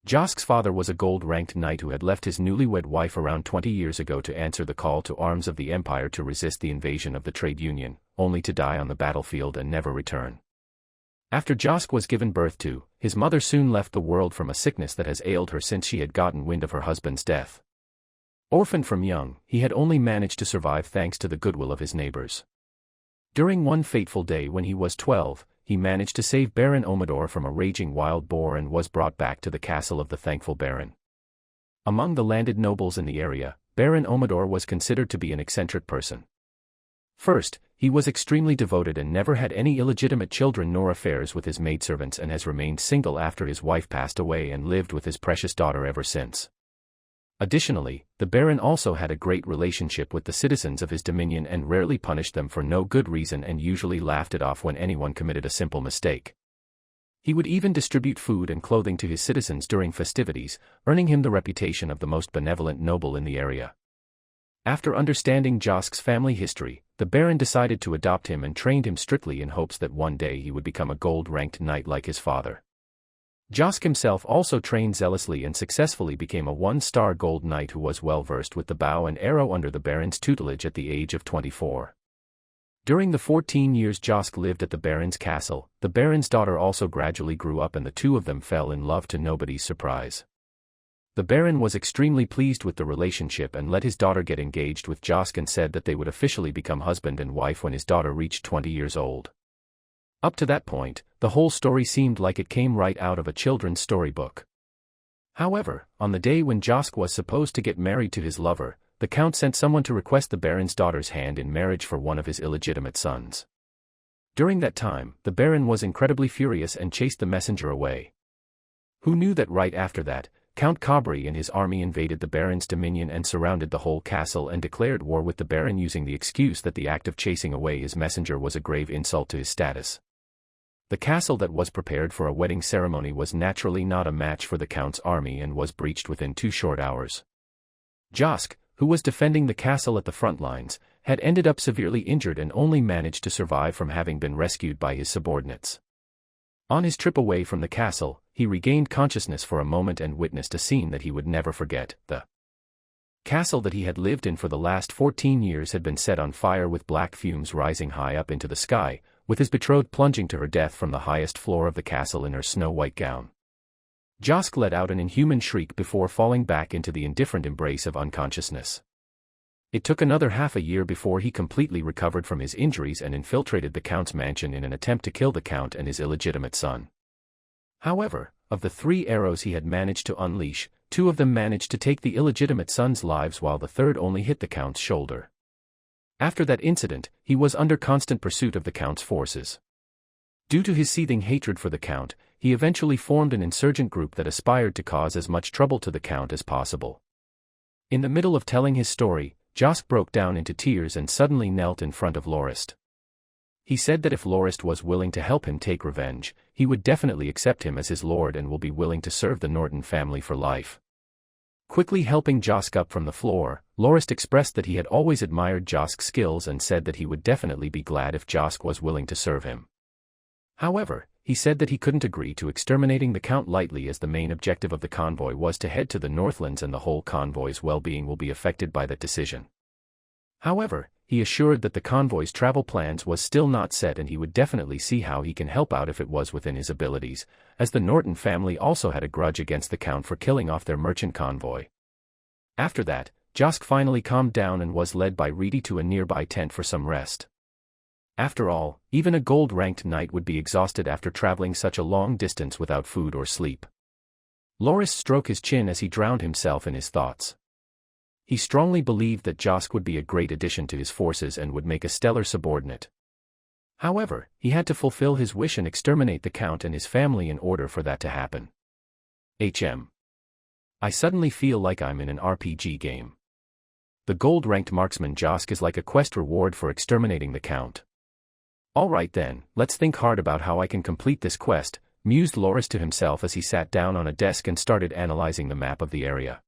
Josk's father was a gold-ranked knight who had left his newlywed wife around 20 years ago to answer the call to arms of the Empire to resist the invasion of the trade union, only to die on the battlefield and never return. After Josk was given birth to, his mother soon left the world from a sickness that has ailed her since she had gotten wind of her husband's death. Orphaned from young, he had only managed to survive thanks to the goodwill of his neighbors. During one fateful day when he was 12, he managed to save Baron Omidor from a raging wild boar and was brought back to the castle of the thankful Baron. Among the landed nobles in the area, Baron Omidor was considered to be an eccentric person. First, he was extremely devoted and never had any illegitimate children nor affairs with his maidservants and has remained single after his wife passed away and lived with his precious daughter ever since. Additionally, the Baron also had a great relationship with the citizens of his dominion and rarely punished them for no good reason and usually laughed it off when anyone committed a simple mistake. He would even distribute food and clothing to his citizens during festivities, earning him the reputation of the most benevolent noble in the area. After understanding Josk's family history, the Baron decided to adopt him and trained him strictly in hopes that one day he would become a gold-ranked knight like his father. Josk himself also trained zealously and successfully became a 1-star gold knight who was well versed with the bow and arrow under the Baron's tutelage at the age of 24. During the 14 years Josk lived at the Baron's castle, the Baron's daughter also gradually grew up and the two of them fell in love to nobody's surprise. The Baron was extremely pleased with the relationship and let his daughter get engaged with Josk and said that they would officially become husband and wife when his daughter reached 20 years old. Up to that point, the whole story seemed like it came right out of a children's storybook. However, on the day when Josk was supposed to get married to his lover, the Count sent someone to request the Baron's daughter's hand in marriage for one of his illegitimate sons. During that time, the Baron was incredibly furious and chased the messenger away. Who knew that right after that, Count Cabri and his army invaded the Baron's dominion and surrounded the whole castle and declared war with the Baron using the excuse that the act of chasing away his messenger was a grave insult to his status. The castle that was prepared for a wedding ceremony was naturally not a match for the Count's army and was breached within 2 short hours. Josk, who was defending the castle at the front lines, had ended up severely injured and only managed to survive from having been rescued by his subordinates. On his trip away from the castle, he regained consciousness for a moment and witnessed a scene that he would never forget. The castle that he had lived in for the last 14 years had been set on fire with black fumes rising high up into the sky, with his betrothed plunging to her death from the highest floor of the castle in her snow-white gown. Josk let out an inhuman shriek before falling back into the indifferent embrace of unconsciousness. It took another half a year before he completely recovered from his injuries and infiltrated the Count's mansion in an attempt to kill the Count and his illegitimate son. However, of the 3 arrows he had managed to unleash, 2 of them managed to take the illegitimate son's lives while the third only hit the Count's shoulder. After that incident, he was under constant pursuit of the Count's forces. Due to his seething hatred for the Count, he eventually formed an insurgent group that aspired to cause as much trouble to the Count as possible. In the middle of telling his story, Josk broke down into tears and suddenly knelt in front of Lorist. He said that if Lorist was willing to help him take revenge, he would definitely accept him as his lord and will be willing to serve the Norton family for life. Quickly helping Josk up from the floor, Lorist expressed that he had always admired Josk's skills and said that he would definitely be glad if Josk was willing to serve him. However, he said that he couldn't agree to exterminating the Count lightly as the main objective of the convoy was to head to the Northlands and the whole convoy's well-being will be affected by that decision. However, he assured that the convoy's travel plans was still not set and he would definitely see how he can help out if it was within his abilities, as the Norton family also had a grudge against the Count for killing off their merchant convoy. After that, Josk finally calmed down and was led by Reedy to a nearby tent for some rest. After all, even a gold-ranked knight would be exhausted after traveling such a long distance without food or sleep. Lorist stroked his chin as he drowned himself in his thoughts. He strongly believed that Josk would be a great addition to his forces and would make a stellar subordinate. However, he had to fulfill his wish and exterminate the Count and his family in order for that to happen. I suddenly feel like I'm in an RPG game. The gold-ranked marksman Josk is like a quest reward for exterminating the Count. Alright then, let's think hard about how I can complete this quest, mused Lorist to himself as he sat down on a desk and started analyzing the map of the area.